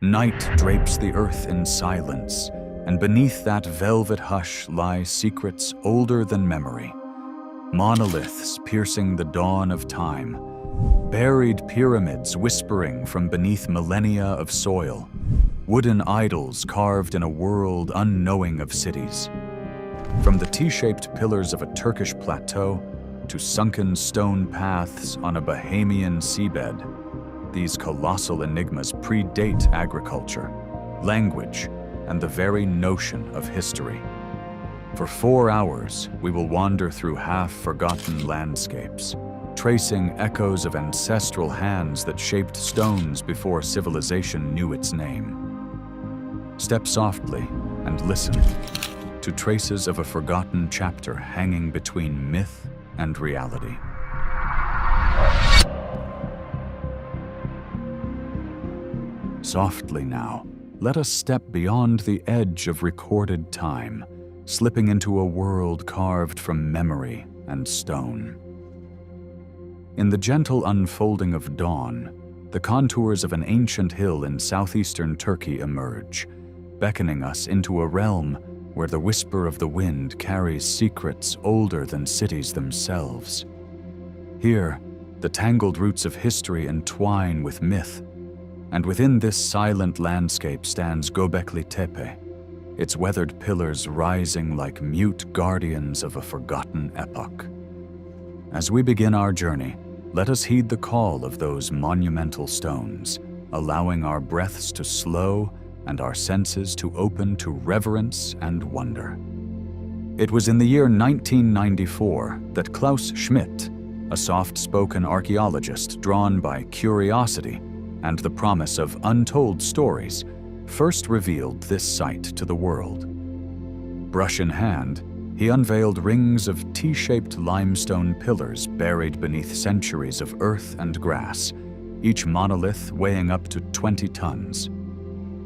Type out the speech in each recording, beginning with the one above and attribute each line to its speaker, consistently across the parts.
Speaker 1: Night drapes the earth in silence, and beneath that velvet hush lie secrets older than memory. Monoliths piercing the dawn of time, buried pyramids whispering from beneath millennia of soil, wooden idols carved in a world unknowing of cities. From the T-shaped pillars of a Turkish plateau to sunken stone paths on a Bahamian seabed, these colossal enigmas predate agriculture, language, and the very notion of history. For 4 hours, we will wander through half-forgotten landscapes, tracing echoes of ancestral hands that shaped stones before civilization knew its name. Step softly and listen to traces of a forgotten chapter hanging between myth and reality. Softly now, let us step beyond the edge of recorded time, slipping into a world carved from memory and stone. In the gentle unfolding of dawn, the contours of an ancient hill in southeastern Turkey emerge, beckoning us into a realm where the whisper of the wind carries secrets older than cities themselves. Here, the tangled roots of history entwine with myth, and within this silent landscape stands Göbekli Tepe, its weathered pillars rising like mute guardians of a forgotten epoch. As we begin our journey, let us heed the call of those monumental stones, allowing our breaths to slow and our senses to open to reverence and wonder. It was in the year 1994 that Klaus Schmidt, a soft-spoken archaeologist drawn by curiosity and the promise of untold stories, first revealed this site to the world. Brush in hand, he unveiled rings of T-shaped limestone pillars buried beneath centuries of earth and grass, each monolith weighing up to 20 tons.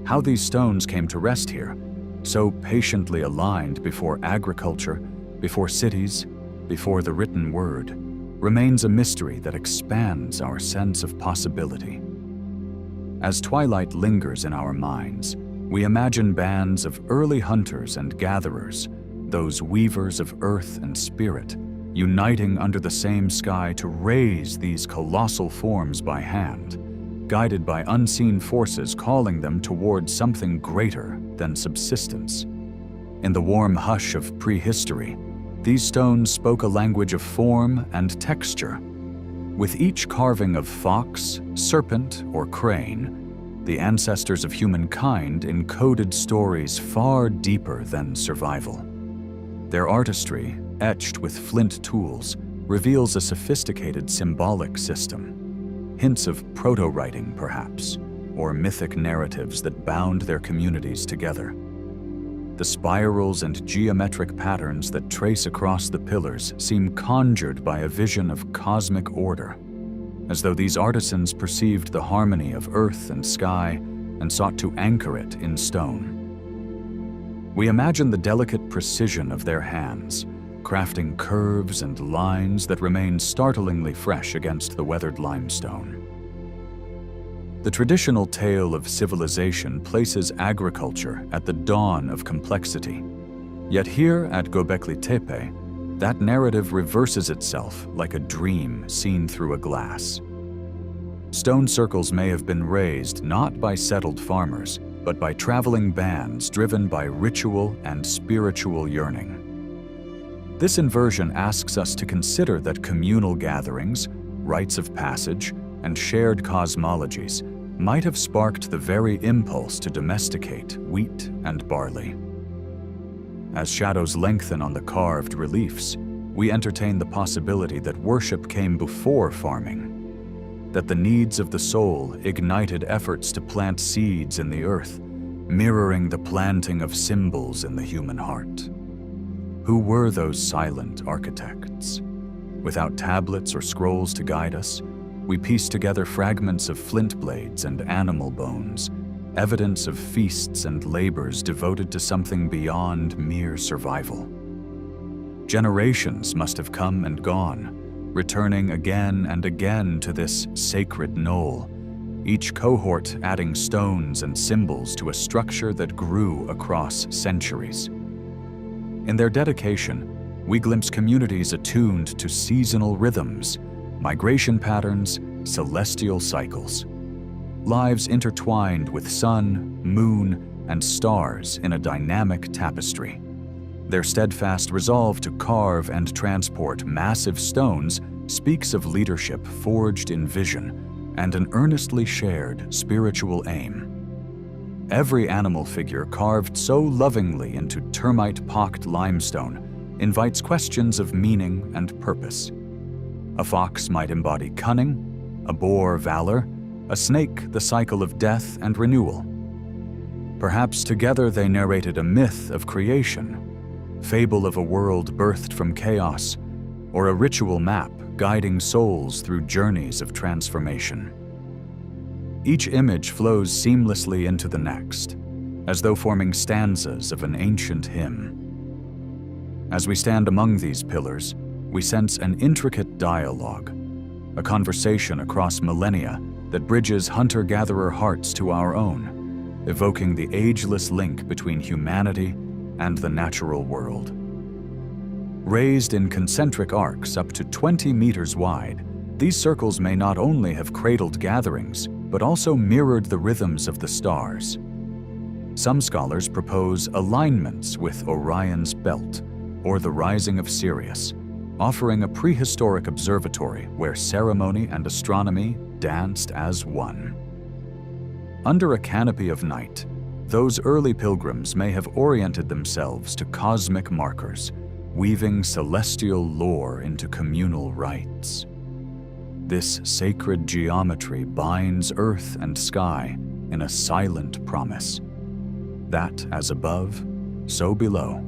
Speaker 1: How these stones came to rest here, so patiently aligned before agriculture, before cities, before the written word, remains a mystery that expands our sense of possibility. As twilight lingers in our minds, we imagine bands of early hunters and gatherers, those weavers of earth and spirit, uniting under the same sky to raise these colossal forms by hand, guided by unseen forces calling them towards something greater than subsistence. In the warm hush of prehistory, these stones spoke a language of form and texture. With each carving of fox, serpent, or crane, the ancestors of humankind encoded stories far deeper than survival. Their artistry, etched with flint tools, reveals a sophisticated symbolic system, hints of proto-writing perhaps, or mythic narratives that bound their communities together. The spirals and geometric patterns that trace across the pillars seem conjured by a vision of cosmic order, as though these artisans perceived the harmony of earth and sky and sought to anchor it in stone. We imagine the delicate precision of their hands, crafting curves and lines that remain startlingly fresh against the weathered limestone. The traditional tale of civilization places agriculture at the dawn of complexity. Yet here at Göbekli Tepe, that narrative reverses itself like a dream seen through a glass. Stone circles may have been raised not by settled farmers, but by traveling bands driven by ritual and spiritual yearning. This inversion asks us to consider that communal gatherings, rites of passage, and shared cosmologies might have sparked the very impulse to domesticate wheat and barley. As shadows lengthen on the carved reliefs, we entertain the possibility that worship came before farming, that the needs of the soul ignited efforts to plant seeds in the earth, mirroring the planting of symbols in the human heart. Who were those silent architects? Without tablets or scrolls to guide us, we piece together fragments of flint blades and animal bones, evidence of feasts and labors devoted to something beyond mere survival. Generations must have come and gone, returning again and again to this sacred knoll, each cohort adding stones and symbols to a structure that grew across centuries. In their dedication, we glimpse communities attuned to seasonal rhythms, migration patterns, celestial cycles. Lives intertwined with sun, moon, and stars in a dynamic tapestry. Their steadfast resolve to carve and transport massive stones speaks of leadership forged in vision and an earnestly shared spiritual aim. Every animal figure carved so lovingly into termite-pocked limestone invites questions of meaning and purpose. A fox might embody cunning, a boar valor, a snake the cycle of death and renewal. Perhaps together they narrated a myth of creation, fable of a world birthed from chaos, or a ritual map guiding souls through journeys of transformation. Each image flows seamlessly into the next, as though forming stanzas of an ancient hymn. As we stand among these pillars, we sense an intricate dialogue, a conversation across millennia that bridges hunter-gatherer hearts to our own, evoking the ageless link between humanity and the natural world. Raised in concentric arcs up to 20 meters wide, these circles may not only have cradled gatherings, but also mirrored the rhythms of the stars. Some scholars propose alignments with Orion's belt, or the rising of Sirius, offering a prehistoric observatory where ceremony and astronomy danced as one. Under a canopy of night, those early pilgrims may have oriented themselves to cosmic markers, weaving celestial lore into communal rites. This sacred geometry binds earth and sky in a silent promise that, as above, so below,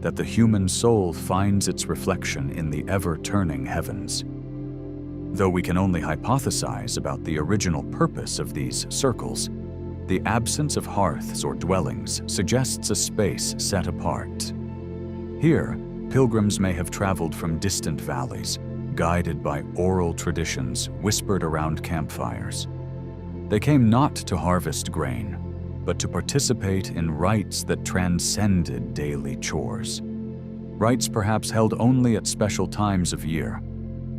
Speaker 1: that the human soul finds its reflection in the ever-turning heavens. Though we can only hypothesize about the original purpose of these circles, the absence of hearths or dwellings suggests a space set apart. Here, pilgrims may have traveled from distant valleys, guided by oral traditions whispered around campfires. They came not to harvest grain, but to participate in rites that transcended daily chores. Rites perhaps held only at special times of year,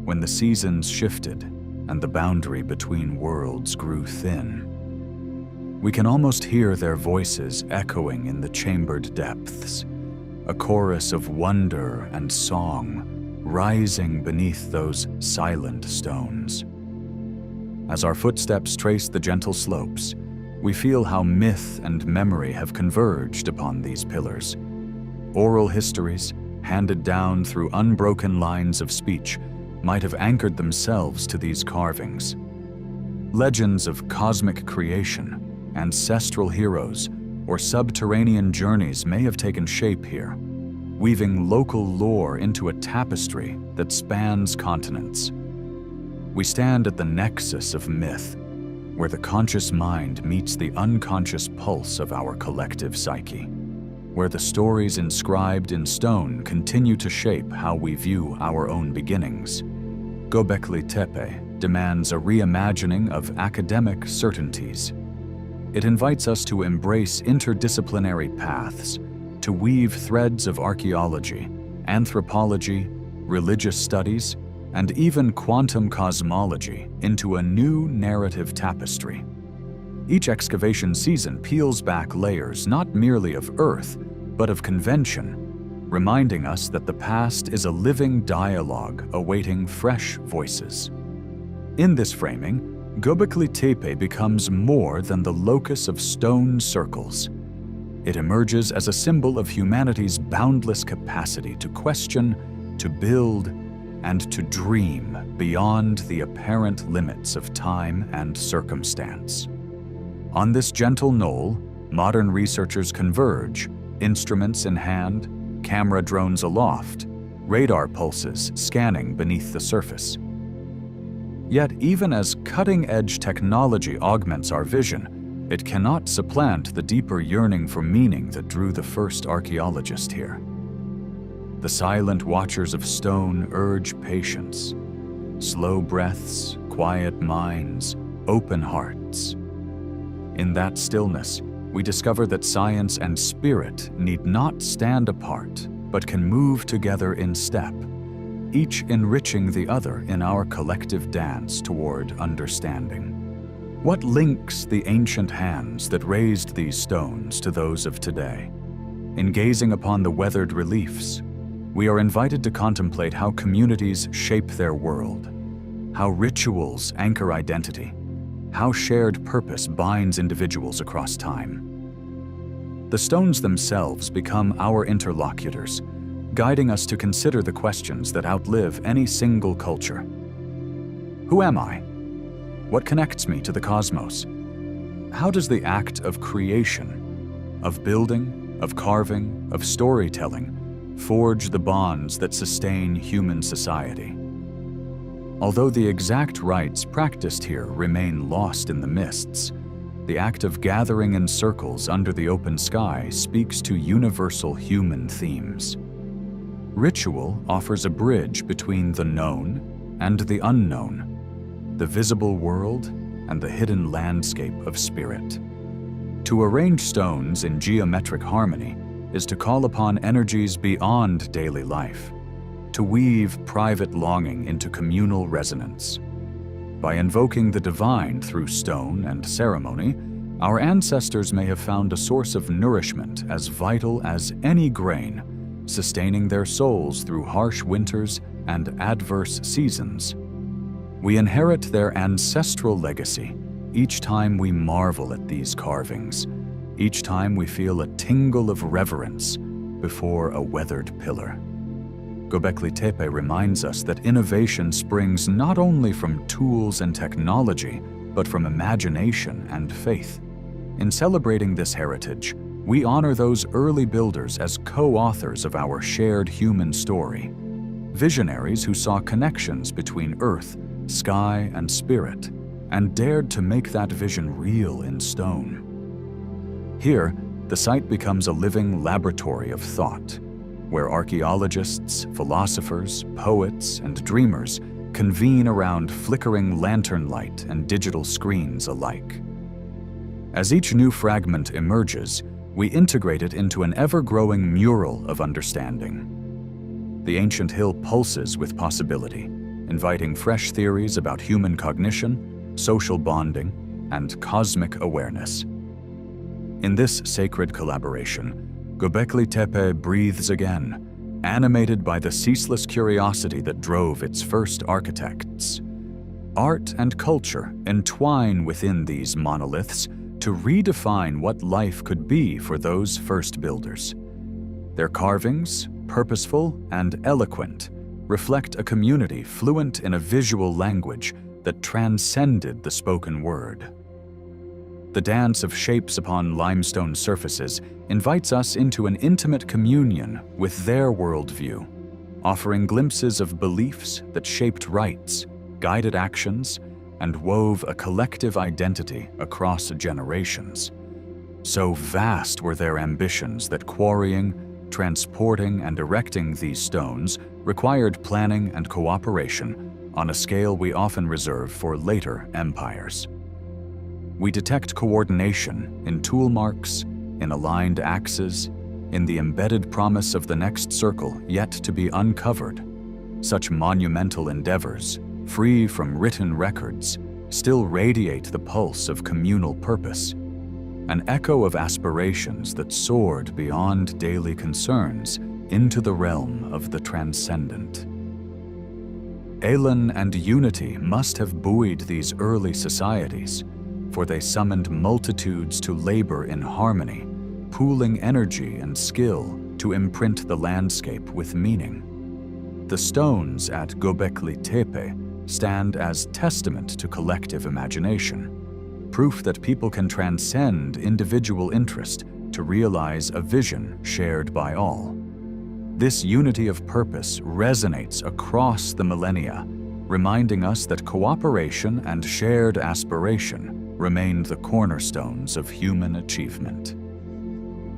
Speaker 1: when the seasons shifted and the boundary between worlds grew thin. We can almost hear their voices echoing in the chambered depths, a chorus of wonder and song rising beneath those silent stones. As our footsteps trace the gentle slopes, we feel how myth and memory have converged upon these pillars. Oral histories, handed down through unbroken lines of speech, might have anchored themselves to these carvings. Legends of cosmic creation, ancestral heroes, or subterranean journeys may have taken shape here, weaving local lore into a tapestry that spans continents. We stand at the nexus of myth, where the conscious mind meets the unconscious pulse of our collective psyche, where the stories inscribed in stone continue to shape how we view our own beginnings. Göbekli Tepe demands a reimagining of academic certainties. It invites us to embrace interdisciplinary paths, to weave threads of archaeology, anthropology, religious studies, and even quantum cosmology into a new narrative tapestry. Each excavation season peels back layers not merely of earth, but of convention, reminding us that the past is a living dialogue awaiting fresh voices. In this framing, Göbekli Tepe becomes more than the locus of stone circles. It emerges as a symbol of humanity's boundless capacity to question, to build, and to dream beyond the apparent limits of time and circumstance. On this gentle knoll, modern researchers converge, instruments in hand, camera drones aloft, radar pulses scanning beneath the surface. Yet even as cutting-edge technology augments our vision, it cannot supplant the deeper yearning for meaning that drew the first archaeologist here. The silent watchers of stone urge patience. Slow breaths, quiet minds, open hearts. In that stillness, we discover that science and spirit need not stand apart, but can move together in step, each enriching the other in our collective dance toward understanding. What links the ancient hands that raised these stones to those of today? In gazing upon the weathered reliefs, we are invited to contemplate how communities shape their world, how rituals anchor identity, how shared purpose binds individuals across time. The stones themselves become our interlocutors, guiding us to consider the questions that outlive any single culture. Who am I? What connects me to the cosmos? How does the act of creation, of building, of carving, of storytelling, forge the bonds that sustain human society? Although the exact rites practiced here remain lost in the mists, the act of gathering in circles under the open sky speaks to universal human themes. Ritual offers a bridge between the known and the unknown, the visible world and the hidden landscape of spirit. To arrange stones in geometric harmony is to call upon energies beyond daily life, to weave private longing into communal resonance. By invoking the divine through stone and ceremony, our ancestors may have found a source of nourishment as vital as any grain, sustaining their souls through harsh winters and adverse seasons. We inherit their ancestral legacy each time we marvel at these carvings, each time we feel a tingle of reverence before a weathered pillar. Göbekli Tepe reminds us that innovation springs not only from tools and technology, but from imagination and faith. In celebrating this heritage, we honor those early builders as co-authors of our shared human story, visionaries who saw connections between earth, sky, and spirit, and dared to make that vision real in stone. Here, the site becomes a living laboratory of thought, where archaeologists, philosophers, poets, and dreamers convene around flickering lantern light and digital screens alike. As each new fragment emerges, we integrate it into an ever-growing mural of understanding. The ancient hill pulses with possibility, inviting fresh theories about human cognition, social bonding, and cosmic awareness. In this sacred collaboration, Göbekli Tepe breathes again, animated by the ceaseless curiosity that drove its first architects. Art and culture entwine within these monoliths to redefine what life could be for those first builders. Their carvings, purposeful and eloquent, reflect a community fluent in a visual language that transcended the spoken word. The dance of shapes upon limestone surfaces invites us into an intimate communion with their worldview, offering glimpses of beliefs that shaped rites, guided actions, and wove a collective identity across generations. So vast were their ambitions that quarrying, transporting, and erecting these stones required planning and cooperation on a scale we often reserve for later empires. We detect coordination in tool marks, in aligned axes, in the embedded promise of the next circle yet to be uncovered. Such monumental endeavors, free from written records, still radiate the pulse of communal purpose, an echo of aspirations that soared beyond daily concerns into the realm of the transcendent. Elan and unity must have buoyed these early societies, for they summoned multitudes to labor in harmony, pooling energy and skill to imprint the landscape with meaning. The stones at Göbekli Tepe stand as testament to collective imagination, proof that people can transcend individual interest to realize a vision shared by all. This unity of purpose resonates across the millennia, reminding us that cooperation and shared aspiration remained the cornerstones of human achievement.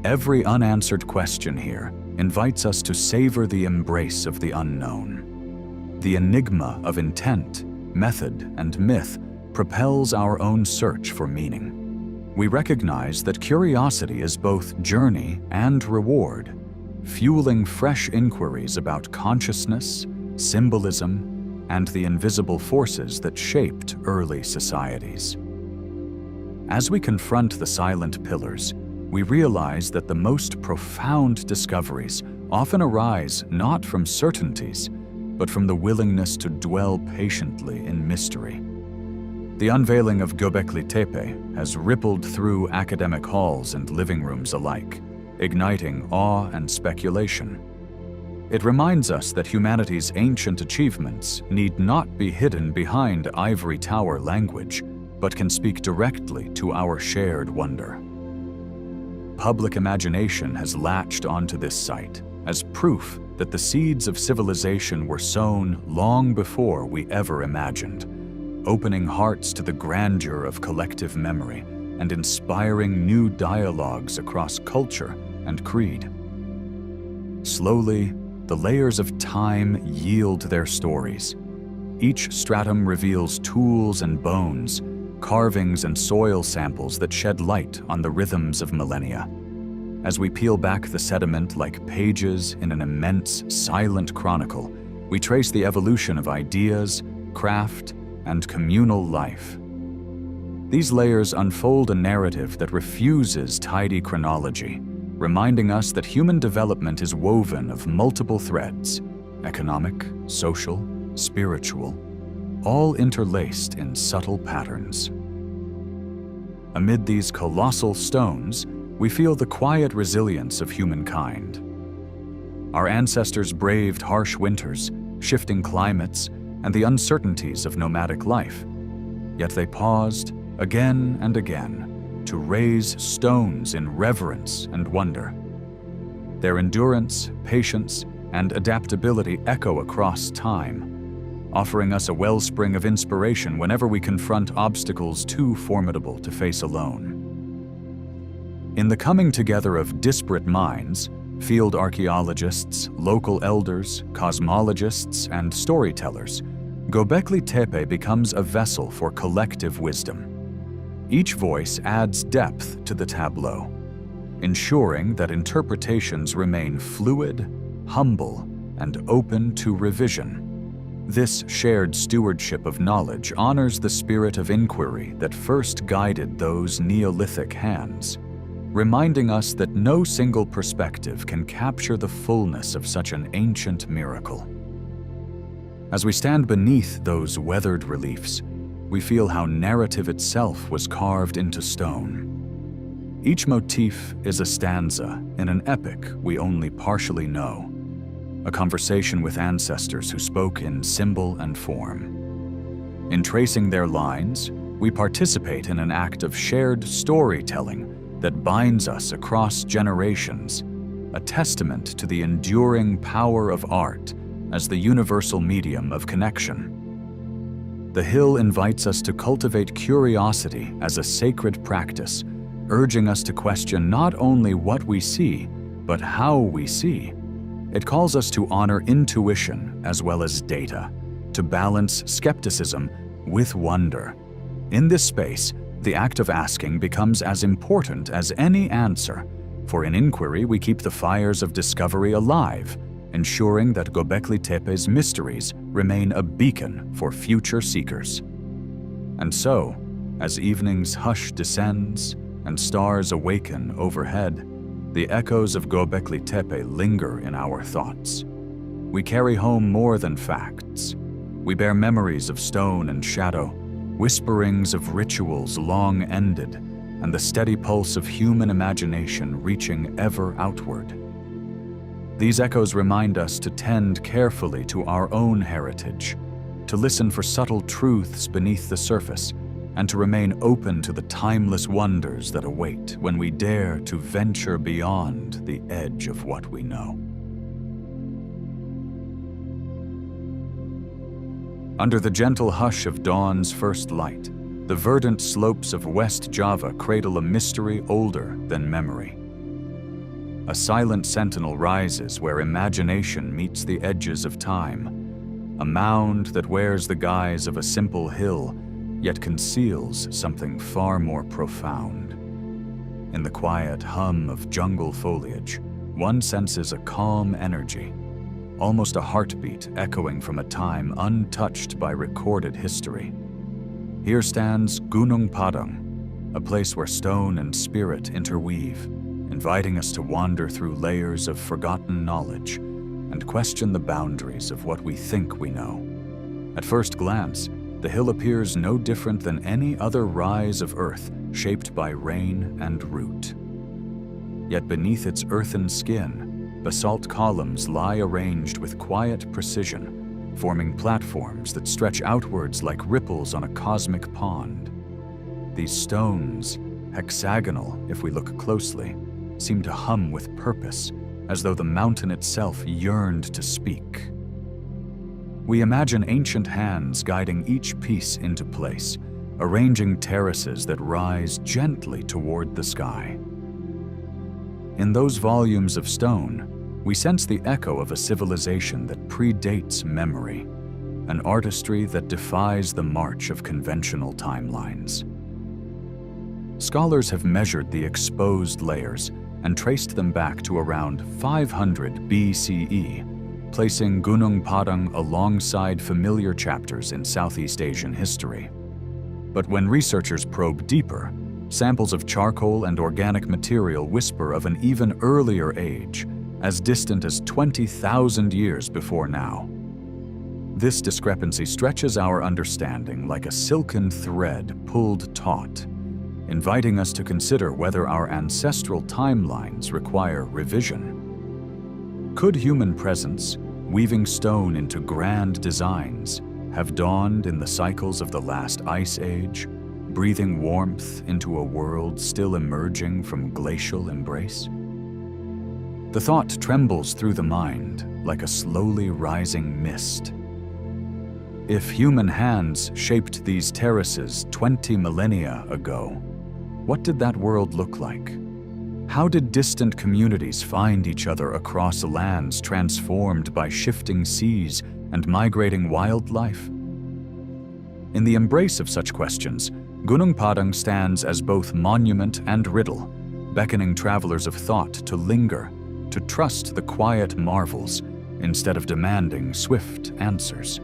Speaker 1: Every unanswered question here invites us to savor the embrace of the unknown. The enigma of intent, method, and myth propels our own search for meaning. We recognize that curiosity is both journey and reward, fueling fresh inquiries about consciousness, symbolism, and the invisible forces that shaped early societies. As we confront the silent pillars, we realize that the most profound discoveries often arise not from certainties, but from the willingness to dwell patiently in mystery. The unveiling of Göbekli Tepe has rippled through academic halls and living rooms alike, igniting awe and speculation. It reminds us that humanity's ancient achievements need not be hidden behind ivory tower language, but can speak directly to our shared wonder. Public imagination has latched onto this site as proof that the seeds of civilization were sown long before we ever imagined, opening hearts to the grandeur of collective memory and inspiring new dialogues across culture and creed. Slowly, the layers of time yield their stories. Each stratum reveals tools and bones, carvings and soil samples that shed light on the rhythms of millennia. As we peel back the sediment like pages in an immense, silent chronicle, we trace the evolution of ideas, craft, and communal life. These layers unfold a narrative that refuses tidy chronology, reminding us that human development is woven of multiple threads, economic, social, spiritual, all interlaced in subtle patterns. Amid these colossal stones, we feel the quiet resilience of humankind. Our ancestors braved harsh winters, shifting climates, and the uncertainties of nomadic life. Yet they paused again and again to raise stones in reverence and wonder. Their endurance, patience, and adaptability echo across time, offering us a wellspring of inspiration whenever we confront obstacles too formidable to face alone. In the coming together of disparate minds, field archaeologists, local elders, cosmologists, and storytellers, Göbekli Tepe becomes a vessel for collective wisdom. Each voice adds depth to the tableau, ensuring that interpretations remain fluid, humble, and open to revision. This shared stewardship of knowledge honors the spirit of inquiry that first guided those Neolithic hands, reminding us that no single perspective can capture the fullness of such an ancient miracle. As we stand beneath those weathered reliefs, we feel how narrative itself was carved into stone. Each motif is a stanza in an epic we only partially know, a conversation with ancestors who spoke in symbol and form. In tracing their lines, we participate in an act of shared storytelling that binds us across generations, a testament to the enduring power of art as the universal medium of connection. The hill invites us to cultivate curiosity as a sacred practice, urging us to question not only what we see, but how we see. It calls us to honor intuition as well as data, to balance skepticism with wonder. In this space, the act of asking becomes as important as any answer, for in inquiry we keep the fires of discovery alive, ensuring that Göbekli Tepe's mysteries remain a beacon for future seekers. And so, as evening's hush descends and stars awaken overhead, the echoes of Göbekli Tepe linger in our thoughts. We carry home more than facts. We bear memories of stone and shadow, whisperings of rituals long ended, and the steady pulse of human imagination reaching ever outward. These echoes remind us to tend carefully to our own heritage, to listen for subtle truths beneath the surface, and to remain open to the timeless wonders that await when we dare to venture beyond the edge of what we know. Under the gentle hush of dawn's first light, the verdant slopes of West Java cradle a mystery older than memory. A silent sentinel rises where imagination meets the edges of time, a mound that wears the guise of a simple hill, yet conceals something far more profound. In the quiet hum of jungle foliage, one senses a calm energy, almost a heartbeat echoing from a time untouched by recorded history. Here stands Gunung Padang, a place where stone and spirit interweave, inviting us to wander through layers of forgotten knowledge and question the boundaries of what we think we know. At first glance, the hill appears no different than any other rise of earth shaped by rain and root. Yet beneath its earthen skin, basalt columns lie arranged with quiet precision, forming platforms that stretch outwards like ripples on a cosmic pond. These stones, hexagonal if we look closely, seem to hum with purpose, as though the mountain itself yearned to speak. We imagine ancient hands guiding each piece into place, arranging terraces that rise gently toward the sky. In those volumes of stone, we sense the echo of a civilization that predates memory, an artistry that defies the march of conventional timelines. Scholars have measured the exposed layers and traced them back to around 500 BCE, placing Gunung Padang alongside familiar chapters in Southeast Asian history. But when researchers probe deeper, samples of charcoal and organic material whisper of an even earlier age, as distant as 20,000 years before now. This discrepancy stretches our understanding like a silken thread pulled taut, inviting us to consider whether our ancestral timelines require revision. Could human presence, weaving stone into grand designs, have dawned in the cycles of the last ice age, breathing warmth into a world still emerging from glacial embrace? The thought trembles through the mind like a slowly rising mist. If human hands shaped these terraces 20 millennia ago, what did that world look like? How did distant communities find each other across lands transformed by shifting seas and migrating wildlife? In the embrace of such questions, Gunung Padang stands as both monument and riddle, beckoning travelers of thought to linger, to trust the quiet marvels instead of demanding swift answers.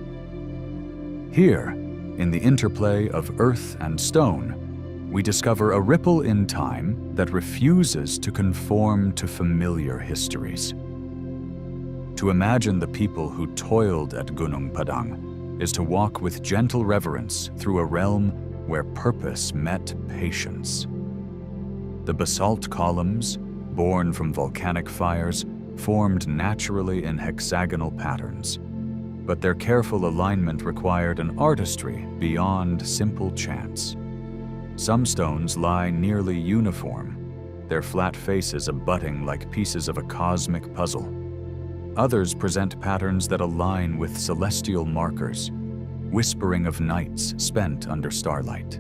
Speaker 1: Here, in the interplay of earth and stone, we discover a ripple in time that refuses to conform to familiar histories. To imagine the people who toiled at Gunung Padang is to walk with gentle reverence through a realm where purpose met patience. The basalt columns, born from volcanic fires, formed naturally in hexagonal patterns, but their careful alignment required an artistry beyond simple chance. Some stones lie nearly uniform, their flat faces abutting like pieces of a cosmic puzzle. Others present patterns that align with celestial markers, whispering of nights spent under starlight.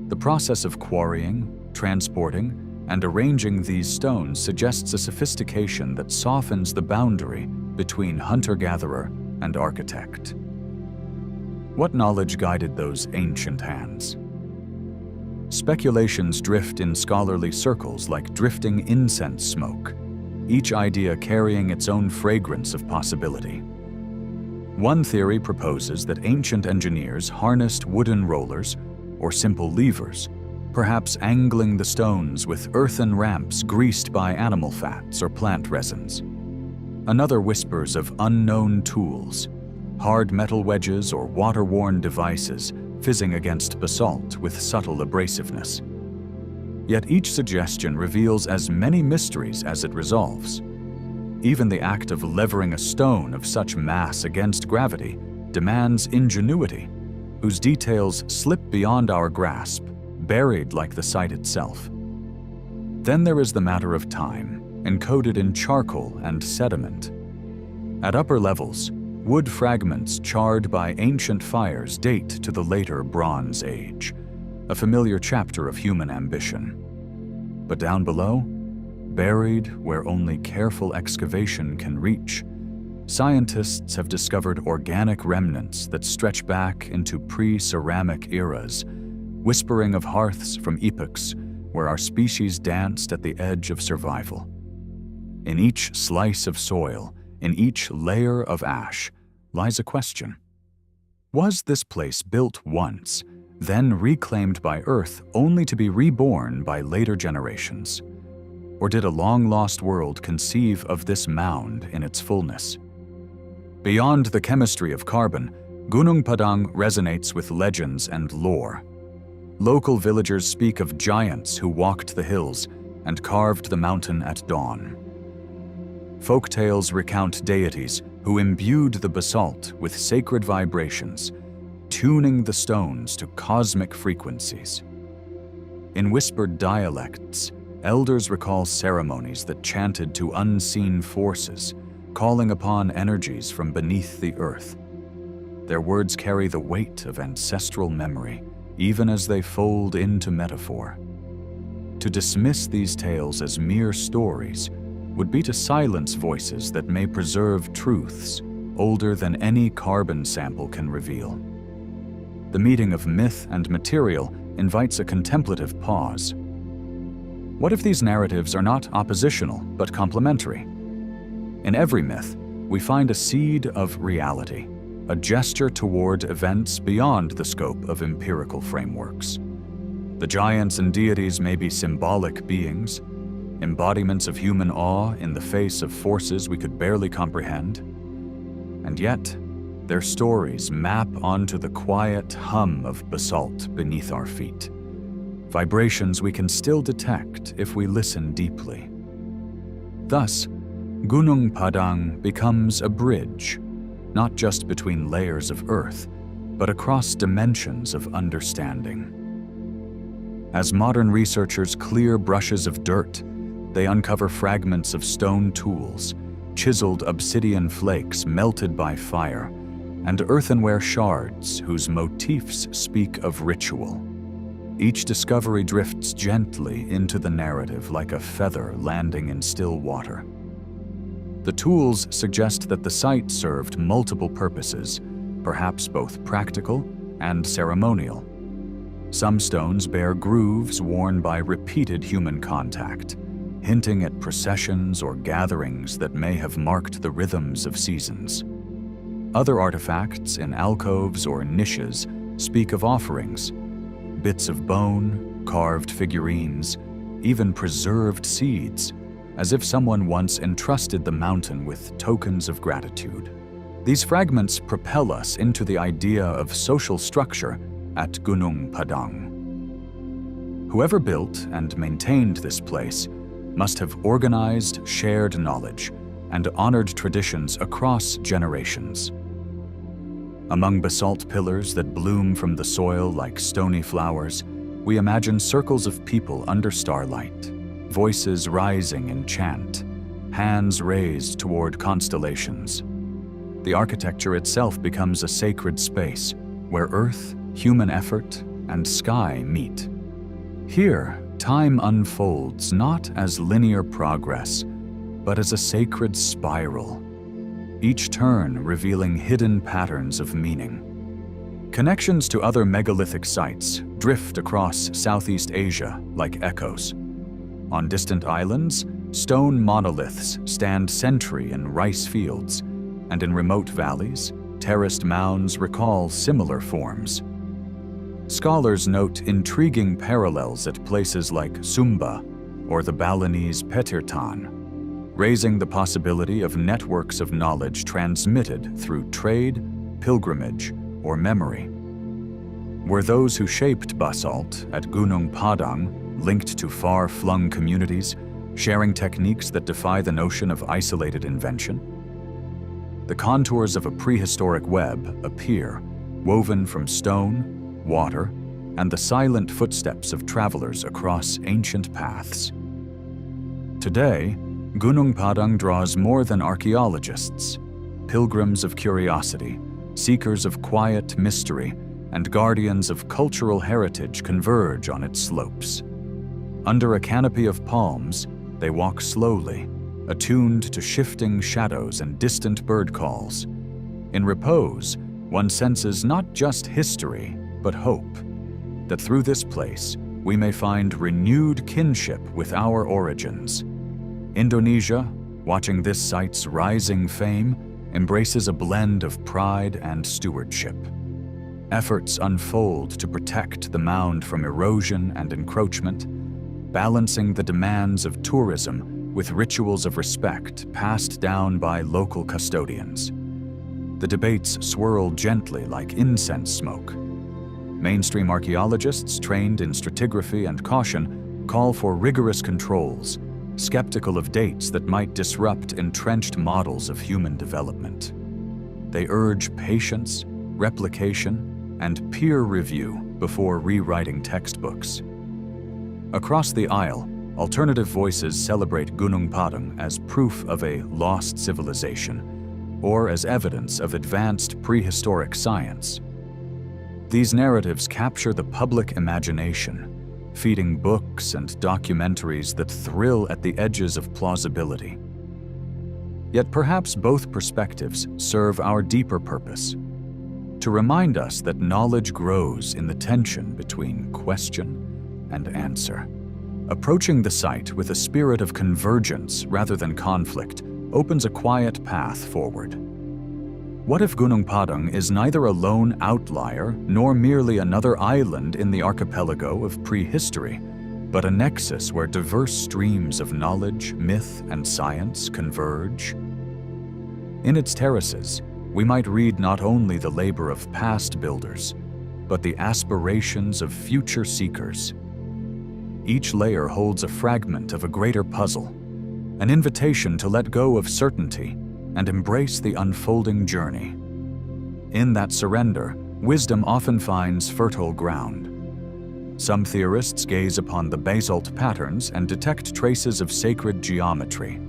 Speaker 1: The process of quarrying, transporting, and arranging these stones suggests a sophistication that softens the boundary between hunter-gatherer and architect. What knowledge guided those ancient hands? Speculations drift in scholarly circles like drifting incense smoke, each idea carrying its own fragrance of possibility. One theory proposes that ancient engineers harnessed wooden rollers or simple levers, perhaps angling the stones with earthen ramps greased by animal fats or plant resins. Another whispers of unknown tools, hard metal wedges or water-worn devices fizzing against basalt with subtle abrasiveness. Yet each suggestion reveals as many mysteries as it resolves. Even the act of levering a stone of such mass against gravity demands ingenuity, whose details slip beyond our grasp, buried like the site itself. Then there is the matter of time, encoded in charcoal and sediment. At upper levels, wood fragments charred by ancient fires date to the later Bronze Age, a familiar chapter of human ambition. But down below, buried where only careful excavation can reach, scientists have discovered organic remnants that stretch back into pre-ceramic eras, whispering of hearths from epochs where our species danced at the edge of survival. In each slice of soil, in each layer of ash, lies a question. Was this place built once, then reclaimed by Earth only to be reborn by later generations? Or did a long-lost world conceive of this mound in its fullness? Beyond the chemistry of carbon, Gunung Padang resonates with legends and lore. Local villagers speak of giants who walked the hills and carved the mountain at dawn. Folk tales recount deities who imbued the basalt with sacred vibrations, tuning the stones to cosmic frequencies. In whispered dialects, elders recall ceremonies that chanted to unseen forces, calling upon energies from beneath the earth. Their words carry the weight of ancestral memory, even as they fold into metaphor. To dismiss these tales as mere stories would be to silence voices that may preserve truths older than any carbon sample can reveal. The meeting of myth and material invites a contemplative pause. What if these narratives are not oppositional, but complementary? In every myth, we find a seed of reality, a gesture toward events beyond the scope of empirical frameworks. The giants and deities may be symbolic beings, embodiments of human awe in the face of forces we could barely comprehend. And yet, their stories map onto the quiet hum of basalt beneath our feet, vibrations we can still detect if we listen deeply. Thus, Gunung Padang becomes a bridge, not just between layers of earth, but across dimensions of understanding. As modern researchers clear brushes of dirt, they uncover fragments of stone tools, chiseled obsidian flakes melted by fire, and earthenware shards whose motifs speak of ritual. Each discovery drifts gently into the narrative like a feather landing in still water. The tools suggest that the site served multiple purposes, perhaps both practical and ceremonial. Some stones bear grooves worn by repeated human contact, hinting at processions or gatherings that may have marked the rhythms of seasons. Other artifacts in alcoves or niches speak of offerings, bits of bone, carved figurines, even preserved seeds, as if someone once entrusted the mountain with tokens of gratitude. These fragments propel us into the idea of social structure at Gunung Padang. Whoever built and maintained this place must have organized shared knowledge and honored traditions across generations. Among basalt pillars that bloom from the soil like stony flowers, we imagine circles of people under starlight, voices rising in chant, hands raised toward constellations. The architecture itself becomes a sacred space where earth, human effort, and sky meet. Here, time unfolds not as linear progress, but as a sacred spiral, each turn revealing hidden patterns of meaning. Connections to other megalithic sites drift across Southeast Asia like echoes. On distant islands, stone monoliths stand sentry in rice fields, and in remote valleys, terraced mounds recall similar forms. Scholars note intriguing parallels at places like Sumba or the Balinese Petirtan, raising the possibility of networks of knowledge transmitted through trade, pilgrimage, or memory. Were those who shaped basalt at Gunung Padang linked to far-flung communities, sharing techniques that defy the notion of isolated invention? The contours of a prehistoric web appear, woven from stone, water, and the silent footsteps of travelers across ancient paths. Today, Gunung Padang draws more than archaeologists. Pilgrims of curiosity, seekers of quiet mystery, and guardians of cultural heritage converge on its slopes. Under a canopy of palms, they walk slowly, attuned to shifting shadows and distant bird calls. In repose, one senses not just history, but hope, that through this place we may find renewed kinship with our origins. Indonesia, watching this site's rising fame, embraces a blend of pride and stewardship. Efforts unfold to protect the mound from erosion and encroachment, balancing the demands of tourism with rituals of respect passed down by local custodians. The debates swirl gently like incense smoke. Mainstream archaeologists trained in stratigraphy and caution call for rigorous controls, skeptical of dates that might disrupt entrenched models of human development. They urge patience, replication, and peer review before rewriting textbooks. Across the aisle, alternative voices celebrate Gunung Padang as proof of a lost civilization, or as evidence of advanced prehistoric science. These narratives capture the public imagination, feeding books and documentaries that thrill at the edges of plausibility. Yet perhaps both perspectives serve our deeper purpose: to remind us that knowledge grows in the tension between question and answer. Approaching the site with a spirit of convergence rather than conflict opens a quiet path forward. What if Gunung Padang is neither a lone outlier nor merely another island in the archipelago of prehistory, but a nexus where diverse streams of knowledge, myth, and science converge? In its terraces, we might read not only the labor of past builders, but the aspirations of future seekers. Each layer holds a fragment of a greater puzzle, an invitation to let go of certainty and embrace the unfolding journey. In that surrender, wisdom often finds fertile ground. Some theorists gaze upon the basalt patterns and detect traces of sacred geometry,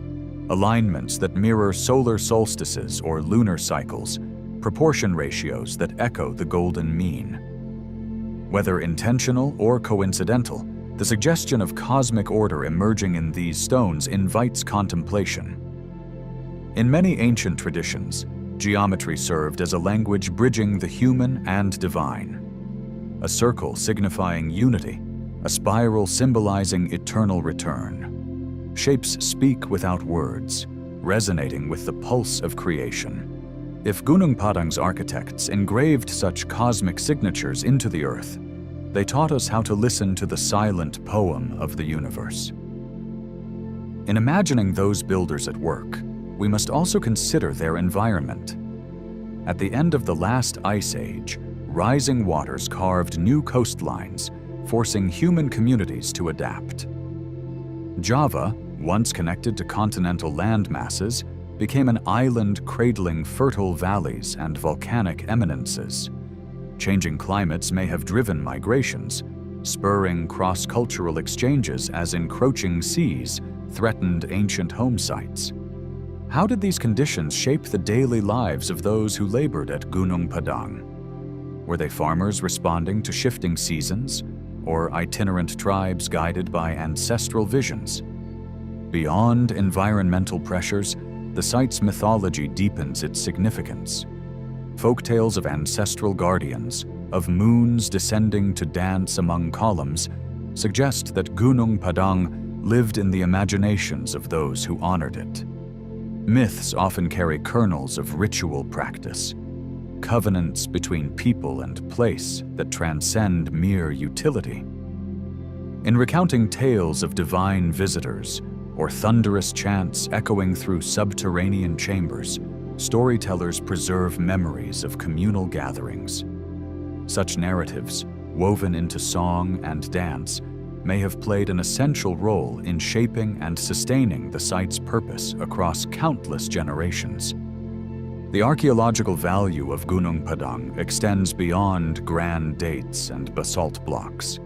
Speaker 1: alignments that mirror solar solstices or lunar cycles, proportion ratios that echo the golden mean. Whether intentional or coincidental, the suggestion of cosmic order emerging in these stones invites contemplation. In many ancient traditions, geometry served as a language bridging the human and divine. A circle signifying unity, a spiral symbolizing eternal return. Shapes speak without words, resonating with the pulse of creation. If Gunung Padang's architects engraved such cosmic signatures into the earth, they taught us how to listen to the silent poem of the universe. In imagining those builders at work, we must also consider their environment. At the end of the last ice age, rising waters carved new coastlines, forcing human communities to adapt. Java, once connected to continental land masses, became an island cradling fertile valleys and volcanic eminences. Changing climates may have driven migrations, spurring cross-cultural exchanges as encroaching seas threatened ancient home sites. How did these conditions shape the daily lives of those who labored at Gunung Padang? Were they farmers responding to shifting seasons, or itinerant tribes guided by ancestral visions? Beyond environmental pressures, the site's mythology deepens its significance. Folktales of ancestral guardians, of moons descending to dance among columns, suggest that Gunung Padang lived in the imaginations of those who honored it. Myths often carry kernels of ritual practice, covenants between people and place that transcend mere utility. In recounting tales of divine visitors or thunderous chants echoing through subterranean chambers, storytellers preserve memories of communal gatherings. Such narratives, woven into song and dance, may have played an essential role in shaping and sustaining the site's purpose across countless generations. The archaeological value of Gunung Padang extends beyond grand dates and basalt blocks.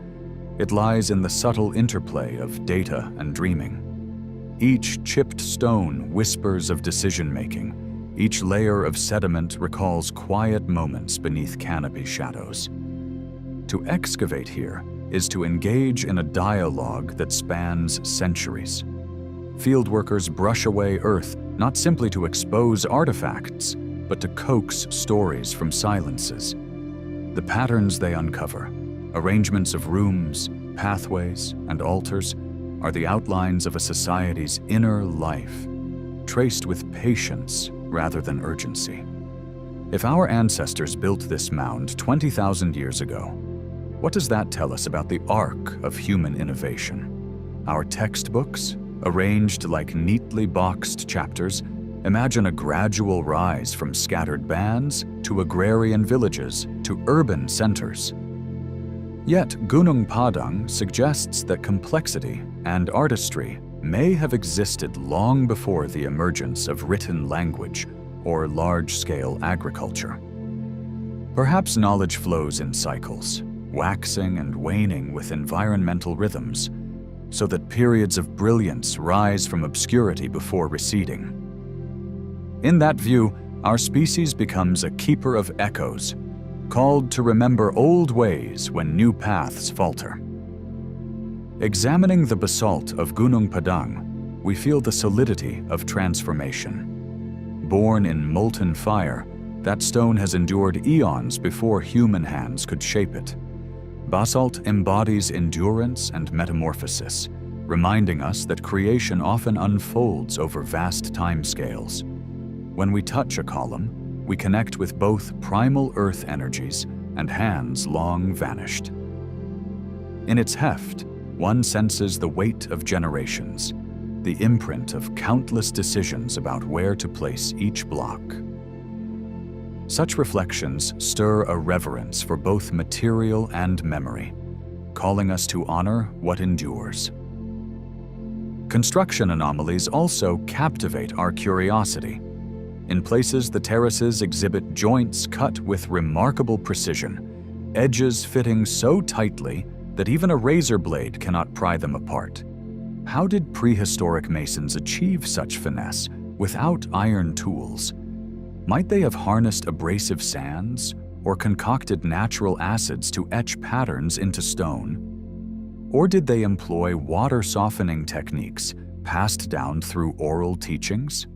Speaker 1: It lies in the subtle interplay of data and dreaming. Each chipped stone whispers of decision-making. Each layer of sediment recalls quiet moments beneath canopy shadows. To excavate here is to engage in a dialogue that spans centuries. fieldworkers brush away earth not simply to expose artifacts, but to coax stories from silences. The patterns they uncover, arrangements of rooms, pathways, and altars, are the outlines of a society's inner life, traced with patience rather than urgency. If our ancestors built this mound 20,000 years ago, what does that tell us about the arc of human innovation? Our textbooks, arranged like neatly boxed chapters, imagine a gradual rise from scattered bands to agrarian villages to urban centers. Yet Gunung Padang suggests that complexity and artistry may have existed long before the emergence of written language or large-scale agriculture. Perhaps knowledge flows in cycles, waxing and waning with environmental rhythms, so that periods of brilliance rise from obscurity before receding. In that view, our species becomes a keeper of echoes, called to remember old ways when new paths falter. Examining the basalt of Gunung Padang, we feel the solidity of transformation. Born in molten fire, that stone has endured eons before human hands could shape it. Basalt embodies endurance and metamorphosis, reminding us that creation often unfolds over vast timescales. When we touch a column, we connect with both primal earth energies and hands long vanished. In its heft, one senses the weight of generations, the imprint of countless decisions about where to place each block. Such reflections stir a reverence for both material and memory, calling us to honor what endures. Construction anomalies also captivate our curiosity. In places, the terraces exhibit joints cut with remarkable precision, edges fitting so tightly that even a razor blade cannot pry them apart. How did prehistoric masons achieve such finesse without iron tools? Might they have harnessed abrasive sands or concocted natural acids to etch patterns into stone? Or did they employ water-softening techniques passed down through oral teachings?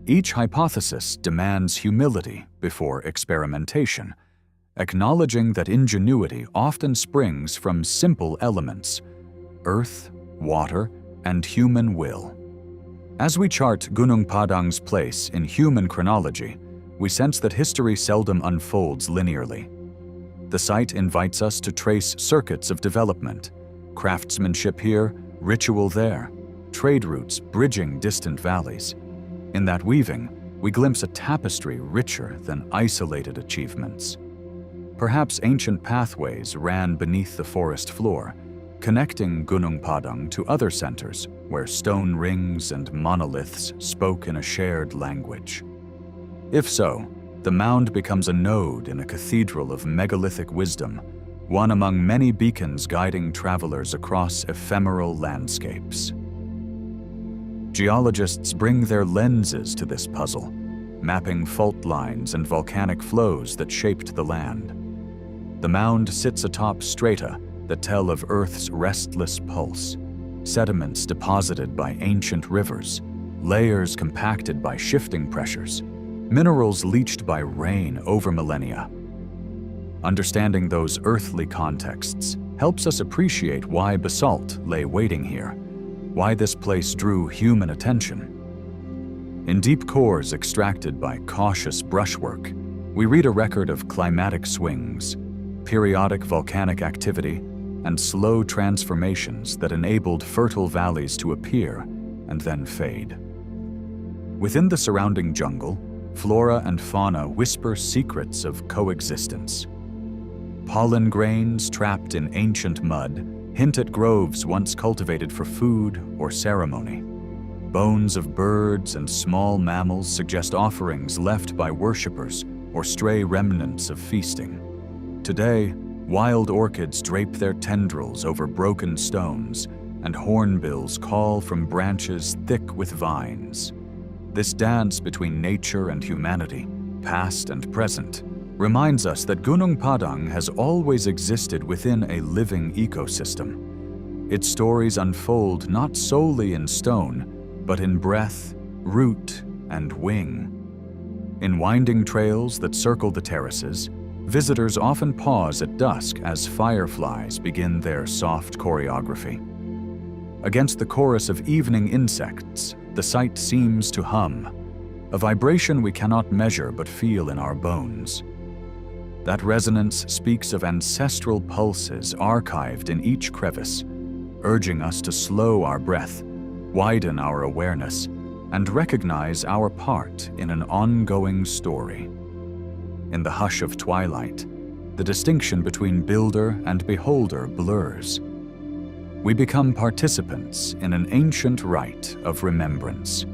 Speaker 1: Each hypothesis demands humility before experimentation, acknowledging that ingenuity often springs from simple elements: earth, water, and human will. As we chart Gunung Padang's place in human chronology, we sense that history seldom unfolds linearly. The site invites us to trace circuits of development, craftsmanship here, ritual there, trade routes bridging distant valleys. In that weaving, we glimpse a tapestry richer than isolated achievements. Perhaps ancient pathways ran beneath the forest floor, connecting Gunung Padang to other centers where stone rings and monoliths spoke in a shared language. If so, the mound becomes a node in a cathedral of megalithic wisdom, one among many beacons guiding travelers across ephemeral landscapes. Geologists bring their lenses to this puzzle, mapping fault lines and volcanic flows that shaped the land. The mound sits atop strata that tell of Earth's restless pulse, sediments deposited by ancient rivers, layers compacted by shifting pressures, minerals leached by rain over millennia. Understanding those earthly contexts helps us appreciate why basalt lay waiting here, why this place drew human attention. In deep cores extracted by cautious brushwork, we read a record of climatic swings, periodic volcanic activity, and slow transformations that enabled fertile valleys to appear and then fade. Within the surrounding jungle, flora and fauna whisper secrets of coexistence. Pollen grains trapped in ancient mud hint at groves once cultivated for food or ceremony. Bones of birds and small mammals suggest offerings left by worshippers or stray remnants of feasting. Today, wild orchids drape their tendrils over broken stones, and hornbills call from branches thick with vines. This dance between nature and humanity, past and present, reminds us that Gunung Padang has always existed within a living ecosystem. Its stories unfold not solely in stone, but in breath, root, and wing. In winding trails that circle the terraces, visitors often pause at dusk as fireflies begin their soft choreography. Against the chorus of evening insects, the site seems to hum, a vibration we cannot measure but feel in our bones. That resonance speaks of ancestral pulses archived in each crevice, urging us to slow our breath, widen our awareness, and recognize our part in an ongoing story. In the hush of twilight, the distinction between builder and beholder blurs. We become participants in an ancient rite of remembrance.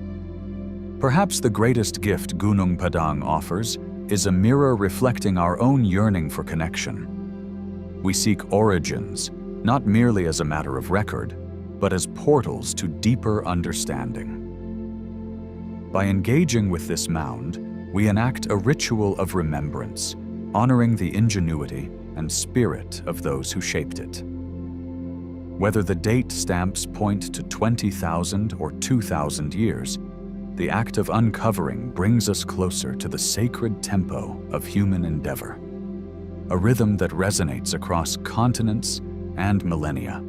Speaker 1: Perhaps the greatest gift Gunung Padang offers is a mirror reflecting our own yearning for connection. We seek origins, not merely as a matter of record, but as portals to deeper understanding. By engaging with this mound, we enact a ritual of remembrance, honoring the ingenuity and spirit of those who shaped it. Whether the date stamps point to 20,000 or 2,000 years, the act of uncovering brings us closer to the sacred tempo of human endeavor, a rhythm that resonates across continents and millennia.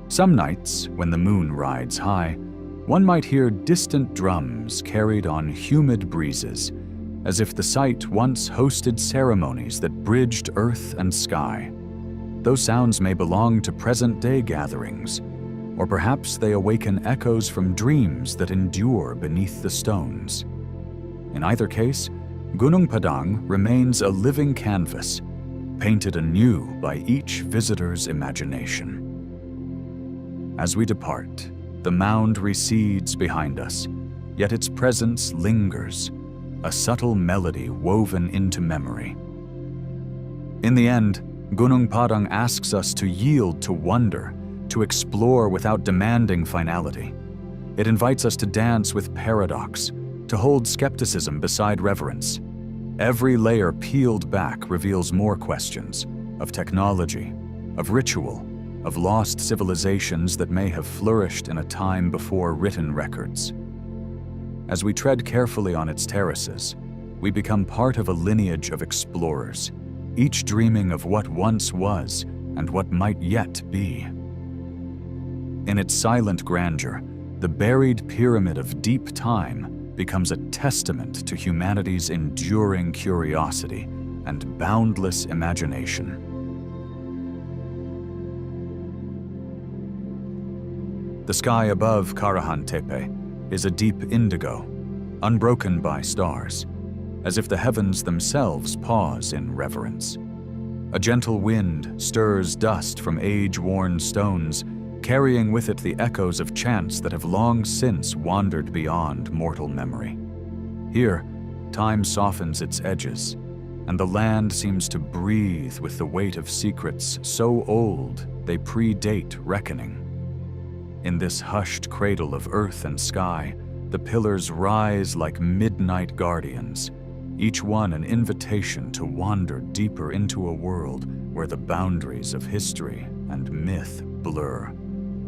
Speaker 1: Some nights, when the moon rides high, one might hear distant drums carried on humid breezes, as if the site once hosted ceremonies that bridged earth and sky. Those sounds may belong to present-day gatherings, or perhaps they awaken echoes from dreams that endure beneath the stones. In either case, Gunung Padang remains a living canvas, painted anew by each visitor's imagination. As we depart, the mound recedes behind us, yet its presence lingers, a subtle melody woven into memory. In the end, Gunung Padang asks us to yield to wonder, to explore without demanding finality. It invites us to dance with paradox, to hold skepticism beside reverence. Every layer peeled back reveals more questions of technology, of ritual, of lost civilizations that may have flourished in a time before written records. As we tread carefully on its terraces, we become part of a lineage of explorers, each dreaming of what once was and what might yet be. In its silent grandeur, the buried pyramid of deep time becomes a testament to humanity's enduring curiosity and boundless imagination. The sky above Karahan Tepe is a deep indigo, unbroken by stars, as if the heavens themselves pause in reverence. A gentle wind stirs dust from age-worn stones, carrying with it the echoes of chants that have long since wandered beyond mortal memory. Here, time softens its edges, and the land seems to breathe with the weight of secrets so old they predate reckoning. In this hushed cradle of earth and sky, the pillars rise like midnight guardians, each one an invitation to wander deeper into a world where the boundaries of history and myth blur.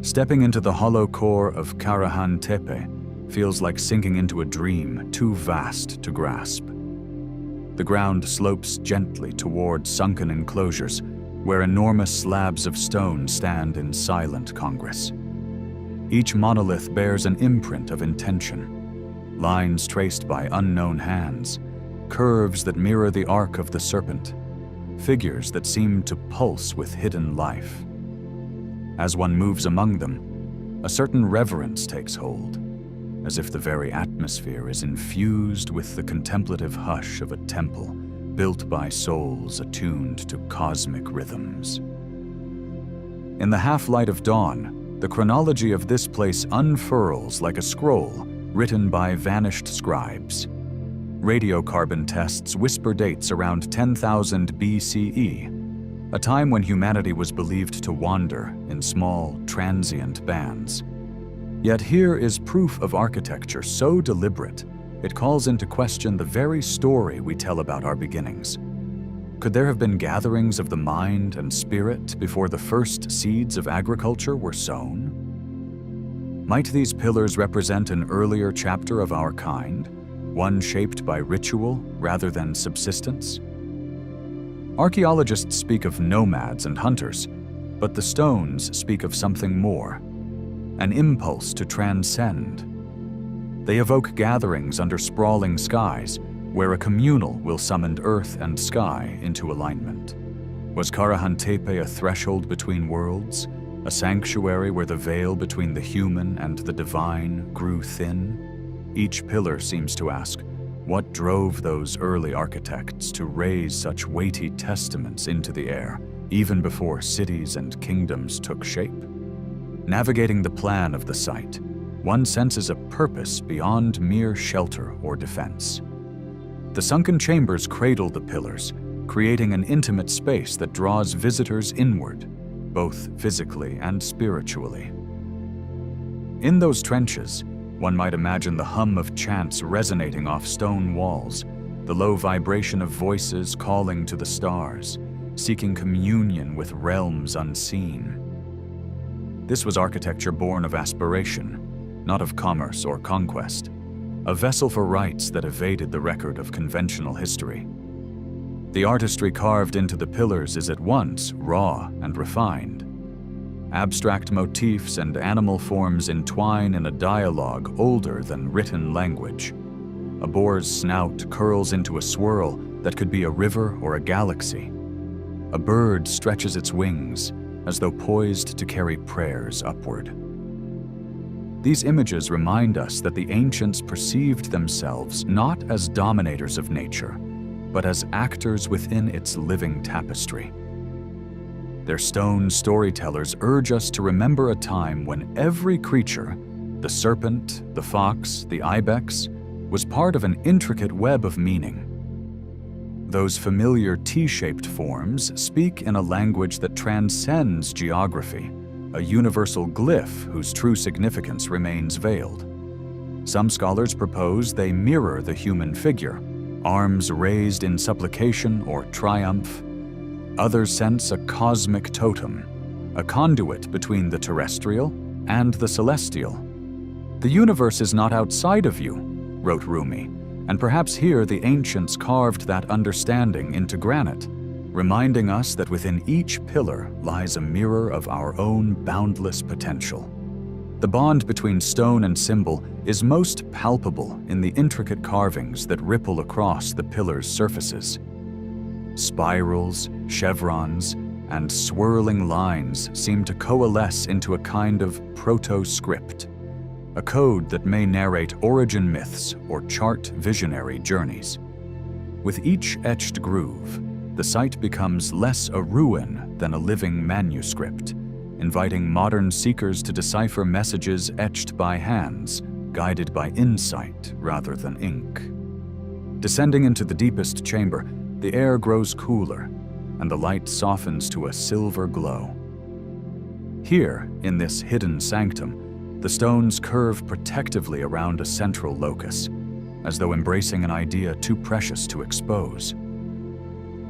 Speaker 1: Stepping into the hollow core of Karahan Tepe feels like sinking into a dream too vast to grasp. The ground slopes gently toward sunken enclosures where enormous slabs of stone stand in silent congress. Each monolith bears an imprint of intention, lines traced by unknown hands, curves that mirror the arc of the serpent, figures that seem to pulse with hidden life. As one moves among them, a certain reverence takes hold, as if the very atmosphere is infused with the contemplative hush of a temple built by souls attuned to cosmic rhythms. In the half-light of dawn, the chronology of this place unfurls like a scroll written by vanished scribes. Radiocarbon tests whisper dates around 10,000 BCE, a time when humanity was believed to wander in small, transient bands. Yet here is proof of architecture so deliberate, it calls into question the very story we tell about our beginnings. Could there have been gatherings of the mind and spirit before the first seeds of agriculture were sown? Might these pillars represent an earlier chapter of our kind, one shaped by ritual rather than subsistence? Archaeologists speak of nomads and hunters, but the stones speak of something more, an impulse to transcend. They evoke gatherings under sprawling skies, where a communal will summon earth and sky into alignment. Was Karahan-Tepe a threshold between worlds, a sanctuary where the veil between the human and the divine grew thin? Each pillar seems to ask, what drove those early architects to raise such weighty testaments into the air, even before cities and kingdoms took shape? Navigating the plan of the site, one senses a purpose beyond mere shelter or defense. The sunken chambers cradle the pillars, creating an intimate space that draws visitors inward, both physically and spiritually. In those trenches, one might imagine the hum of chants resonating off stone walls, the low vibration of voices calling to the stars, seeking communion with realms unseen. This was architecture born of aspiration, not of commerce or conquest, a vessel for rites that evaded the record of conventional history. The artistry carved into the pillars is at once raw and refined. Abstract motifs and animal forms entwine in a dialogue older than written language. A boar's snout curls into a swirl that could be a river or a galaxy. A bird stretches its wings, as though poised to carry prayers upward. These images remind us that the ancients perceived themselves not as dominators of nature, but as actors within its living tapestry. Their stone storytellers urge us to remember a time when every creature, the serpent, the fox, the ibex, was part of an intricate web of meaning. Those familiar T-shaped forms speak in a language that transcends geography, a universal glyph whose true significance remains veiled. Some scholars propose they mirror the human figure, arms raised in supplication or triumph. Others sense a cosmic totem, a conduit between the terrestrial and the celestial. The universe is not outside of you, wrote Rumi, and perhaps here the ancients carved that understanding into granite, reminding us that within each pillar lies a mirror of our own boundless potential. The bond between stone and symbol is most palpable in the intricate carvings that ripple across the pillars' surfaces. Spirals, chevrons, and swirling lines seem to coalesce into a kind of proto-script, a code that may narrate origin myths or chart visionary journeys. With each etched groove, the site becomes less a ruin than a living manuscript, inviting modern seekers to decipher messages etched by hands, guided by insight rather than ink. Descending into the deepest chamber, the air grows cooler, and the light softens to a silver glow. Here, in this hidden sanctum, the stones curve protectively around a central locus, as though embracing an idea too precious to expose.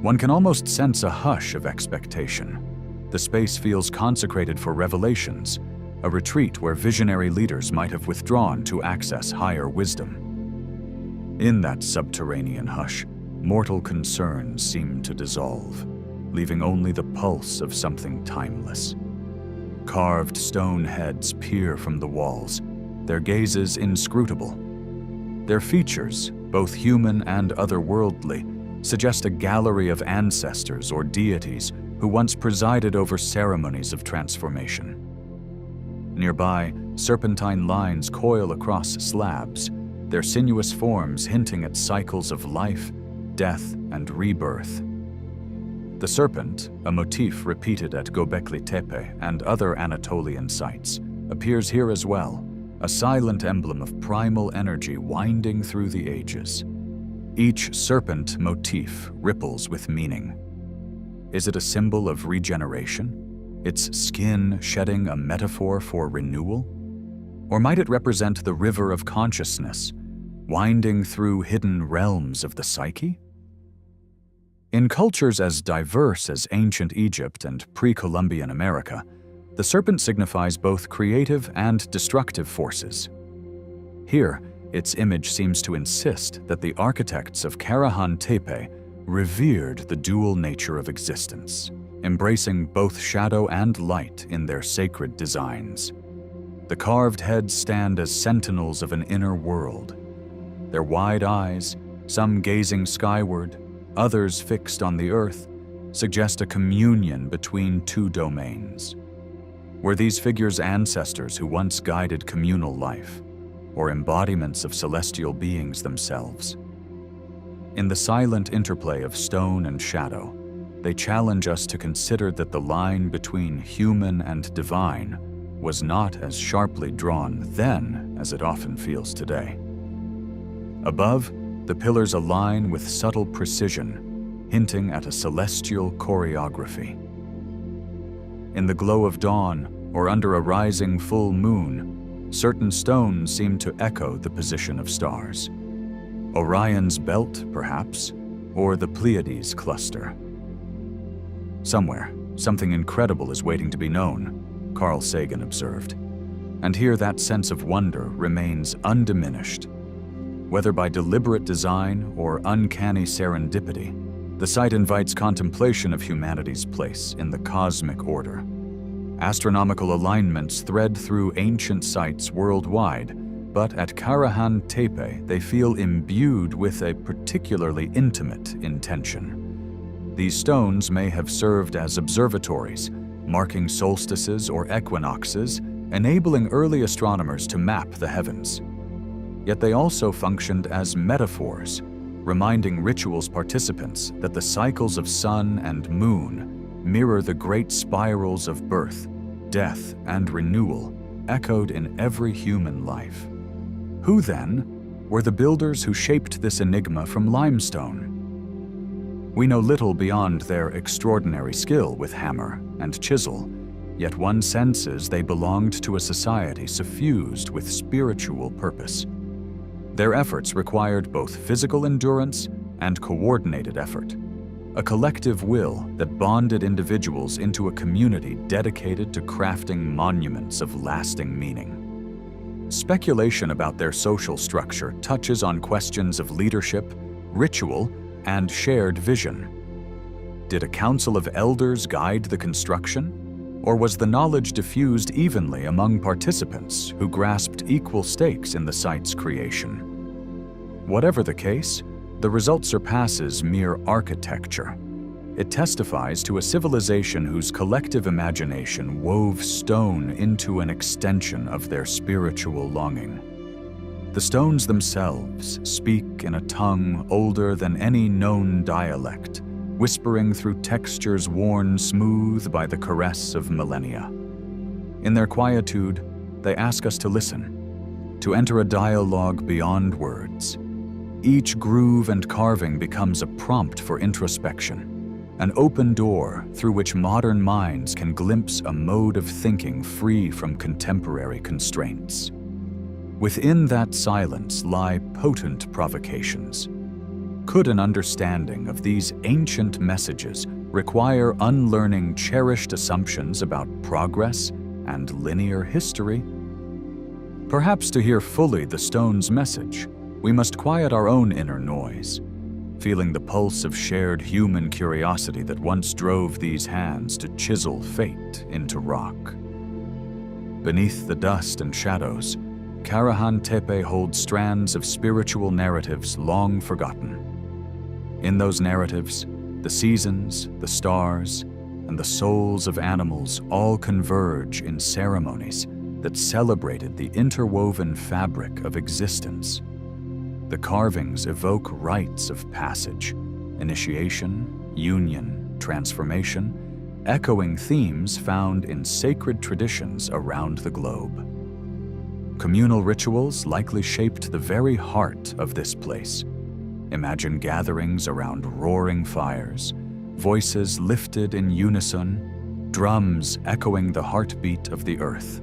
Speaker 1: One can almost sense a hush of expectation. The space feels consecrated for revelations, a retreat where visionary leaders might have withdrawn to access higher wisdom. In that subterranean hush, mortal concerns seem to dissolve, leaving only the pulse of something timeless. Carved stone heads peer from the walls, their gazes inscrutable. Their features, both human and otherworldly, suggest a gallery of ancestors or deities who once presided over ceremonies of transformation. Nearby, serpentine lines coil across slabs, their sinuous forms hinting at cycles of life, death, and rebirth. The serpent, a motif repeated at Göbekli Tepe and other Anatolian sites, appears here as well, a silent emblem of primal energy winding through the ages. Each serpent motif ripples with meaning. Is it a symbol of regeneration, its skin shedding a metaphor for renewal? Or might it represent the river of consciousness, winding through hidden realms of the psyche? In cultures as diverse as ancient Egypt and pre-Columbian America, The serpent signifies both creative and destructive forces. Here, its image seems to insist that the architects of Karahan Tepe revered the dual nature of existence, embracing both shadow and light in their sacred designs. The carved heads stand as sentinels of an inner world. Their wide eyes, some gazing skyward, others fixed on the earth, suggest a communion between two domains. Were these figures ancestors who once guided communal life, or embodiments of celestial beings themselves? In the silent interplay of stone and shadow, they challenge us to consider that the line between human and divine was not as sharply drawn then as it often feels today. Above, the pillars align with subtle precision, hinting at a celestial choreography. In the glow of dawn, or under a rising full moon, certain stones seem to echo the position of stars. Orion's belt, perhaps, or the Pleiades cluster. Somewhere, something incredible is waiting to be known, Carl Sagan observed. And here that sense of wonder remains undiminished. Whether by deliberate design or uncanny serendipity, the site invites contemplation of humanity's place in the cosmic order. Astronomical alignments thread through ancient sites worldwide, but at Karahan Tepe they feel imbued with a particularly intimate intention. These stones may have served as observatories, marking solstices or equinoxes, enabling early astronomers to map the heavens. Yet they also functioned as metaphors, reminding rituals participants that the cycles of sun and moon mirror the great spirals of birth, death, and renewal echoed in every human life. Who, then, were the builders who shaped this enigma from limestone? We know little beyond their extraordinary skill with hammer and chisel, yet one senses they belonged to a society suffused with spiritual purpose. Their efforts required both physical endurance and coordinated effort, a collective will that bonded individuals into a community dedicated to crafting monuments of lasting meaning. Speculation about their social structure touches on questions of leadership, ritual, and shared vision. Did a council of elders guide the construction, or was the knowledge diffused evenly among participants who grasped equal stakes in the site's creation? Whatever the case, the result surpasses mere architecture. It testifies to a civilization whose collective imagination wove stone into an extension of their spiritual longing. The stones themselves speak in a tongue older than any known dialect, whispering through textures worn smooth by the caress of millennia. In their quietude, they ask us to listen, to enter a dialogue beyond words. Each groove and carving becomes a prompt for introspection, an open door through which modern minds can glimpse a mode of thinking free from contemporary constraints. Within that silence lie potent provocations. Could an understanding of these ancient messages require unlearning cherished assumptions about progress and linear history? Perhaps to hear fully the stone's message, we must quiet our own inner noise, feeling the pulse of shared human curiosity that once drove these hands to chisel fate into rock. Beneath the dust and shadows, Karahan Tepe holds strands of spiritual narratives long forgotten. In those narratives, the seasons, the stars, and the souls of animals all converge in ceremonies that celebrated the interwoven fabric of existence. The carvings evoke rites of passage, initiation, union, transformation, echoing themes found in sacred traditions around the globe. Communal rituals likely shaped the very heart of this place. Imagine gatherings around roaring fires, voices lifted in unison, drums echoing the heartbeat of the earth.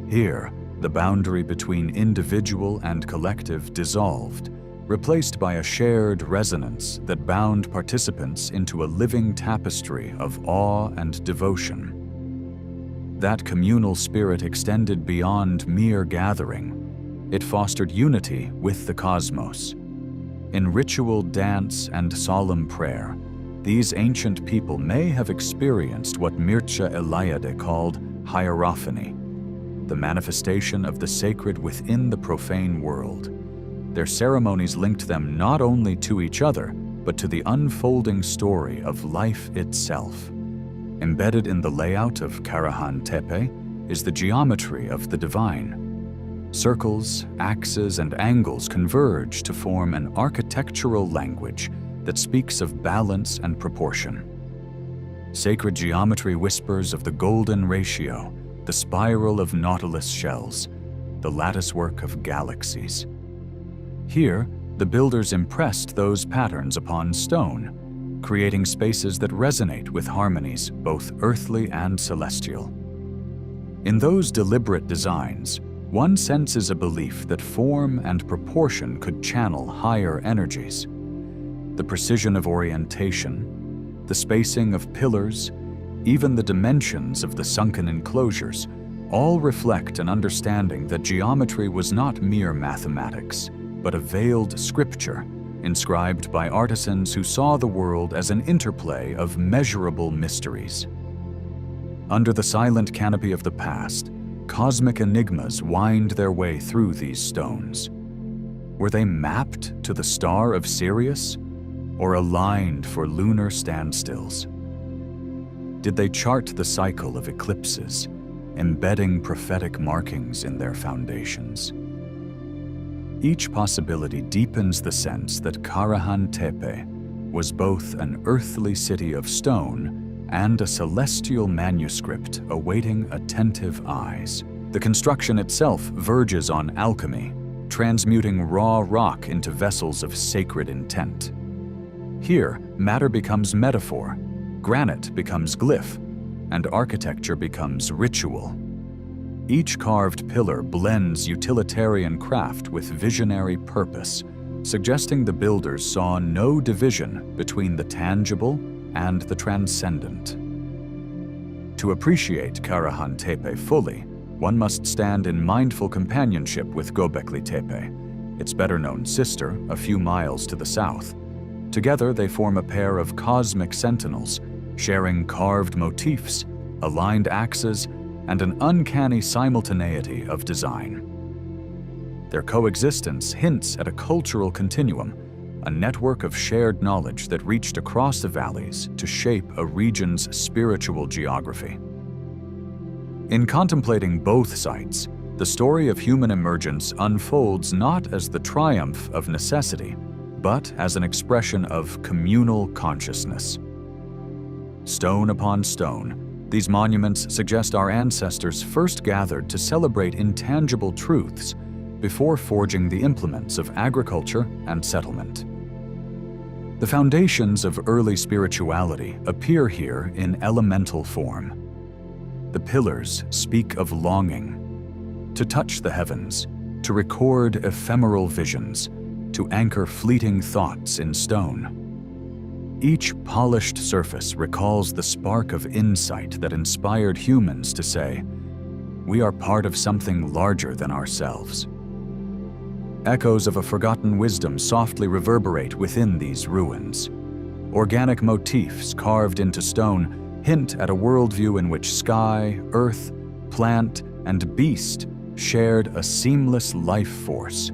Speaker 1: Here, the boundary between individual and collective dissolved, replaced by a shared resonance that bound participants into a living tapestry of awe and devotion. That communal spirit extended beyond mere gathering. It fostered unity with the cosmos. In ritual dance and solemn prayer, these ancient people may have experienced what Mircea Eliade called hierophany, the manifestation of the sacred within the profane world. Their ceremonies linked them not only to each other, but to the unfolding story of life itself. Embedded in the layout of Karahan Tepe is the geometry of the divine. Circles, axes, and angles converge to form an architectural language that speaks of balance and proportion. Sacred geometry whispers of the golden ratio, the spiral of nautilus shells, the latticework of galaxies. Here, the builders impressed those patterns upon stone, creating spaces that resonate with harmonies both earthly and celestial. In those deliberate designs, one senses a belief that form and proportion could channel higher energies. The precision of orientation, the spacing of pillars, even the dimensions of the sunken enclosures, all reflect an understanding that geometry was not mere mathematics, but a veiled scripture inscribed by artisans who saw the world as an interplay of measurable mysteries. Under the silent canopy of the past, cosmic enigmas wind their way through these stones. Were they mapped to the star of Sirius, or aligned for lunar standstills? Did they chart the cycle of eclipses, embedding prophetic markings in their foundations? Each possibility deepens the sense that Karahan Tepe was both an earthly city of stone and a celestial manuscript awaiting attentive eyes. The construction itself verges on alchemy, transmuting raw rock into vessels of sacred intent. Here, matter becomes metaphor, granite becomes glyph, and architecture becomes ritual. Each carved pillar blends utilitarian craft with visionary purpose, suggesting the builders saw no division between the tangible and the transcendent. To appreciate Karahan Tepe fully, one must stand in mindful companionship with Göbekli Tepe, its better-known sister a few miles to the south. Together they form a pair of cosmic sentinels, sharing carved motifs, aligned axes, and an uncanny simultaneity of design. Their coexistence hints at a cultural continuum, a network of shared knowledge that reached across the valleys to shape a region's spiritual geography. In contemplating both sites, the story of human emergence unfolds not as the triumph of necessity, but as an expression of communal consciousness. Stone upon stone, these monuments suggest our ancestors first gathered to celebrate intangible truths before forging the implements of agriculture and settlement. The foundations of early spirituality appear here in elemental form. The pillars speak of longing, to touch the heavens, to record ephemeral visions, to anchor fleeting thoughts in stone. Each polished surface recalls the spark of insight that inspired humans to say, "We are part of something larger than ourselves." Echoes of a forgotten wisdom softly reverberate within these ruins. Organic motifs carved into stone hint at a worldview in which sky, earth, plant, and beast shared a seamless life force.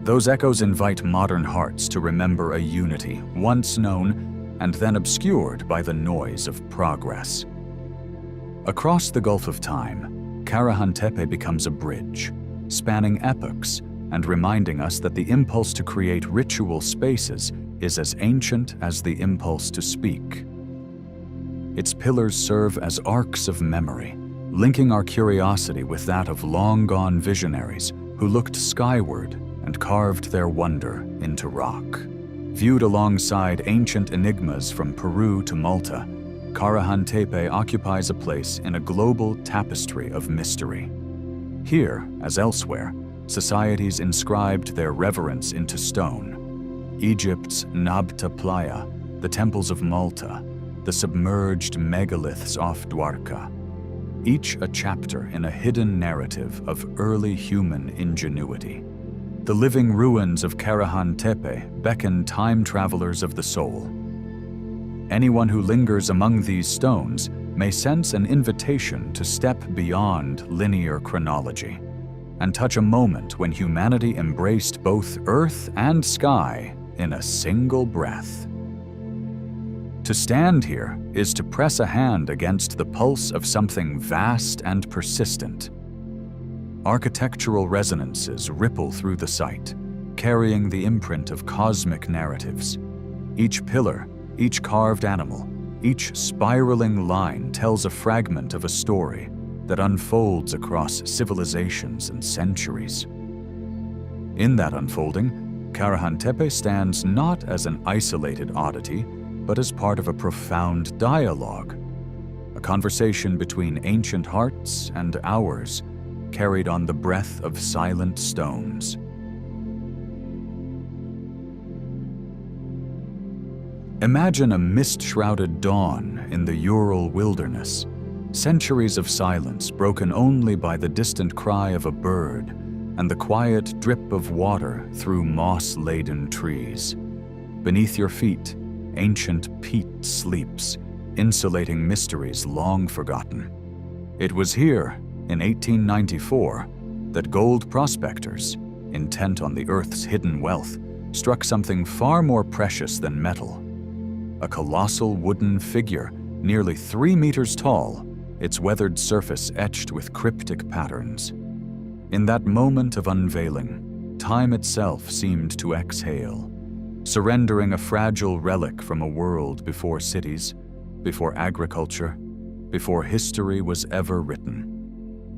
Speaker 1: Those echoes invite modern hearts to remember a unity once known and then obscured by the noise of progress. Across the gulf of time, Karahan Tepe becomes a bridge, spanning epochs and reminding us that the impulse to create ritual spaces is as ancient as the impulse to speak. Its pillars serve as arcs of memory, linking our curiosity with that of long-gone visionaries who looked skyward and carved their wonder into rock. Viewed alongside ancient enigmas from Peru to Malta, Karahan Tepe occupies a place in a global tapestry of mystery. Here, as elsewhere, societies inscribed their reverence into stone. Egypt's Nabta Playa, the temples of Malta, the submerged megaliths off Dwarka. each a chapter in a hidden narrative of early human ingenuity. The living ruins of Karahan Tepe beckon time travelers of the soul. Anyone who lingers among these stones may sense an invitation to step beyond linear chronology and touch a moment when humanity embraced both earth and sky in a single breath. To stand here is to press a hand against the pulse of something vast and persistent. Architectural resonances ripple through the site, carrying the imprint of cosmic narratives. Each pillar, each carved animal, each spiraling line tells a fragment of a story that unfolds across civilizations and centuries. In that unfolding, Karahan Tepe stands not as an isolated oddity, but as part of a profound dialogue, a conversation between ancient hearts and ours, carried on the breath of silent stones. Imagine a mist-shrouded dawn in the Ural wilderness, centuries of silence broken only by the distant cry of a bird and the quiet drip of water through moss-laden trees. Beneath your feet, ancient peat sleeps, insulating mysteries long forgotten. It was here, in 1894, that gold prospectors, intent on the Earth's hidden wealth, struck something far more precious than metal. A colossal wooden figure, nearly 3 meters tall, its weathered surface etched with cryptic patterns. In that moment of unveiling, time itself seemed to exhale, surrendering a fragile relic from a world before cities, before agriculture, before history was ever written.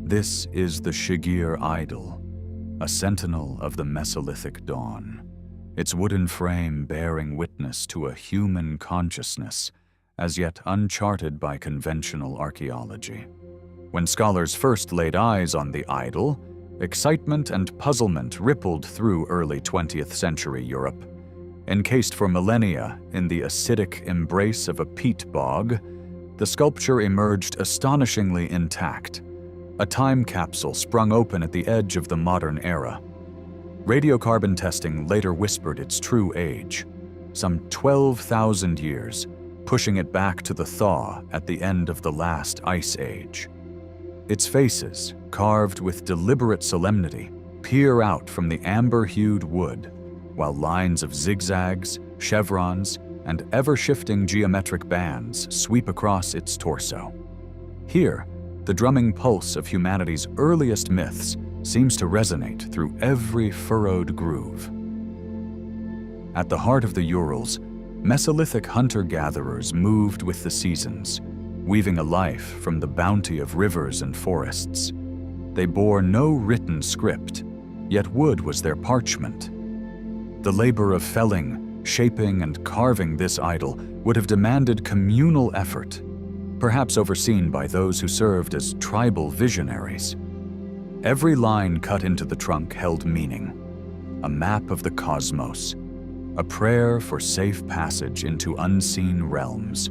Speaker 1: This is the Shigir idol, a sentinel of the Mesolithic dawn, its wooden frame bearing witness to a human consciousness as yet uncharted by conventional archaeology. When scholars first laid eyes on the idol, excitement and puzzlement rippled through early 20th century Europe. Encased for millennia in the acidic embrace of a peat bog, the sculpture emerged astonishingly intact, a time capsule sprung open at the edge of the modern era. Radiocarbon testing later whispered its true age, some 12,000 years, pushing it back to the thaw at the end of the last ice age. Its faces, carved with deliberate solemnity, peer out from the amber-hued wood, while lines of zigzags, chevrons, and ever-shifting geometric bands sweep across its torso. Here, the drumming pulse of humanity's earliest myths seems to resonate through every furrowed groove. At the heart of the Urals, Mesolithic hunter-gatherers moved with the seasons, weaving a life from the bounty of rivers and forests. They bore no written script, yet wood was their parchment. The labor of felling, shaping, and carving this idol would have demanded communal effort, perhaps overseen by those who served as tribal visionaries. Every line cut into the trunk held meaning, a map of the cosmos, a prayer for safe passage into unseen realms,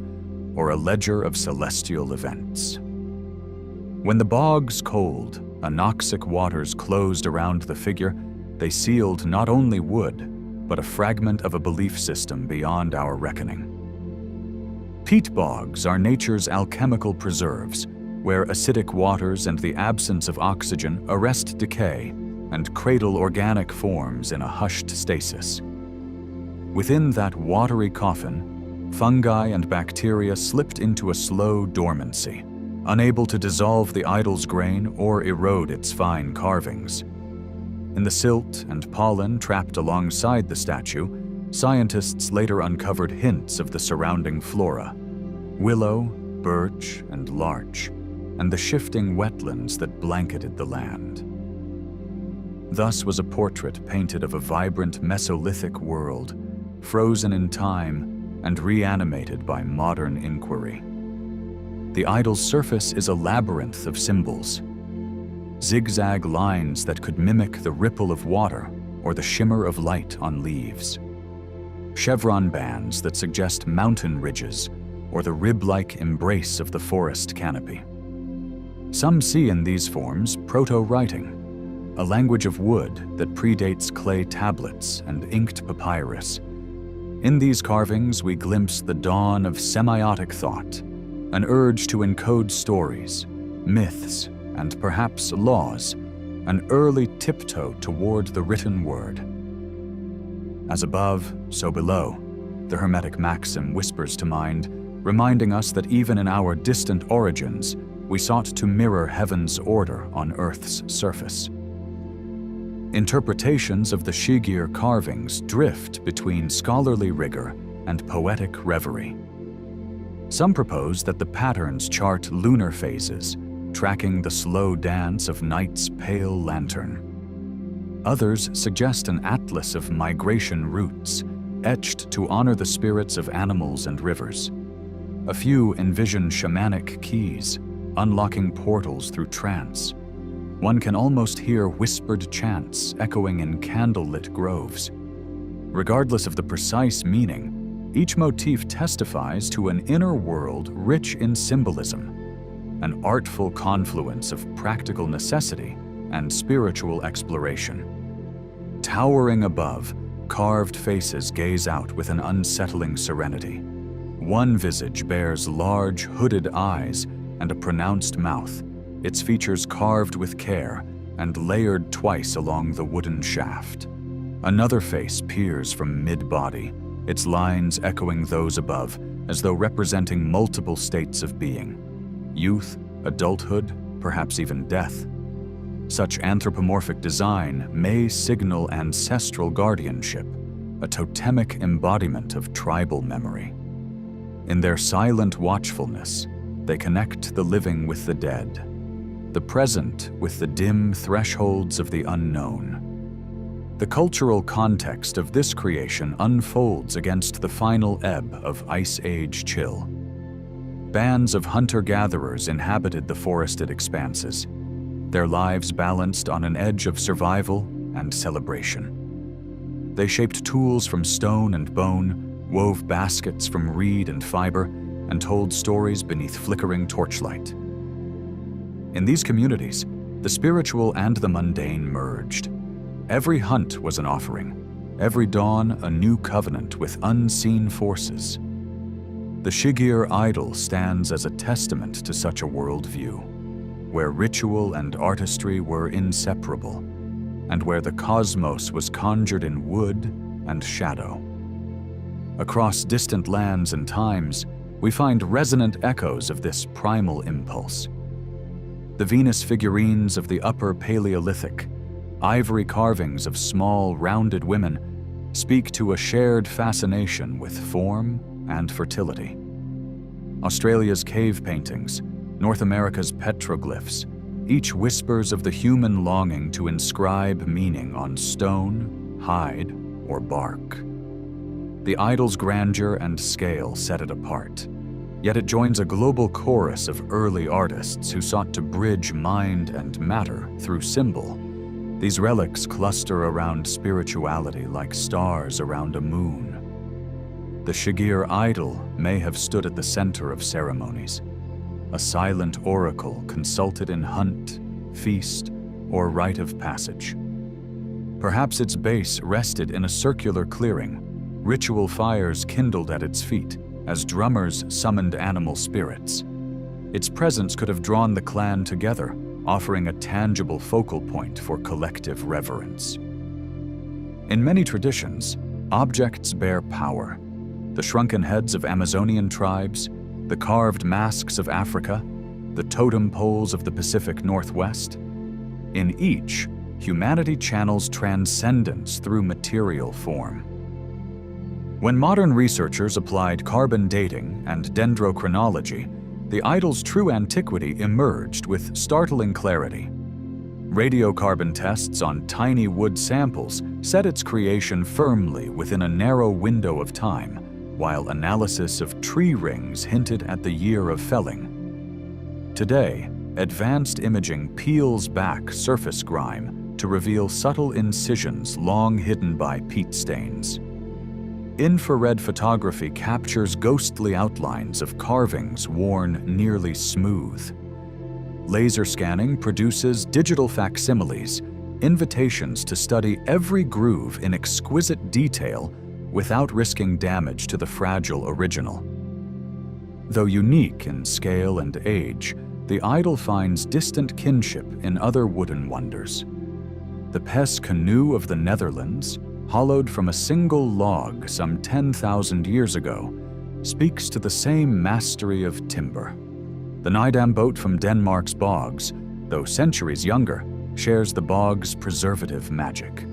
Speaker 1: or a ledger of celestial events. When the bog's cold, anoxic waters closed around the figure, they sealed not only wood, but a fragment of a belief system beyond our reckoning. Peat bogs are nature's alchemical preserves, where acidic waters and the absence of oxygen arrest decay and cradle organic forms in a hushed stasis. Within that watery coffin, fungi and bacteria slipped into a slow dormancy, unable to dissolve the idol's grain or erode its fine carvings. In the silt and pollen trapped alongside the statue, scientists later uncovered hints of the surrounding flora: willow, birch, and larch, and the shifting wetlands that blanketed the land. Thus was a portrait painted of a vibrant Mesolithic world, frozen in time and reanimated by modern inquiry. The idol's surface is a labyrinth of symbols, zigzag lines that could mimic the ripple of water or the shimmer of light on leaves, chevron bands that suggest mountain ridges or the rib-like embrace of the forest canopy. Some see in these forms proto-writing, a language of wood that predates clay tablets and inked papyrus. In these carvings, we glimpse the dawn of semiotic thought, an urge to encode stories, myths, and perhaps laws, an early tiptoe toward the written word. As above, so below, the Hermetic maxim whispers to mind, reminding us that even in our distant origins, we sought to mirror heaven's order on Earth's surface. Interpretations of the Shigir carvings drift between scholarly rigor and poetic reverie. Some propose that the patterns chart lunar phases, tracking the slow dance of night's pale lantern. Others suggest an atlas of migration routes, etched to honor the spirits of animals and rivers. A few envision shamanic keys, unlocking portals through trance. One can almost hear whispered chants echoing in candlelit groves. Regardless of the precise meaning, each motif testifies to an inner world rich in symbolism, an artful confluence of practical necessity and spiritual exploration. Towering above, carved faces gaze out with an unsettling serenity. One visage bears large, hooded eyes and a pronounced mouth, its features carved with care and layered twice along the wooden shaft. Another face peers from mid-body, its lines echoing those above, as though representing multiple states of being: youth, adulthood, perhaps even death. Such anthropomorphic design may signal ancestral guardianship, a totemic embodiment of tribal memory. In their silent watchfulness, they connect the living with the dead, the present with the dim thresholds of the unknown. The cultural context of this creation unfolds against the final ebb of Ice Age chill. Bands of hunter-gatherers inhabited the forested expanses, their lives balanced on an edge of survival and celebration. They shaped tools from stone and bone, wove baskets from reed and fiber, and told stories beneath flickering torchlight. In these communities, the spiritual and the mundane merged. Every hunt was an offering, every dawn a new covenant with unseen forces. The Shigir idol stands as a testament to such a worldview, where ritual and artistry were inseparable, and where the cosmos was conjured in wood and shadow. Across distant lands and times, we find resonant echoes of this primal impulse. The Venus figurines of the Upper Paleolithic, ivory carvings of small, rounded women, speak to a shared fascination with form and fertility. Australia's cave paintings, North America's petroglyphs, each whispers of the human longing to inscribe meaning on stone, hide, or bark. The idol's grandeur and scale set it apart, yet it joins a global chorus of early artists who sought to bridge mind and matter through symbol. These relics cluster around spirituality like stars around a moon. The Shigir idol may have stood at the center of ceremonies, a silent oracle consulted in hunt, feast, or rite of passage. Perhaps its base rested in a circular clearing, ritual fires kindled at its feet as drummers summoned animal spirits. Its presence could have drawn the clan together, offering a tangible focal point for collective reverence. In many traditions, objects bear power. The shrunken heads of Amazonian tribes, the carved masks of Africa, the totem poles of the Pacific Northwest. In each, humanity channels transcendence through material form. When modern researchers applied carbon dating and dendrochronology, the idol's true antiquity emerged with startling clarity. Radiocarbon tests on tiny wood samples set its creation firmly within a narrow window of time, while analysis of tree rings hinted at the year of felling. Today, advanced imaging peels back surface grime to reveal subtle incisions long hidden by peat stains. Infrared photography captures ghostly outlines of carvings worn nearly smooth. Laser scanning produces digital facsimiles, invitations to study every groove in exquisite detail without risking damage to the fragile original. Though unique in scale and age, the idol finds distant kinship in other wooden wonders. The Pes canoe of the Netherlands, hollowed from a single log some 10,000 years ago, speaks to the same mastery of timber. The Nydam boat from Denmark's bogs, though centuries younger, shares the bog's preservative magic.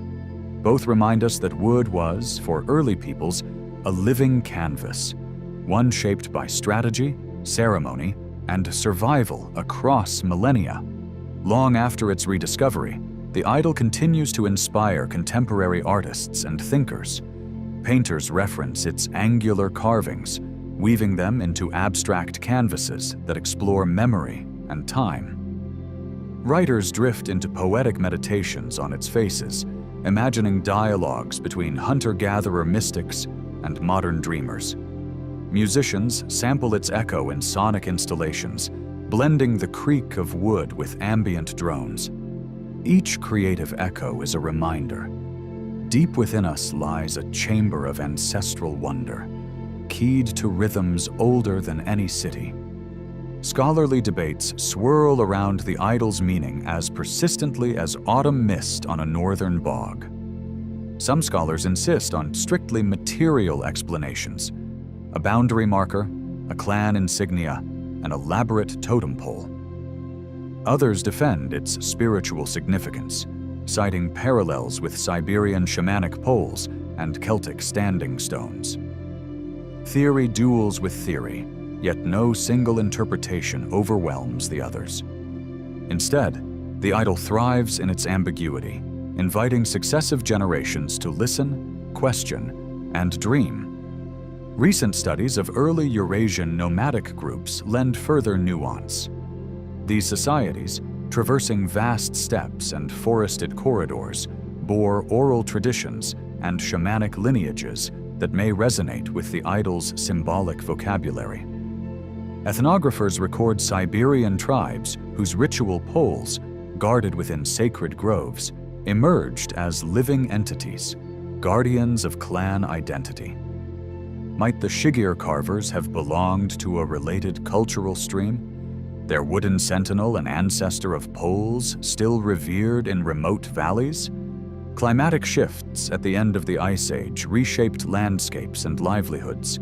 Speaker 1: Both remind us that wood was, for early peoples, a living canvas, one shaped by strategy, ceremony, and survival across millennia. Long after its rediscovery, the idol continues to inspire contemporary artists and thinkers. Painters reference its angular carvings, weaving them into abstract canvases that explore memory and time. Writers drift into poetic meditations on its faces, imagining dialogues between hunter-gatherer mystics and modern dreamers. Musicians sample its echo in sonic installations, blending the creak of wood with ambient drones. Each creative echo is a reminder. Deep within us lies a chamber of ancestral wonder, keyed to rhythms older than any city. Scholarly debates swirl around the idol's meaning as persistently as autumn mist on a northern bog. Some scholars insist on strictly material explanations: a boundary marker, a clan insignia, an elaborate totem pole. Others defend its spiritual significance, citing parallels with Siberian shamanic poles and Celtic standing stones. Theory duels with theory, yet no single interpretation overwhelms the others. Instead, the idol thrives in its ambiguity, inviting successive generations to listen, question, and dream. Recent studies of early Eurasian nomadic groups lend further nuance. These societies, traversing vast steppes and forested corridors, bore oral traditions and shamanic lineages that may resonate with the idol's symbolic vocabulary. Ethnographers record Siberian tribes whose ritual poles, guarded within sacred groves, emerged as living entities, guardians of clan identity. Might the Shigir carvers have belonged to a related cultural stream? Their wooden sentinel an ancestor of poles still revered in remote valleys? Climatic shifts at the end of the Ice Age reshaped landscapes and livelihoods.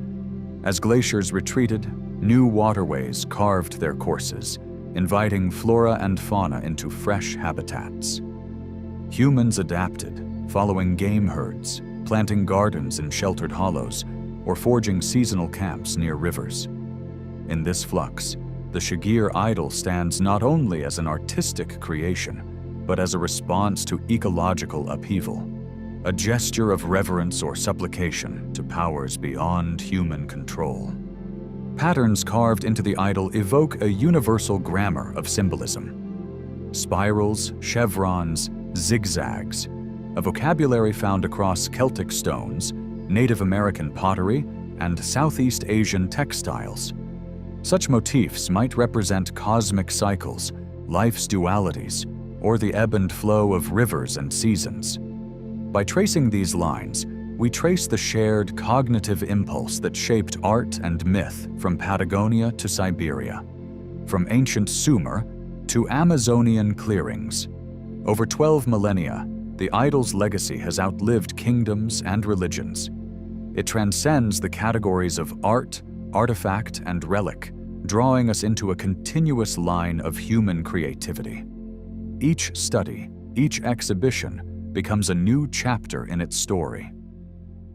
Speaker 1: As glaciers retreated, new waterways carved their courses, inviting flora and fauna into fresh habitats. Humans adapted, following game herds, planting gardens in sheltered hollows, or forging seasonal camps near rivers. In this flux, the Shigir idol stands not only as an artistic creation, but as a response to ecological upheaval, a gesture of reverence or supplication to powers beyond human control. Patterns carved into the idol evoke a universal grammar of symbolism. Spirals, chevrons, zigzags, a vocabulary found across Celtic stones, Native American pottery, and Southeast Asian textiles. Such motifs might represent cosmic cycles, life's dualities, or the ebb and flow of rivers and seasons. By tracing these lines, we trace the shared cognitive impulse that shaped art and myth from Patagonia to Siberia, from ancient Sumer to Amazonian clearings. Over 12 millennia, the idol's legacy has outlived kingdoms and religions. It transcends the categories of art, artifact, and relic, drawing us into a continuous line of human creativity. Each study, each exhibition, becomes a new chapter in its story.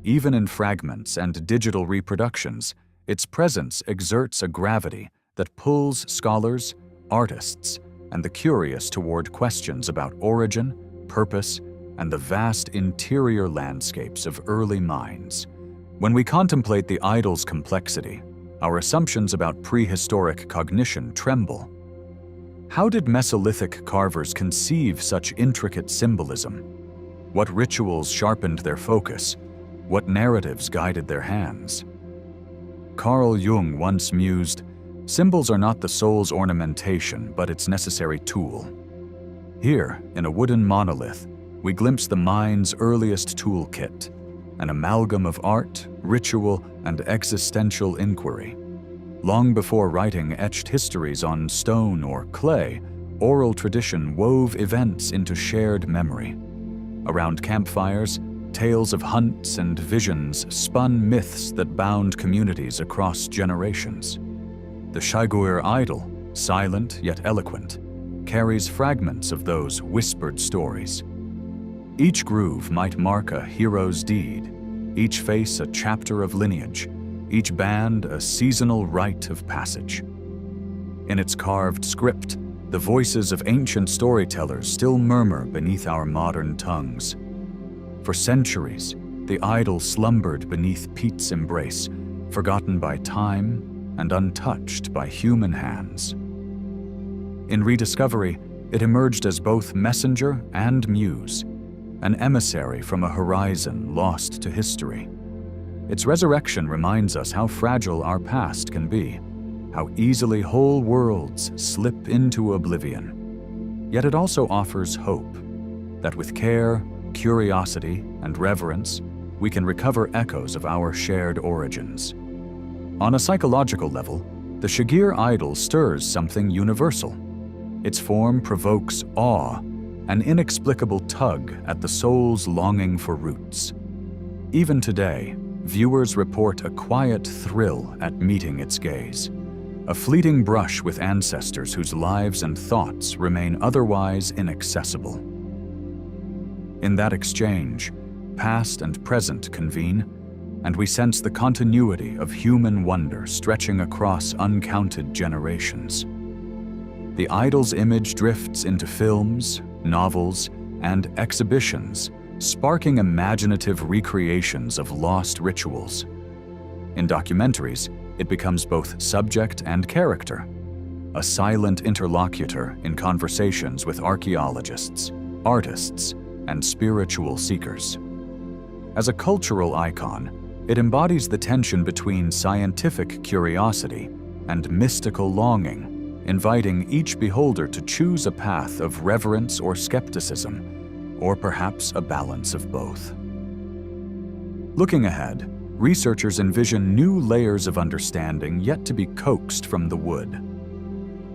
Speaker 1: Even in fragments and digital reproductions, its presence exerts a gravity that pulls scholars, artists, and the curious toward questions about origin, purpose, and the vast interior landscapes of early minds. When we contemplate the idol's complexity, our assumptions about prehistoric cognition tremble. How did Mesolithic carvers conceive such intricate symbolism? What rituals sharpened their focus? What narratives guided their hands? Carl Jung once mused, Symbols are not the soul's ornamentation, but its necessary tool. Here, in a wooden monolith, we glimpse the mind's earliest toolkit, an amalgam of art, ritual, and existential inquiry. Long before writing etched histories on stone or clay, oral tradition wove events into shared memory. Around campfires, tales of hunts and visions spun myths that bound communities across generations. The Shiguir idol, silent yet eloquent, carries fragments of those whispered stories. Each groove might mark a hero's deed, each face a chapter of lineage, each band a seasonal rite of passage. In its carved script, the voices of ancient storytellers still murmur beneath our modern tongues. For centuries, the idol slumbered beneath peat's embrace, forgotten by time and untouched by human hands. In rediscovery, it emerged as both messenger and muse, an emissary from a horizon lost to history. Its resurrection reminds us how fragile our past can be, how easily whole worlds slip into oblivion. Yet it also offers hope, that with care, curiosity, and reverence, we can recover echoes of our shared origins. On a psychological level, the Shiguir idol stirs something universal. Its form provokes awe, an inexplicable tug at the soul's longing for roots. Even today, viewers report a quiet thrill at meeting its gaze, a fleeting brush with ancestors whose lives and thoughts remain otherwise inaccessible. In that exchange, past and present convene, and we sense the continuity of human wonder stretching across uncounted generations. The idol's image drifts into films, novels, and exhibitions, sparking imaginative recreations of lost rituals. In documentaries, it becomes both subject and character, a silent interlocutor in conversations with archaeologists, artists, and spiritual seekers. As a cultural icon, it embodies the tension between scientific curiosity and mystical longing, inviting each beholder to choose a path of reverence or skepticism, or perhaps a balance of both. Looking ahead, researchers envision new layers of understanding yet to be coaxed from the wood.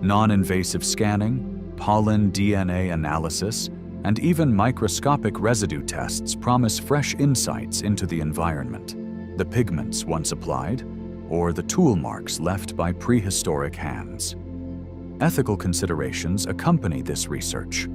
Speaker 1: Non-invasive scanning, pollen DNA analysis, and even microscopic residue tests promise fresh insights into the environment, the pigments once applied, or the tool marks left by prehistoric hands. Ethical considerations accompany this research.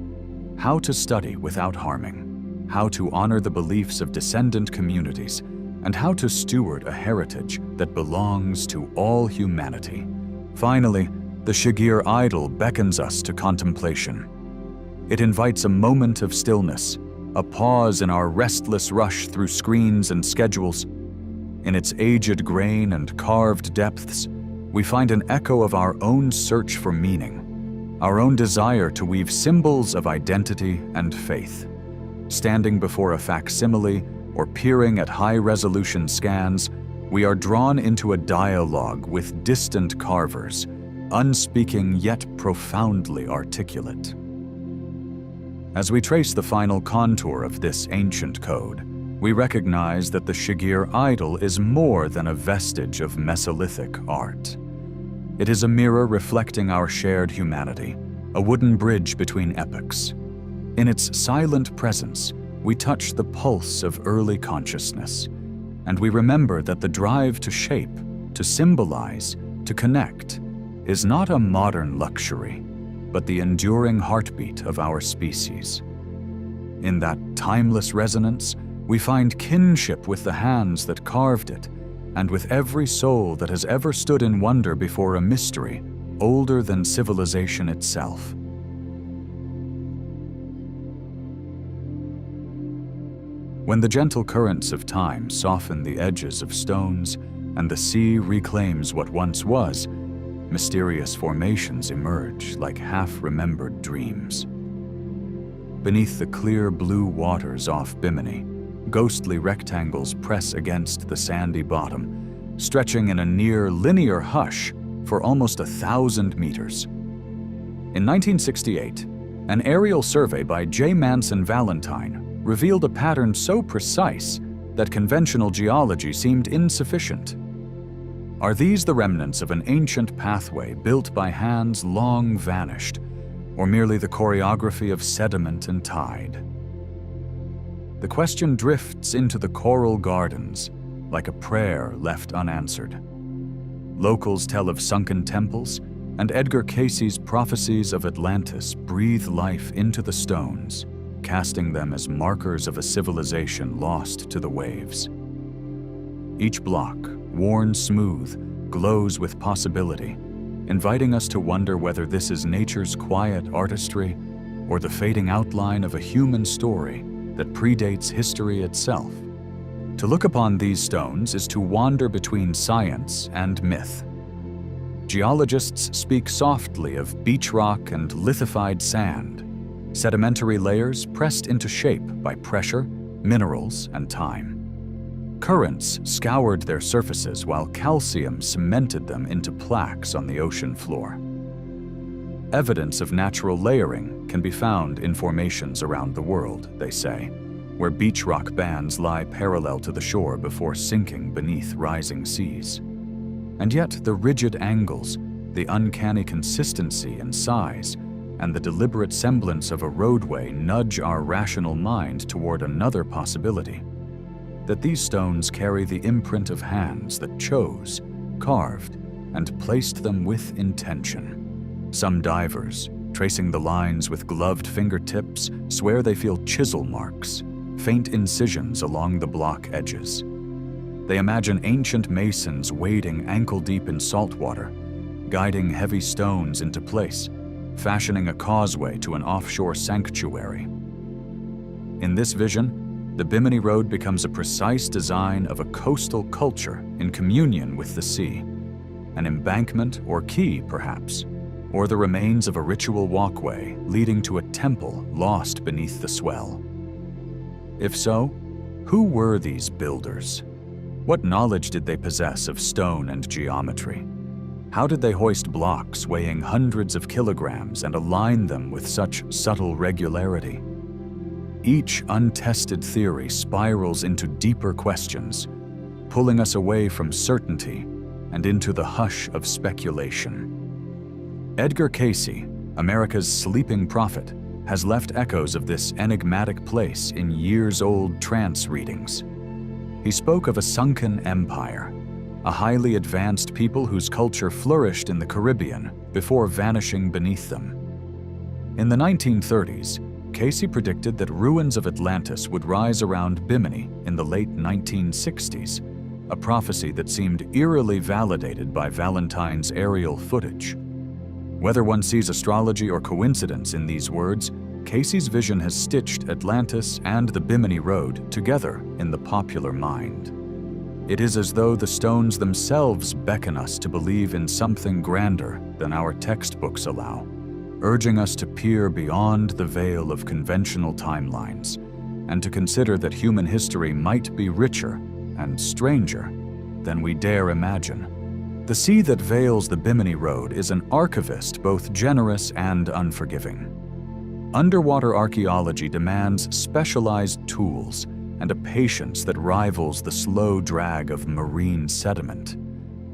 Speaker 1: How to study without harming, how to honor the beliefs of descendant communities, and how to steward a heritage that belongs to all humanity. Finally, the Shiguir idol beckons us to contemplation. It invites a moment of stillness, a pause in our restless rush through screens and schedules. In its aged grain and carved depths, we find an echo of our own search for meaning, our own desire to weave symbols of identity and faith. Standing before a facsimile or peering at high-resolution scans, we are drawn into a dialogue with distant carvers, unspeaking yet profoundly articulate. As we trace the final contour of this ancient code, we recognize that the Shiguir idol is more than a vestige of Mesolithic art. It is a mirror reflecting our shared humanity, a wooden bridge between epochs. In its silent presence, we touch the pulse of early consciousness, and we remember that the drive to shape, to symbolize, to connect, is not a modern luxury, but the enduring heartbeat of our species. In that timeless resonance, we find kinship with the hands that carved it, and with every soul that has ever stood in wonder before a mystery older than civilization itself. When the gentle currents of time soften the edges of stones and the sea reclaims what once was, mysterious formations emerge like half-remembered dreams. Beneath the clear blue waters off Bimini, ghostly rectangles press against the sandy bottom, stretching in a near-linear hush, for almost 1,000 meters. In 1968, an aerial survey by J. Manson Valentine revealed a pattern so precise that conventional geology seemed insufficient. Are these the remnants of an ancient pathway built by hands long vanished, or merely the choreography of sediment and tide? The question drifts into the coral gardens like a prayer left unanswered. Locals tell of sunken temples, and Edgar Cayce's prophecies of Atlantis breathe life into the stones, casting them as markers of a civilization lost to the waves. Each block, worn smooth, glows with possibility, inviting us to wonder whether this is nature's quiet artistry or the fading outline of a human story that predates history itself. To look upon these stones is to wander between science and myth. Geologists speak softly of beach rock and lithified sand, sedimentary layers pressed into shape by pressure, minerals, and time. Currents scoured their surfaces while calcium cemented them into plaques on the ocean floor. Evidence of natural layering can be found in formations around the world, they say, where beach rock bands lie parallel to the shore before sinking beneath rising seas. And yet the rigid angles, the uncanny consistency and size, and the deliberate semblance of a roadway nudge our rational mind toward another possibility: that these stones carry the imprint of hands that chose, carved, and placed them with intention. Some divers, tracing the lines with gloved fingertips, swear they feel chisel marks, faint incisions along the block edges. They imagine ancient masons wading ankle-deep in salt water, guiding heavy stones into place, fashioning a causeway to an offshore sanctuary. In this vision, the Bimini Road becomes a precise design of a coastal culture in communion with the sea, an embankment or quay, perhaps, or the remains of a ritual walkway leading to a temple lost beneath the swell. If so, who were these builders? What knowledge did they possess of stone and geometry? How did they hoist blocks weighing hundreds of kilograms and align them with such subtle regularity? Each untested theory spirals into deeper questions, pulling us away from certainty and into the hush of speculation. Edgar Cayce, America's sleeping prophet, has left echoes of this enigmatic place in years-old trance readings. He spoke of a sunken empire, a highly advanced people whose culture flourished in the Caribbean before vanishing beneath them. In the 1930s, Cayce predicted that ruins of Atlantis would rise around Bimini in the late 1960s, a prophecy that seemed eerily validated by Valentine's aerial footage. Whether one sees astrology or coincidence in these words, Cayce's vision has stitched Atlantis and the Bimini Road together in the popular mind. It is as though the stones themselves beckon us to believe in something grander than our textbooks allow, urging us to peer beyond the veil of conventional timelines and to consider that human history might be richer and stranger than we dare imagine. The sea that veils the Bimini Road is an archivist both generous and unforgiving. Underwater archaeology demands specialized tools and a patience that rivals the slow drag of marine sediment.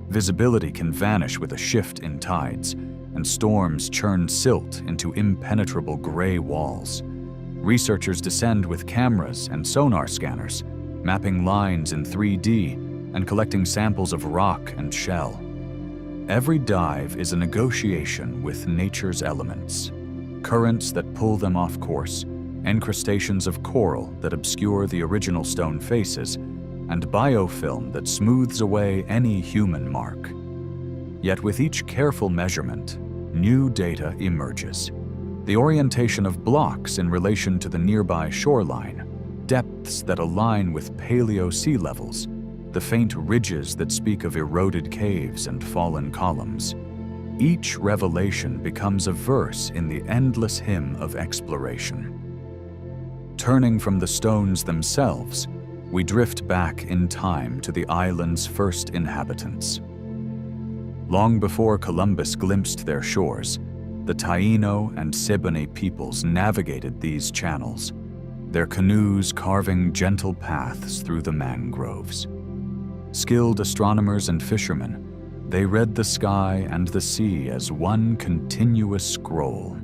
Speaker 1: Visibility can vanish with a shift in tides, and storms churn silt into impenetrable gray walls. Researchers descend with cameras and sonar scanners, mapping lines in 3D and collecting samples of rock and shell. Every dive is a negotiation with nature's elements: currents that pull them off course, encrustations of coral that obscure the original stone faces, and biofilm that smooths away any human mark. Yet with each careful measurement, new data emerges. The orientation of blocks in relation to the nearby shoreline, depths that align with paleo sea levels, the faint ridges that speak of eroded caves and fallen columns. Each revelation becomes a verse in the endless hymn of exploration. Turning from the stones themselves, we drift back in time to the island's first inhabitants. Long before Columbus glimpsed their shores, the Taino and Siboney peoples navigated these channels, their canoes carving gentle paths through the mangroves. Skilled astronomers and fishermen, they read the sky and the sea as one continuous scroll.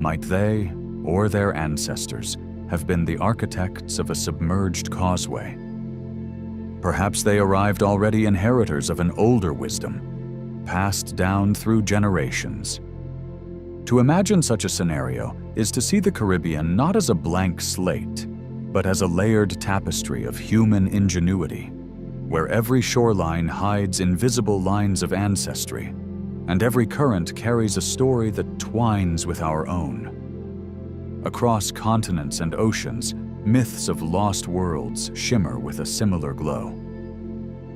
Speaker 1: Might they, or their ancestors, have been the architects of a submerged causeway? Perhaps they arrived already inheritors of an older wisdom, passed down through generations. To imagine such a scenario is to see the Caribbean not as a blank slate, but as a layered tapestry of human ingenuity, where every shoreline hides invisible lines of ancestry, and every current carries a story that twines with our own. Across continents and oceans, myths of lost worlds shimmer with a similar glow.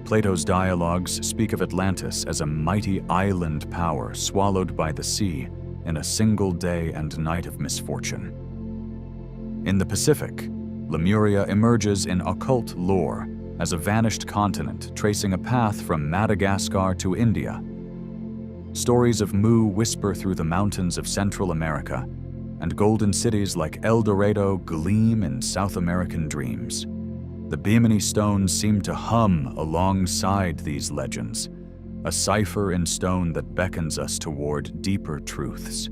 Speaker 1: Plato's dialogues speak of Atlantis as a mighty island power swallowed by the sea in a single day and night of misfortune. In the Pacific, Lemuria emerges in occult lore as a vanished continent tracing a path from Madagascar to India. Stories of Mu whisper through the mountains of Central America, and golden cities like El Dorado gleam in South American dreams. The Bimini stones seem to hum alongside these legends, a cipher in stone that beckons us toward deeper truths.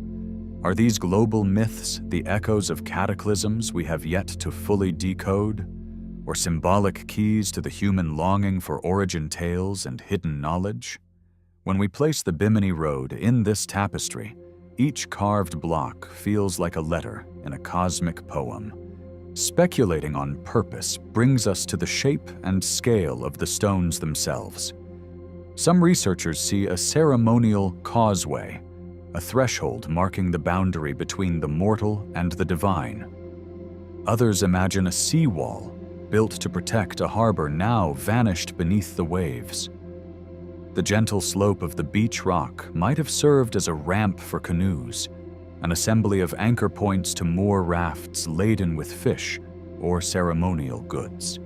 Speaker 1: Are these global myths the echoes of cataclysms we have yet to fully decode, or symbolic keys to the human longing for origin tales and hidden knowledge? When we place the Bimini Road in this tapestry, each carved block feels like a letter in a cosmic poem. Speculating on purpose brings us to the shape and scale of the stones themselves. Some researchers see a ceremonial causeway, a threshold marking the boundary between the mortal and the divine. Others imagine a seawall built to protect a harbor now vanished beneath the waves. The gentle slope of the beach rock might have served as a ramp for canoes, an assembly of anchor points to moor rafts laden with fish or ceremonial goods.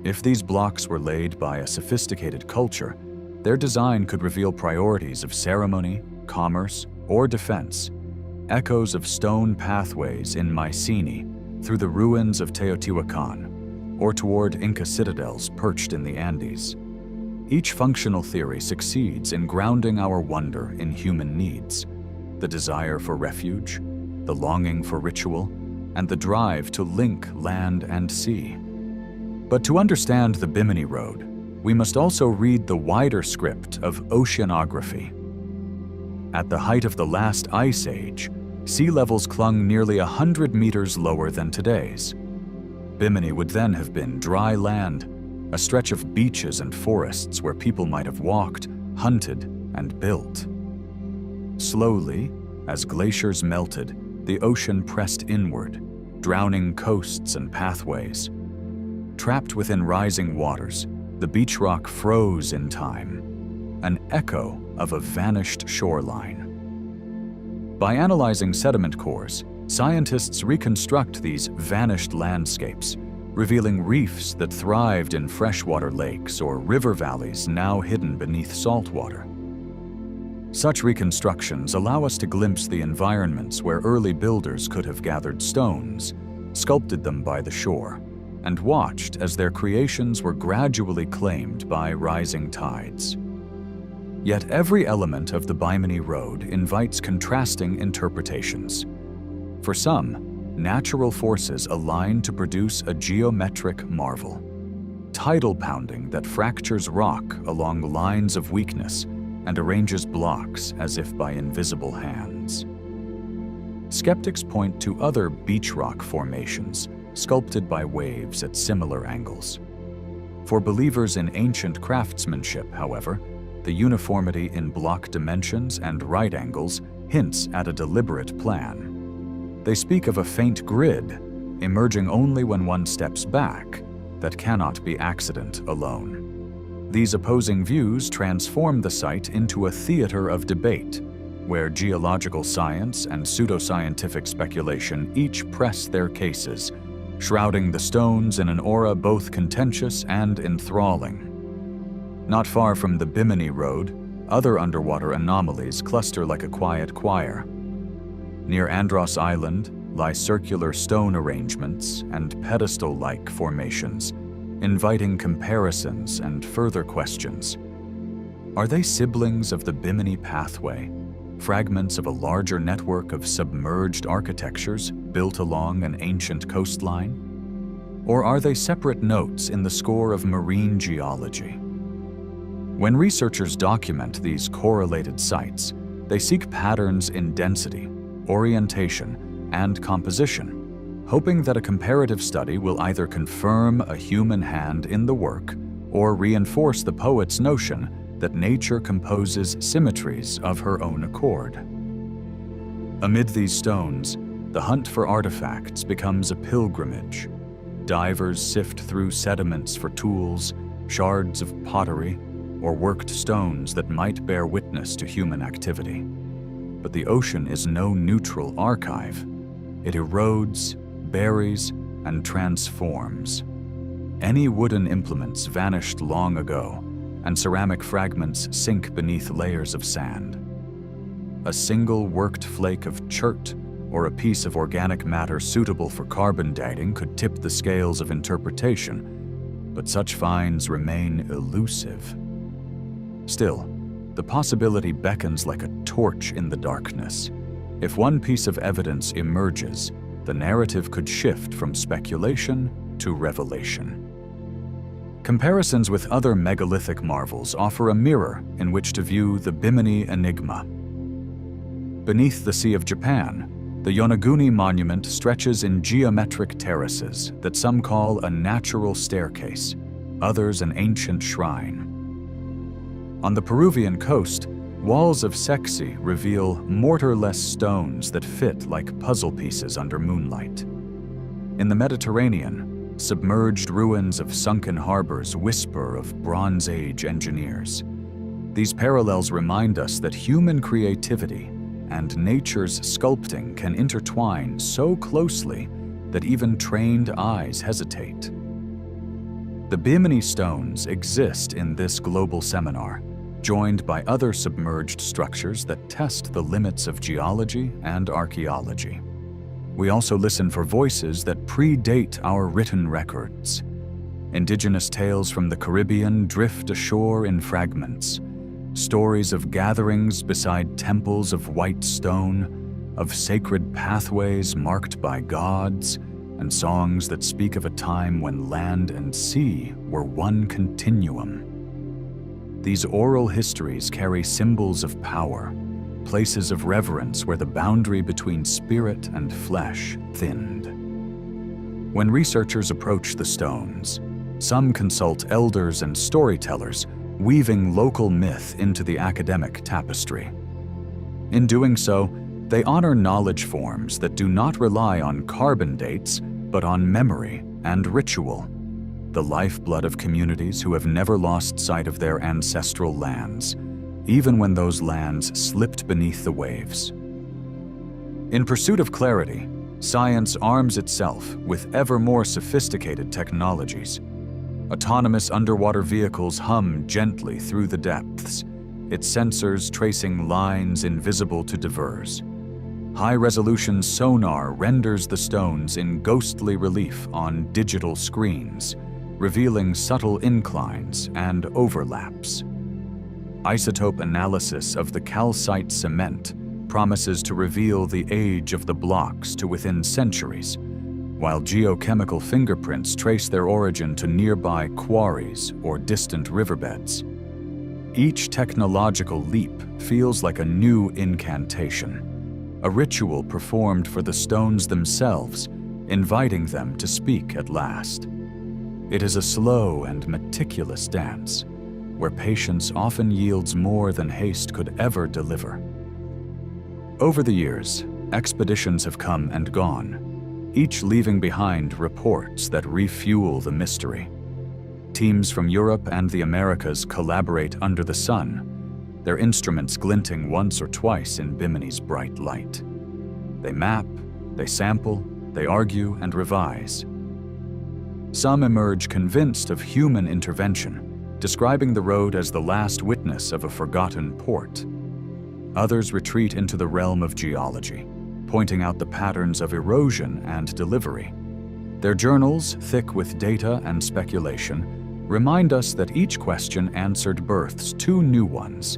Speaker 1: If these blocks were laid by a sophisticated culture, their design could reveal priorities of ceremony, commerce, or defense, echoes of stone pathways in Mycenae through the ruins of Teotihuacan, or toward Inca citadels perched in the Andes. Each functional theory succeeds in grounding our wonder in human needs, the desire for refuge, the longing for ritual, and the drive to link land and sea. But to understand the Bimini Road, we must also read the wider script of oceanography. At the height of the last ice age, sea levels clung nearly 100 meters lower than today's. Bimini would then have been dry land, a stretch of beaches and forests where people might have walked, hunted, and built. Slowly, as glaciers melted, the ocean pressed inward, drowning coasts and pathways. Trapped within rising waters, the beach rock froze in time, an echo of a vanished shoreline. By analyzing sediment cores, scientists reconstruct these vanished landscapes, revealing reefs that thrived in freshwater lakes or river valleys now hidden beneath saltwater. Such reconstructions allow us to glimpse the environments where early builders could have gathered stones, sculpted them by the shore, and watched as their creations were gradually claimed by rising tides. Yet every element of the Bimini Road invites contrasting interpretations. For some, natural forces align to produce a geometric marvel, tidal pounding that fractures rock along lines of weakness and arranges blocks as if by invisible hands. Skeptics point to other beach rock formations sculpted by waves at similar angles. For believers in ancient craftsmanship, however, the uniformity in block dimensions and right angles hints at a deliberate plan. They speak of a faint grid, emerging only when one steps back, that cannot be accident alone. These opposing views transform the site into a theater of debate, where geological science and pseudoscientific speculation each press their cases, shrouding the stones in an aura both contentious and enthralling. Not far from the Bimini Road, other underwater anomalies cluster like a quiet choir. Near Andros Island lie circular stone arrangements and pedestal-like formations, inviting comparisons and further questions. Are they siblings of the Bimini Pathway, fragments of a larger network of submerged architectures built along an ancient coastline? Or are they separate notes in the score of marine geology? When researchers document these correlated sites, they seek patterns in density, orientation, and composition, hoping that a comparative study will either confirm a human hand in the work or reinforce the poet's notion that nature composes symmetries of her own accord. Amid these stones, the hunt for artifacts becomes a pilgrimage. Divers sift through sediments for tools, shards of pottery, or worked stones that might bear witness to human activity. But the ocean is no neutral archive. It erodes, buries, and transforms. Any wooden implements vanished long ago, and ceramic fragments sink beneath layers of sand. A single worked flake of chert or a piece of organic matter suitable for carbon dating could tip the scales of interpretation, but such finds remain elusive. Still, the possibility beckons like a torch in the darkness. If one piece of evidence emerges, the narrative could shift from speculation to revelation. Comparisons with other megalithic marvels offer a mirror in which to view the Bimini enigma. Beneath the Sea of Japan, the Yonaguni monument stretches in geometric terraces that some call a natural staircase, others an ancient shrine. On the Peruvian coast, walls of Sexy reveal mortar-less stones that fit like puzzle pieces under moonlight. In the Mediterranean, submerged ruins of sunken harbors whisper of Bronze Age engineers. These parallels remind us that human creativity and nature's sculpting can intertwine so closely that even trained eyes hesitate. The Bimini stones exist in this global seminar, joined by other submerged structures that test the limits of geology and archaeology. We also listen for voices that predate our written records. Indigenous tales from the Caribbean drift ashore in fragments. Stories of gatherings beside temples of white stone, of sacred pathways marked by gods, and songs that speak of a time when land and sea were one continuum. These oral histories carry symbols of power, places of reverence where the boundary between spirit and flesh thinned. When researchers approach the stones, some consult elders and storytellers, weaving local myth into the academic tapestry. In doing so, they honor knowledge forms that do not rely on carbon dates, but on memory and ritual, the lifeblood of communities who have never lost sight of their ancestral lands, even when those lands slipped beneath the waves. In pursuit of clarity, science arms itself with ever more sophisticated technologies. Autonomous underwater vehicles hum gently through the depths, its sensors tracing lines invisible to divers. High-resolution sonar renders the stones in ghostly relief on digital screens, revealing subtle inclines and overlaps. Isotope analysis of the calcite cement promises to reveal the age of the blocks to within centuries, while geochemical fingerprints trace their origin to nearby quarries or distant riverbeds. Each technological leap feels like a new incantation, a ritual performed for the stones themselves, inviting them to speak at last. It is a slow and meticulous dance, where patience often yields more than haste could ever deliver. Over the years, expeditions have come and gone, each leaving behind reports that refuel the mystery. Teams from Europe and the Americas collaborate under the sun, their instruments glinting once or twice in Bimini's bright light. They map, they sample, they argue and revise. Some emerge convinced of human intervention, describing the road as the last witness of a forgotten port. Others retreat into the realm of geology, pointing out the patterns of erosion and delivery. Their journals, thick with data and speculation, remind us that each question answered births two new ones,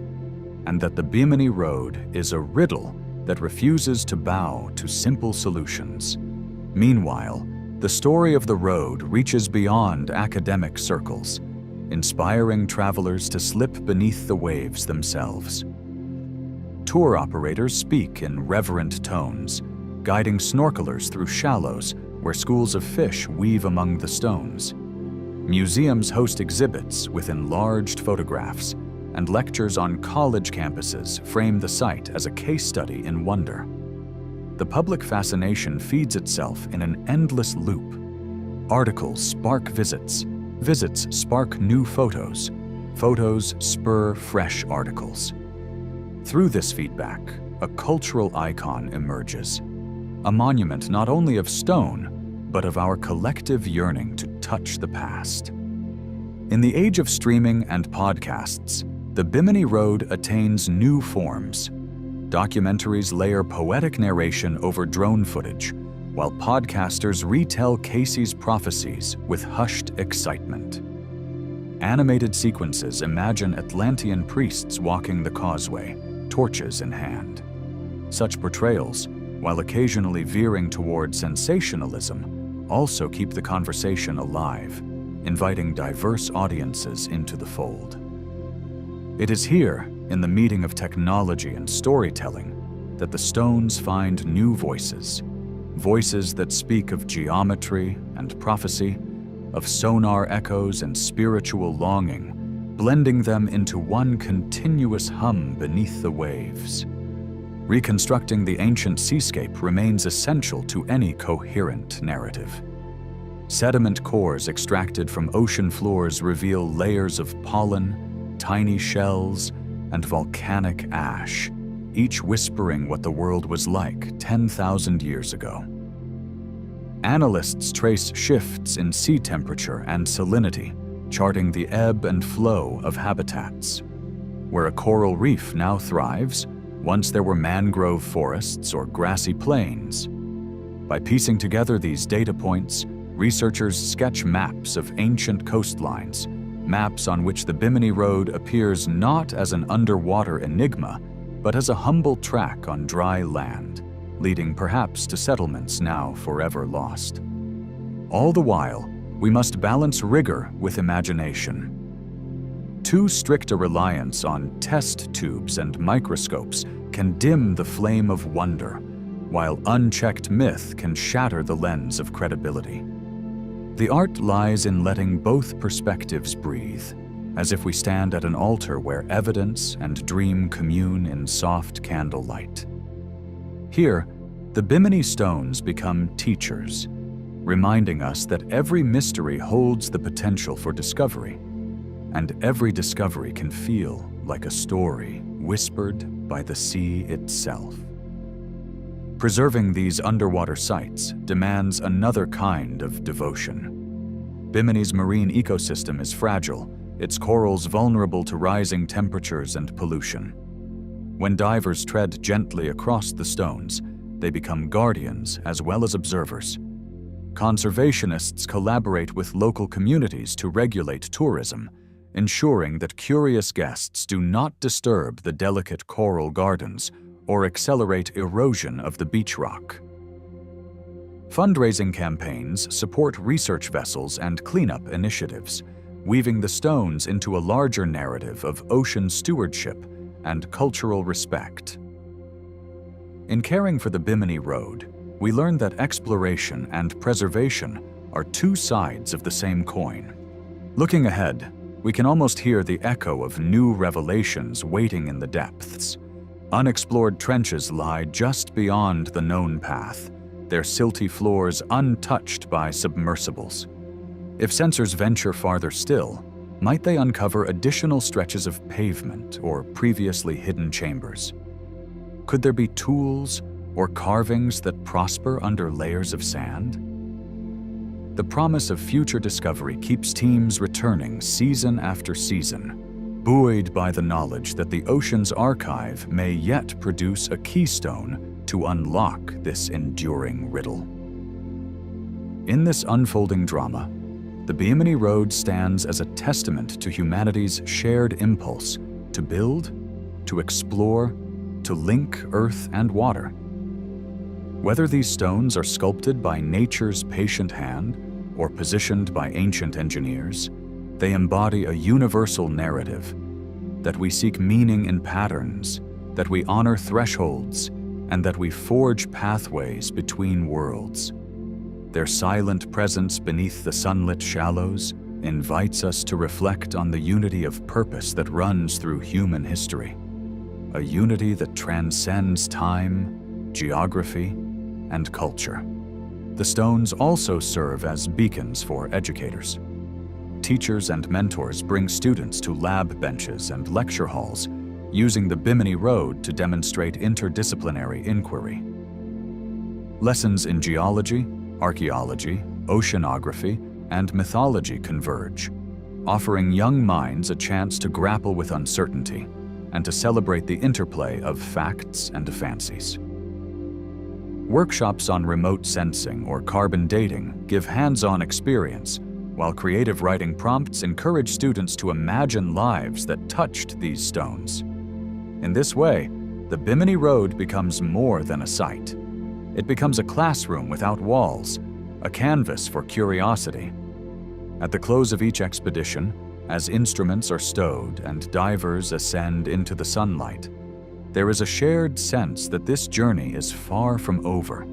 Speaker 1: and that the Bimini Road is a riddle that refuses to bow to simple solutions. Meanwhile, the story of the road reaches beyond academic circles, inspiring travelers to slip beneath the waves themselves. Tour operators speak in reverent tones, guiding snorkelers through shallows where schools of fish weave among the stones. Museums host exhibits with enlarged photographs, and lectures on college campuses frame the site as a case study in wonder. The public fascination feeds itself in an endless loop. Articles spark visits, visits spark new photos, photos spur fresh articles. Through this feedback, a cultural icon emerges, a monument not only of stone, but of our collective yearning to touch the past. In the age of streaming and podcasts, the Bimini Road attains new forms. Documentaries layer poetic narration over drone footage, while podcasters retell Casey's prophecies with hushed excitement. Animated sequences imagine Atlantean priests walking the causeway, torches in hand. Such portrayals, while occasionally veering toward sensationalism, also keep the conversation alive, inviting diverse audiences into the fold. It is here, in the meeting of technology and storytelling, that the stones find new voices, voices that speak of geometry and prophecy, of sonar echoes and spiritual longing, blending them into one continuous hum beneath the waves. Reconstructing the ancient seascape remains essential to any coherent narrative. Sediment cores extracted from ocean floors reveal layers of pollen, tiny shells, and volcanic ash, each whispering what the world was like 10,000 years ago. Analysts trace shifts in sea temperature and salinity, charting the ebb and flow of habitats. Where a coral reef now thrives, once there were mangrove forests or grassy plains. By piecing together these data points, researchers sketch maps of ancient coastlines, maps on which the Bimini Road appears not as an underwater enigma, but as a humble track on dry land, leading perhaps to settlements now forever lost. All the while, we must balance rigor with imagination. Too strict a reliance on test tubes and microscopes can dim the flame of wonder, while unchecked myth can shatter the lens of credibility. The art lies in letting both perspectives breathe, as if we stand at an altar where evidence and dream commune in soft candlelight. Here, the Bimini stones become teachers, reminding us that every mystery holds the potential for discovery, and every discovery can feel like a story whispered by the sea itself. Preserving these underwater sites demands another kind of devotion. Bimini's marine ecosystem is fragile, its corals vulnerable to rising temperatures and pollution. When divers tread gently across the stones, they become guardians as well as observers. Conservationists collaborate with local communities to regulate tourism, ensuring that curious guests do not disturb the delicate coral gardens or accelerate erosion of the beach rock. Fundraising campaigns support research vessels and cleanup initiatives, weaving the stones into a larger narrative of ocean stewardship and cultural respect. In caring for the Bimini Road, we learn that exploration and preservation are two sides of the same coin. Looking ahead, we can almost hear the echo of new revelations waiting in the depths. Unexplored trenches lie just beyond the known path, their silty floors untouched by submersibles. If sensors venture farther still, might they uncover additional stretches of pavement or previously hidden chambers? Could there be tools or carvings that prosper under layers of sand? The promise of future discovery keeps teams returning season after season, buoyed by the knowledge that the ocean's archive may yet produce a keystone to unlock this enduring riddle. In this unfolding drama, the Bimini Road stands as a testament to humanity's shared impulse to build, to explore, to link earth and water. Whether these stones are sculpted by nature's patient hand or positioned by ancient engineers, they embody a universal narrative that we seek meaning in patterns, that we honor thresholds, and that we forge pathways between worlds. Their silent presence beneath the sunlit shallows invites us to reflect on the unity of purpose that runs through human history, a unity that transcends time, geography, and culture. The stones also serve as beacons for educators. Teachers and mentors bring students to lab benches and lecture halls, using the Bimini Road to demonstrate interdisciplinary inquiry. Lessons in geology, archaeology, oceanography, and mythology converge, offering young minds a chance to grapple with uncertainty and to celebrate the interplay of facts and fancies. Workshops on remote sensing or carbon dating give hands-on experience, while creative writing prompts encourage students to imagine lives that touched these stones. In this way, the Bimini Road becomes more than a site. It becomes a classroom without walls, a canvas for curiosity. At the close of each expedition, as instruments are stowed and divers ascend into the sunlight, there is a shared sense that this journey is far from over.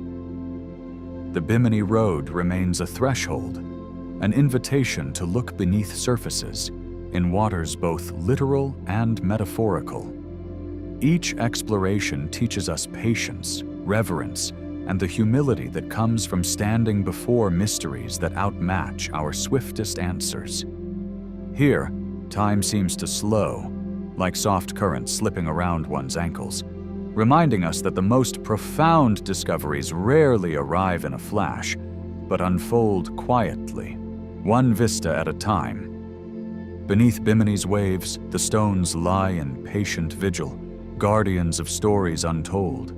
Speaker 1: The Bimini Road remains a threshold, an invitation to look beneath surfaces, in waters both literal and metaphorical. Each exploration teaches us patience, reverence, and the humility that comes from standing before mysteries that outmatch our swiftest answers. Here, time seems to slow, like soft currents slipping around one's ankles, reminding us that the most profound discoveries rarely arrive in a flash, but unfold quietly, one vista at a time. Beneath Bimini's waves, the stones lie in patient vigil, guardians of stories untold.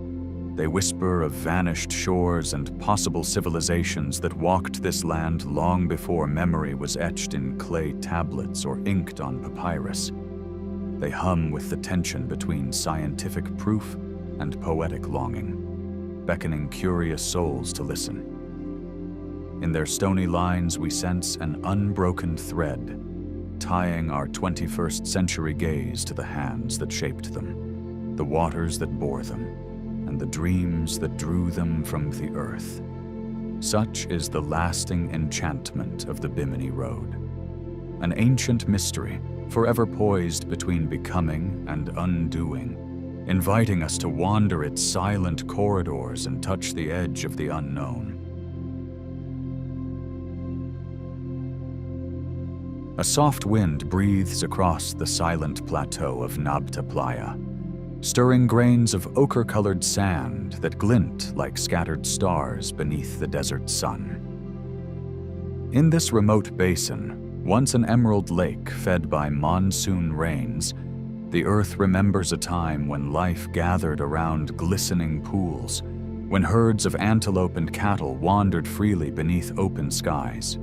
Speaker 1: They whisper of vanished shores and possible civilizations that walked this land long before memory was etched in clay tablets or inked on papyrus. They hum with the tension between scientific proof and poetic longing, beckoning curious souls to listen. In their stony lines, we sense an unbroken thread, tying our 21st century gaze to the hands that shaped them, the waters that bore them, and the dreams that drew them from the earth. Such is the lasting enchantment of the Bimini Road, an ancient mystery forever poised between becoming and undoing, inviting us to wander its silent corridors and touch the edge of the unknown. A soft wind breathes across the silent plateau of Nabta Playa, stirring grains of ochre-colored sand that glint like scattered stars beneath the desert sun. In this remote basin, once an emerald lake fed by monsoon rains, the earth remembers a time when life gathered around glistening pools, when herds of antelope and cattle wandered freely beneath open skies.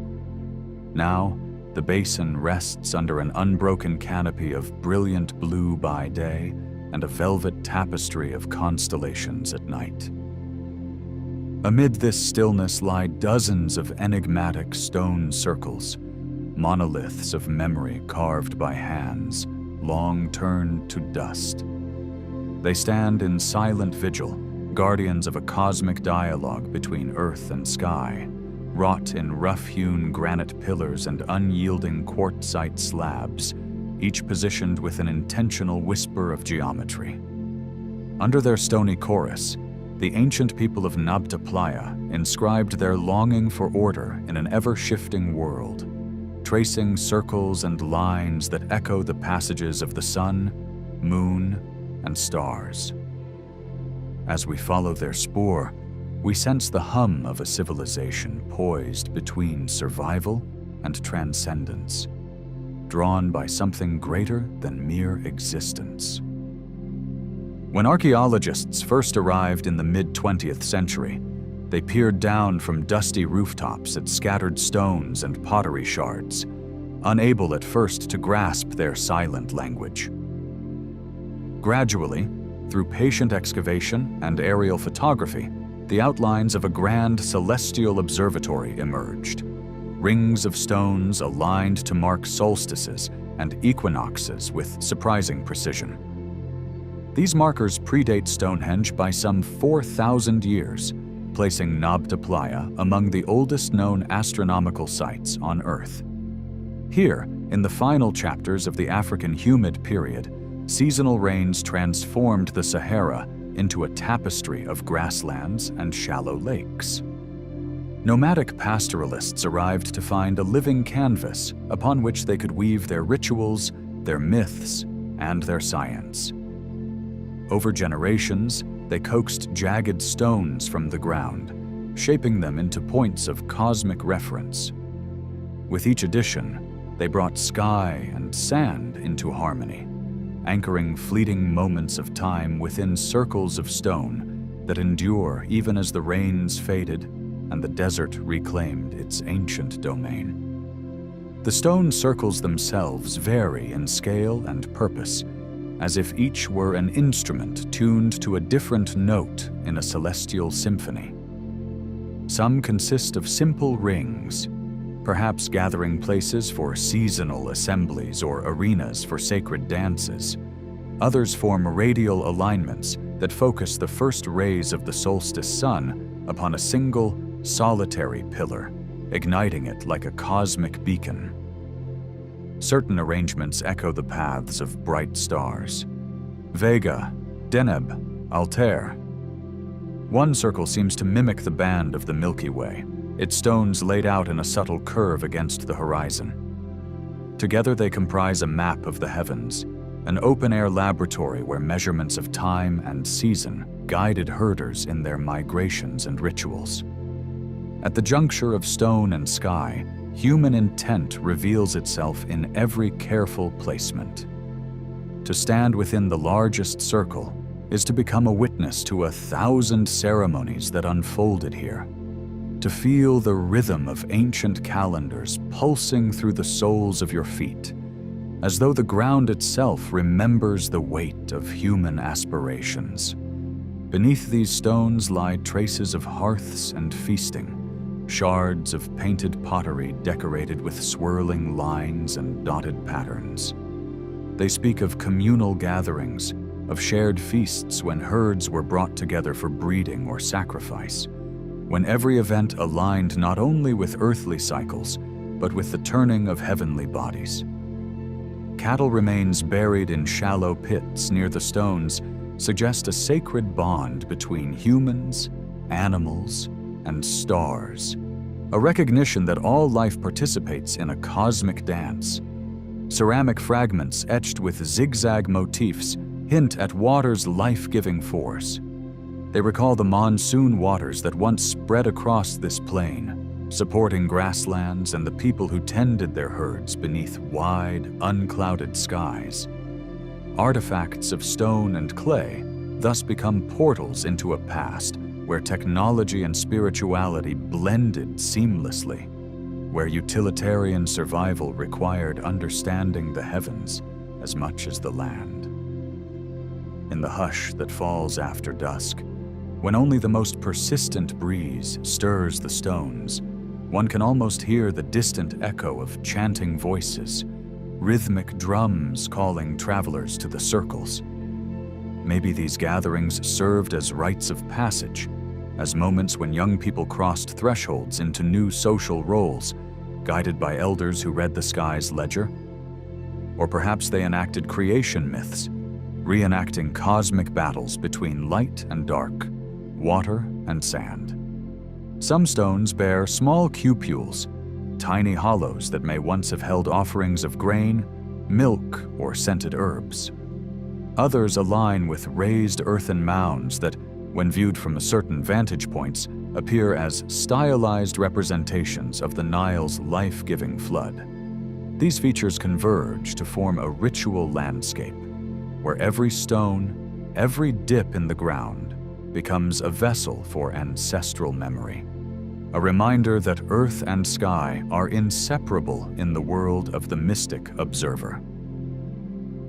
Speaker 1: Now, the basin rests under an unbroken canopy of brilliant blue by day and a velvet tapestry of constellations at night. Amid this stillness lie dozens of enigmatic stone circles, monoliths of memory carved by hands, long turned to dust. They stand in silent vigil, guardians of a cosmic dialogue between earth and sky, wrought in rough-hewn granite pillars and unyielding quartzite slabs, each positioned with an intentional whisper of geometry. Under their stony chorus, the ancient people of Nabta Playa inscribed their longing for order in an ever-shifting world, tracing circles and lines that echo the passages of the sun, moon, and stars. As we follow their spoor, we sense the hum of a civilization poised between survival and transcendence, drawn by something greater than mere existence. When archaeologists first arrived in the mid-20th century, they peered down from dusty rooftops at scattered stones and pottery shards, unable at first to grasp their silent language. Gradually, through patient excavation and aerial photography, the outlines of a grand celestial observatory emerged. Rings of stones aligned to mark solstices and equinoxes with surprising precision. These markers predate Stonehenge by some 4,000 years, placing Nabta Playa among the oldest known astronomical sites on Earth. Here, in the final chapters of the African humid period, seasonal rains transformed the Sahara into a tapestry of grasslands and shallow lakes. Nomadic pastoralists arrived to find a living canvas upon which they could weave their rituals, their myths, and their science. Over generations, they coaxed jagged stones from the ground, shaping them into points of cosmic reference. With each addition, they brought sky and sand into harmony, anchoring fleeting moments of time within circles of stone that endure even as the rains faded and the desert reclaimed its ancient domain. The stone circles themselves vary in scale and purpose, as if each were an instrument tuned to a different note in a celestial symphony. Some consist of simple rings, perhaps gathering places for seasonal assemblies or arenas for sacred dances. Others form radial alignments that focus the first rays of the solstice sun upon a single, solitary pillar, igniting it like a cosmic beacon. Certain arrangements echo the paths of bright stars: Vega, Deneb, Altair. One circle seems to mimic the band of the Milky Way, its stones laid out in a subtle curve against the horizon. Together they comprise a map of the heavens, an open-air laboratory where measurements of time and season guided herders in their migrations and rituals. At the juncture of stone and sky, human intent reveals itself in every careful placement. To stand within the largest circle is to become a witness to 1,000 ceremonies that unfolded here. To feel the rhythm of ancient calendars pulsing through the soles of your feet, as though the ground itself remembers the weight of human aspirations. Beneath these stones lie traces of hearths and feasting, shards of painted pottery decorated with swirling lines and dotted patterns. They speak of communal gatherings, of shared feasts when herds were brought together for breeding or sacrifice, when every event aligned not only with earthly cycles, but with the turning of heavenly bodies. Cattle remains buried in shallow pits near the stones suggest a sacred bond between humans, animals, and stars, a recognition that all life participates in a cosmic dance. Ceramic fragments etched with zigzag motifs hint at water's life-giving force. They recall the monsoon waters that once spread across this plain, supporting grasslands and the people who tended their herds beneath wide, unclouded skies. Artifacts of stone and clay thus become portals into a past where technology and spirituality blended seamlessly, where utilitarian survival required understanding the heavens as much as the land. In the hush that falls after dusk, when only the most persistent breeze stirs the stones, one can almost hear the distant echo of chanting voices, rhythmic drums calling travelers to the circles. Maybe these gatherings served as rites of passage, as moments when young people crossed thresholds into new social roles, guided by elders who read the sky's ledger. Or perhaps they enacted creation myths, reenacting cosmic battles between light and dark, water and sand. Some stones bear small cupules, tiny hollows that may once have held offerings of grain, milk, or scented herbs. Others align with raised earthen mounds that, when viewed from certain vantage points, appear as stylized representations of the Nile's life-giving flood. These features converge to form a ritual landscape, where every stone, every dip in the ground, becomes a vessel for ancestral memory, a reminder that earth and sky are inseparable in the world of the mystic observer.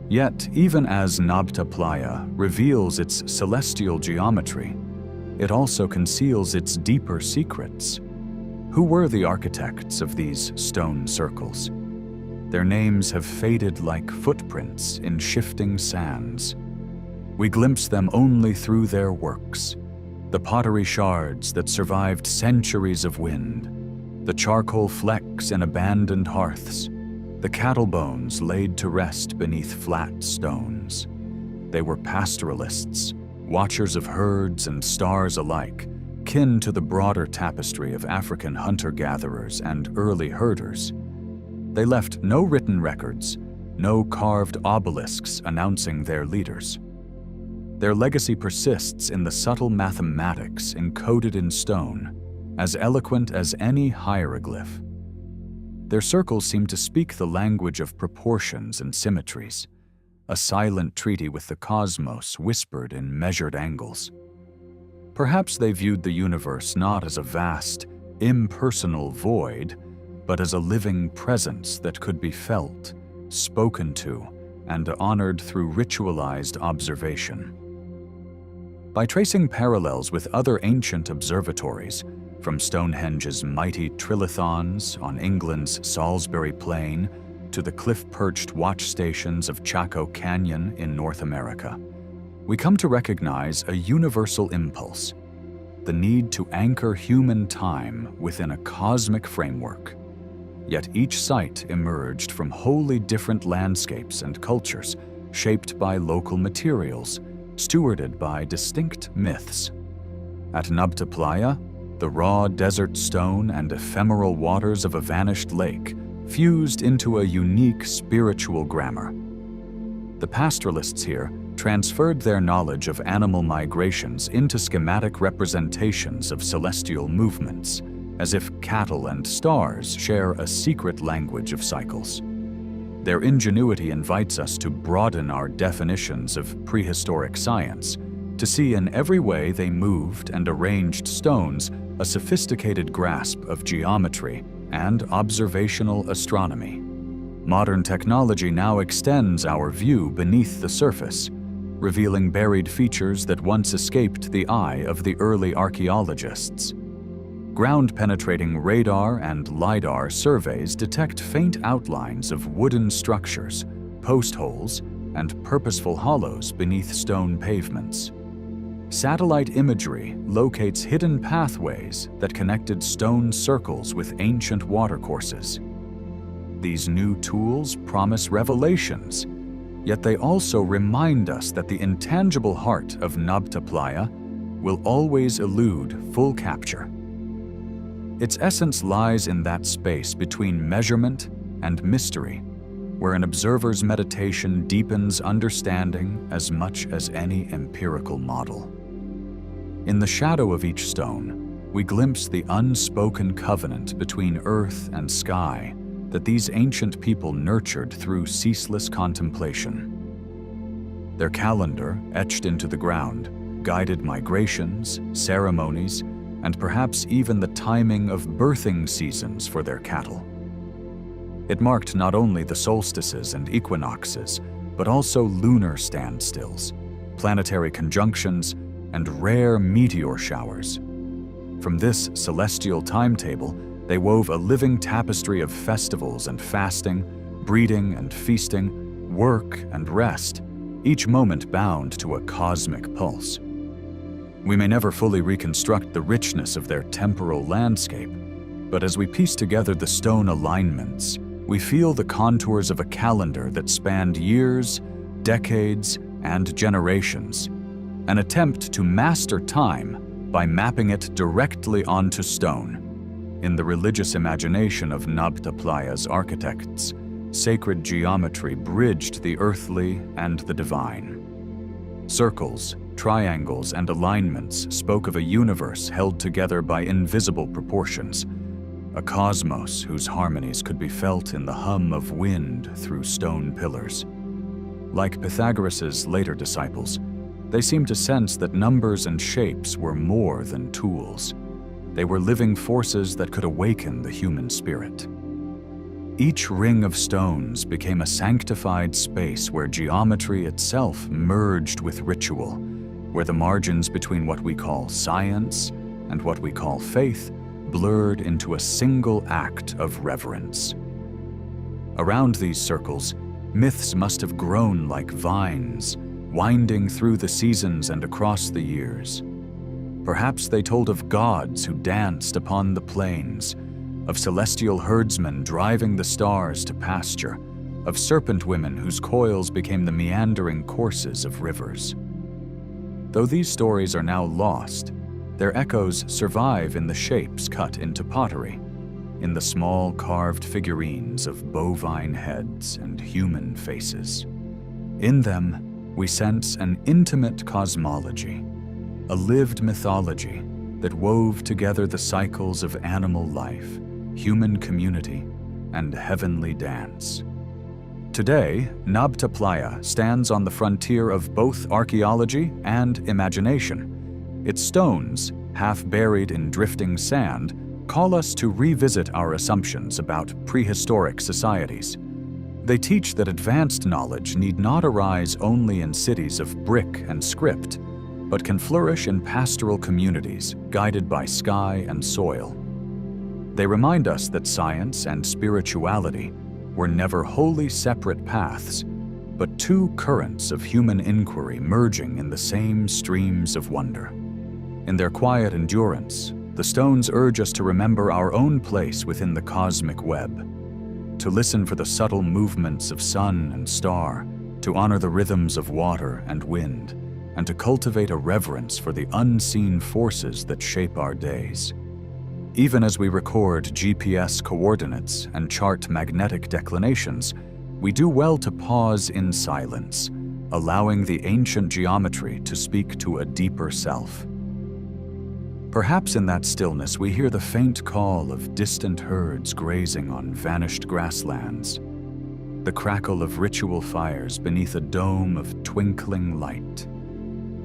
Speaker 1: Yet, even as Nabta Playa reveals its celestial geometry, it also conceals its deeper secrets. Who were the architects of these stone circles? Their names have faded like footprints in shifting sands. We glimpse them only through their works, the pottery shards that survived centuries of wind, the charcoal flecks in abandoned hearths, the cattle bones laid to rest beneath flat stones. They were pastoralists, watchers of herds and stars alike, kin to the broader tapestry of African hunter-gatherers and early herders. They left no written records, no carved obelisks announcing their leaders. Their legacy persists in the subtle mathematics encoded in stone, as eloquent as any hieroglyph. Their circles seem to speak the language of proportions and symmetries, a silent treaty with the cosmos whispered in measured angles. Perhaps they viewed the universe not as a vast, impersonal void, but as a living presence that could be felt, spoken to, and honored through ritualized observation. By tracing parallels with other ancient observatories, from Stonehenge's mighty trilithons on England's Salisbury Plain to the cliff-perched watch stations of Chaco Canyon in North America, we come to recognize a universal impulse, the need to anchor human time within a cosmic framework. Yet each site emerged from wholly different landscapes and cultures, shaped by local materials, stewarded by distinct myths. At Nabta Playa, the raw desert stone and ephemeral waters of a vanished lake fused into a unique spiritual grammar. The pastoralists here transferred their knowledge of animal migrations into schematic representations of celestial movements, as if cattle and stars share a secret language of cycles. Their ingenuity invites us to broaden our definitions of prehistoric science, to see in every way they moved and arranged stones a sophisticated grasp of geometry and observational astronomy. Modern technology now extends our view beneath the surface, revealing buried features that once escaped the eye of the early archaeologists. Ground-penetrating radar and LiDAR surveys detect faint outlines of wooden structures, post holes, and purposeful hollows beneath stone pavements. Satellite imagery locates hidden pathways that connected stone circles with ancient watercourses. These new tools promise revelations, yet they also remind us that the intangible heart of Nabta Playa will always elude full capture. Its essence lies in that space between measurement and mystery, where an observer's meditation deepens understanding as much as any empirical model. In the shadow of each stone, we glimpse the unspoken covenant between earth and sky that these ancient people nurtured through ceaseless contemplation. Their calendar, etched into the ground, guided migrations, ceremonies, and perhaps even the timing of birthing seasons for their cattle. It marked not only the solstices and equinoxes, but also lunar standstills, planetary conjunctions, and rare meteor showers. From this celestial timetable, they wove a living tapestry of festivals and fasting, breeding and feasting, work and rest, each moment bound to a cosmic pulse. We may never fully reconstruct the richness of their temporal landscape, but as we piece together the stone alignments, we feel the contours of a calendar that spanned years, decades, and generations, an attempt to master time by mapping it directly onto stone. In the religious imagination of Nabta Playa's architects, sacred geometry bridged the earthly and the divine. Circles, triangles, and alignments spoke of a universe held together by invisible proportions, a cosmos whose harmonies could be felt in the hum of wind through stone pillars. Like Pythagoras' later disciples, they seemed to sense that numbers and shapes were more than tools. They were living forces that could awaken the human spirit. Each ring of stones became a sanctified space where geometry itself merged with ritual, where the margins between what we call science and what we call faith blurred into a single act of reverence. Around these circles, myths must have grown like vines, winding through the seasons and across the years. Perhaps they told of gods who danced upon the plains, of celestial herdsmen driving the stars to pasture, of serpent women whose coils became the meandering courses of rivers. Though these stories are now lost, their echoes survive in the shapes cut into pottery, in the small carved figurines of bovine heads and human faces. In them, we sense an intimate cosmology, a lived mythology that wove together the cycles of animal life, human community, and heavenly dance. Today, Nabta Playa stands on the frontier of both archaeology and imagination. Its stones, half buried in drifting sand, call us to revisit our assumptions about prehistoric societies. They teach that advanced knowledge need not arise only in cities of brick and script, but can flourish in pastoral communities guided by sky and soil. They remind us that science and spirituality were never wholly separate paths, but two currents of human inquiry merging in the same streams of wonder. In their quiet endurance, the stones urge us to remember our own place within the cosmic web, to listen for the subtle movements of sun and star, to honor the rhythms of water and wind, and to cultivate a reverence for the unseen forces that shape our days. Even as we record GPS coordinates and chart magnetic declinations, we do well to pause in silence, allowing the ancient geometry to speak to a deeper self. Perhaps in that stillness we hear the faint call of distant herds grazing on vanished grasslands, the crackle of ritual fires beneath a dome of twinkling light,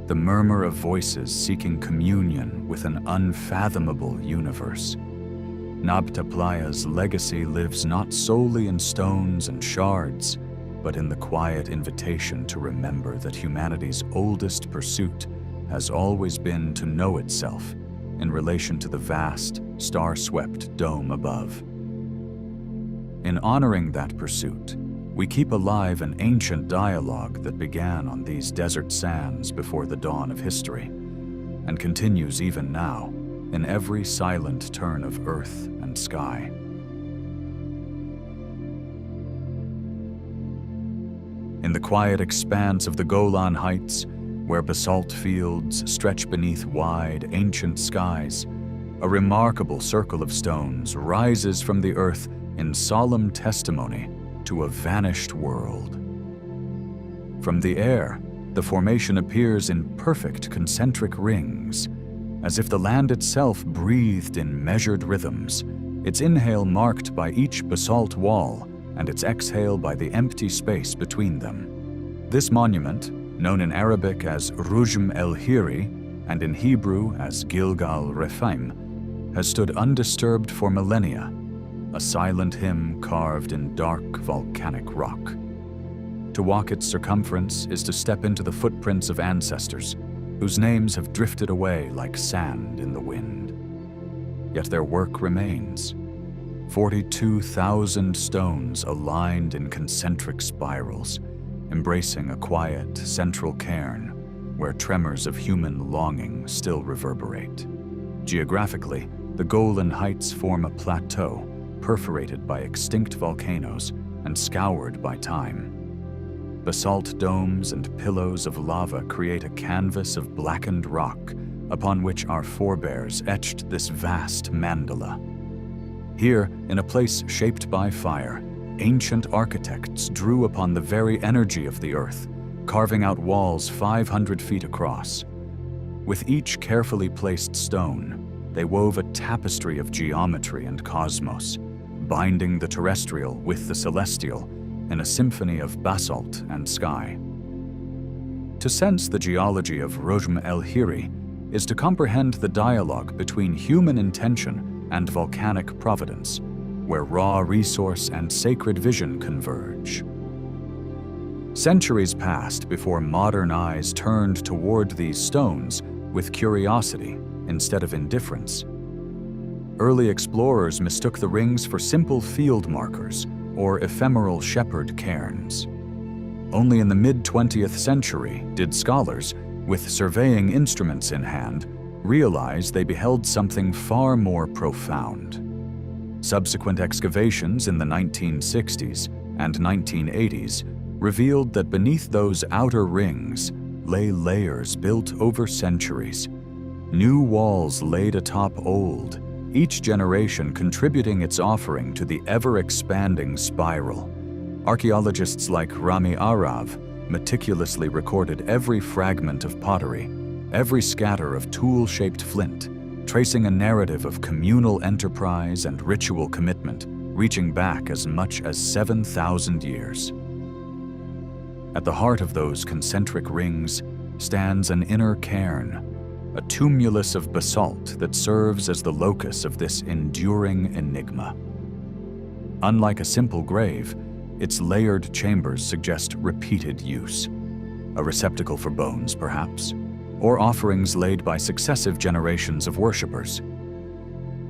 Speaker 1: the murmur of voices seeking communion with an unfathomable universe. Nabta Playa's legacy lives not solely in stones and shards, but in the quiet invitation to remember that humanity's oldest pursuit has always been to know itself in relation to the vast, star-swept dome above. In honoring that pursuit, we keep alive an ancient dialogue that began on these desert sands before the dawn of history, and continues even now in every silent turn of earth and sky. In the quiet expanse of the Golan Heights, where basalt fields stretch beneath wide, ancient skies, a remarkable circle of stones rises from the earth in solemn testimony to a vanished world. From the air, the formation appears in perfect concentric rings, as if the land itself breathed in measured rhythms, its inhale marked by each basalt wall and its exhale by the empty space between them. This monument, known in Arabic as Rujm el-Hiri and in Hebrew as Gilgal Rephaim, has stood undisturbed for millennia, a silent hymn carved in dark volcanic rock. To walk its circumference is to step into the footprints of ancestors whose names have drifted away like sand in the wind. Yet their work remains. 42,000 stones aligned in concentric spirals, embracing a quiet central cairn where tremors of human longing still reverberate. Geographically, the Golan Heights form a plateau perforated by extinct volcanoes and scoured by time. Basalt domes and pillows of lava create a canvas of blackened rock upon which our forebears etched this vast mandala. Here, in a place shaped by fire, ancient architects drew upon the very energy of the earth, carving out walls 500 feet across. With each carefully placed stone, they wove a tapestry of geometry and cosmos, binding the terrestrial with the celestial in a symphony of basalt and sky. To sense the geology of Rujm el-Hiri is to comprehend the dialogue between human intention and volcanic providence, where raw resource and sacred vision converge. Centuries passed before modern eyes turned toward these stones with curiosity instead of indifference. Early explorers mistook the rings for simple field markers or ephemeral shepherd cairns. Only in the mid-20th century did scholars, with surveying instruments in hand, realize they beheld something far more profound. Subsequent excavations in the 1960s and 1980s revealed that beneath those outer rings lay layers built over centuries. New walls laid atop old, each generation contributing its offering to the ever-expanding spiral. Archaeologists like Rami Arav meticulously recorded every fragment of pottery, every scatter of tool-shaped flint, tracing a narrative of communal enterprise and ritual commitment reaching back as much as 7,000 years. At the heart of those concentric rings stands an inner cairn, a tumulus of basalt that serves as the locus of this enduring enigma. Unlike a simple grave, its layered chambers suggest repeated use. A receptacle for bones, perhaps, or offerings laid by successive generations of worshippers.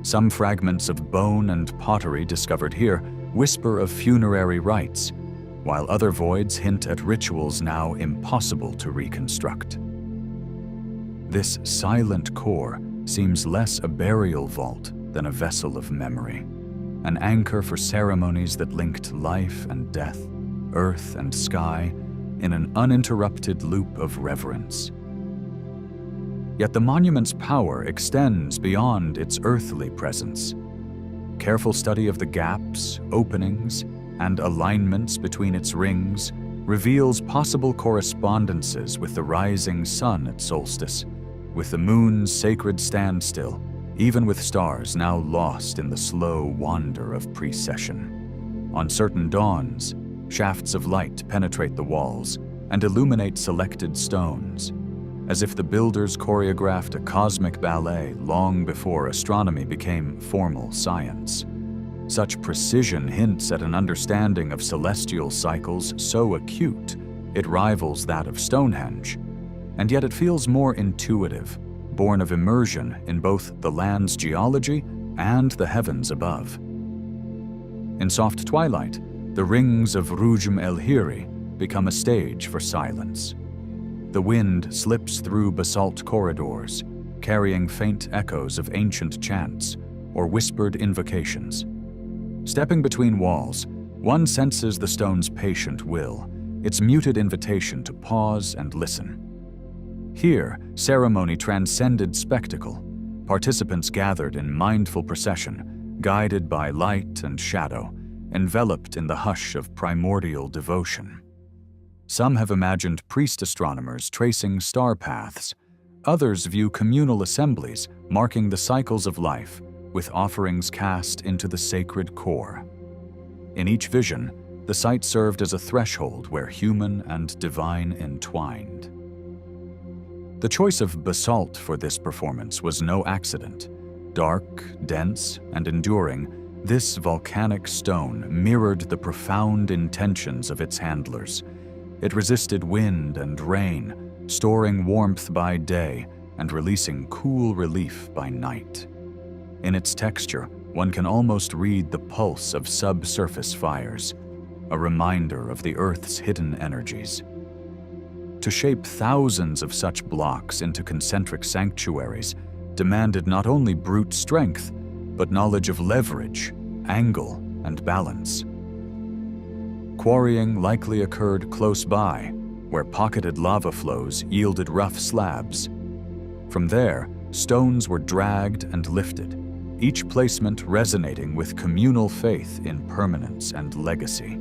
Speaker 1: Some fragments of bone and pottery discovered here whisper of funerary rites, while other voids hint at rituals now impossible to reconstruct. This silent core seems less a burial vault than a vessel of memory, an anchor for ceremonies that linked life and death, earth and sky, in an uninterrupted loop of reverence. Yet the monument's power extends beyond its earthly presence. Careful study of the gaps, openings, and alignments between its rings reveals possible correspondences with the rising sun at solstice, with the moon's sacred standstill, even with stars now lost in the slow wander of precession. On certain dawns, shafts of light penetrate the walls and illuminate selected stones, as if the builders choreographed a cosmic ballet long before astronomy became formal science. Such precision hints at an understanding of celestial cycles so acute it rivals that of Stonehenge, and yet it feels more intuitive, born of immersion in both the land's geology and the heavens above. In soft twilight, the rings of Rujm el-Hiri become a stage for silence. The wind slips through basalt corridors, carrying faint echoes of ancient chants or whispered invocations. Stepping between walls, one senses the stone's patient will, its muted invitation to pause and listen. Here, ceremony transcended spectacle. Participants gathered in mindful procession, guided by light and shadow, enveloped in the hush of primordial devotion. Some have imagined priest astronomers tracing star paths. Others view communal assemblies marking the cycles of life, with offerings cast into the sacred core. In each vision, the site served as a threshold where human and divine entwined. The choice of basalt for this performance was no accident. Dark, dense, and enduring, this volcanic stone mirrored the profound intentions of its handlers. It resisted wind and rain, storing warmth by day and releasing cool relief by night. In its texture, one can almost read the pulse of subsurface fires, a reminder of the Earth's hidden energies. To shape thousands of such blocks into concentric sanctuaries demanded not only brute strength, but knowledge of leverage, angle, and balance. Quarrying likely occurred close by, where pocketed lava flows yielded rough slabs. From there, stones were dragged and lifted, each placement resonating with communal faith in permanence and legacy.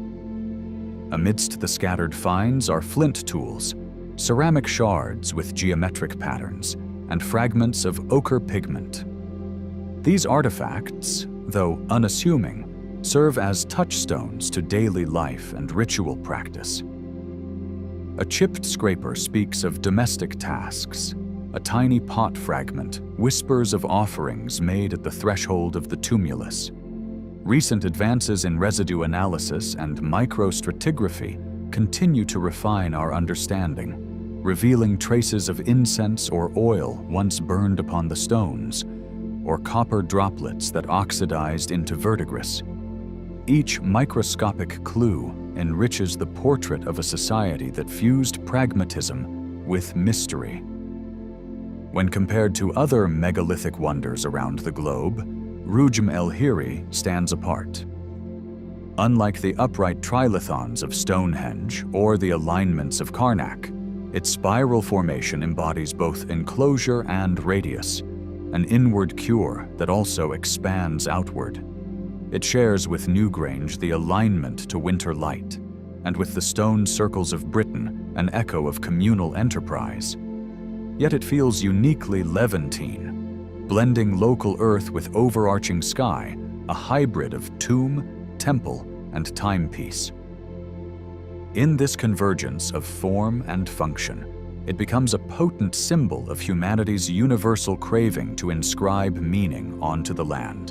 Speaker 1: Amidst the scattered finds are flint tools, ceramic shards with geometric patterns, and fragments of ochre pigment. These artifacts, though unassuming, serve as touchstones to daily life and ritual practice. A chipped scraper speaks of domestic tasks. A tiny pot fragment whispers of offerings made at the threshold of the tumulus. Recent advances in residue analysis and microstratigraphy continue to refine our understanding, revealing traces of incense or oil once burned upon the stones, or copper droplets that oxidized into verdigris. Each microscopic clue enriches the portrait of a society that fused pragmatism with mystery. When compared to other megalithic wonders around the globe, Rujum El Hiri stands apart. Unlike the upright trilithons of Stonehenge or the alignments of Karnak, its spiral formation embodies both enclosure and radius, an inward cure that also expands outward. It shares with Newgrange the alignment to winter light, and with the stone circles of Britain an echo of communal enterprise. Yet it feels uniquely Levantine, blending local earth with overarching sky, a hybrid of tomb, temple, and timepiece. In this convergence of form and function, it becomes a potent symbol of humanity's universal craving to inscribe meaning onto the land.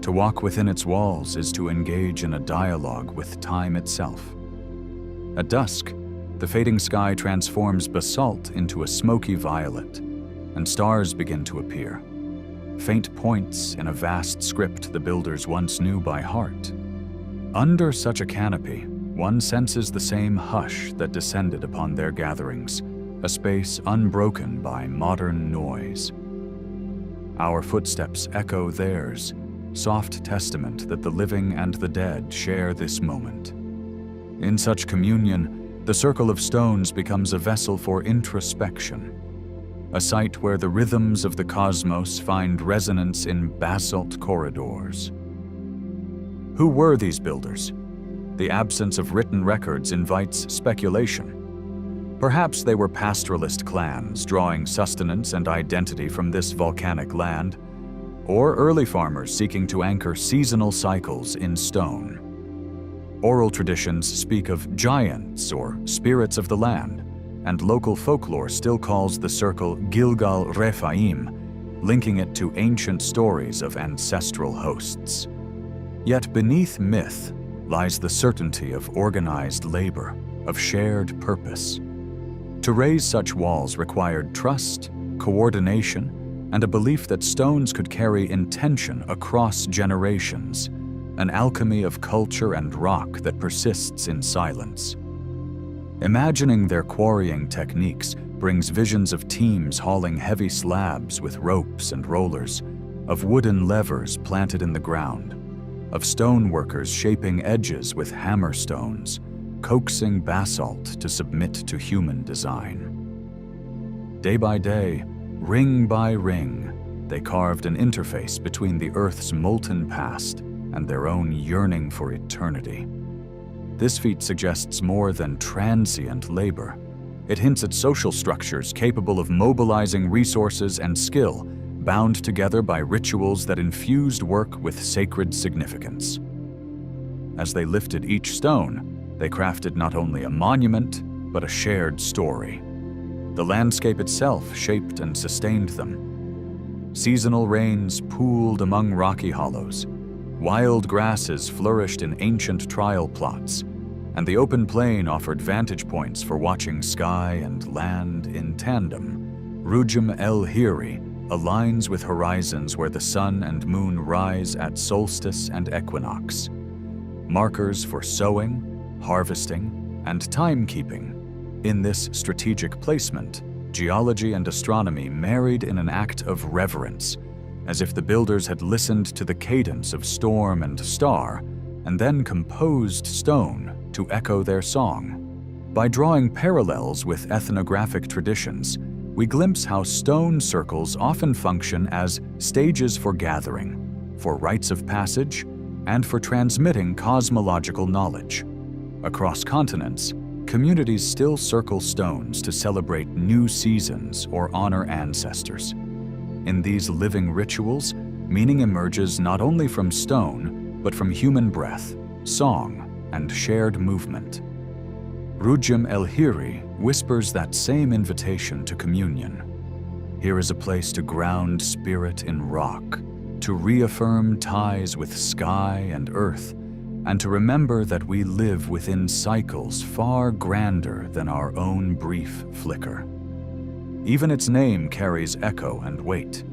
Speaker 1: To walk within its walls is to engage in a dialogue with time itself. At dusk, the fading sky transforms basalt into a smoky violet, and stars begin to appear, faint points in a vast script the builders once knew by heart. Under such a canopy, one senses the same hush that descended upon their gatherings, a space unbroken by modern noise. Our footsteps echo theirs, soft testament that the living and the dead share this moment. In such communion, the circle of stones becomes a vessel for introspection, a site where the rhythms of the cosmos find resonance in basalt corridors. Who were these builders? The absence of written records invites speculation. Perhaps they were pastoralist clans drawing sustenance and identity from this volcanic land, or early farmers seeking to anchor seasonal cycles in stone. Oral traditions speak of giants or spirits of the land, and local folklore still calls the circle Gilgal Rephaim, linking it to ancient stories of ancestral hosts. Yet beneath myth lies the certainty of organized labor, of shared purpose. To raise such walls required trust, coordination, and a belief that stones could carry intention across generations, an alchemy of culture and rock that persists in silence. Imagining their quarrying techniques brings visions of teams hauling heavy slabs with ropes and rollers, of wooden levers planted in the ground, of stone workers shaping edges with hammer stones, coaxing basalt to submit to human design. Day by day, ring by ring, they carved an interface between the Earth's molten past and their own yearning for eternity. This feat suggests more than transient labor. It hints at social structures capable of mobilizing resources and skill, bound together by rituals that infused work with sacred significance. As they lifted each stone, they crafted not only a monument, but a shared story. The landscape itself shaped and sustained them. Seasonal rains pooled among rocky hollows. Wild grasses flourished in ancient trial plots, and the open plain offered vantage points for watching sky and land in tandem. Rujum El Hiri aligns with horizons where the sun and moon rise at solstice and equinox, markers for sowing, harvesting, and timekeeping. In this strategic placement, geology and astronomy married in an act of reverence, as if the builders had listened to the cadence of storm and star, and then composed stone to echo their song. By drawing parallels with ethnographic traditions, we glimpse how stone circles often function as stages for gathering, for rites of passage, and for transmitting cosmological knowledge. Across continents, communities still circle stones to celebrate new seasons or honor ancestors. In these living rituals, meaning emerges not only from stone, but from human breath, song, and shared movement. Rujum el-Hiri whispers that same invitation to communion. Here is a place to ground spirit in rock, to reaffirm ties with sky and earth, and to remember that we live within cycles far grander than our own brief flicker. Even its name carries echo and weight.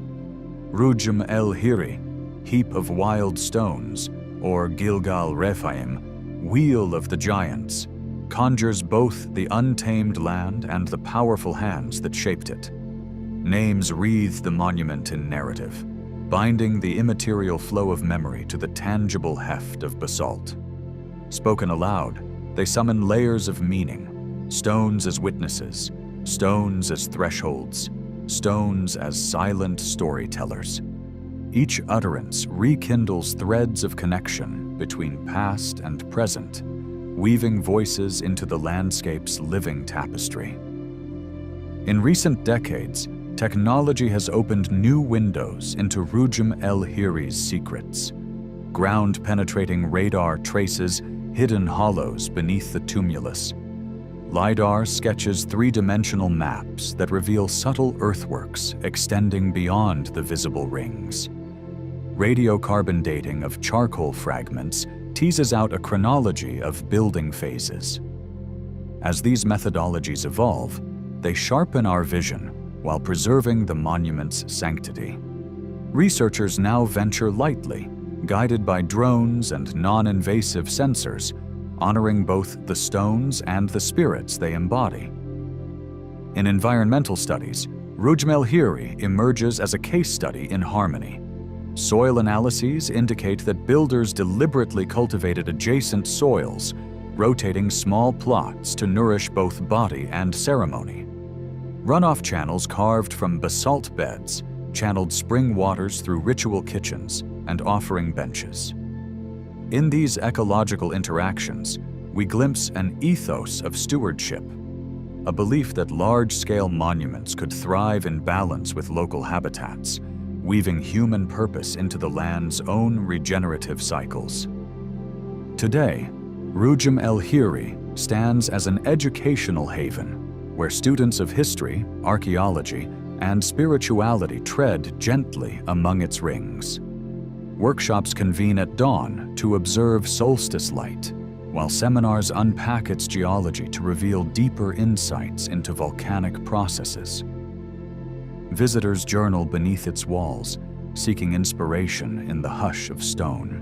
Speaker 1: Rujum el-Hiri, heap of wild stones, or Gilgal Rephaim, wheel of the giants, conjures both the untamed land and the powerful hands that shaped it. Names wreathe the monument in narrative, binding the immaterial flow of memory to the tangible heft of basalt. Spoken aloud, they summon layers of meaning, stones as witnesses, stones as thresholds, stones as silent storytellers. Each utterance rekindles threads of connection between past and present, weaving voices into the landscape's living tapestry. In recent decades, technology has opened new windows into Rujum el-Hiri's secrets. Ground-penetrating radar traces hidden hollows beneath the tumulus. LiDAR sketches three-dimensional maps that reveal subtle earthworks extending beyond the visible rings. Radiocarbon dating of charcoal fragments teases out a chronology of building phases. As these methodologies evolve, they sharpen our vision while preserving the monument's sanctity. Researchers now venture lightly, guided by drones and non-invasive sensors, honoring both the stones and the spirits they embody. In environmental studies, Rujum el-Hiri emerges as a case study in harmony. Soil analyses indicate that builders deliberately cultivated adjacent soils, rotating small plots to nourish both body and ceremony. Runoff channels carved from basalt beds channeled spring waters through ritual kitchens and offering benches. In these ecological interactions, we glimpse an ethos of stewardship, a belief that large-scale monuments could thrive in balance with local habitats, weaving human purpose into the land's own regenerative cycles. Today, Rujum el-Hiri stands as an educational haven where students of history, archaeology, and spirituality tread gently among its rings. Workshops convene at dawn to observe solstice light, while seminars unpack its geology to reveal deeper insights into volcanic processes. Visitors journal beneath its walls, seeking inspiration in the hush of stone.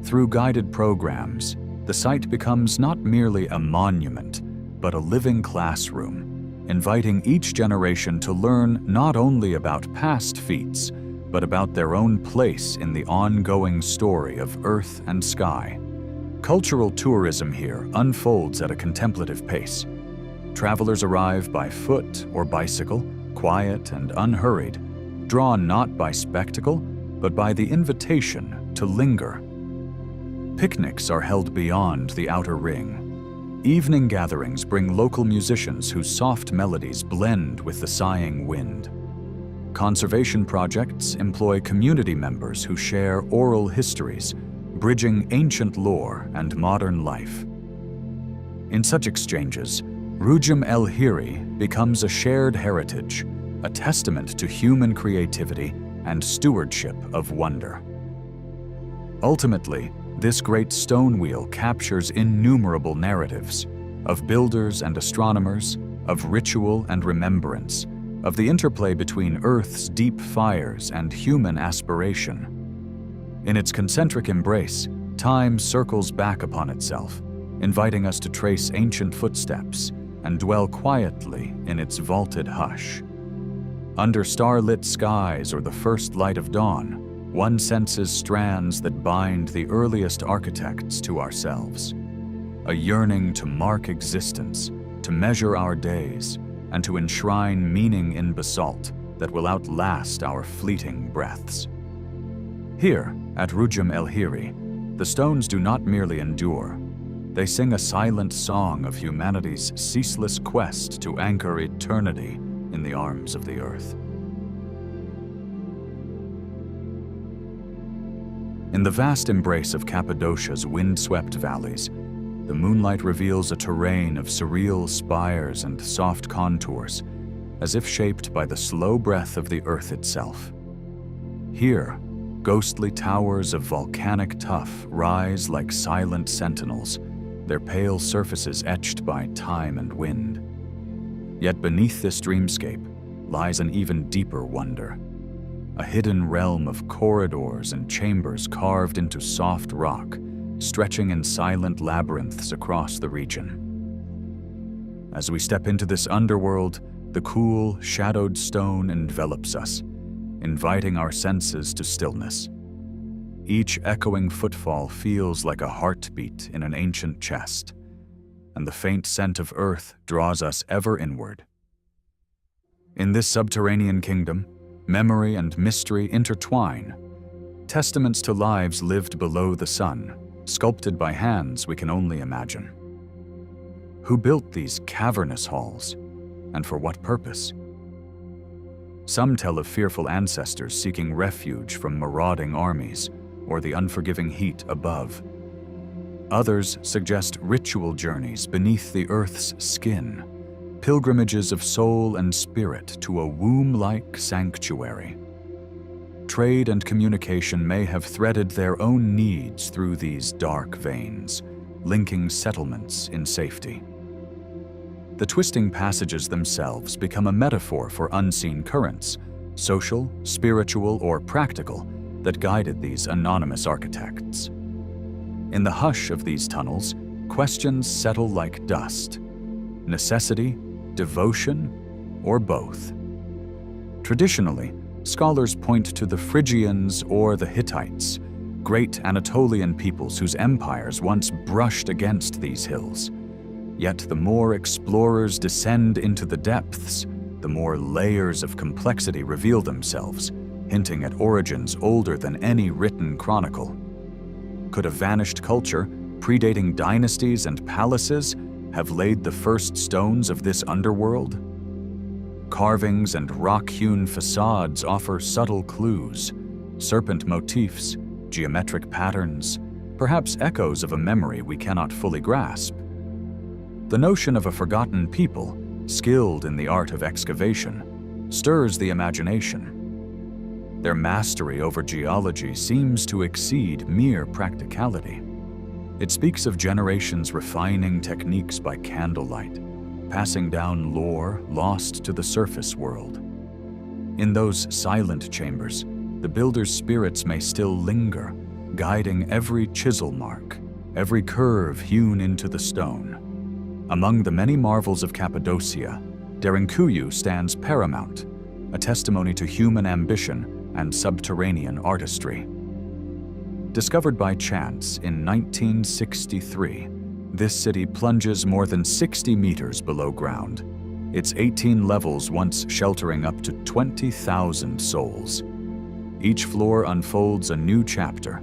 Speaker 1: Through guided programs, the site becomes not merely a monument, but a living classroom, inviting each generation to learn not only about past feats, but about their own place in the ongoing story of earth and sky. Cultural tourism here unfolds at a contemplative pace. Travelers arrive by foot or bicycle, quiet and unhurried, drawn not by spectacle, but by the invitation to linger. Picnics are held beyond the outer ring. Evening gatherings bring local musicians whose soft melodies blend with the sighing wind. Conservation projects employ community members who share oral histories, bridging ancient lore and modern life. In such exchanges, Rujum el-Hiri becomes a shared heritage, a testament to human creativity and stewardship of wonder. Ultimately, this great stone wheel captures innumerable narratives of builders and astronomers, of ritual and remembrance, of the interplay between Earth's deep fires and human aspiration. In its concentric embrace, time circles back upon itself, inviting us to trace ancient footsteps and dwell quietly in its vaulted hush. Under starlit skies or the first light of dawn, one senses strands that bind the earliest architects to ourselves. A yearning to mark existence, to measure our days, and to enshrine meaning in basalt that will outlast our fleeting breaths. Here, at Rujum el-Hiri, the stones do not merely endure. They sing a silent song of humanity's ceaseless quest to anchor eternity in the arms of the earth. In the vast embrace of Cappadocia's wind-swept valleys, the moonlight reveals a terrain of surreal spires and soft contours, as if shaped by the slow breath of the earth itself. Here, ghostly towers of volcanic tuff rise like silent sentinels, their pale surfaces etched by time and wind. Yet beneath this dreamscape lies an even deeper wonder, a hidden realm of corridors and chambers carved into soft rock, stretching in silent labyrinths across the region. As we step into this underworld, the cool, shadowed stone envelops us, inviting our senses to stillness. Each echoing footfall feels like a heartbeat in an ancient chest, and the faint scent of earth draws us ever inward. In this subterranean kingdom, memory and mystery intertwine, testaments to lives lived below the sun, sculpted by hands we can only imagine. Who built these cavernous halls, and for what purpose? Some tell of fearful ancestors seeking refuge from marauding armies or the unforgiving heat above. Others suggest ritual journeys beneath the earth's skin, pilgrimages of soul and spirit to a womb-like sanctuary. Trade and communication may have threaded their own needs through these dark veins, linking settlements in safety. The twisting passages themselves become a metaphor for unseen currents, social, spiritual, or practical, that guided these anonymous architects. In the hush of these tunnels, questions settle like dust. Necessity, devotion, or both? Traditionally, scholars point to the Phrygians or the Hittites, great Anatolian peoples whose empires once brushed against these hills. Yet the more explorers descend into the depths, the more layers of complexity reveal themselves, hinting at origins older than any written chronicle. Could a vanished culture, predating dynasties and palaces, have laid the first stones of this underworld? Carvings and rock-hewn facades offer subtle clues, serpent motifs, geometric patterns, perhaps echoes of a memory we cannot fully grasp. The notion of a forgotten people, skilled in the art of excavation, stirs the imagination. Their mastery over geology seems to exceed mere practicality. It speaks of generations refining techniques by candlelight, passing down lore lost to the surface world. In those silent chambers, the builder's spirits may still linger, guiding every chisel mark, every curve hewn into the stone. Among the many marvels of Cappadocia, Derinkuyu stands paramount, a testimony to human ambition and subterranean artistry. Discovered by chance in 1963, this city plunges more than 60 meters below ground, its 18 levels once sheltering up to 20,000 souls. Each floor unfolds a new chapter.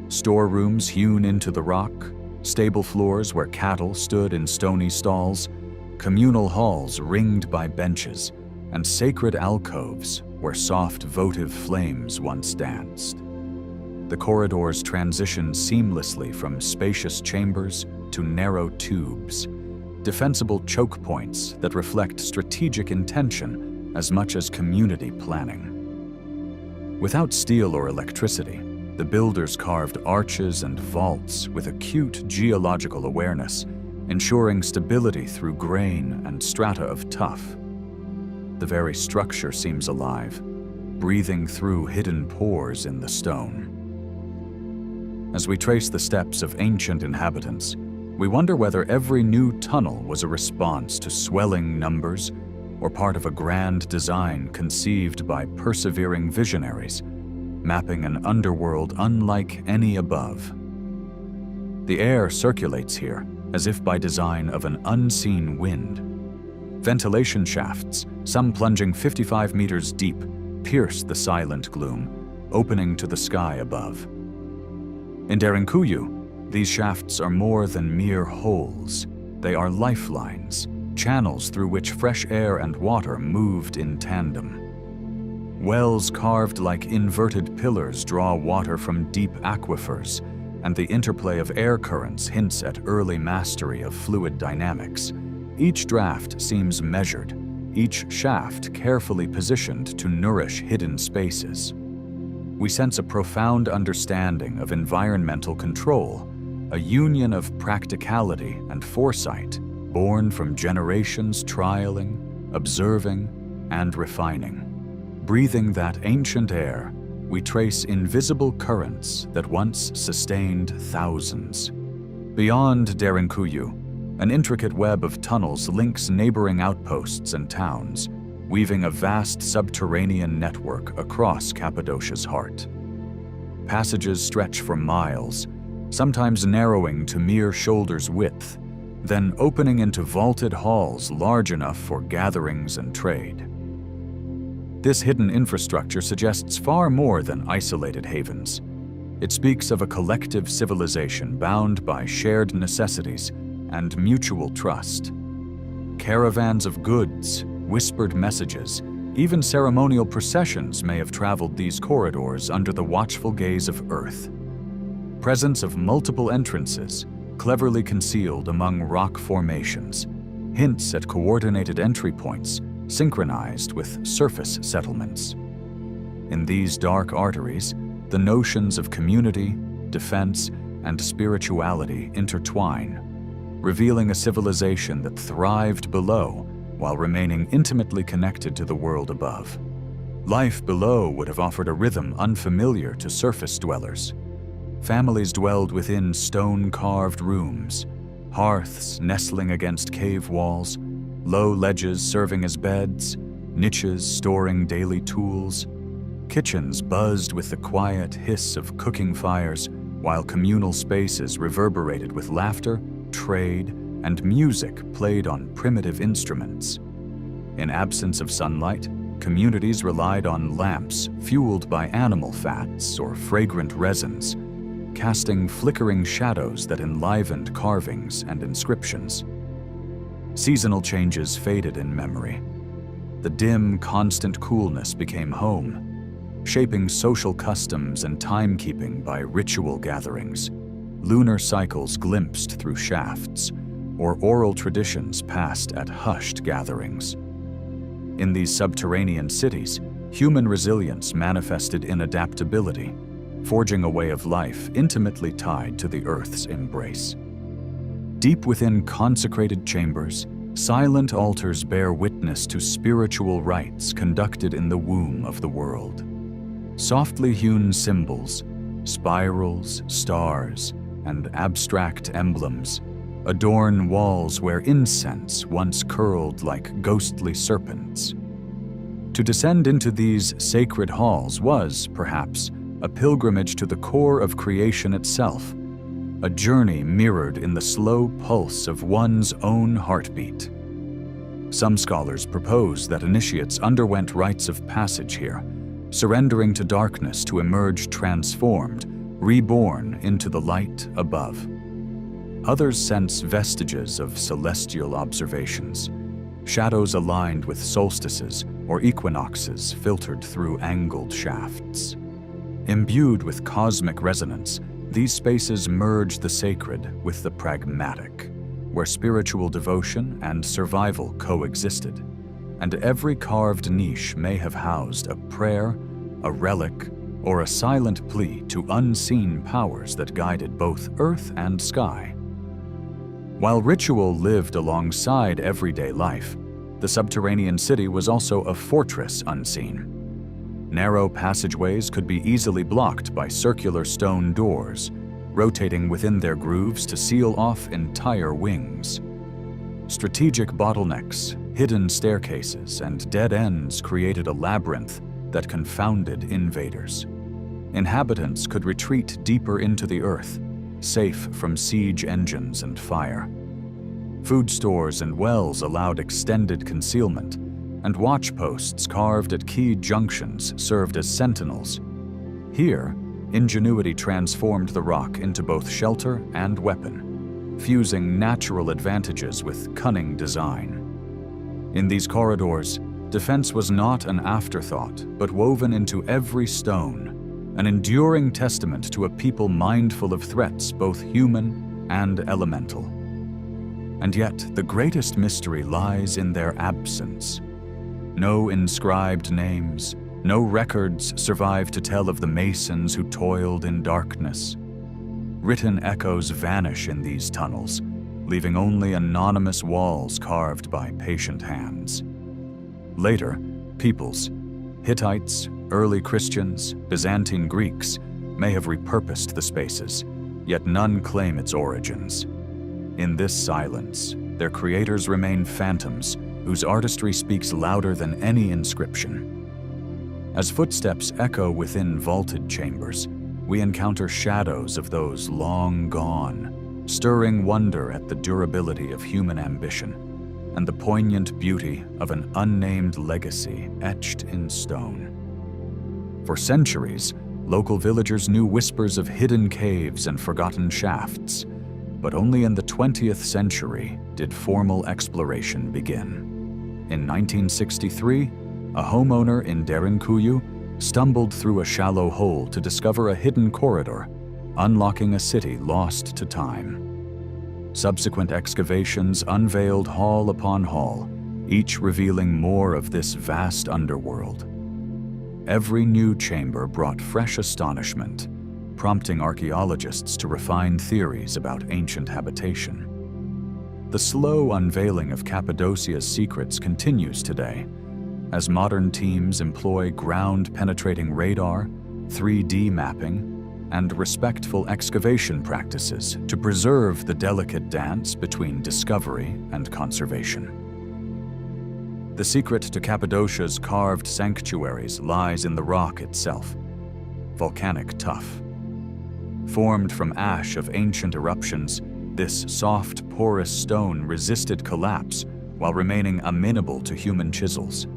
Speaker 1: Storerooms hewn into the rock, stable floors where cattle stood in stony stalls, communal halls ringed by benches, and sacred alcoves where soft votive flames once danced. The corridors transition seamlessly from spacious chambers to narrow tubes, defensible choke points that reflect strategic intention as much as community planning. Without steel or electricity, the builders carved arches and vaults with acute geological awareness, ensuring stability through grain and strata of tuff. The very structure seems alive, breathing through hidden pores in the stone. As we trace the steps of ancient inhabitants, we wonder whether every new tunnel was a response to swelling numbers or part of a grand design conceived by persevering visionaries, mapping an underworld unlike any above. The air circulates here as if by design of an unseen wind. Ventilation shafts, some plunging 55 meters deep, pierce the silent gloom, opening to the sky above. In Derinkuyu, These shafts are more than mere holes. They are lifelines, channels through which fresh air and water moved in tandem. Wells carved like inverted pillars draw water from deep aquifers, and the interplay of air currents hints at early mastery of fluid dynamics. Each draft seems measured, each shaft carefully positioned to nourish hidden spaces. We sense a profound understanding of environmental control, a union of practicality and foresight, born from generations trialing, observing, and refining. Breathing that ancient air, we trace invisible currents that once sustained thousands. Beyond Derinkuyu, an intricate web of tunnels links neighboring outposts and towns, weaving a vast subterranean network across Cappadocia's heart. Passages stretch for miles, sometimes narrowing to mere shoulder's width, then opening into vaulted halls large enough for gatherings and trade. This hidden infrastructure suggests far more than isolated havens. It speaks of a collective civilization bound by shared necessities and mutual trust. Caravans of goods, whispered messages, even ceremonial processions may have traveled these corridors under the watchful gaze of Earth. Presence of multiple entrances, cleverly concealed among rock formations, hints at coordinated entry points synchronized with surface settlements. In these dark arteries, the notions of community, defense, and spirituality intertwine, revealing a civilization that thrived below while remaining intimately connected to the world above. Life below would have offered a rhythm unfamiliar to surface dwellers. Families dwelled within stone-carved rooms, hearths nestling against cave walls, low ledges serving as beds, niches storing daily tools. Kitchens buzzed with the quiet hiss of cooking fires, while communal spaces reverberated with laughter, trade, and music played on primitive instruments. In absence of sunlight, communities relied on lamps fueled by animal fats or fragrant resins, casting flickering shadows that enlivened carvings and inscriptions. Seasonal changes faded in memory. The dim, constant coolness became home, shaping social customs and timekeeping by ritual gatherings. Lunar cycles glimpsed through shafts, or oral traditions passed at hushed gatherings. In these subterranean cities, human resilience manifested in adaptability, forging a way of life intimately tied to the Earth's embrace. Deep within consecrated chambers, silent altars bear witness to spiritual rites conducted in the womb of the world. Softly hewn symbols, spirals, stars, and abstract emblems adorn walls where incense once curled like ghostly serpents. To descend into these sacred halls was, perhaps, a pilgrimage to the core of creation itself, a journey mirrored in the slow pulse of one's own heartbeat. Some scholars propose that initiates underwent rites of passage here, surrendering to darkness to emerge transformed, reborn into the light above. Others sense vestiges of celestial observations, shadows aligned with solstices or equinoxes filtered through angled shafts. Imbued with cosmic resonance, these spaces merge the sacred with the pragmatic, where spiritual devotion and survival coexisted, and every carved niche may have housed a prayer, a relic, or a silent plea to unseen powers that guided both earth and sky. While ritual lived alongside everyday life, the subterranean city was also a fortress unseen. Narrow passageways could be easily blocked by circular stone doors, rotating within their grooves to seal off entire wings. Strategic bottlenecks, hidden staircases, and dead ends created a labyrinth that confounded invaders. Inhabitants could retreat deeper into the earth, safe from siege engines and fire. Food stores and wells allowed extended concealment, and watch posts carved at key junctions served as sentinels. Here, ingenuity transformed the rock into both shelter and weapon, fusing natural advantages with cunning design. In these corridors, defense was not an afterthought, but woven into every stone, an enduring testament to a people mindful of threats both human and elemental. And yet, the greatest mystery lies in their absence. No inscribed names, no records survive to tell of the masons who toiled in darkness. Written echoes vanish in these tunnels, leaving only anonymous walls carved by patient hands. Later, peoples, Hittites, early Christians, Byzantine Greeks, may have repurposed the spaces, yet none claim its origins. In this silence, their creators remain phantoms whose artistry speaks louder than any inscription. As footsteps echo within vaulted chambers, we encounter shadows of those long gone, stirring wonder at the durability of human ambition and the poignant beauty of an unnamed legacy etched in stone. For centuries, local villagers knew whispers of hidden caves and forgotten shafts, but only in the 20th century did formal exploration begin. In 1963, a homeowner in Derinkuyu stumbled through a shallow hole to discover a hidden corridor, unlocking a city lost to time. Subsequent excavations unveiled hall upon hall, each revealing more of this vast underworld. Every new chamber brought fresh astonishment, prompting archaeologists to refine theories about ancient habitation. The slow unveiling of Cappadocia's secrets continues today, as modern teams employ ground-penetrating radar, 3D mapping, and respectful excavation practices to preserve the delicate dance between discovery and conservation. The secret to Cappadocia's carved sanctuaries lies in the rock itself, volcanic tuff. Formed from ash of ancient eruptions, this soft, porous stone resisted collapse while remaining amenable to human chisels.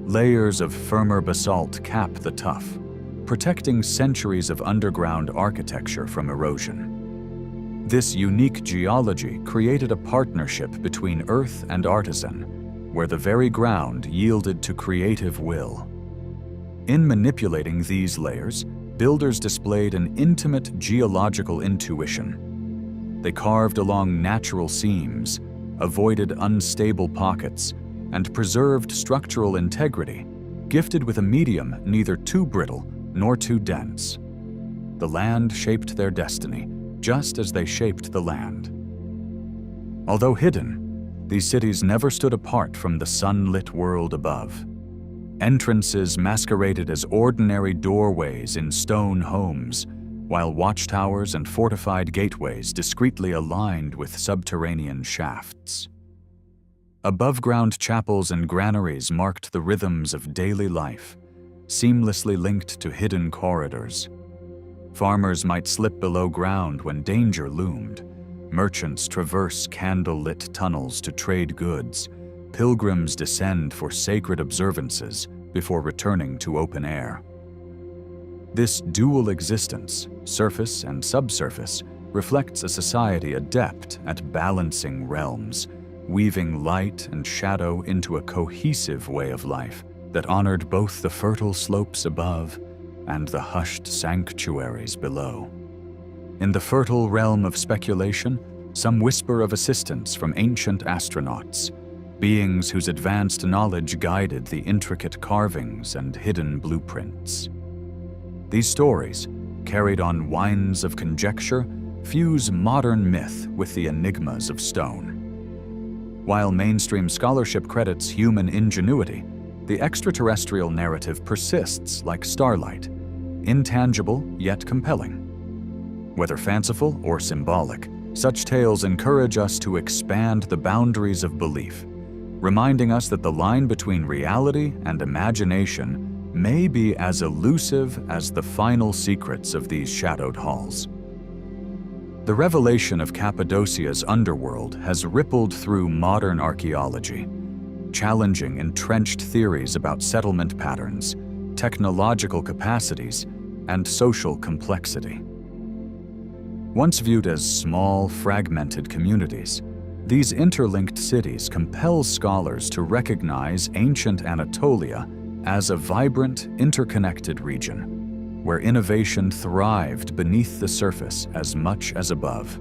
Speaker 1: Layers of firmer basalt cap the tuff, protecting centuries of underground architecture from erosion. This unique geology created a partnership between earth and artisan, where the very ground yielded to creative will. In manipulating these layers, builders displayed an intimate geological intuition. They carved along natural seams, avoided unstable pockets, and preserved structural integrity, gifted with a medium neither too brittle nor too dense. The land shaped their destiny, just as they shaped the land. Although hidden, these cities never stood apart from the sunlit world above. Entrances masqueraded as ordinary doorways in stone homes, while watchtowers and fortified gateways discreetly aligned with subterranean shafts. Above-ground chapels and granaries marked the rhythms of daily life, seamlessly linked to hidden corridors. Farmers might slip below ground when danger loomed. Merchants traverse candle-lit tunnels to trade goods. Pilgrims descend for sacred observances before returning to open air. This dual existence, surface and subsurface, reflects a society adept at balancing realms, weaving light and shadow into a cohesive way of life that honored both the fertile slopes above and the hushed sanctuaries below. In the fertile realm of speculation, some whisper of assistance from ancient astronauts, beings whose advanced knowledge guided the intricate carvings and hidden blueprints. These stories, carried on winds of conjecture, fuse modern myth with the enigmas of stone. While mainstream scholarship credits human ingenuity, the extraterrestrial narrative persists like starlight, intangible yet compelling. Whether fanciful or symbolic, such tales encourage us to expand the boundaries of belief, reminding us that the line between reality and imagination may be as elusive as the final secrets of these shadowed halls. The revelation of Cappadocia's underworld has rippled through modern archaeology, challenging entrenched theories about settlement patterns, technological capacities, and social complexity. Once viewed as small, fragmented communities, these interlinked cities compel scholars to recognize ancient Anatolia as a vibrant, interconnected region, where innovation thrived beneath the surface as much as above.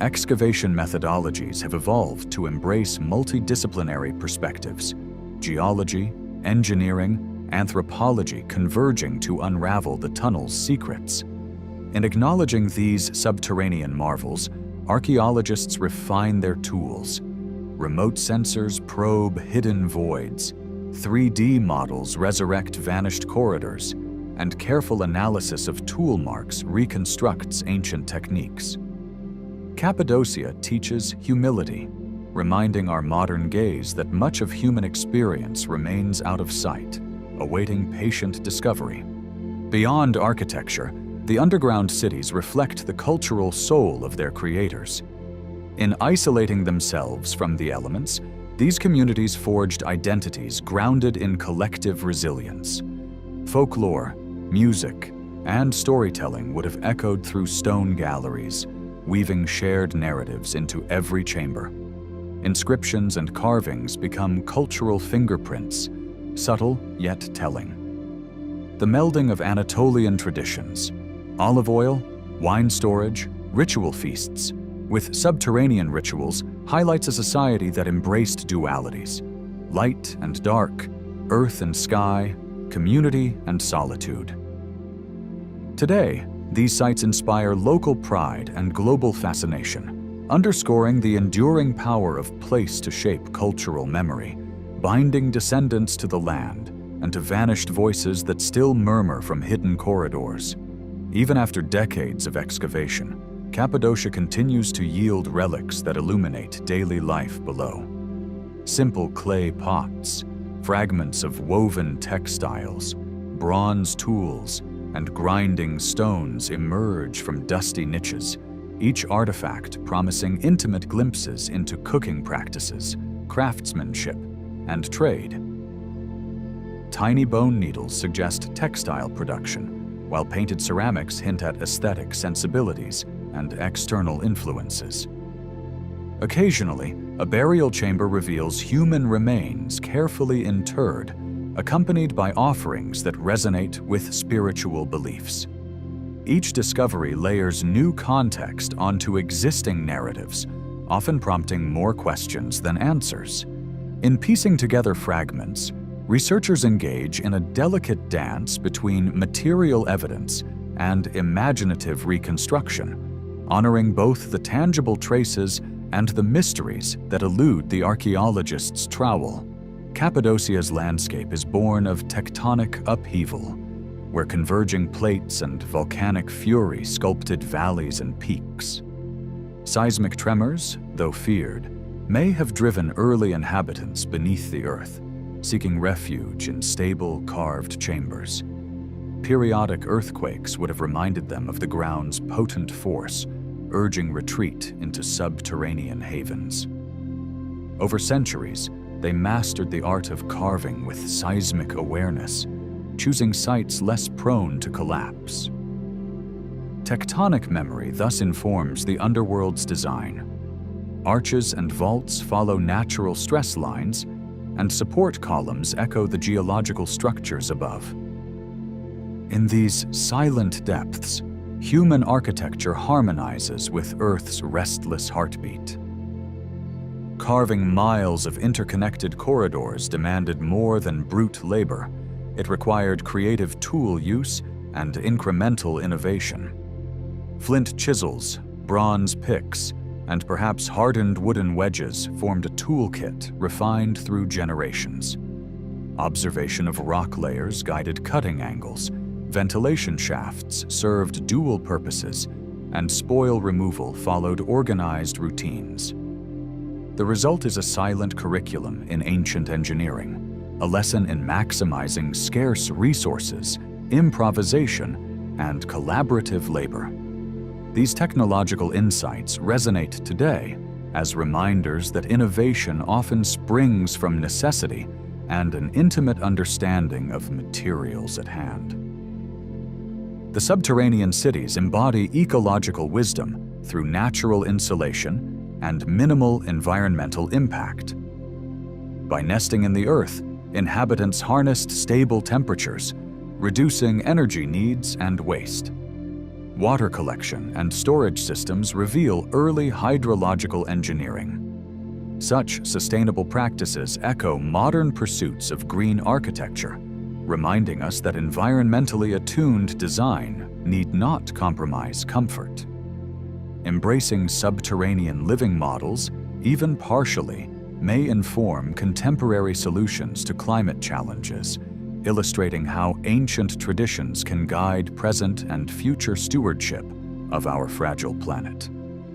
Speaker 1: Excavation methodologies have evolved to embrace multidisciplinary perspectives, geology, engineering, anthropology converging to unravel the tunnel's secrets. In acknowledging these subterranean marvels, archaeologists refine their tools. Remote sensors probe hidden voids, 3D models resurrect vanished corridors, and careful analysis of tool marks reconstructs ancient techniques. Cappadocia teaches humility, reminding our modern gaze that much of human experience remains out of sight, awaiting patient discovery. Beyond architecture, the underground cities reflect the cultural soul of their creators. In isolating themselves from the elements, these communities forged identities grounded in collective resilience. Folklore, music, and storytelling would have echoed through stone galleries, weaving shared narratives into every chamber. Inscriptions and carvings become cultural fingerprints, subtle yet telling. The melding of Anatolian traditions, olive oil, wine storage, ritual feasts, with subterranean rituals highlights a society that embraced dualities: light and dark, earth and sky, community and solitude. Today, these sites inspire local pride and global fascination, underscoring the enduring power of place to shape cultural memory, binding descendants to the land and to vanished voices that still murmur from hidden corridors. Even after decades of excavation, Cappadocia continues to yield relics that illuminate daily life below. Simple clay pots, fragments of woven textiles, bronze tools, and grinding stones emerge from dusty niches, each artifact promising intimate glimpses into cooking practices, craftsmanship, and trade. Tiny bone needles suggest textile production, while painted ceramics hint at aesthetic sensibilities and external influences. Occasionally, a burial chamber reveals human remains carefully interred, accompanied by offerings that resonate with spiritual beliefs. Each discovery layers new context onto existing narratives, often prompting more questions than answers. In piecing together fragments, researchers engage in a delicate dance between material evidence and imaginative reconstruction, honoring both the tangible traces and the mysteries that elude the archaeologist's trowel. Cappadocia's landscape is born of tectonic upheaval, where converging plates and volcanic fury sculpted valleys and peaks. Seismic tremors, though feared, may have driven early inhabitants beneath the earth, seeking refuge in stable, carved chambers. Periodic earthquakes would have reminded them of the ground's potent force, urging retreat into subterranean havens. Over centuries, they mastered the art of carving with seismic awareness, choosing sites less prone to collapse. Tectonic memory thus informs the underworld's design. Arches and vaults follow natural stress lines, and support columns echo the geological structures above. In these silent depths, human architecture harmonizes with Earth's restless heartbeat. Carving miles of interconnected corridors demanded more than brute labor. It required creative tool use and incremental innovation. Flint chisels, bronze picks, and perhaps hardened wooden wedges formed a toolkit refined through generations. Observation of rock layers guided cutting angles, ventilation shafts served dual purposes, and spoil removal followed organized routines. The result is a silent curriculum in ancient engineering, a lesson in maximizing scarce resources, improvisation, and collaborative labor. These technological insights resonate today as reminders that innovation often springs from necessity and an intimate understanding of materials at hand. The subterranean cities embody ecological wisdom through natural insulation and minimal environmental impact. By nesting in the earth, inhabitants harnessed stable temperatures, reducing energy needs and waste. Water collection and storage systems reveal early hydrological engineering. Such sustainable practices echo modern pursuits of green architecture, reminding us that environmentally attuned design need not compromise comfort. Embracing subterranean living models, even partially, may inform contemporary solutions to climate challenges, illustrating how ancient traditions can guide present and future stewardship of our fragile planet.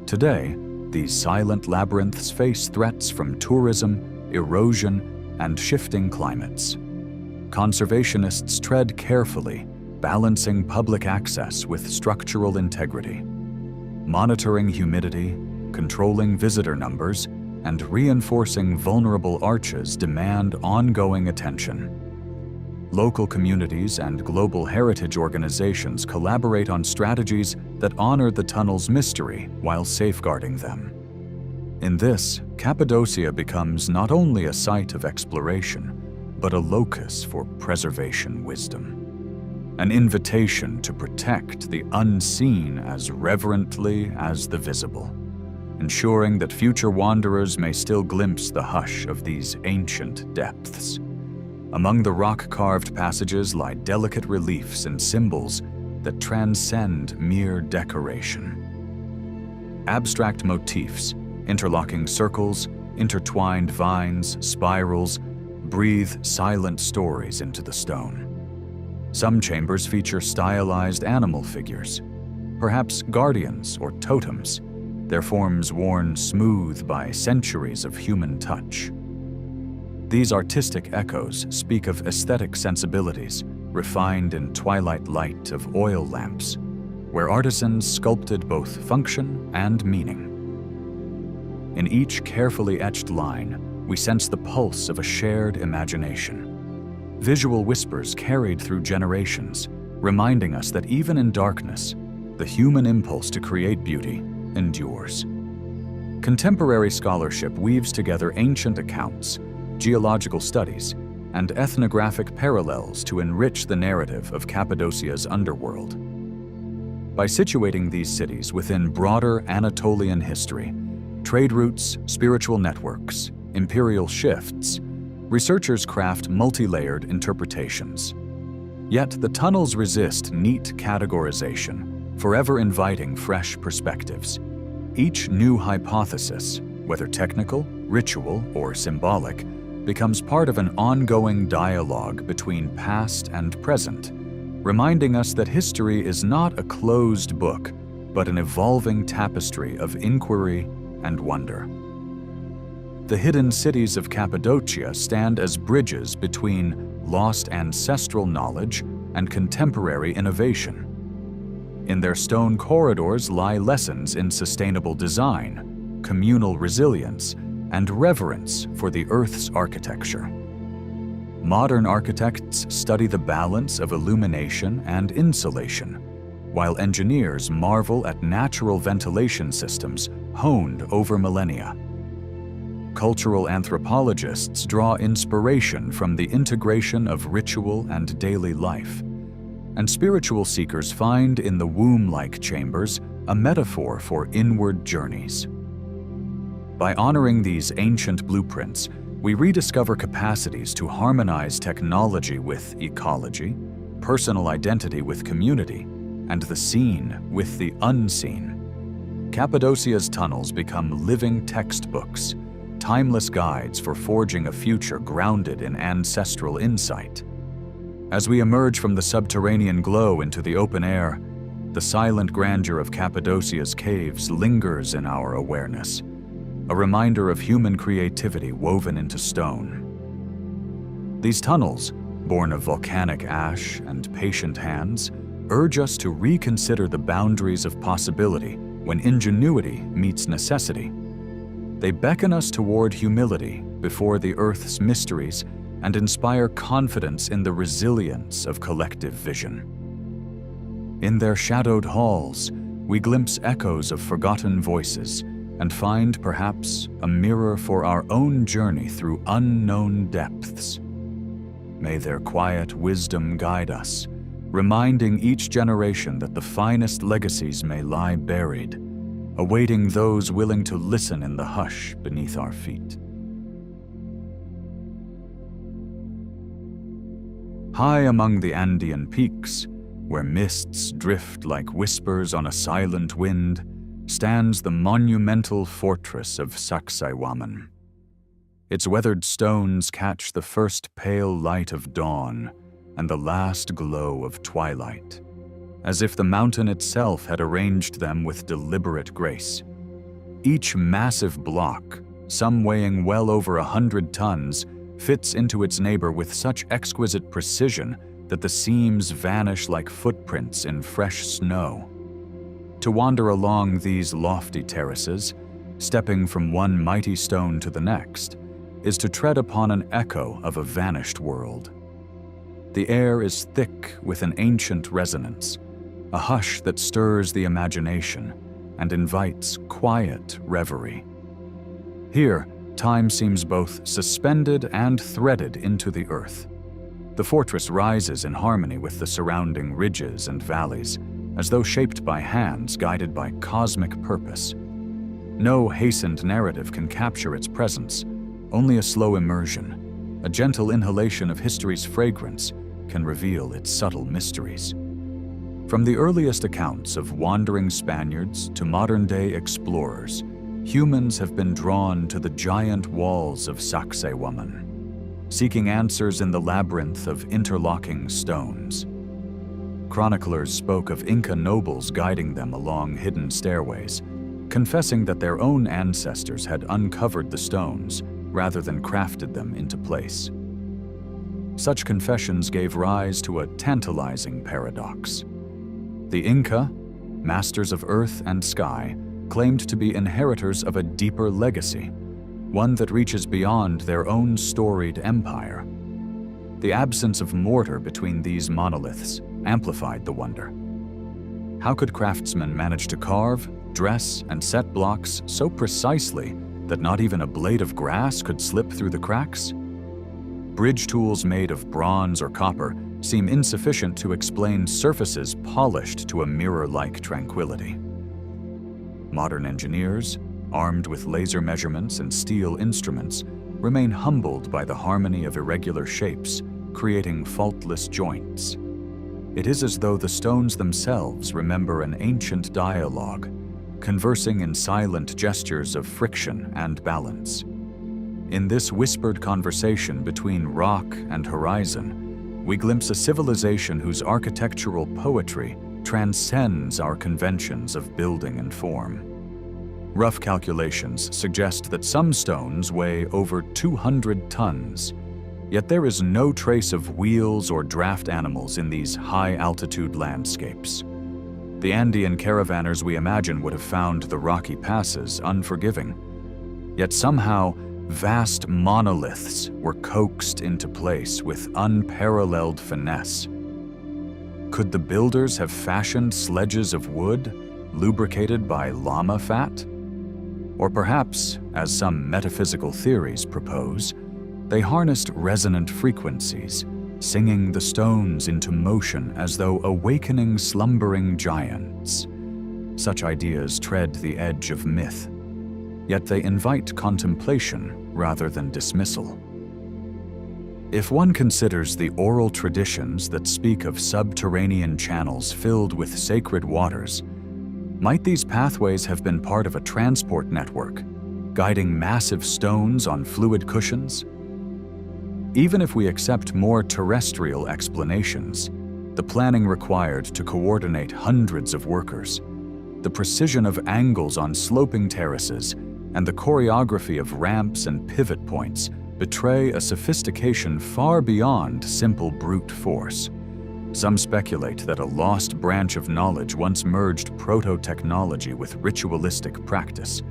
Speaker 1: Today, these silent labyrinths face threats from tourism, erosion, and shifting climates. Conservationists tread carefully, balancing public access with structural integrity. Monitoring humidity, controlling visitor numbers, and reinforcing vulnerable arches demand ongoing attention. Local communities and global heritage organizations collaborate on strategies that honor the tunnel's mystery while safeguarding them. In this, Cappadocia becomes not only a site of exploration, but a locus for preservation wisdom. An invitation to protect the unseen as reverently as the visible, ensuring that future wanderers may still glimpse the hush of these ancient depths. Among the rock-carved passages lie delicate reliefs and symbols that transcend mere decoration. Abstract motifs, interlocking circles, intertwined vines, spirals, breathe silent stories into the stone. Some chambers feature stylized animal figures, perhaps guardians or totems, their forms worn smooth by centuries of human touch. These artistic echoes speak of aesthetic sensibilities refined in twilight light of oil lamps, where artisans sculpted both function and meaning. In each carefully etched line, we sense the pulse of a shared imagination. Visual whispers carried through generations, reminding us that even in darkness, the human impulse to create beauty endures. Contemporary scholarship weaves together ancient accounts, geological studies, and ethnographic parallels to enrich the narrative of Cappadocia's underworld. By situating these cities within broader Anatolian history, trade routes, spiritual networks, imperial shifts, researchers craft multi-layered interpretations. Yet the tunnels resist neat categorization, forever inviting fresh perspectives. Each new hypothesis, whether technical, ritual, or symbolic, becomes part of an ongoing dialogue between past and present, reminding us that history is not a closed book, but an evolving tapestry of inquiry and wonder. The hidden cities of Cappadocia stand as bridges between lost ancestral knowledge and contemporary innovation. In their stone corridors lie lessons in sustainable design, communal resilience, and reverence for the Earth's architecture. Modern architects study the balance of illumination and insulation, while engineers marvel at natural ventilation systems honed over millennia. Cultural anthropologists draw inspiration from the integration of ritual and daily life, and spiritual seekers find in the womb-like chambers a metaphor for inward journeys. By honoring these ancient blueprints, we rediscover capacities to harmonize technology with ecology, personal identity with community, and the seen with the unseen. Cappadocia's tunnels become living textbooks, timeless guides for forging a future grounded in ancestral insight. As we emerge from the subterranean glow into the open air, the silent grandeur of Cappadocia's caves lingers in our awareness, a reminder of human creativity woven into stone. These tunnels, born of volcanic ash and patient hands, urge us to reconsider the boundaries of possibility when ingenuity meets necessity. They beckon us toward humility before the Earth's mysteries and inspire confidence in the resilience of collective vision. In their shadowed halls, we glimpse echoes of forgotten voices and find, perhaps, a mirror for our own journey through unknown depths. May their quiet wisdom guide us, reminding each generation that the finest legacies may lie buried, awaiting those willing to listen in the hush beneath our feet. High among the Andean peaks, where mists drift like whispers on a silent wind, stands the monumental fortress of Sacsayhuaman. Its weathered stones catch the first pale light of dawn and the last glow of twilight, as if the mountain itself had arranged them with deliberate grace. Each massive block, some weighing well over 100 tons, fits into its neighbor with such exquisite precision that the seams vanish like footprints in fresh snow. To wander along these lofty terraces, stepping from one mighty stone to the next, is to tread upon an echo of a vanished world. The air is thick with an ancient resonance, a hush that stirs the imagination and invites quiet reverie. Here, time seems both suspended and threaded into the earth. The fortress rises in harmony with the surrounding ridges and valleys, as though shaped by hands guided by cosmic purpose. No hastened narrative can capture its presence. Only a slow immersion, a gentle inhalation of history's fragrance, can reveal its subtle mysteries. From the earliest accounts of wandering Spaniards to modern-day explorers, humans have been drawn to the giant walls of Sacsayhuaman, seeking answers in the labyrinth of interlocking stones. Chroniclers spoke of Inca nobles guiding them along hidden stairways, confessing that their own ancestors had uncovered the stones rather than crafted them into place. Such confessions gave rise to a tantalizing paradox. The Inca, masters of earth and sky, claimed to be inheritors of a deeper legacy, one that reaches beyond their own storied empire. The absence of mortar between these monoliths amplified the wonder. How could craftsmen manage to carve, dress, and set blocks so precisely that not even a blade of grass could slip through the cracks? Bridge tools made of bronze or copper seem insufficient to explain surfaces polished to a mirror-like tranquility. Modern engineers, armed with laser measurements and steel instruments, remain humbled by the harmony of irregular shapes, creating faultless joints. It is as though the stones themselves remember an ancient dialogue, conversing in silent gestures of friction and balance. In this whispered conversation between rock and horizon, we glimpse a civilization whose architectural poetry transcends our conventions of building and form. Rough calculations suggest that some stones weigh over 200 tons, yet there is no trace of wheels or draft animals in these high-altitude landscapes. The Andean caravanners we imagine would have found the rocky passes unforgiving. Yet somehow, vast monoliths were coaxed into place with unparalleled finesse. Could the builders have fashioned sledges of wood, lubricated by llama fat? Or perhaps, as some metaphysical theories propose, they harnessed resonant frequencies, singing the stones into motion as though awakening slumbering giants. Such ideas tread the edge of myth, yet they invite contemplation rather than dismissal. If one considers the oral traditions that speak of subterranean channels filled with sacred waters, might these pathways have been part of a transport network, guiding massive stones on fluid cushions? Even if we accept more terrestrial explanations, the planning required to coordinate hundreds of workers, the precision of angles on sloping terraces, and the choreography of ramps and pivot points betray a sophistication far beyond simple brute force. Some speculate that a lost branch of knowledge once merged proto-technology with ritualistic practice,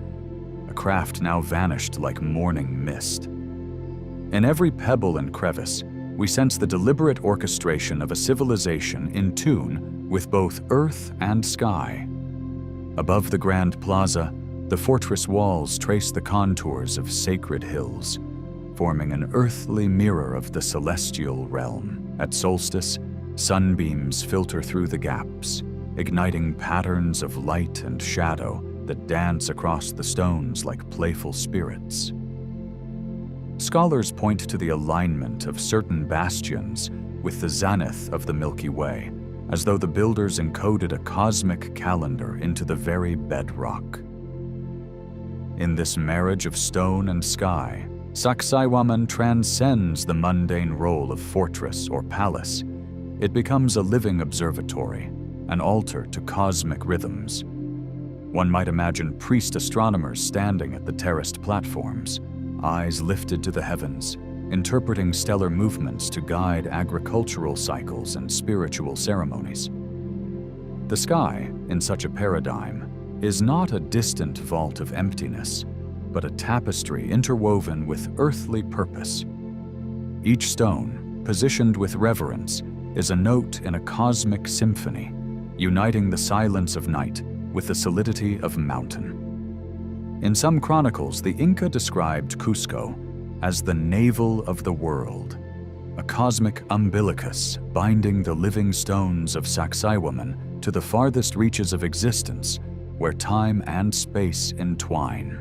Speaker 1: a craft now vanished like morning mist. In every pebble and crevice, we sense the deliberate orchestration of a civilization in tune with both earth and sky. Above the Grand Plaza, the fortress walls trace the contours of sacred hills, forming an earthly mirror of the celestial realm. At solstice, sunbeams filter through the gaps, igniting patterns of light and shadow that dance across the stones like playful spirits. Scholars point to the alignment of certain bastions with the zenith of the Milky Way, as though the builders encoded a cosmic calendar into the very bedrock. In this marriage of stone and sky, Sacsayhuaman transcends the mundane role of fortress or palace. It becomes a living observatory, an altar to cosmic rhythms. One might imagine priest astronomers standing at the terraced platforms, eyes lifted to the heavens, interpreting stellar movements to guide agricultural cycles and spiritual ceremonies. The sky, in such a paradigm, is not a distant vault of emptiness, but a tapestry interwoven with earthly purpose. Each stone, positioned with reverence, is a note in a cosmic symphony, uniting the silence of night with the solidity of mountain. In some chronicles, the Inca described Cusco as the navel of the world, a cosmic umbilicus binding the living stones of Sacsayhuaman to the farthest reaches of existence, where time and space entwine.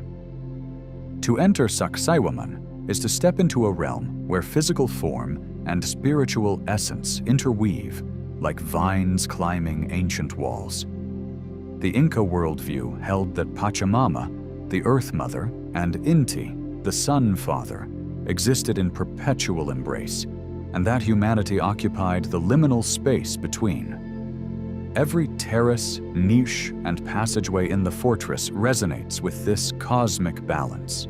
Speaker 1: To enter Sacsayhuaman is to step into a realm where physical form and spiritual essence interweave like vines climbing ancient walls. The Inca worldview held that Pachamama, the Earth Mother, and Inti, the Sun Father, existed in perpetual embrace, and that humanity occupied the liminal space between. Every terrace, niche, and passageway in the fortress resonates with this cosmic balance.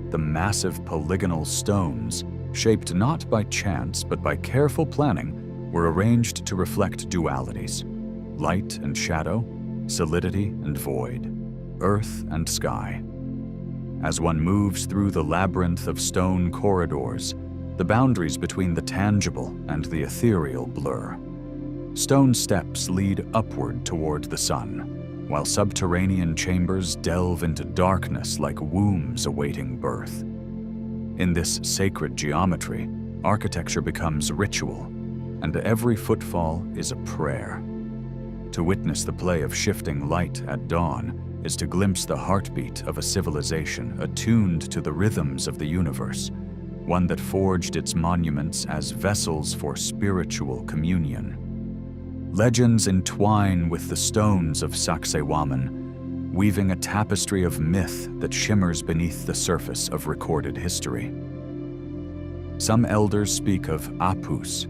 Speaker 1: The massive polygonal stones, shaped not by chance but by careful planning, were arranged to reflect dualities: light and shadow, solidity and void, earth and sky. As one moves through the labyrinth of stone corridors, the boundaries between the tangible and the ethereal blur. Stone steps lead upward toward the sun, while subterranean chambers delve into darkness like wombs awaiting birth. In this sacred geometry, architecture becomes ritual, and every footfall is a prayer. To witness the play of shifting light at dawn is to glimpse the heartbeat of a civilization attuned to the rhythms of the universe, one that forged its monuments as vessels for spiritual communion. Legends entwine with the stones of Sacsayhuaman, weaving a tapestry of myth that shimmers beneath the surface of recorded history. Some elders speak of Apus,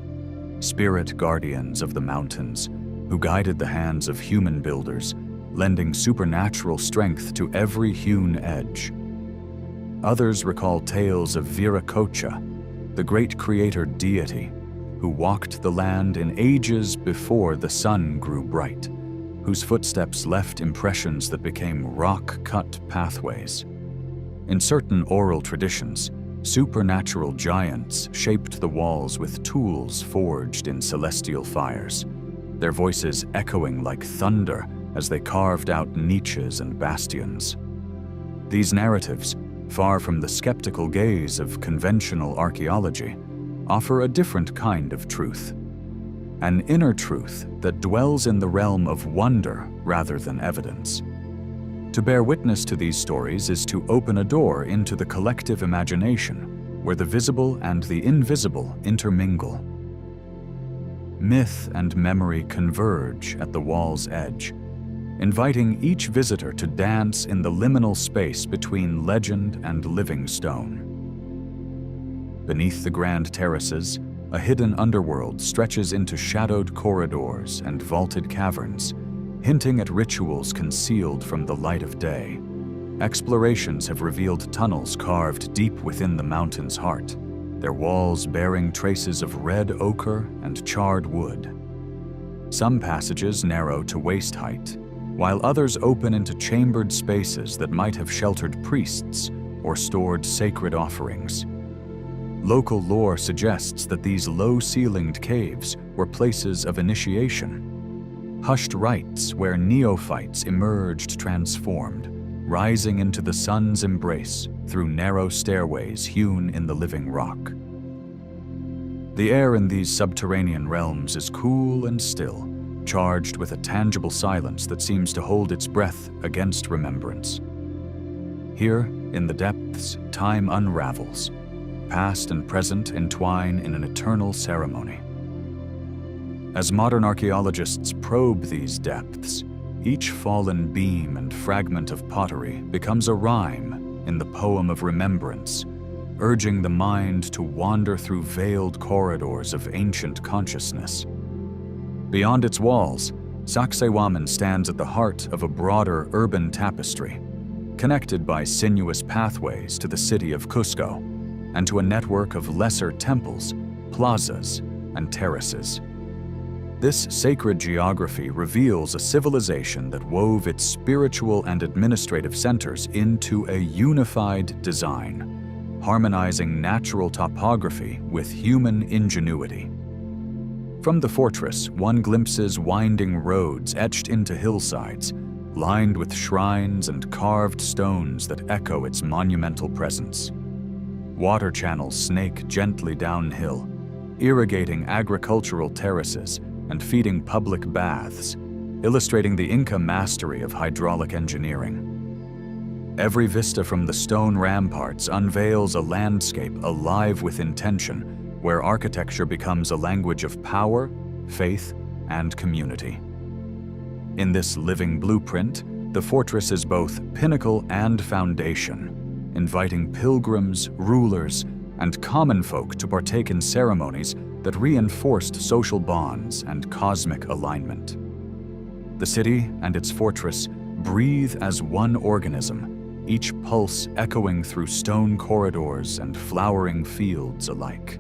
Speaker 1: spirit guardians of the mountains, who guided the hands of human builders, lending supernatural strength to every hewn edge. Others recall tales of Viracocha, the great creator deity, who walked the land in ages before the sun grew bright, whose footsteps left impressions that became rock-cut pathways. In certain oral traditions, supernatural giants shaped the walls with tools forged in celestial fires, their voices echoing like thunder as they carved out niches and bastions. These narratives, far from the skeptical gaze of conventional archaeology, offer a different kind of truth, an inner truth that dwells in the realm of wonder rather than evidence. To bear witness to these stories is to open a door into the collective imagination, where the visible and the invisible intermingle. Myth and memory converge at the wall's edge, inviting each visitor to dance in the liminal space between legend and living stone. Beneath the grand terraces, a hidden underworld stretches into shadowed corridors and vaulted caverns, hinting at rituals concealed from the light of day. Explorations have revealed tunnels carved deep within the mountain's heart, their walls bearing traces of red ochre and charred wood. Some passages narrow to waist height, while others open into chambered spaces that might have sheltered priests or stored sacred offerings. Local lore suggests that these low-ceilinged caves were places of initiation, hushed rites where neophytes emerged transformed, rising into the sun's embrace through narrow stairways hewn in the living rock. The air in these subterranean realms is cool and still, charged with a tangible silence that seems to hold its breath against remembrance. Here, in the depths, time unravels. Past and present entwine in an eternal ceremony. As modern archaeologists probe these depths, each fallen beam and fragment of pottery becomes a rhyme in the poem of remembrance, urging the mind to wander through veiled corridors of ancient consciousness. Beyond its walls, Sacsayhuaman stands at the heart of a broader urban tapestry, connected by sinuous pathways to the city of Cusco and to a network of lesser temples, plazas, and terraces. This sacred geography reveals a civilization that wove its spiritual and administrative centers into a unified design, harmonizing natural topography with human ingenuity. From the fortress, one glimpses winding roads etched into hillsides, lined with shrines and carved stones that echo its monumental presence. Water channels snake gently downhill, irrigating agricultural terraces and feeding public baths, illustrating the Inca mastery of hydraulic engineering. Every vista from the stone ramparts unveils a landscape alive with intention, where architecture becomes a language of power, faith, and community. In this living blueprint, the fortress is both pinnacle and foundation, inviting pilgrims, rulers, and common folk to partake in ceremonies that reinforced social bonds and cosmic alignment. The city and its fortress breathe as one organism, each pulse echoing through stone corridors and flowering fields alike.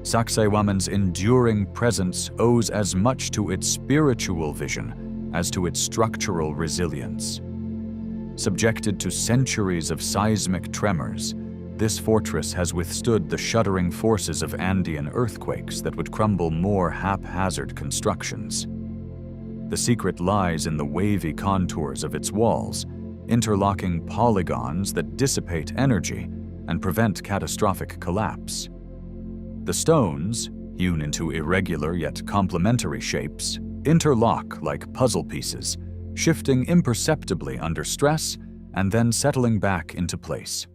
Speaker 1: Sacsayhuaman's enduring presence owes as much to its spiritual vision as to its structural resilience. Subjected to centuries of seismic tremors, this fortress has withstood the shuddering forces of Andean earthquakes that would crumble more haphazard constructions. The secret lies in the wavy contours of its walls, interlocking polygons that dissipate energy and prevent catastrophic collapse. The stones, hewn into irregular yet complementary shapes, interlock like puzzle pieces, shifting imperceptibly under stress and then settling back into place.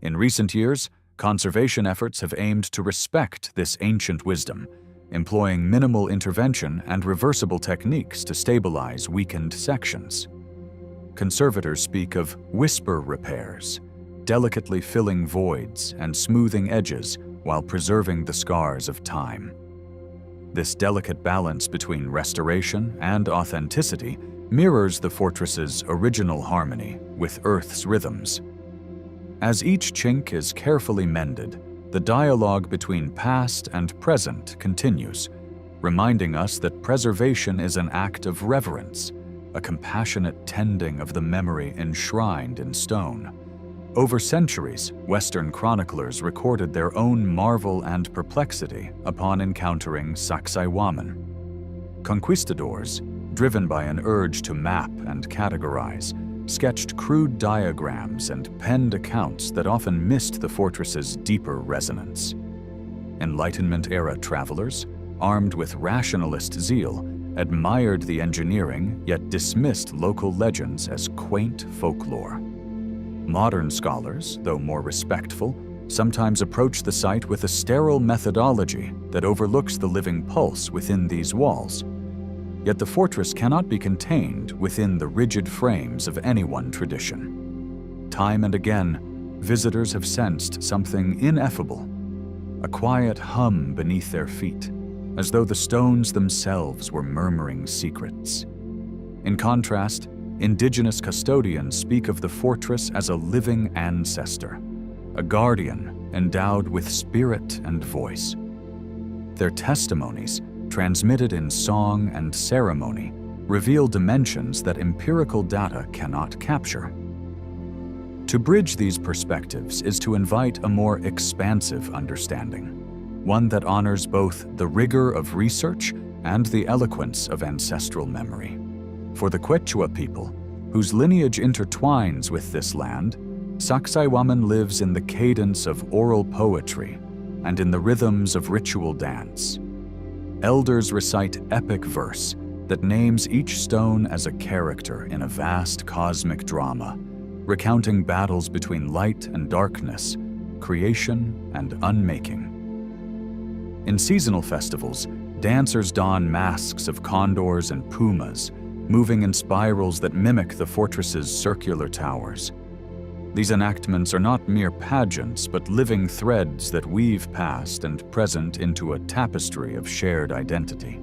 Speaker 1: In recent years, conservation efforts have aimed to respect this ancient wisdom, employing minimal intervention and reversible techniques to stabilize weakened sections. Conservators speak of whisper repairs, delicately filling voids and smoothing edges while preserving the scars of time. This delicate balance between restoration and authenticity mirrors the fortress's original harmony with Earth's rhythms. As each chink is carefully mended, the dialogue between past and present continues, reminding us that preservation is an act of reverence, a compassionate tending of the memory enshrined in stone. Over centuries, Western chroniclers recorded their own marvel and perplexity upon encountering Sacsayhuaman. Conquistadors, driven by an urge to map and categorize, sketched crude diagrams and penned accounts that often missed the fortress's deeper resonance. Enlightenment-era travelers, armed with rationalist zeal, admired the engineering yet dismissed local legends as quaint folklore. Modern scholars, though more respectful, sometimes approach the site with a sterile methodology that overlooks the living pulse within these walls. Yet the fortress cannot be contained within the rigid frames of any one tradition. Time and again, visitors have sensed something ineffable, a quiet hum beneath their feet, as though the stones themselves were murmuring secrets. In contrast, indigenous custodians speak of the fortress as a living ancestor, a guardian endowed with spirit and voice. Their testimonies, transmitted in song and ceremony, reveal dimensions that empirical data cannot capture. To bridge these perspectives is to invite a more expansive understanding, one that honors both the rigor of research and the eloquence of ancestral memory. For the Quechua people, whose lineage intertwines with this land, Sacsayhuaman lives in the cadence of oral poetry and in the rhythms of ritual dance. Elders recite epic verse that names each stone as a character in a vast cosmic drama, recounting battles between light and darkness, creation and unmaking. In seasonal festivals, dancers don masks of condors and pumas, moving in spirals that mimic the fortress's circular towers. These enactments are not mere pageants, but living threads that weave past and present into a tapestry of shared identity.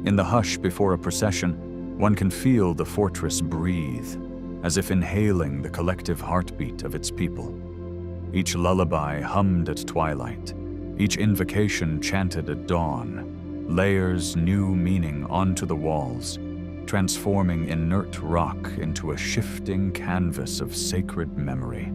Speaker 1: In the hush before a procession, one can feel the fortress breathe, as if inhaling the collective heartbeat of its people. Each lullaby hummed at twilight, each invocation chanted at dawn, layers new meaning onto the walls, transforming inert rock into a shifting canvas of sacred memory.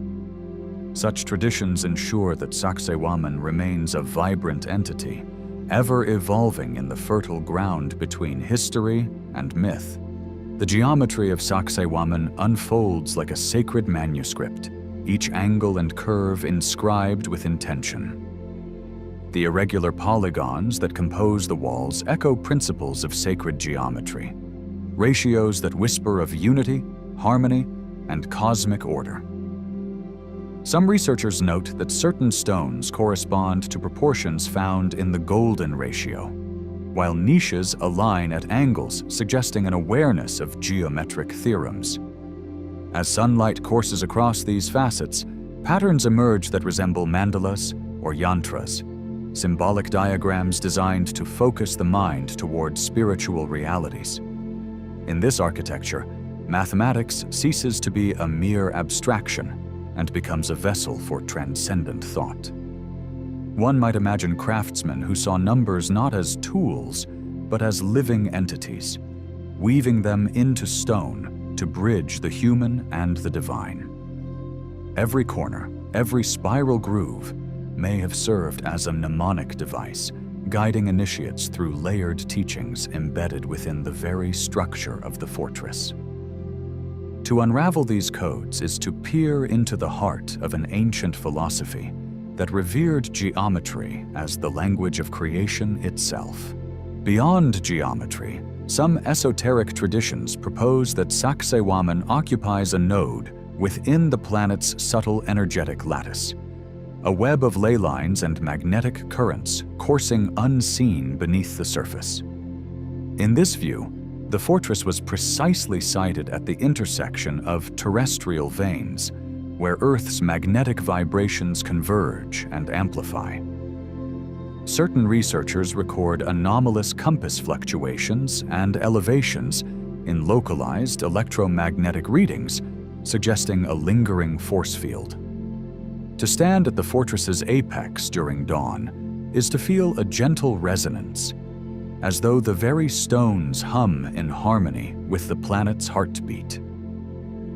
Speaker 1: Such traditions ensure that Sacsayhuaman remains a vibrant entity, ever evolving in the fertile ground between history and myth. The geometry of Sacsayhuaman unfolds like a sacred manuscript, each angle and curve inscribed with intention. The irregular polygons that compose the walls echo principles of sacred geometry, ratios that whisper of unity, harmony, and cosmic order. Some researchers note that certain stones correspond to proportions found in the golden ratio, while niches align at angles, suggesting an awareness of geometric theorems. As sunlight courses across these facets, patterns emerge that resemble mandalas or yantras, symbolic diagrams designed to focus the mind toward spiritual realities. In this architecture, mathematics ceases to be a mere abstraction and becomes a vessel for transcendent thought. One might imagine craftsmen who saw numbers not as tools, but as living entities, weaving them into stone to bridge the human and the divine. Every corner, every spiral groove may have served as a mnemonic device, guiding initiates through layered teachings embedded within the very structure of the fortress. To unravel these codes is to peer into the heart of an ancient philosophy that revered geometry as the language of creation itself. Beyond geometry, some esoteric traditions propose that Sacsayhuaman occupies a node within the planet's subtle energetic lattice, a web of ley lines and magnetic currents coursing unseen beneath the surface. In this view, the fortress was precisely sited at the intersection of terrestrial veins, where Earth's magnetic vibrations converge and amplify. Certain researchers record anomalous compass fluctuations and elevations in localized electromagnetic readings, suggesting a lingering force field. To stand at the fortress's apex during dawn is to feel a gentle resonance, as though the very stones hum in harmony with the planet's heartbeat.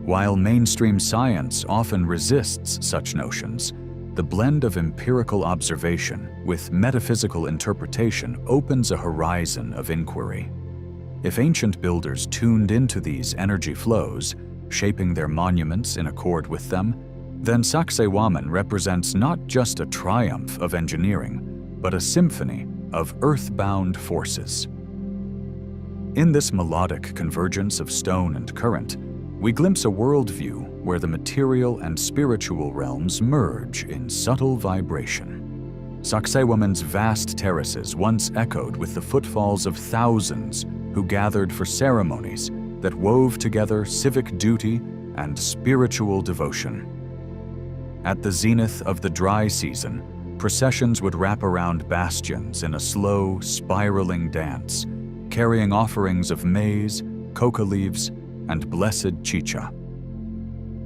Speaker 1: While mainstream science often resists such notions, the blend of empirical observation with metaphysical interpretation opens a horizon of inquiry. If ancient builders tuned into these energy flows, shaping their monuments in accord with them, then Sacsayhuaman represents not just a triumph of engineering, but a symphony of earthbound forces. In this melodic convergence of stone and current, we glimpse a worldview where the material and spiritual realms merge in subtle vibration. Sacsayhuaman's vast terraces once echoed with the footfalls of thousands who gathered for ceremonies that wove together civic duty and spiritual devotion. At the zenith of the dry season, processions would wrap around bastions in a slow, spiraling dance, carrying offerings of maize, coca leaves, and blessed chicha.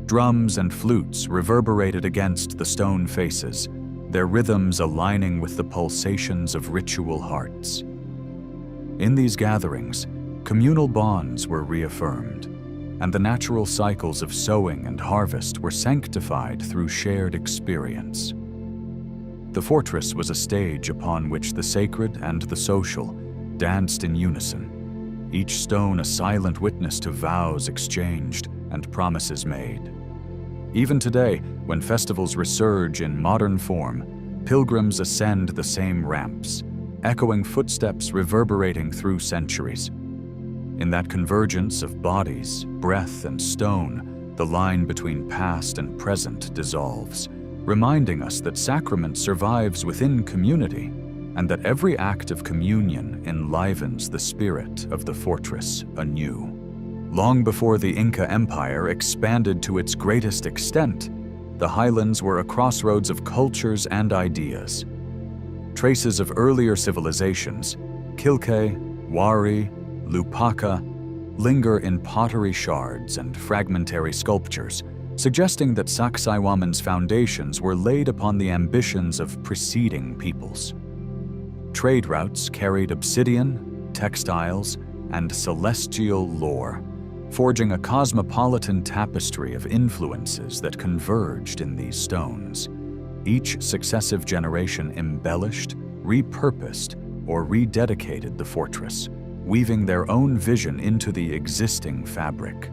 Speaker 1: Drums and flutes reverberated against the stone faces, their rhythms aligning with the pulsations of ritual hearts. In these gatherings, communal bonds were reaffirmed, and the natural cycles of sowing and harvest were sanctified through shared experience. The fortress was a stage upon which the sacred and the social danced in unison, each stone a silent witness to vows exchanged and promises made. Even today, when festivals resurge in modern form, pilgrims ascend the same ramps, echoing footsteps reverberating through centuries. In that convergence of bodies, breath, and stone, the line between past and present dissolves, reminding us that sacrament survives within community, and that every act of communion enlivens the spirit of the fortress anew. Long before the Inca Empire expanded to its greatest extent, the highlands were a crossroads of cultures and ideas. Traces of earlier civilizations, Quilque, Wari, Lupaca, linger in pottery shards and fragmentary sculptures, suggesting that Sacsayhuaman's foundations were laid upon the ambitions of preceding peoples. Trade routes carried obsidian, textiles, and celestial lore, forging a cosmopolitan tapestry of influences that converged in these stones. Each successive generation embellished, repurposed, or rededicated the fortress, weaving their own vision into the existing fabric.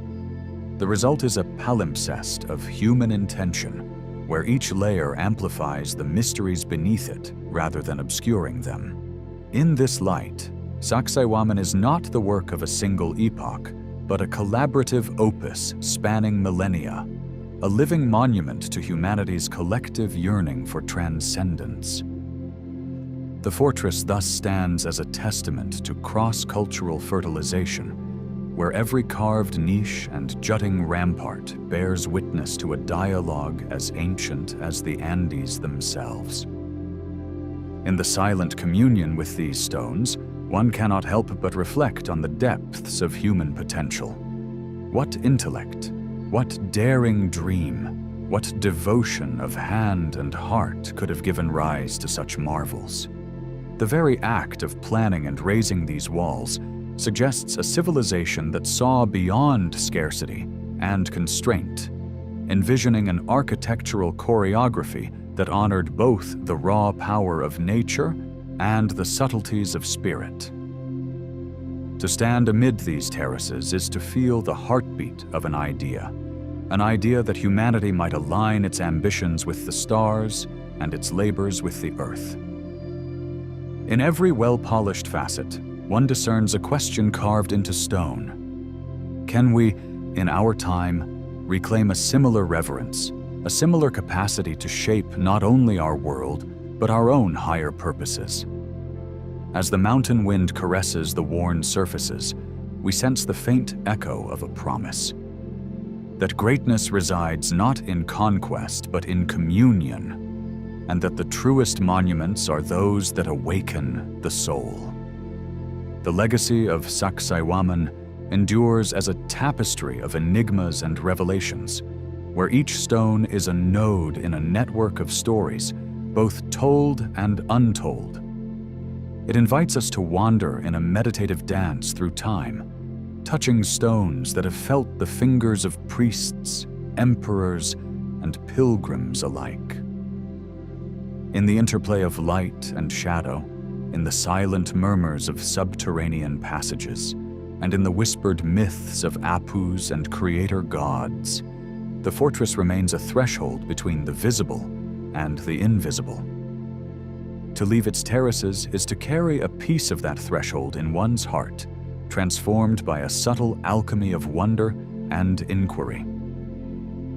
Speaker 1: The result is a palimpsest of human intention, where each layer amplifies the mysteries beneath it rather than obscuring them. In this light, Sacsayhuaman is not the work of a single epoch, but a collaborative opus spanning millennia, a living monument to humanity's collective yearning for transcendence. The fortress thus stands as a testament to cross-cultural fertilization, where every carved niche and jutting rampart bears witness to a dialogue as ancient as the Andes themselves. In the silent communion with these stones, one cannot help but reflect on the depths of human potential. What intellect, what daring dream, what devotion of hand and heart could have given rise to such marvels? The very act of planning and raising these walls suggests a civilization that saw beyond scarcity and constraint, envisioning an architectural choreography that honored both the raw power of nature and the subtleties of spirit. To stand amid these terraces is to feel the heartbeat of an idea that humanity might align its ambitions with the stars and its labors with the earth. In every well-polished facet, one discerns a question carved into stone. Can we, in our time, reclaim a similar reverence, a similar capacity to shape not only our world, but our own higher purposes? As the mountain wind caresses the worn surfaces, we sense the faint echo of a promise. That greatness resides not in conquest, but in communion, and that the truest monuments are those that awaken the soul. The legacy of Sacsayhuaman endures as a tapestry of enigmas and revelations, where each stone is a node in a network of stories, both told and untold. It invites us to wander in a meditative dance through time, touching stones that have felt the fingers of priests, emperors, and pilgrims alike. In the interplay of light and shadow, in the silent murmurs of subterranean passages, and in the whispered myths of Apus and creator gods, the fortress remains a threshold between the visible and the invisible. To leave its terraces is to carry a piece of that threshold in one's heart, transformed by a subtle alchemy of wonder and inquiry.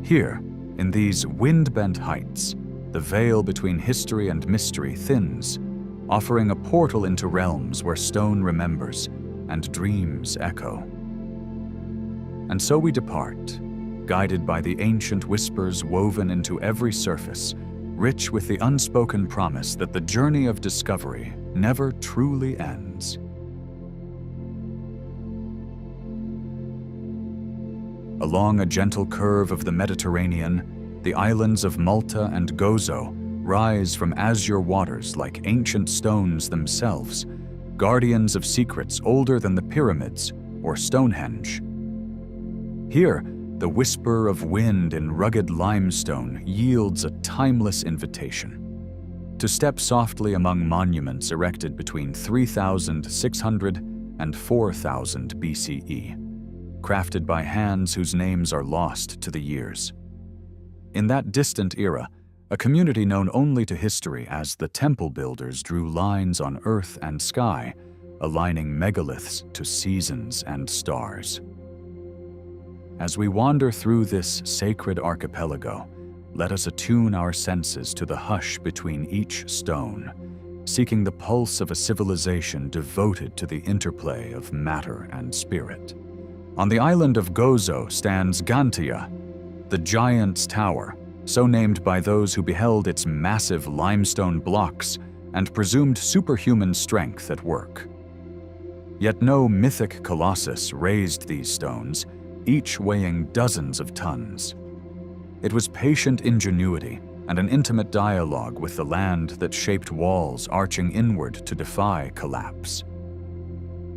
Speaker 1: Here, in these wind-bent heights, the veil between history and mystery thins, offering a portal into realms where stone remembers and dreams echo. And so we depart, guided by the ancient whispers woven into every surface, rich with the unspoken promise that the journey of discovery never truly ends. Along a gentle curve of the Mediterranean, the islands of Malta and Gozo rise from azure waters like ancient stones themselves, guardians of secrets older than the pyramids or Stonehenge. Here, the whisper of wind in rugged limestone yields a timeless invitation. to step softly among monuments erected between 3,600 and 4,000 BCE, crafted by hands whose names are lost to the years. In that distant era, a community known only to history as the Temple Builders drew lines on earth and sky, aligning megaliths to seasons and stars. As we wander through this sacred archipelago, let us attune our senses to the hush between each stone, seeking the pulse of a civilization devoted to the interplay of matter and spirit. On the island of Gozo stands Gantia, the Giant's Tower, so named by those who beheld its massive limestone blocks and presumed superhuman strength at work. Yet no mythic colossus raised these stones, each weighing dozens of tons. It was patient ingenuity and an intimate dialogue with the land that shaped walls arching inward to defy collapse.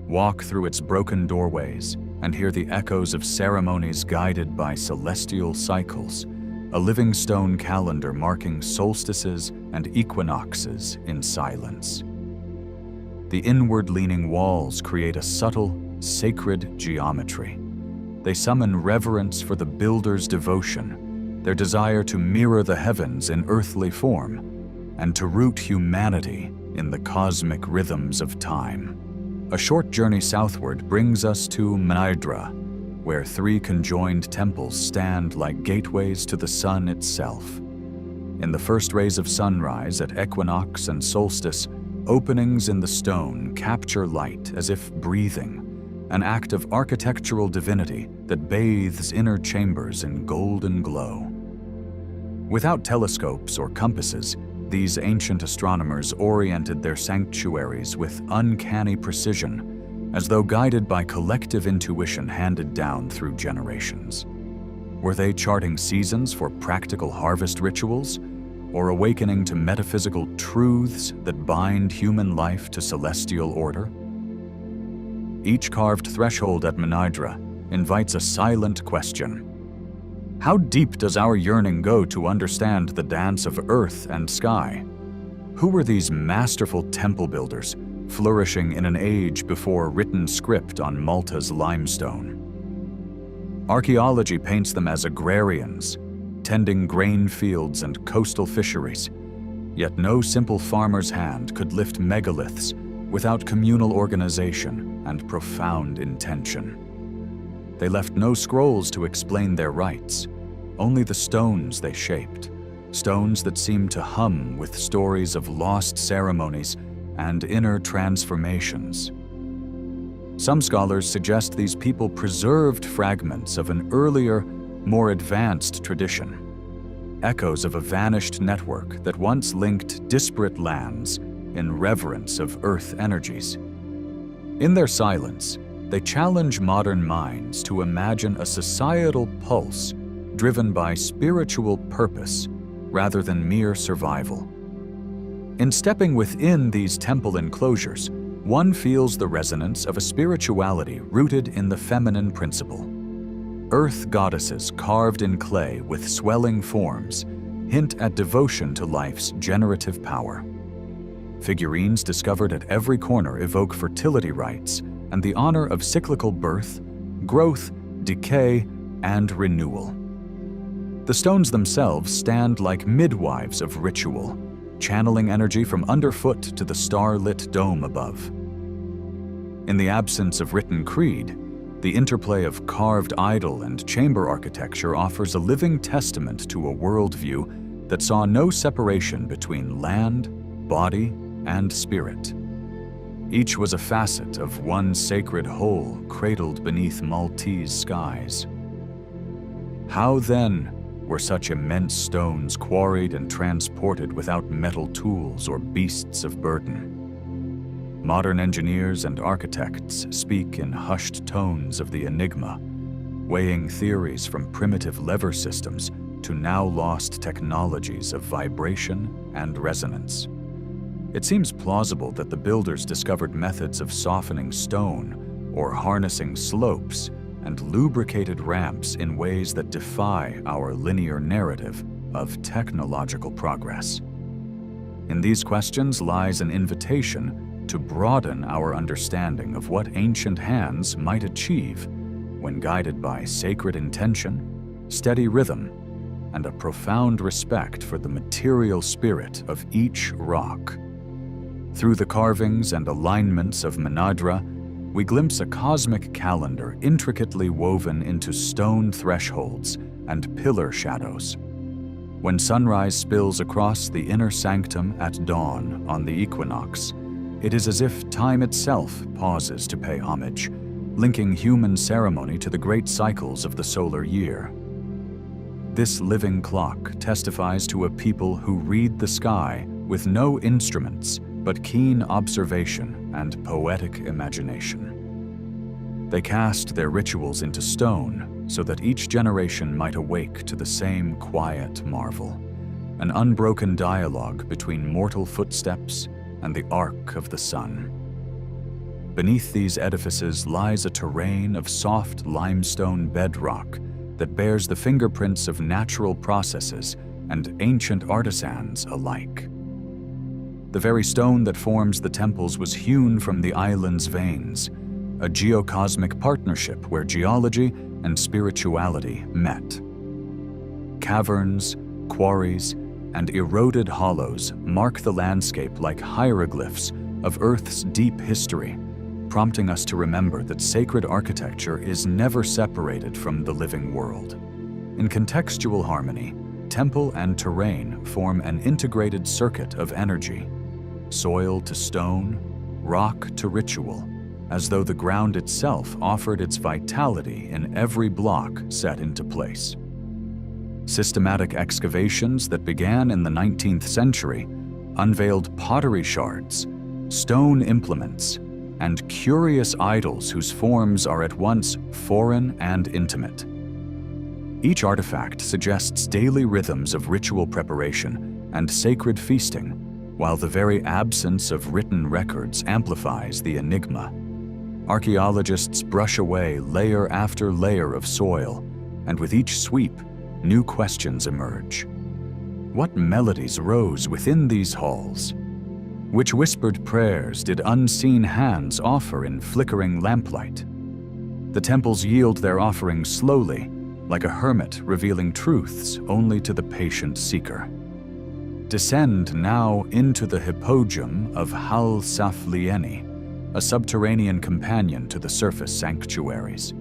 Speaker 1: Walk through its broken doorways and hear the echoes of ceremonies guided by celestial cycles, a living stone calendar marking solstices and equinoxes in silence. The inward-leaning walls create a subtle, sacred geometry. They summon reverence for the builder's devotion, their desire to mirror the heavens in earthly form, and to root humanity in the cosmic rhythms of time. A short journey southward brings us to Menaidra, where 3 conjoined temples stand like gateways to the sun itself. In the first rays of sunrise at equinox and solstice, openings in the stone capture light as if breathing, an act of architectural divinity that bathes inner chambers in golden glow. Without telescopes or compasses, these ancient astronomers oriented their sanctuaries with uncanny precision, as though guided by collective intuition handed down through generations. Were they charting seasons for practical harvest rituals, or awakening to metaphysical truths that bind human life to celestial order? Each carved threshold at Menaidra invites a silent question. How deep does our yearning go to understand the dance of earth and sky? Who were these masterful temple builders, flourishing in an age before written script on Malta's limestone? Archaeology paints them as agrarians, tending grain fields and coastal fisheries. Yet no simple farmer's hand could lift megaliths without communal organization and profound intention. They left no scrolls to explain their rites, only the stones they shaped, stones that seemed to hum with stories of lost ceremonies and inner transformations. Some scholars suggest these people preserved fragments of an earlier, more advanced tradition, echoes of a vanished network that once linked disparate lands in reverence of earth energies. In their silence, they challenge modern minds to imagine a societal pulse driven by spiritual purpose rather than mere survival. In stepping within these temple enclosures, one feels the resonance of a spirituality rooted in the feminine principle. Earth goddesses carved in clay with swelling forms hint at devotion to life's generative power. Figurines discovered at every corner evoke fertility rites and the honor of cyclical birth, growth, decay, and renewal. The stones themselves stand like midwives of ritual, channeling energy from underfoot to the star-lit dome above. In the absence of written creed, the interplay of carved idol and chamber architecture offers a living testament to a worldview that saw no separation between land, body, and spirit. Each was a facet of one sacred whole cradled beneath Maltese skies. How then were such immense stones quarried and transported without metal tools or beasts of burden? Modern engineers and architects speak in hushed tones of the enigma, weighing theories from primitive lever systems to now lost technologies of vibration and resonance. It seems plausible that the builders discovered methods of softening stone or harnessing slopes and lubricated ramps in ways that defy our linear narrative of technological progress. In these questions lies an invitation to broaden our understanding of what ancient hands might achieve when guided by sacred intention, steady rhythm, and a profound respect for the material spirit of each rock. Through the carvings and alignments of Menadra, we glimpse a cosmic calendar intricately woven into stone thresholds and pillar shadows. When sunrise spills across the inner sanctum at dawn on the equinox, it is as if time itself pauses to pay homage, linking human ceremony to the great cycles of the solar year. This living clock testifies to a people who read the sky with no instruments but keen observation and poetic imagination. They cast their rituals into stone so that each generation might awake to the same quiet marvel, an unbroken dialogue between mortal footsteps and the arc of the sun. Beneath these edifices lies a terrain of soft limestone bedrock that bears the fingerprints of natural processes and ancient artisans alike. The very stone that forms the temples was hewn from the island's veins, a geocosmic partnership where geology and spirituality met. Caverns, quarries, and eroded hollows mark the landscape like hieroglyphs of Earth's deep history, prompting us to remember that sacred architecture is never separated from the living world. In contextual harmony, temple and terrain form an integrated circuit of energy, soil to stone, rock to ritual, as though the ground itself offered its vitality in every block set into place. Systematic excavations that began in the 19th century unveiled pottery shards, stone implements, and curious idols whose forms are at once foreign and intimate. Each artifact suggests daily rhythms of ritual preparation and sacred feasting, while the very absence of written records amplifies the enigma. Archaeologists brush away layer after layer of soil, and with each sweep, new questions emerge. What melodies rose within these halls? Which whispered prayers did unseen hands offer in flickering lamplight? The temples yield their offerings slowly, like a hermit revealing truths only to the patient seeker. Descend now into the hypogum of Hal Saflieni, a subterranean companion to the surface sanctuaries.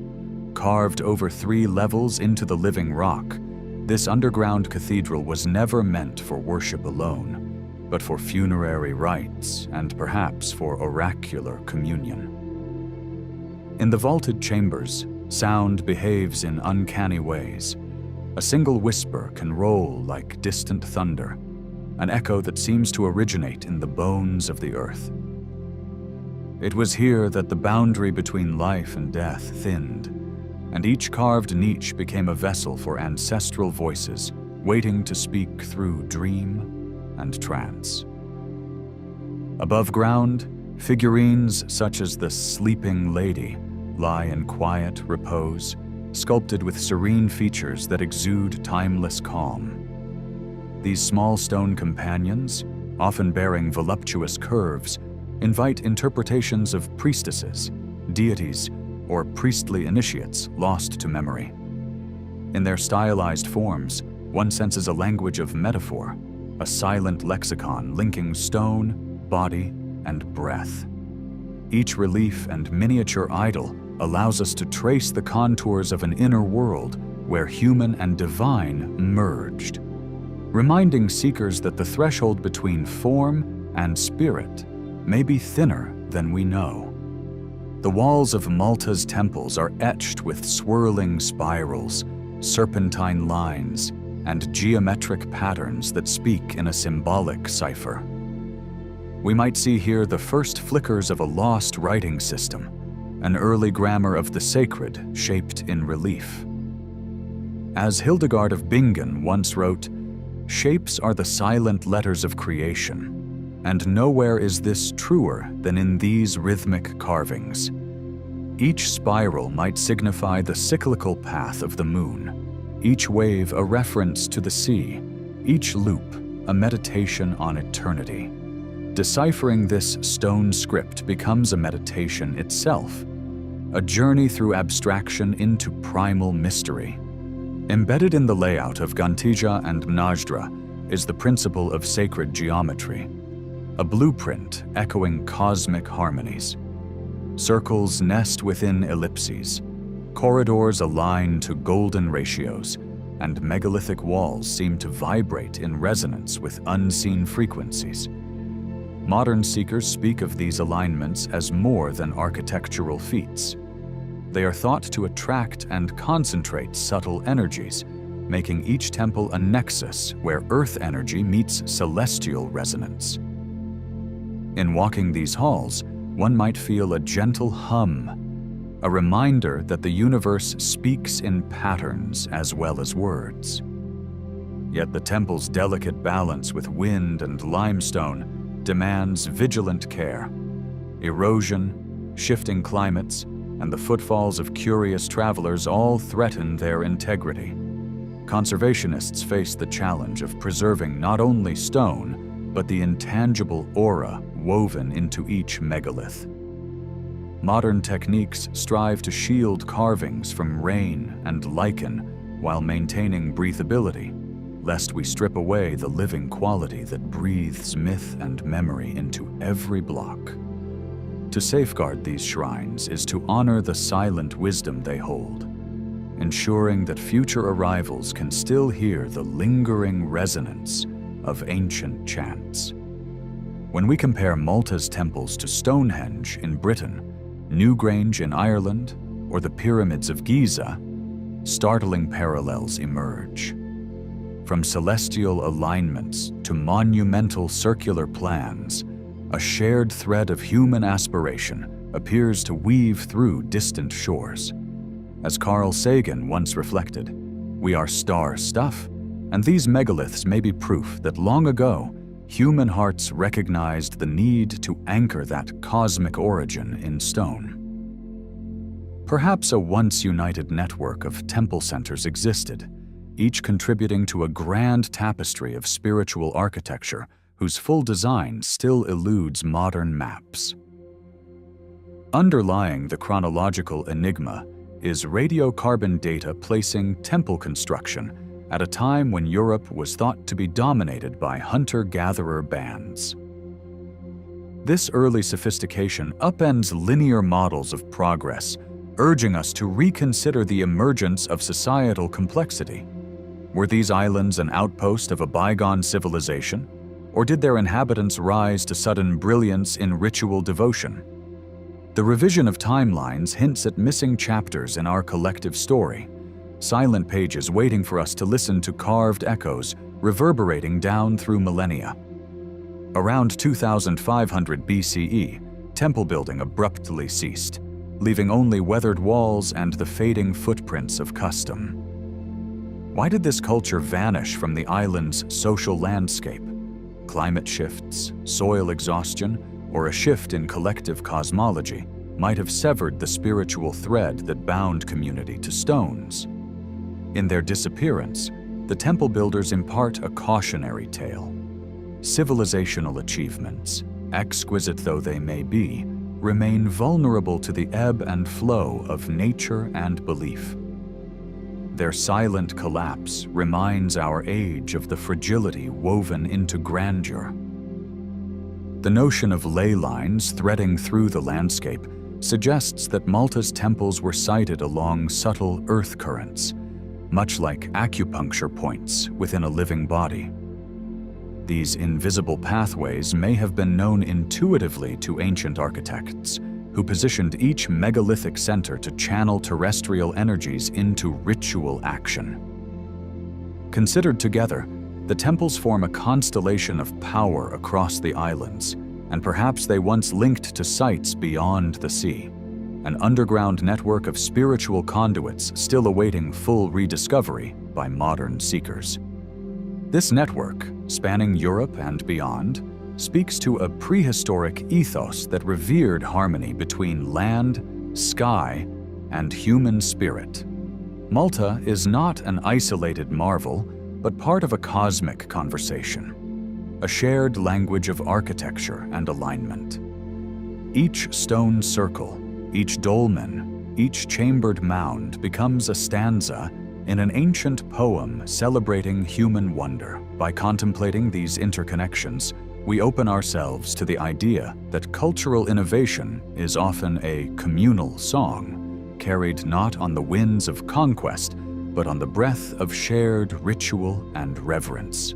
Speaker 1: Carved over 3 levels into the living rock, this underground cathedral was never meant for worship alone, but for funerary rites and perhaps for oracular communion. In the vaulted chambers, sound behaves in uncanny ways. A single whisper can roll like distant thunder, an echo that seems to originate in the bones of the earth. It was here that the boundary between life and death thinned, and each carved niche became a vessel for ancestral voices waiting to speak through dream and trance. Above ground, figurines such as the Sleeping Lady lie in quiet repose, sculpted with serene features that exude timeless calm. These small stone companions, often bearing voluptuous curves, invite interpretations of priestesses, deities, or priestly initiates lost to memory. In their stylized forms, one senses a language of metaphor, a silent lexicon linking stone, body, and breath. Each relief and miniature idol allows us to trace the contours of an inner world where human and divine merged, reminding seekers that the threshold between form and spirit may be thinner than we know. The walls of Malta's temples are etched with swirling spirals, serpentine lines, and geometric patterns that speak in a symbolic cipher. We might see here the first flickers of a lost writing system, an early grammar of the sacred shaped in relief. As Hildegard of Bingen once wrote, "Shapes are the silent letters of creation, and nowhere is this truer than in these rhythmic carvings." Each spiral might signify the cyclical path of the moon, each wave a reference to the sea, each loop a meditation on eternity. Deciphering this stone script becomes a meditation itself, a journey through abstraction into primal mystery. Embedded in the layout of Gantija and Mnajdra is the principle of sacred geometry, a blueprint echoing cosmic harmonies. Circles nest within ellipses, corridors align to golden ratios, and megalithic walls seem to vibrate in resonance with unseen frequencies. Modern seekers speak of these alignments as more than architectural feats. They are thought to attract and concentrate subtle energies, making each temple a nexus where earth energy meets celestial resonance. In walking these halls, one might feel a gentle hum, a reminder that the universe speaks in patterns as well as words. Yet the temple's delicate balance with wind and limestone demands vigilant care. Erosion, shifting climates, and the footfalls of curious travelers all threaten their integrity. Conservationists face the challenge of preserving not only stone, but the intangible aura woven into each megalith. Modern techniques strive to shield carvings from rain and lichen while maintaining breathability, lest we strip away the living quality that breathes myth and memory into every block. To safeguard these shrines is to honor the silent wisdom they hold, ensuring that future arrivals can still hear the lingering resonance of ancient chants. When we compare Malta's temples to Stonehenge in Britain, Newgrange in Ireland, or the pyramids of Giza, startling parallels emerge. From celestial alignments to monumental circular plans, a shared thread of human aspiration appears to weave through distant shores. As Carl Sagan once reflected, "We are star stuff, and these megaliths may be proof that long ago, human hearts recognized the need to anchor that cosmic origin in stone." Perhaps a once united network of temple centers existed, each contributing to a grand tapestry of spiritual architecture whose full design still eludes modern maps. Underlying the chronological enigma is radiocarbon data placing temple construction at a time when Europe was thought to be dominated by hunter-gatherer bands. This early sophistication upends linear models of progress, urging us to reconsider the emergence of societal complexity. Were these islands an outpost of a bygone civilization, or did their inhabitants rise to sudden brilliance in ritual devotion? The revision of timelines hints at missing chapters in our collective story, silent pages waiting for us to listen to carved echoes reverberating down through millennia. Around 2500 BCE, temple building abruptly ceased, leaving only weathered walls and the fading footprints of custom. Why did this culture vanish from the island's social landscape? Climate shifts, soil exhaustion, or a shift in collective cosmology might have severed the spiritual thread that bound community to stones. In their disappearance, the temple builders impart a cautionary tale. Civilizational achievements, exquisite though they may be, remain vulnerable to the ebb and flow of nature and belief. Their silent collapse reminds our age of the fragility woven into grandeur. The notion of ley lines threading through the landscape suggests that Malta's temples were sited along subtle earth currents, much like acupuncture points within a living body. These invisible pathways may have been known intuitively to ancient architects, who positioned each megalithic center to channel terrestrial energies into ritual action. Considered together, the temples form a constellation of power across the islands, and perhaps they once linked to sites beyond the sea, an underground network of spiritual conduits still awaiting full rediscovery by modern seekers. This network, spanning Europe and beyond, speaks to a prehistoric ethos that revered harmony between land, sky, and human spirit. Malta is not an isolated marvel, but part of a cosmic conversation, a shared language of architecture and alignment. Each stone circle, each dolmen, each chambered mound becomes a stanza in an ancient poem celebrating human wonder. By contemplating these interconnections, we open ourselves to the idea that cultural innovation is often a communal song, carried not on the winds of conquest, but on the breath of shared ritual and reverence.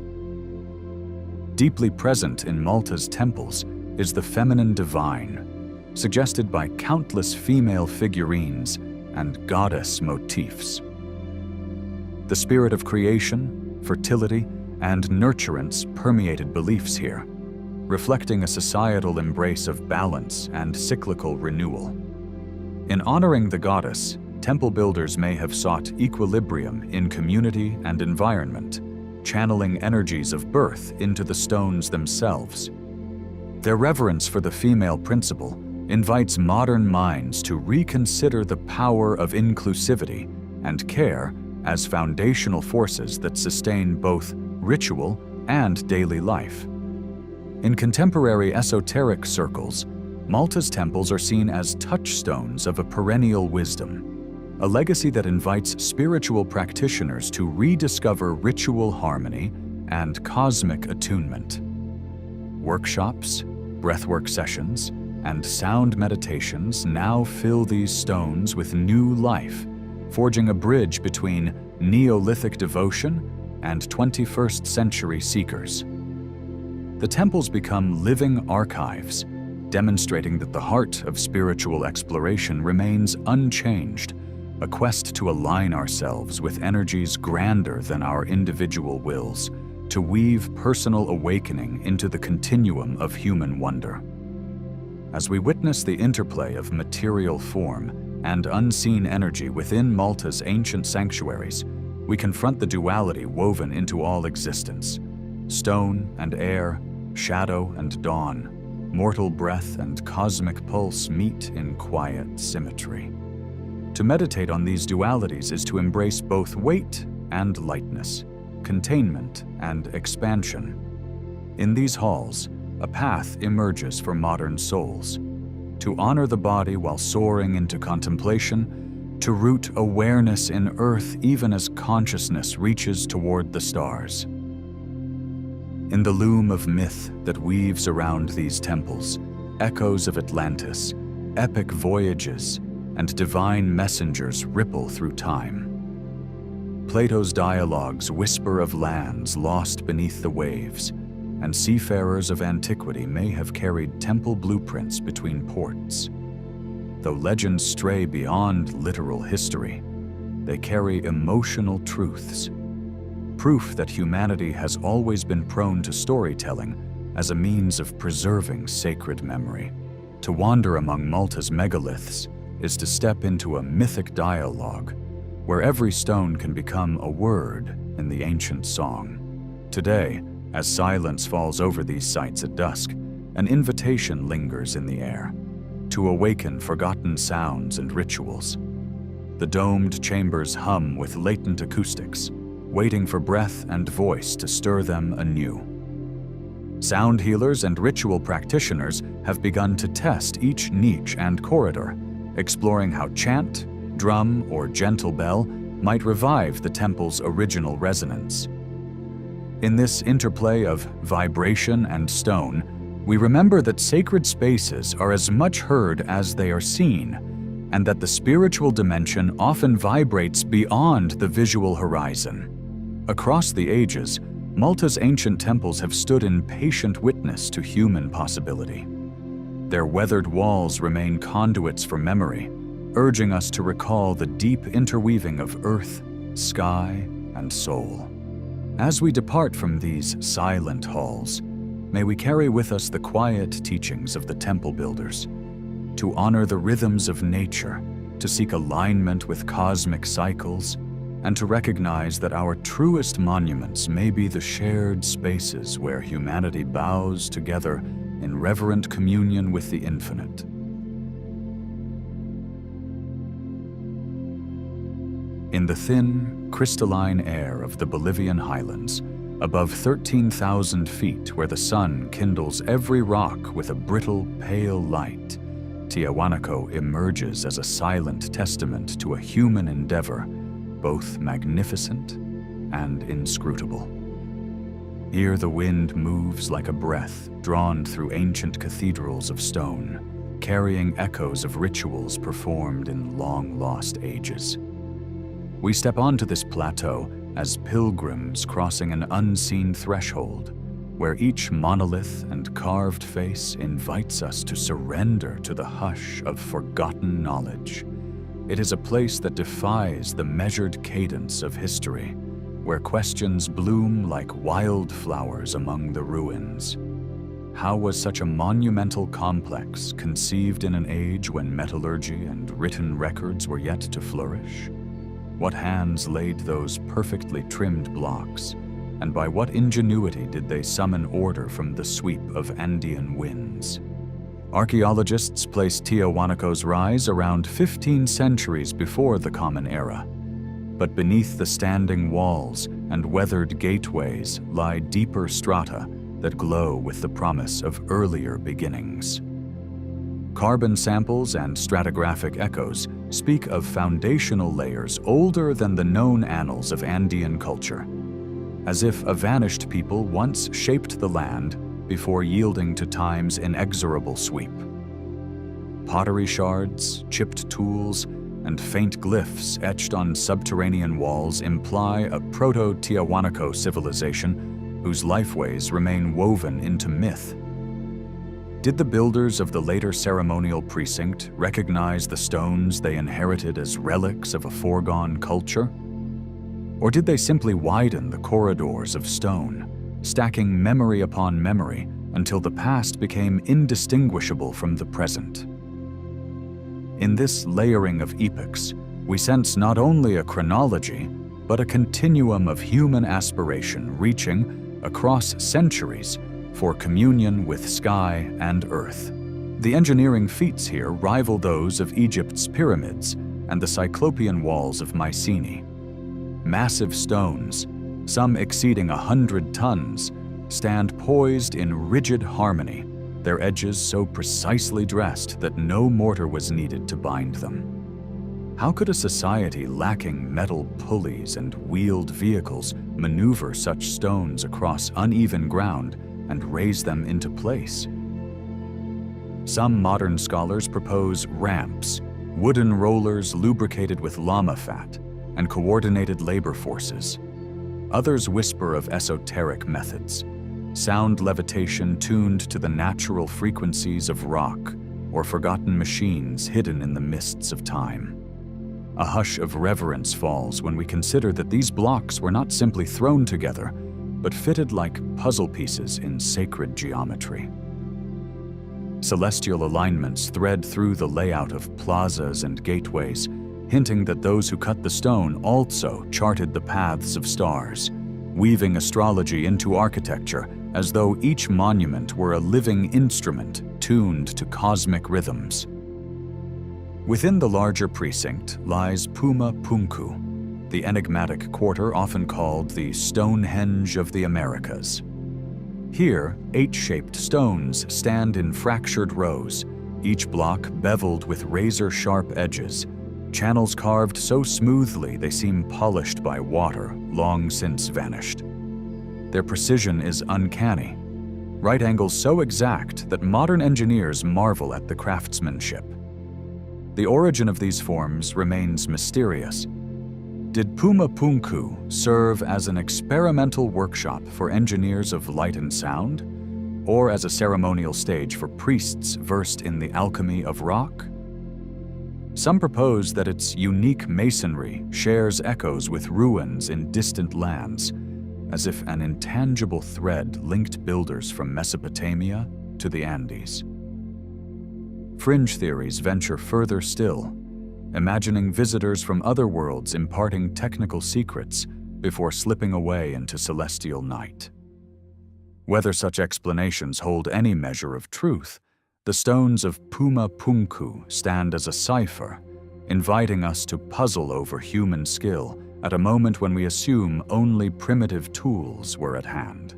Speaker 1: Deeply present in Malta's temples is the feminine divine, suggested by countless female figurines and goddess motifs. The spirit of creation, fertility, and nurturance permeated beliefs here, reflecting a societal embrace of balance and cyclical renewal. In honoring the goddess, temple builders may have sought equilibrium in community and environment, channeling energies of birth into the stones themselves. Their reverence for the female principle invites modern minds to reconsider the power of inclusivity and care as foundational forces that sustain both ritual and daily life. In contemporary esoteric circles, Malta's temples are seen as touchstones of a perennial wisdom, a legacy that invites spiritual practitioners to rediscover ritual harmony and cosmic attunement. Workshops, breathwork sessions, and sound meditations now fill these stones with new life, forging a bridge between Neolithic devotion and 21st century seekers. The temples become living archives, demonstrating that the heart of spiritual exploration remains unchanged, a quest to align ourselves with energies grander than our individual wills, to weave personal awakening into the continuum of human wonder. As we witness the interplay of material form and unseen energy within Malta's ancient sanctuaries, we confront the duality woven into all existence: stone and air, shadow and dawn, mortal breath and cosmic pulse meet in quiet symmetry. To meditate on these dualities is to embrace both weight and lightness, containment and expansion. In these halls, a path emerges for modern souls: to honor the body while soaring into contemplation, to root awareness in earth even as consciousness reaches toward the stars. In the loom of myth that weaves around these temples, echoes of Atlantis, epic voyages, and divine messengers ripple through time. Plato's dialogues whisper of lands lost beneath the waves, and seafarers of antiquity may have carried temple blueprints between ports. Though legends stray beyond literal history, they carry emotional truths, proof that humanity has always been prone to storytelling as a means of preserving sacred memory. To wander among Malta's megaliths is to step into a mythic dialogue, where every stone can become a word in the ancient song. Today, as silence falls over these sites at dusk, an invitation lingers in the air, to awaken forgotten sounds and rituals. The domed chambers hum with latent acoustics, waiting for breath and voice to stir them anew. Sound healers and ritual practitioners have begun to test each niche and corridor, exploring how chant, drum, or gentle bell might revive the temple's original resonance. In this interplay of vibration and stone, we remember that sacred spaces are as much heard as they are seen, and that the spiritual dimension often vibrates beyond the visual horizon. Across the ages, Malta's ancient temples have stood in patient witness to human possibility. Their weathered walls remain conduits for memory, urging us to recall the deep interweaving of earth, sky, and soul. As we depart from these silent halls, may we carry with us the quiet teachings of the temple builders, to honor the rhythms of nature, to seek alignment with cosmic cycles, and to recognize that our truest monuments may be the shared spaces where humanity bows together in reverent communion with the infinite. In the thin, crystalline air of the Bolivian highlands, Above 13,000 feet, where the sun kindles every rock with a brittle, pale light, Tiahuanaco emerges as a silent testament to a human endeavor, both magnificent and inscrutable. Here the wind moves like a breath drawn through ancient cathedrals of stone, carrying echoes of rituals performed in long-lost ages. We step onto this plateau as pilgrims crossing an unseen threshold, where each monolith and carved face invites us to surrender to the hush of forgotten knowledge. It is a place that defies the measured cadence of history, where questions bloom like wildflowers among the ruins. How was such a monumental complex conceived in an age when metallurgy and written records were yet to flourish? What hands laid those perfectly trimmed blocks, and by what ingenuity did they summon order from the sweep of Andean winds? Archaeologists place Tiahuanaco's rise around 15 centuries before the Common Era. But beneath the standing walls and weathered gateways lie deeper strata that glow with the promise of earlier beginnings. Carbon samples and stratigraphic echoes speak of foundational layers older than the known annals of Andean culture, as if a vanished people once shaped the land before yielding to time's inexorable sweep. Pottery shards, chipped tools, and faint glyphs etched on subterranean walls imply a proto-Tiahuanaco civilization whose lifeways remain woven into myth. Did the builders of the later ceremonial precinct recognize the stones they inherited as relics of a foregone culture? Or did they simply widen the corridors of stone, stacking memory upon memory until the past became indistinguishable from the present? In this layering of epochs, we sense not only a chronology, but a continuum of human aspiration reaching, across centuries, for communion with sky and earth. The engineering feats here rival those of Egypt's pyramids and the Cyclopean walls of Mycenae. Massive stones, some exceeding 100 tons, stand poised in rigid harmony, their edges so precisely dressed that no mortar was needed to bind them. How could a society lacking metal pulleys and wheeled vehicles maneuver such stones across uneven ground and raise them into place? Some modern scholars propose ramps, wooden rollers lubricated with llama fat, and coordinated labor forces. Others whisper of esoteric methods, sound levitation tuned to the natural frequencies of rock, or forgotten machines hidden in the mists of time. A hush of reverence falls when we consider that these blocks were not simply thrown together, but fitted like puzzle pieces in sacred geometry. Celestial alignments thread through the layout of plazas and gateways, hinting that those who cut the stone also charted the paths of stars, weaving astrology into architecture as though each monument were a living instrument tuned to cosmic rhythms. Within the larger precinct lies Puma Punku, the enigmatic quarter often called the Stonehenge of the Americas. Here, H-shaped stones stand in fractured rows, each block beveled with razor-sharp edges, channels carved so smoothly they seem polished by water long since vanished. Their precision is uncanny, right angles so exact that modern engineers marvel at the craftsmanship. The origin of these forms remains mysterious. Did Puma Punku serve as an experimental workshop for engineers of light and sound, or as a ceremonial stage for priests versed in the alchemy of rock? Some propose that its unique masonry shares echoes with ruins in distant lands, as if an intangible thread linked builders from Mesopotamia to the Andes. Fringe theories venture further still, imagining visitors from other worlds imparting technical secrets before slipping away into celestial night. Whether such explanations hold any measure of truth, the stones of Puma Punku stand as a cipher, inviting us to puzzle over human skill at a moment when we assume only primitive tools were at hand.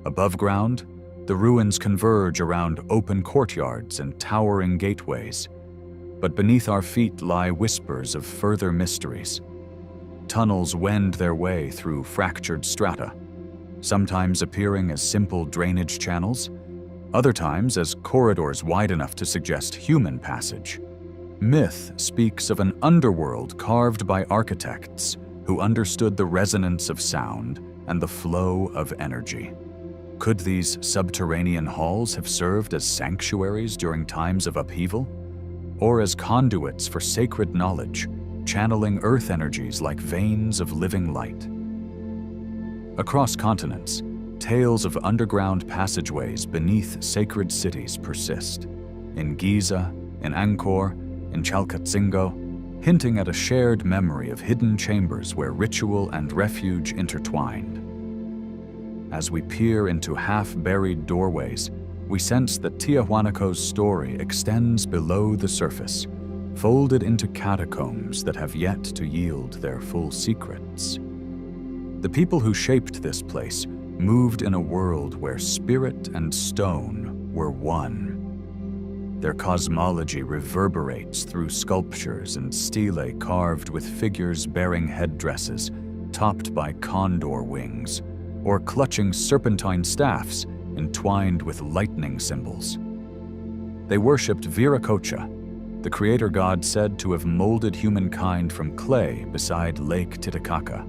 Speaker 1: Above ground, the ruins converge around open courtyards and towering gateways, but beneath our feet lie whispers of further mysteries. Tunnels wend their way through fractured strata, sometimes appearing as simple drainage channels, other times as corridors wide enough to suggest human passage. Myth speaks of an underworld carved by architects who understood the resonance of sound and the flow of energy. Could these subterranean halls have served as sanctuaries during times of upheaval, or as conduits for sacred knowledge, channeling earth energies like veins of living light? Across continents, tales of underground passageways beneath sacred cities persist. In Giza, in Angkor, in Chalcatzingo, hinting at a shared memory of hidden chambers where ritual and refuge intertwined. As we peer into half-buried doorways, we sense that Tiahuanaco's story extends below the surface, folded into catacombs that have yet to yield their full secrets. The people who shaped this place moved in a world where spirit and stone were one. Their cosmology reverberates through sculptures and stelae carved with figures bearing headdresses topped by condor wings, or clutching serpentine staffs entwined with lightning symbols. They worshipped Viracocha, the creator god said to have molded humankind from clay beside Lake Titicaca,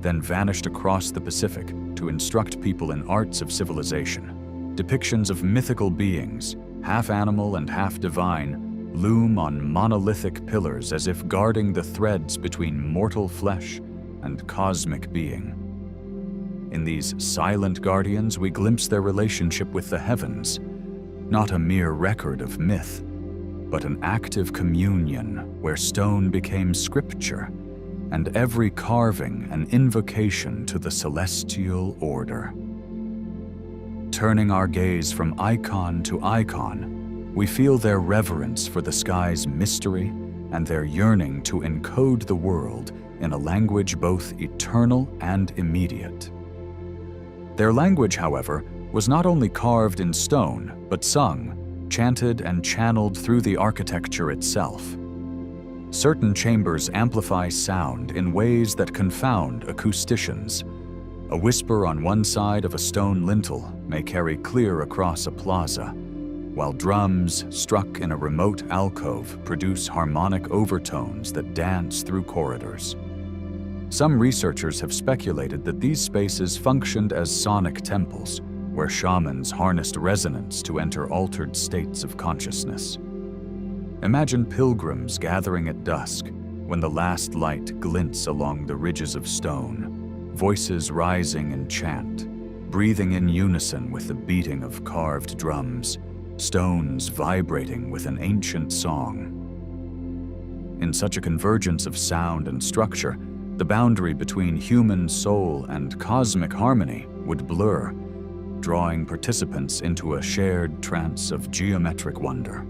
Speaker 1: then vanished across the Pacific to instruct people in arts of civilization. Depictions of mythical beings, half animal and half divine, loom on monolithic pillars as if guarding the threads between mortal flesh and cosmic being. In these silent guardians, we glimpse their relationship with the heavens, not a mere record of myth, but an active communion where stone became scripture, and every carving an invocation to the celestial order. Turning our gaze from icon to icon, we feel their reverence for the sky's mystery and their yearning to encode the world in a language both eternal and immediate. Their language, however, was not only carved in stone, but sung, chanted, and channeled through the architecture itself. Certain chambers amplify sound in ways that confound acousticians. A whisper on one side of a stone lintel may carry clear across a plaza, while drums struck in a remote alcove produce harmonic overtones that dance through corridors. Some researchers have speculated that these spaces functioned as sonic temples, where shamans harnessed resonance to enter altered states of consciousness. Imagine pilgrims gathering at dusk, when the last light glints along the ridges of stone, voices rising in chant, breathing in unison with the beating of carved drums, stones vibrating with an ancient song. In such a convergence of sound and structure, the boundary between human soul and cosmic harmony would blur, drawing participants into a shared trance of geometric wonder.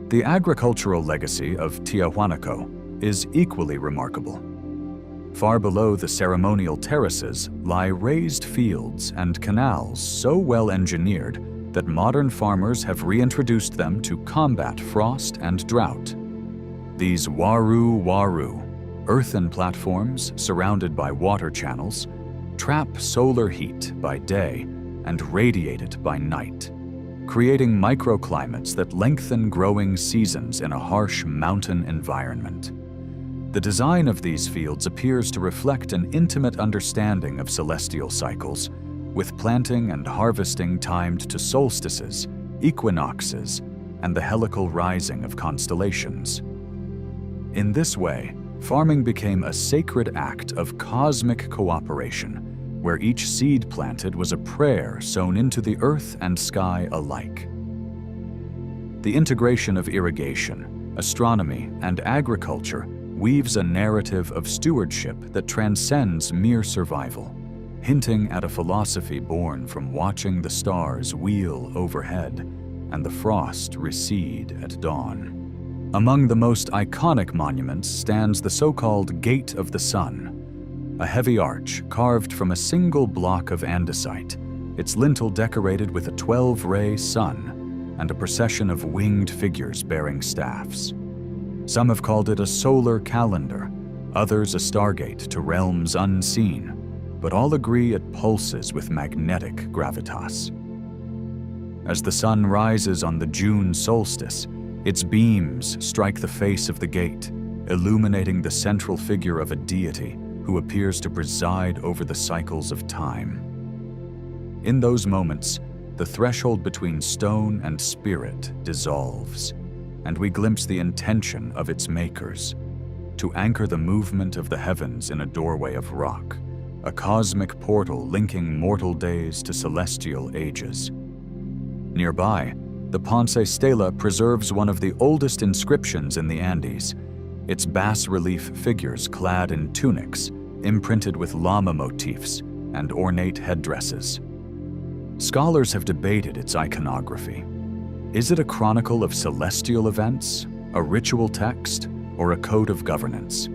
Speaker 1: The agricultural legacy of Tiahuanaco is equally remarkable. Far below the ceremonial terraces lie raised fields and canals so well engineered that modern farmers have reintroduced them to combat frost and drought. These waru, earthen platforms surrounded by water channels, trap solar heat by day and radiate it by night, creating microclimates that lengthen growing seasons in a harsh mountain environment. The design of these fields appears to reflect an intimate understanding of celestial cycles, with planting and harvesting timed to solstices, equinoxes, and the helical rising of constellations. In this way, farming became a sacred act of cosmic cooperation, where each seed planted was a prayer sown into the earth and sky alike. The integration of irrigation, astronomy, and agriculture weaves a narrative of stewardship that transcends mere survival, hinting at a philosophy born from watching the stars wheel overhead and the frost recede at dawn. Among the most iconic monuments stands the so-called Gate of the Sun, a heavy arch carved from a single block of andesite, its lintel decorated with a 12-ray sun and a procession of winged figures bearing staffs. Some have called it a solar calendar, others a stargate to realms unseen, but all agree it pulses with magnetic gravitas. As the sun rises on the June solstice, its beams strike the face of the gate, illuminating the central figure of a deity who appears to preside over the cycles of time. In those moments, the threshold between stone and spirit dissolves, and we glimpse the intention of its makers: to anchor the movement of the heavens in a doorway of rock, a cosmic portal linking mortal days to celestial ages. Nearby, the Ponce Stela preserves one of the oldest inscriptions in the Andes, its bas-relief figures clad in tunics, imprinted with llama motifs and ornate headdresses. Scholars have debated its iconography. Is it a chronicle of celestial events, a ritual text, or a code of governance?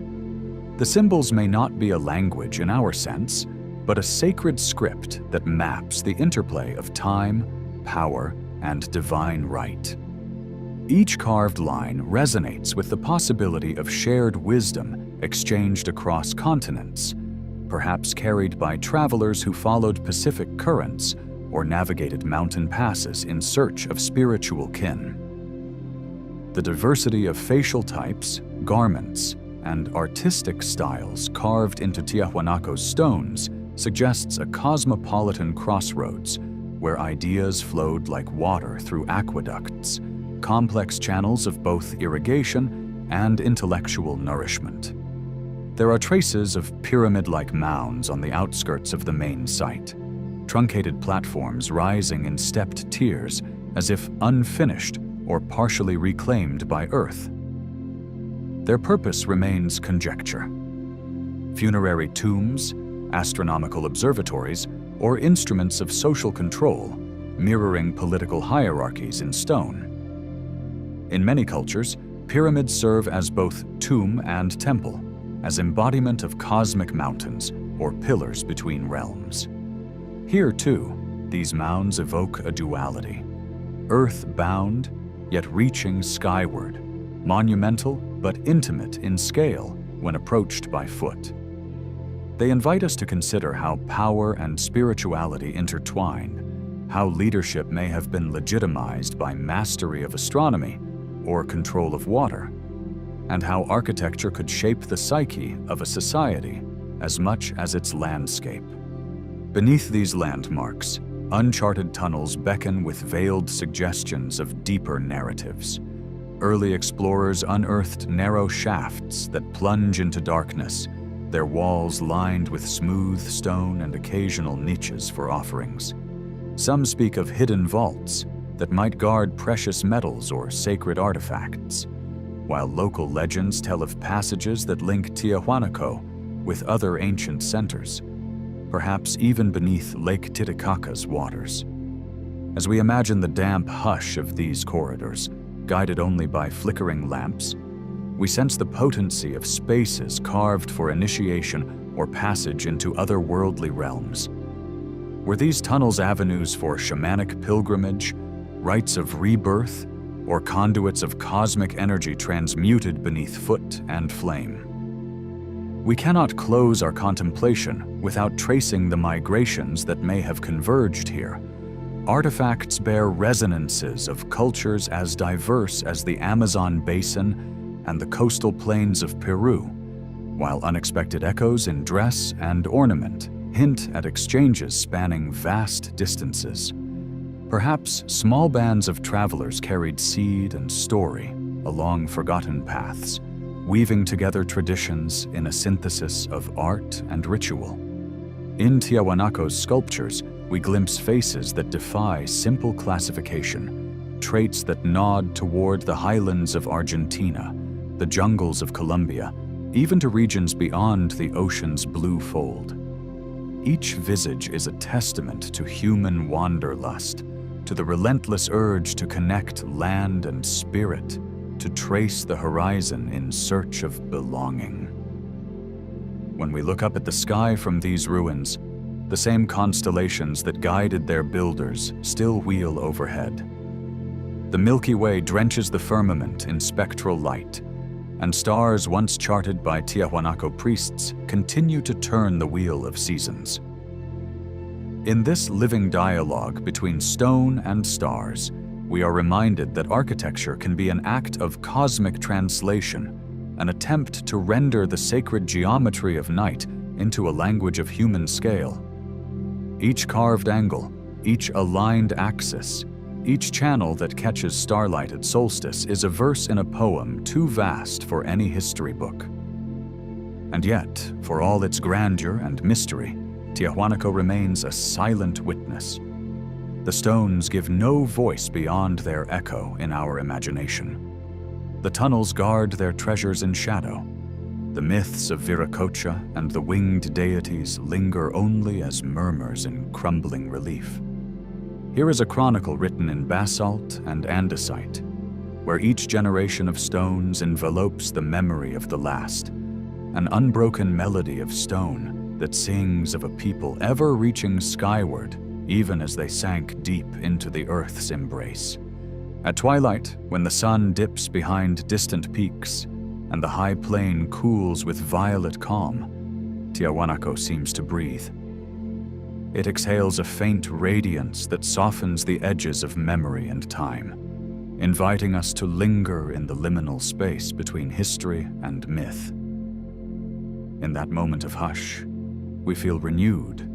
Speaker 1: The symbols may not be a language in our sense, but a sacred script that maps the interplay of time, power, and divine right. Each carved line resonates with the possibility of shared wisdom exchanged across continents, perhaps carried by travelers who followed Pacific currents or navigated mountain passes in search of spiritual kin. The diversity of facial types, garments, and artistic styles carved into Tiahuanaco's stones suggests a cosmopolitan crossroads where ideas flowed like water through aqueducts, complex channels of both irrigation and intellectual nourishment. There are traces of pyramid-like mounds on the outskirts of the main site, truncated platforms rising in stepped tiers as if unfinished or partially reclaimed by Earth. Their purpose remains conjecture. Funerary tombs, astronomical observatories, or instruments of social control, mirroring political hierarchies in stone. In many cultures, pyramids serve as both tomb and temple, as embodiment of cosmic mountains or pillars between realms. Here, too, these mounds evoke a duality: earth-bound, yet reaching skyward, monumental but intimate in scale when approached by foot. They invite us to consider how power and spirituality intertwine, how leadership may have been legitimized by mastery of astronomy or control of water, and how architecture could shape the psyche of a society as much as its landscape. Beneath these landmarks, uncharted tunnels beckon with veiled suggestions of deeper narratives. Early explorers unearthed narrow shafts that plunge into darkness, their walls lined with smooth stone and occasional niches for offerings. Some speak of hidden vaults that might guard precious metals or sacred artifacts, while local legends tell of passages that link Tiahuanaco with other ancient centers, perhaps even beneath Lake Titicaca's waters. As we imagine the damp hush of these corridors, guided only by flickering lamps, we sense the potency of spaces carved for initiation or passage into otherworldly realms. Were these tunnels avenues for shamanic pilgrimage, rites of rebirth, or conduits of cosmic energy transmuted beneath foot and flame? We cannot close our contemplation without tracing the migrations that may have converged here. Artifacts bear resonances of cultures as diverse as the Amazon basin and the coastal plains of Peru, while unexpected echoes in dress and ornament hint at exchanges spanning vast distances. Perhaps small bands of travelers carried seed and story along forgotten paths, weaving together traditions in a synthesis of art and ritual. In Tiahuanaco's sculptures, we glimpse faces that defy simple classification, traits that nod toward the highlands of Argentina, the jungles of Colombia, even to regions beyond the ocean's blue fold. Each visage is a testament to human wanderlust, to the relentless urge to connect land and spirit, to trace the horizon in search of belonging. When we look up at the sky from these ruins, the same constellations that guided their builders still wheel overhead. The Milky Way drenches the firmament in spectral light, and stars once charted by Tiahuanaco priests continue to turn the wheel of seasons. In this living dialogue between stone and stars, we are reminded that architecture can be an act of cosmic translation, an attempt to render the sacred geometry of night into a language of human scale. Each carved angle, each aligned axis, each channel that catches starlight at solstice is a verse in a poem too vast for any history book. And yet, for all its grandeur and mystery, Tiahuanaco remains a silent witness. The stones give no voice beyond their echo in our imagination. The tunnels guard their treasures in shadow. The myths of Viracocha and the winged deities linger only as murmurs in crumbling relief. Here is a chronicle written in basalt and andesite, where each generation of stones envelopes the memory of the last, an unbroken melody of stone that sings of a people ever reaching skyward, even as they sank deep into the earth's embrace. At twilight, when the sun dips behind distant peaks and the high plain cools with violet calm, Tiahuanaco seems to breathe. It exhales a faint radiance that softens the edges of memory and time, inviting us to linger in the liminal space between history and myth. In that moment of hush, we feel renewed,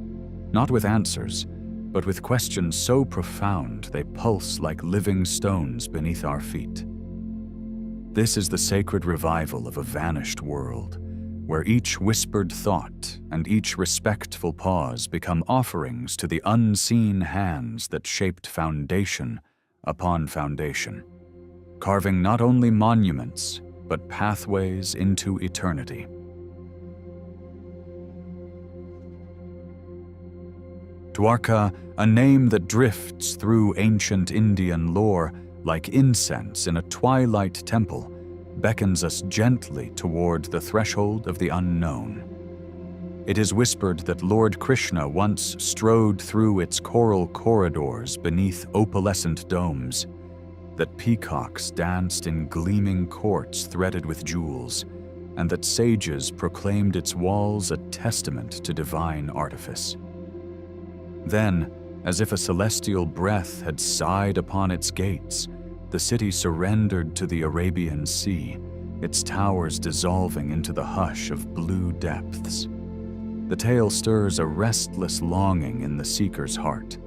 Speaker 1: not with answers, but with questions so profound they pulse like living stones beneath our feet. This is the sacred revival of a vanished world, where each whispered thought and each respectful pause become offerings to the unseen hands that shaped foundation upon foundation, carving not only monuments, but pathways into eternity. Dwarka, a name that drifts through ancient Indian lore like incense in a twilight temple, beckons us gently toward the threshold of the unknown. It is whispered that Lord Krishna once strode through its coral corridors beneath opalescent domes, that peacocks danced in gleaming courts threaded with jewels, and that sages proclaimed its walls a testament to divine artifice. Then, as if a celestial breath had sighed upon its gates, the city surrendered to the Arabian Sea, its towers dissolving into the hush of blue depths. The tale stirs a restless longing in the seeker's heart,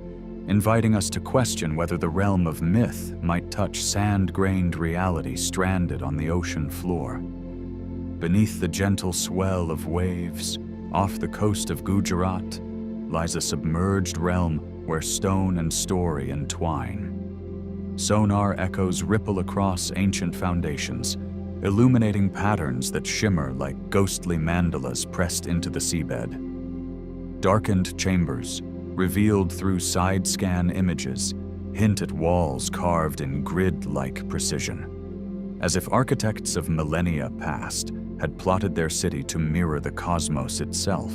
Speaker 1: inviting us to question whether the realm of myth might touch sand-grained reality stranded on the ocean floor. Beneath the gentle swell of waves, off the coast of Gujarat, lies a submerged realm where stone and story entwine. Sonar echoes ripple across ancient foundations, illuminating patterns that shimmer like ghostly mandalas pressed into the seabed. Darkened chambers, revealed through side-scan images, hint at walls carved in grid-like precision, as if architects of millennia past had plotted their city to mirror the cosmos itself.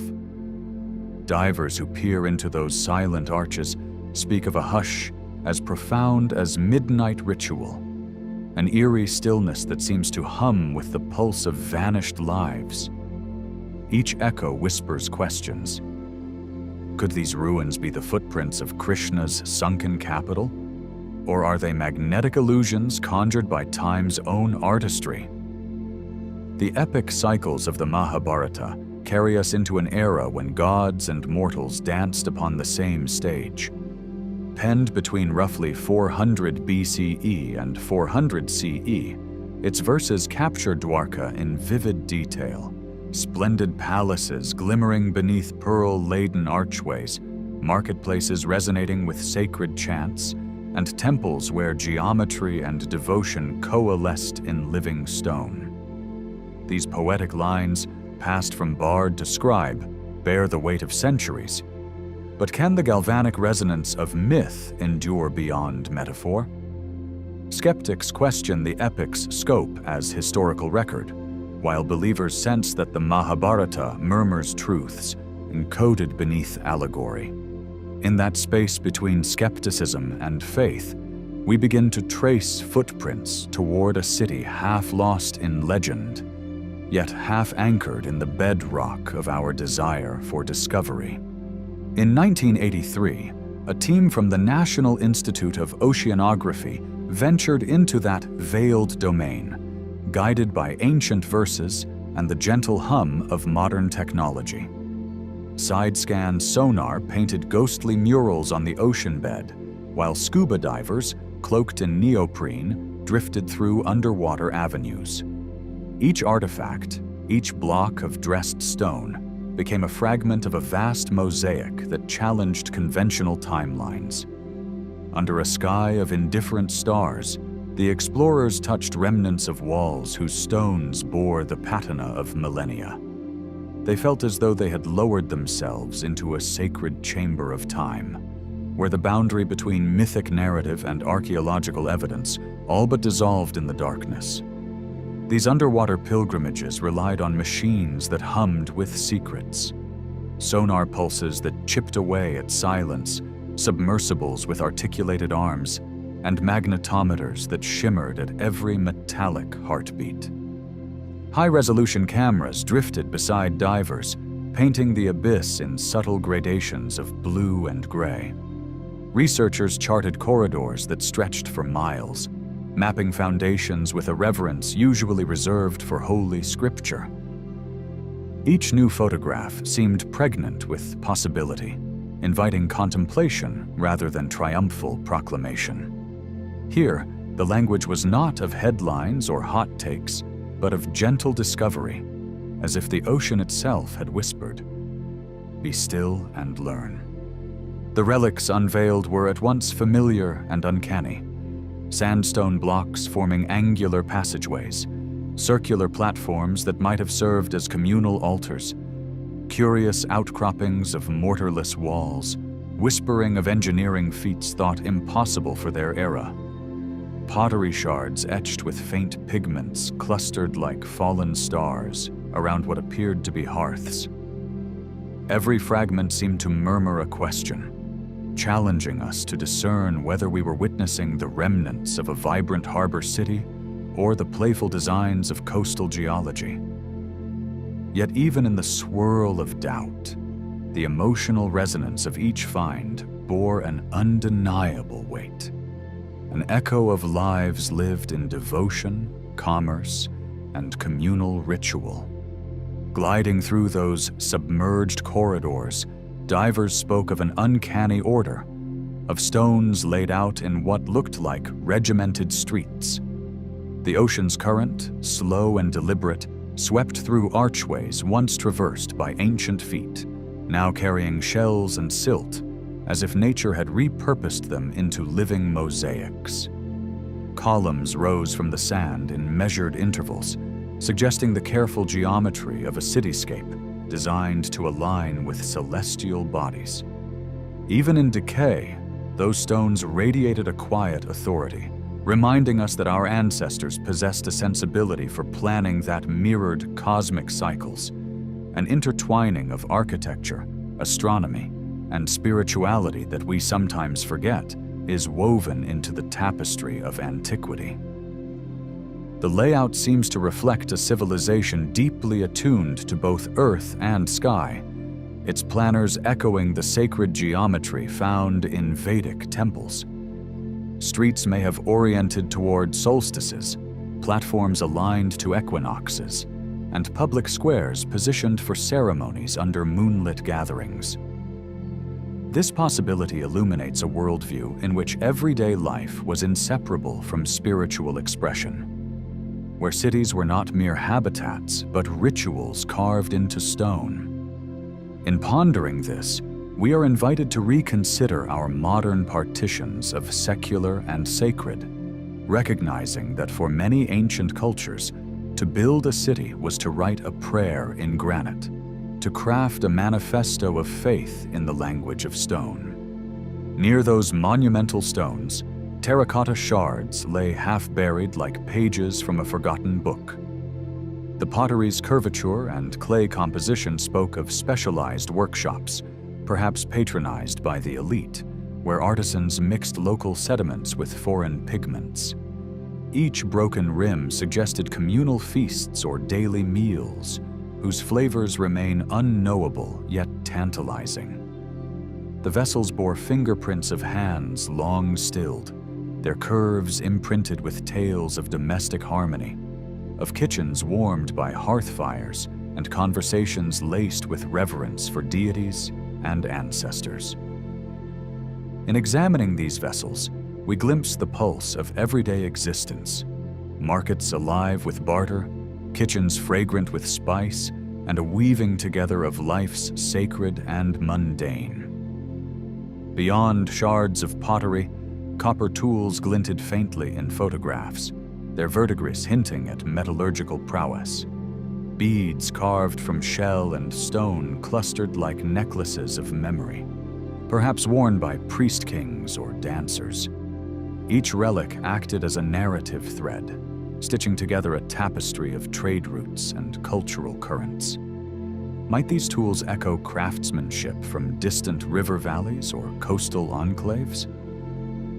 Speaker 1: Divers who peer into those silent arches speak of a hush as profound as midnight ritual, an eerie stillness that seems to hum with the pulse of vanished lives. Each echo whispers questions. Could these ruins be the footprints of Krishna's sunken capital? Or are they magnetic illusions conjured by time's own artistry? The epic cycles of the Mahabharata carry us into an era when gods and mortals danced upon the same stage. Penned between roughly 400 BCE and 400 CE, its verses capture Dwarka in vivid detail. Splendid palaces glimmering beneath pearl-laden archways, marketplaces resonating with sacred chants, and temples where geometry and devotion coalesced in living stone. These poetic lines, passed from bard to scribe, bear the weight of centuries. But can the galvanic resonance of myth endure beyond metaphor? Skeptics question the epic's scope as historical record, while believers sense that the Mahabharata murmurs truths encoded beneath allegory. In that space between skepticism and faith, we begin to trace footprints toward a city half lost in legend, yet half anchored in the bedrock of our desire for discovery. In 1983, a team from the National Institute of Oceanography ventured into that veiled domain, guided by ancient verses and the gentle hum of modern technology. Side-scan sonar painted ghostly murals on the ocean bed, while scuba divers, cloaked in neoprene, drifted through underwater avenues. Each artifact, each block of dressed stone, became a fragment of a vast mosaic that challenged conventional timelines. Under a sky of indifferent stars, the explorers touched remnants of walls whose stones bore the patina of millennia. They felt as though they had lowered themselves into a sacred chamber of time, where the boundary between mythic narrative and archaeological evidence all but dissolved in the darkness. These underwater pilgrimages relied on machines that hummed with secrets, sonar pulses that chipped away at silence, submersibles with articulated arms, and magnetometers that shimmered at every metallic heartbeat. High-resolution cameras drifted beside divers, painting the abyss in subtle gradations of blue and gray. Researchers charted corridors that stretched for miles, mapping foundations with a reverence usually reserved for holy scripture. Each new photograph seemed pregnant with possibility, inviting contemplation rather than triumphal proclamation. Here, the language was not of headlines or hot takes, but of gentle discovery, as if the ocean itself had whispered, "Be still and learn." The relics unveiled were at once familiar and uncanny. Sandstone blocks forming angular passageways, circular platforms that might have served as communal altars, curious outcroppings of mortarless walls, whispering of engineering feats thought impossible for their era. Pottery shards etched with faint pigments clustered like fallen stars around what appeared to be hearths. Every fragment seemed to murmur a question, challenging us to discern whether we were witnessing the remnants of a vibrant harbor city or the playful designs of coastal geology. Yet even in the swirl of doubt, the emotional resonance of each find bore an undeniable weight, an echo of lives lived in devotion, commerce, and communal ritual. Gliding through those submerged corridors, divers spoke of an uncanny order, of stones laid out in what looked like regimented streets. The ocean's current, slow and deliberate, swept through archways once traversed by ancient feet, now carrying shells and silt, as if nature had repurposed them into living mosaics. Columns rose from the sand in measured intervals, suggesting the careful geometry of a cityscape designed to align with celestial bodies. Even in decay, those stones radiated a quiet authority, reminding us that our ancestors possessed a sensibility for planning that mirrored cosmic cycles, an intertwining of architecture, astronomy, and spirituality that we sometimes forget is woven into the tapestry of antiquity. The layout seems to reflect a civilization deeply attuned to both earth and sky, its planners echoing the sacred geometry found in Vedic temples. Streets may have oriented toward solstices, platforms aligned to equinoxes, and public squares positioned for ceremonies under moonlit gatherings. This possibility illuminates a worldview in which everyday life was inseparable from spiritual expression, where cities were not mere habitats, but rituals carved into stone. In pondering this, we are invited to reconsider our modern partitions of secular and sacred, recognizing that for many ancient cultures, to build a city was to write a prayer in granite, to craft a manifesto of faith in the language of stone. Near those monumental stones, Terracotta shards lay half-buried like pages from a forgotten book. The pottery's curvature and clay composition spoke of specialized workshops, perhaps patronized by the elite, where artisans mixed local sediments with foreign pigments. Each broken rim suggested communal feasts or daily meals, whose flavors remain unknowable yet tantalizing. The vessels bore fingerprints of hands long stilled, their curves imprinted with tales of domestic harmony, of kitchens warmed by hearth fires and conversations laced with reverence for deities and ancestors. In examining these vessels, we glimpse the pulse of everyday existence, markets alive with barter, kitchens fragrant with spice, and a weaving together of life's sacred and mundane. Beyond shards of pottery, copper tools glinted faintly in photographs, their verdigris hinting at metallurgical prowess. Beads carved from shell and stone clustered like necklaces of memory, perhaps worn by priest kings or dancers. Each relic acted as a narrative thread, stitching together a tapestry of trade routes and cultural currents. Might these tools echo craftsmanship from distant river valleys or coastal enclaves?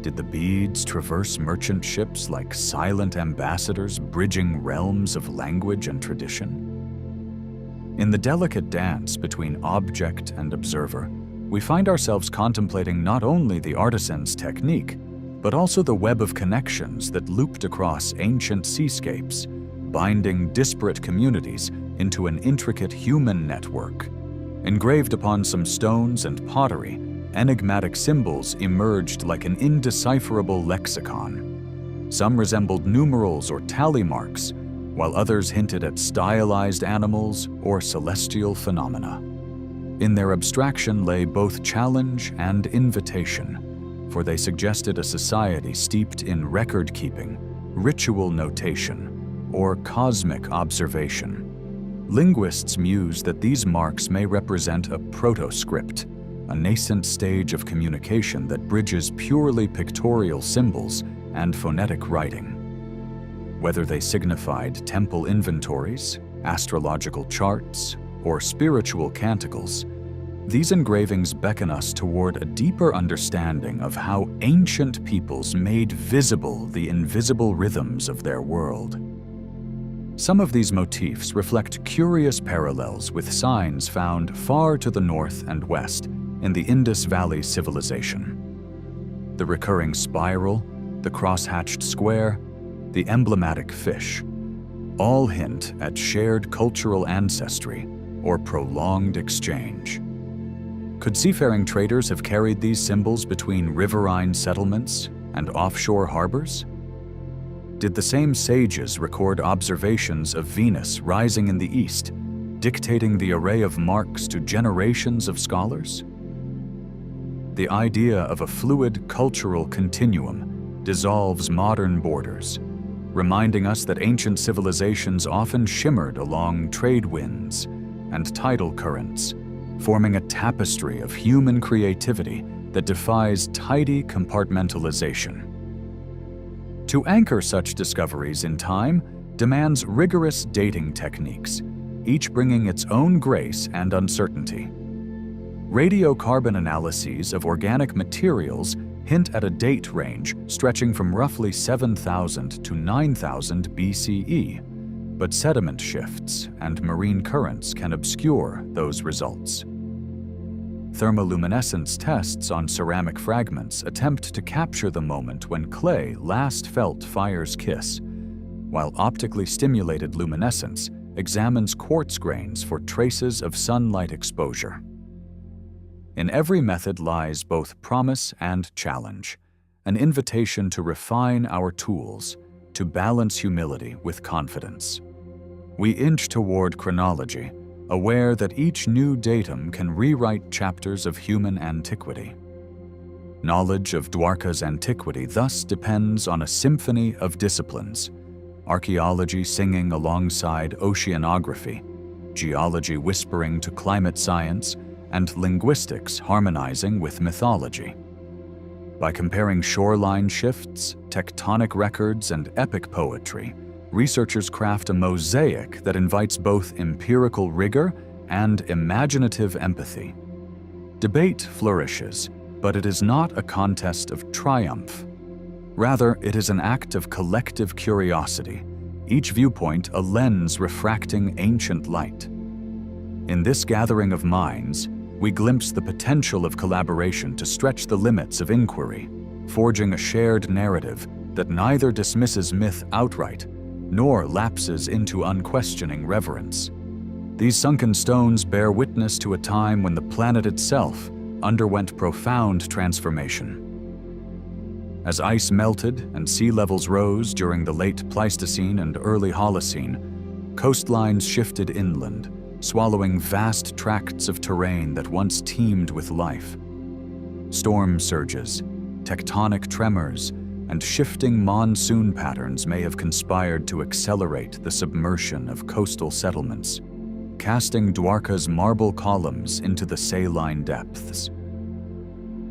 Speaker 1: Did the beads traverse merchant ships like silent ambassadors bridging realms of language and tradition? In the delicate dance between object and observer, we find ourselves contemplating not only the artisan's technique, but also the web of connections that looped across ancient seascapes, binding disparate communities into an intricate human network. Engraved upon some stones and pottery, enigmatic symbols emerged like an indecipherable lexicon. Some resembled numerals or tally marks, while others hinted at stylized animals or celestial phenomena. In their abstraction lay both challenge and invitation, for they suggested a society steeped in record-keeping, ritual notation, or cosmic observation. Linguists muse that these marks may represent a proto-script, a nascent stage of communication that bridges purely pictorial symbols and phonetic writing. Whether they signified temple inventories, astrological charts, or spiritual canticles, these engravings beckon us toward a deeper understanding of how ancient peoples made visible the invisible rhythms of their world. Some of these motifs reflect curious parallels with signs found far to the north and west in the Indus Valley civilization. The recurring spiral, the cross-hatched square, the emblematic fish, all hint at shared cultural ancestry or prolonged exchange. Could seafaring traders have carried these symbols between riverine settlements and offshore harbors? Did the same sages record observations of Venus rising in the east, dictating the array of marks to generations of scholars? The idea of a fluid cultural continuum dissolves modern borders, reminding us that ancient civilizations often shimmered along trade winds and tidal currents, forming a tapestry of human creativity that defies tidy compartmentalization. To anchor such discoveries in time demands rigorous dating techniques, each bringing its own grace and uncertainty. Radiocarbon analyses of organic materials hint at a date range stretching from roughly 7,000 to 9,000 BCE, but sediment shifts and marine currents can obscure those results. Thermoluminescence tests on ceramic fragments attempt to capture the moment when clay last felt fire's kiss, while optically stimulated luminescence examines quartz grains for traces of sunlight exposure. In every method lies both promise and challenge, an invitation to refine our tools, to balance humility with confidence. We inch toward chronology, aware that each new datum can rewrite chapters of human antiquity. Knowledge of Dwarka's antiquity thus depends on a symphony of disciplines, archaeology singing alongside oceanography, geology whispering to climate science, and linguistics harmonizing with mythology. By comparing shoreline shifts, tectonic records, and epic poetry, researchers craft a mosaic that invites both empirical rigor and imaginative empathy. Debate flourishes, but it is not a contest of triumph. Rather, it is an act of collective curiosity, each viewpoint a lens refracting ancient light. In this gathering of minds, we glimpse the potential of collaboration to stretch the limits of inquiry, forging a shared narrative that neither dismisses myth outright nor lapses into unquestioning reverence. These sunken stones bear witness to a time when the planet itself underwent profound transformation. As ice melted and sea levels rose during the late Pleistocene and early Holocene, coastlines shifted inland, swallowing vast tracts of terrain that once teemed with life. Storm surges, tectonic tremors, and shifting monsoon patterns may have conspired to accelerate the submersion of coastal settlements, casting Dwarka's marble columns into the saline depths.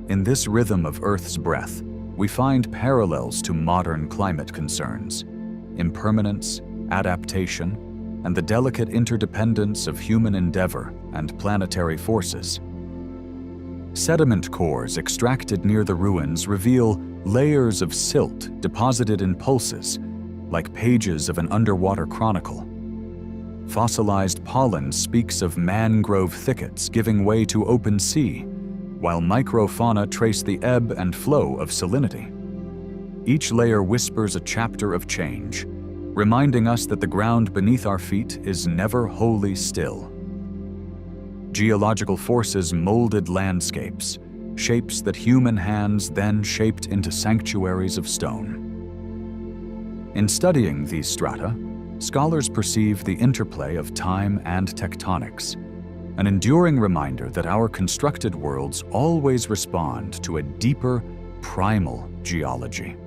Speaker 1: In this rhythm of Earth's breath, we find parallels to modern climate concerns: impermanence, adaptation, and the delicate interdependence of human endeavor and planetary forces. Sediment cores extracted near the ruins reveal layers of silt deposited in pulses, like pages of an underwater chronicle. Fossilized pollen speaks of mangrove thickets giving way to open sea, while microfauna trace the ebb and flow of salinity. Each layer whispers a chapter of change, reminding us that the ground beneath our feet is never wholly still. Geological forces molded landscapes, shapes that human hands then shaped into sanctuaries of stone. In studying these strata, scholars perceive the interplay of time and tectonics, an enduring reminder that our constructed worlds always respond to a deeper, primal geology.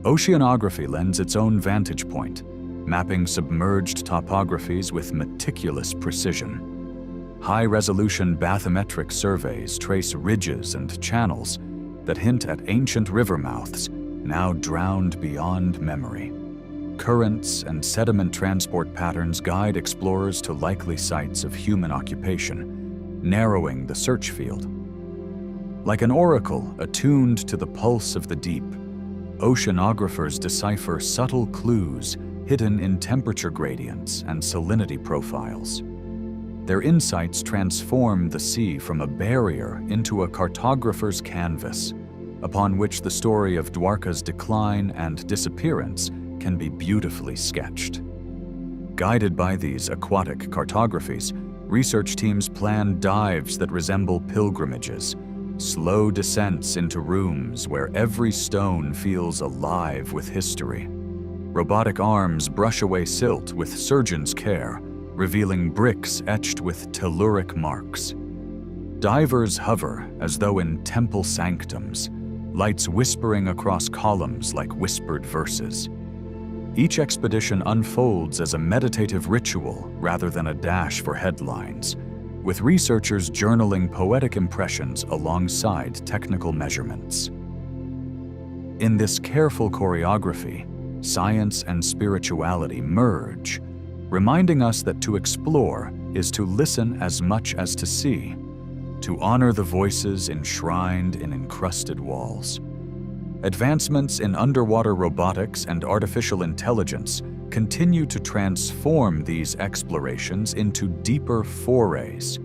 Speaker 1: Oceanography lends its own vantage point, mapping submerged topographies with meticulous precision. High-resolution bathymetric surveys trace ridges and channels that hint at ancient river mouths now drowned beyond memory. Currents and sediment transport patterns guide explorers to likely sites of human occupation, narrowing the search field. Like an oracle attuned to the pulse of the deep, oceanographers decipher subtle clues hidden in temperature gradients and salinity profiles. Their insights transform the sea from a barrier into a cartographer's canvas, upon which the story of Dwarka's decline and disappearance can be beautifully sketched. Guided by these aquatic cartographies, research teams plan dives that resemble pilgrimages, slow descents into rooms where every stone feels alive with history. Robotic arms brush away silt with surgeon's care, revealing bricks etched with telluric marks. Divers hover as though in temple sanctums, lights whispering across columns like whispered verses. Each expedition unfolds as a meditative ritual rather than a dash for headlines, with researchers journaling poetic impressions alongside technical measurements. In this careful choreography, science and spirituality merge, reminding us that to explore is to listen as much as to see, to honor the voices enshrined in encrusted walls. Advancements in underwater robotics and artificial intelligence continue to transform these explorations into deeper forays.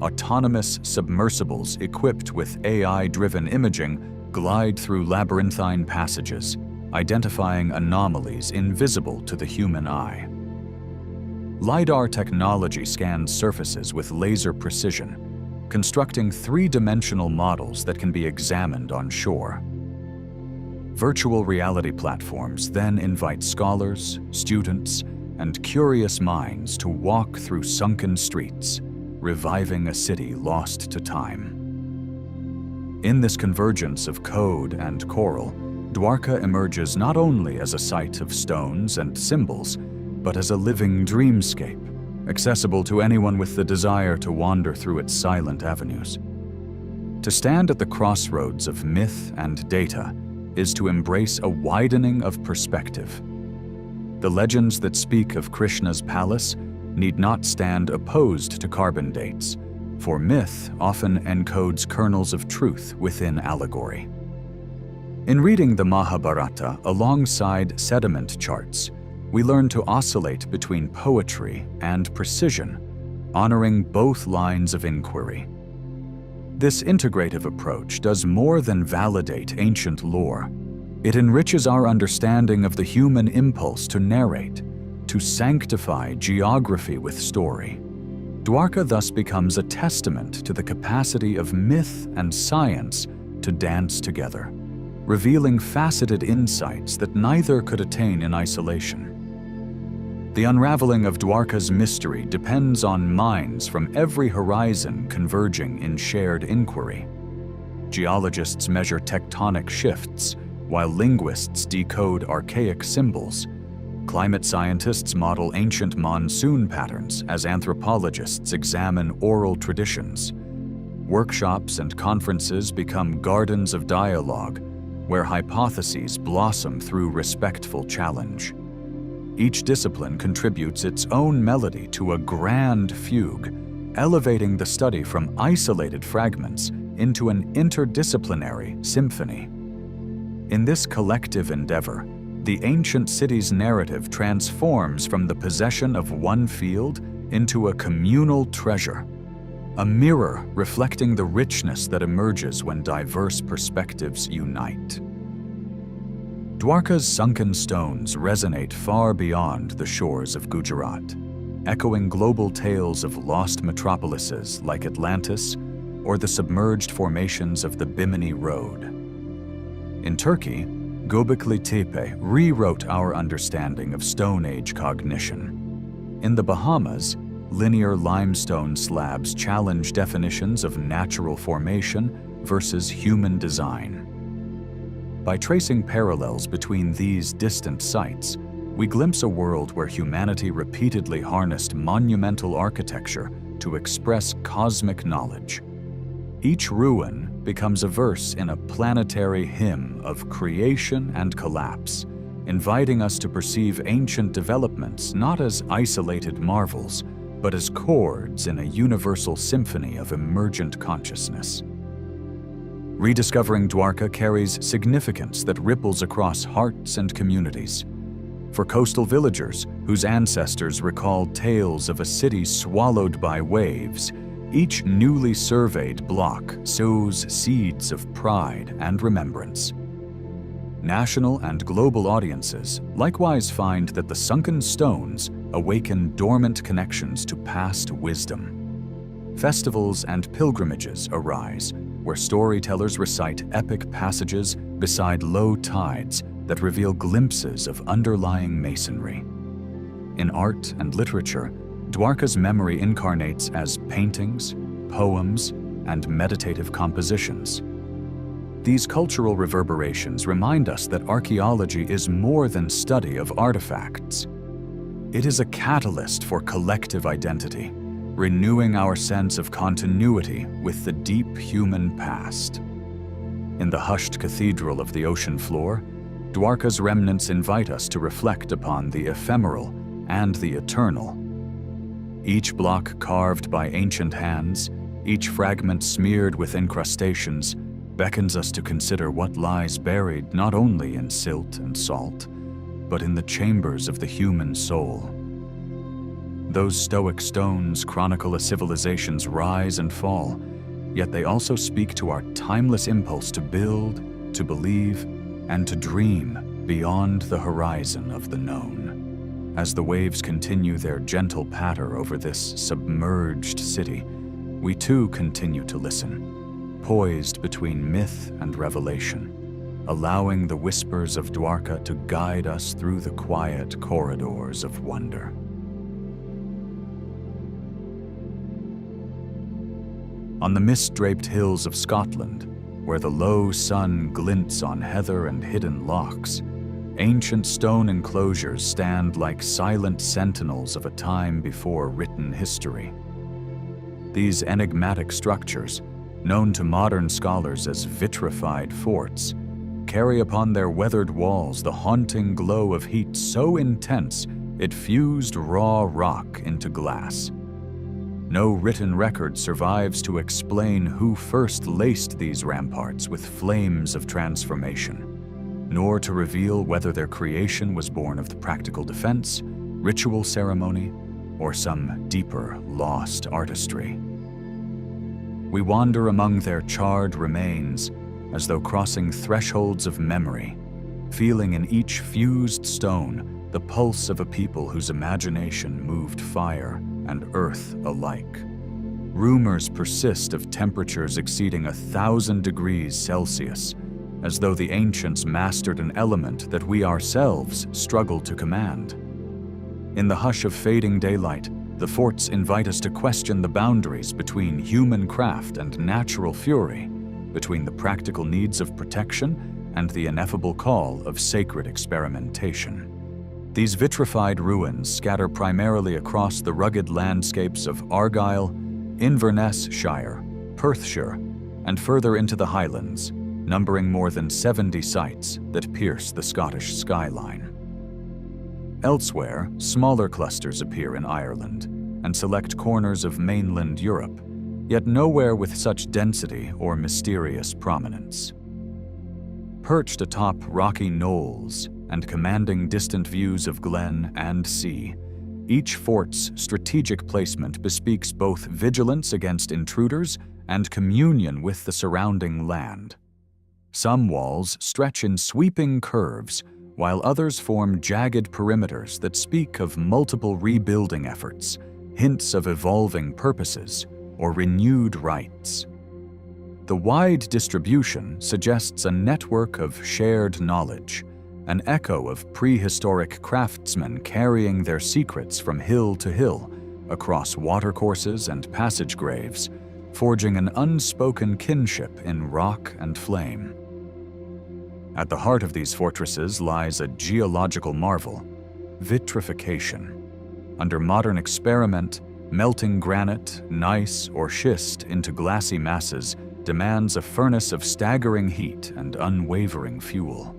Speaker 1: Autonomous submersibles equipped with AI-driven imaging glide through labyrinthine passages, identifying anomalies invisible to the human eye. LiDAR technology scans surfaces with laser precision, constructing three-dimensional models that can be examined on shore. Virtual reality platforms then invite scholars, students, and curious minds to walk through sunken streets, reviving a city lost to time. In this convergence of code and coral, Dwarka emerges not only as a site of stones and symbols, but as a living dreamscape, accessible to anyone with the desire to wander through its silent avenues. To stand at the crossroads of myth and data is to embrace a widening of perspective. The legends that speak of Krishna's palace need not stand opposed to carbon dates, for myth often encodes kernels of truth within allegory. In reading the Mahabharata alongside sediment charts, we learn to oscillate between poetry and precision, honoring both lines of inquiry. This integrative approach does more than validate ancient lore. It enriches our understanding of the human impulse to narrate, to sanctify geography with story. Dwarka thus becomes a testament to the capacity of myth and science to dance together, revealing faceted insights that neither could attain in isolation. The unraveling of Dwarka's mystery depends on minds from every horizon converging in shared inquiry. Geologists measure tectonic shifts, while linguists decode archaic symbols. Climate scientists model ancient monsoon patterns as anthropologists examine oral traditions. Workshops and conferences become gardens of dialogue, where hypotheses blossom through respectful challenge. Each discipline contributes its own melody to a grand fugue, elevating the study from isolated fragments into an interdisciplinary symphony. In this collective endeavor, the ancient city's narrative transforms from the possession of one field into a communal treasure, a mirror reflecting the richness that emerges when diverse perspectives unite. Dwarka's sunken stones resonate far beyond the shores of Gujarat, echoing global tales of lost metropolises like Atlantis or the submerged formations of the Bimini Road. In Turkey, Göbekli Tepe rewrote our understanding of Stone Age cognition. In the Bahamas, linear limestone slabs challenge definitions of natural formation versus human design. By tracing parallels between these distant sites, we glimpse a world where humanity repeatedly harnessed monumental architecture to express cosmic knowledge. Each ruin becomes a verse in a planetary hymn of creation and collapse, inviting us to perceive ancient developments not as isolated marvels, but as chords in a universal symphony of emergent consciousness. Rediscovering Dwarka carries significance that ripples across hearts and communities. For coastal villagers whose ancestors recalled tales of a city swallowed by waves, each newly surveyed block sows seeds of pride and remembrance. National and global audiences likewise find that the sunken stones awaken dormant connections to past wisdom. Festivals and pilgrimages arise, where storytellers recite epic passages beside low tides that reveal glimpses of underlying masonry. In art and literature, Dwarka's memory incarnates as paintings, poems, and meditative compositions. These cultural reverberations remind us that archaeology is more than study of artifacts. It is a catalyst for collective identity, renewing our sense of continuity with the deep human past. In the hushed cathedral of the ocean floor, Dwarka's remnants invite us to reflect upon the ephemeral and the eternal. Each block carved by ancient hands, each fragment smeared with incrustations, beckons us to consider what lies buried not only in silt and salt, but in the chambers of the human soul. Those stoic stones chronicle a civilization's rise and fall, yet they also speak to our timeless impulse to build, to believe, and to dream beyond the horizon of the known. As the waves continue their gentle patter over this submerged city, we too continue to listen, poised between myth and revelation, allowing the whispers of Dwarka to guide us through the quiet corridors of wonder. On the mist-draped hills of Scotland, where the low sun glints on heather and hidden lochs, ancient stone enclosures stand like silent sentinels of a time before written history. These enigmatic structures, known to modern scholars as vitrified forts, carry upon their weathered walls the haunting glow of heat so intense it fused raw rock into glass. No written record survives to explain who first laced these ramparts with flames of transformation, nor to reveal whether their creation was born of the practical defense, ritual ceremony, or some deeper, lost artistry. We wander among their charred remains as though crossing thresholds of memory, feeling in each fused stone the pulse of a people whose imagination moved fire and earth alike. Rumors persist of temperatures exceeding 1,000 degrees Celsius, as though the ancients mastered an element that we ourselves struggle to command. In the hush of fading daylight, the forts invite us to question the boundaries between human craft and natural fury, between the practical needs of protection and the ineffable call of sacred experimentation. These vitrified ruins scatter primarily across the rugged landscapes of Argyll, Inverness Shire, Perthshire, and further into the Highlands, numbering more than 70 sites that pierce the Scottish skyline. Elsewhere, smaller clusters appear in Ireland and select corners of mainland Europe, yet nowhere with such density or mysterious prominence. Perched atop rocky knolls and commanding distant views of glen and sea, each fort's strategic placement bespeaks both vigilance against intruders and communion with the surrounding land. Some walls stretch in sweeping curves, while others form jagged perimeters that speak of multiple rebuilding efforts, hints of evolving purposes, or renewed rites. The wide distribution suggests a network of shared knowledge, an echo of prehistoric craftsmen carrying their secrets from hill to hill, across watercourses and passage graves, forging an unspoken kinship in rock and flame. At the heart of these fortresses lies a geological marvel: vitrification. Under modern experiment, melting granite, gneiss, or schist into glassy masses demands a furnace of staggering heat and unwavering fuel.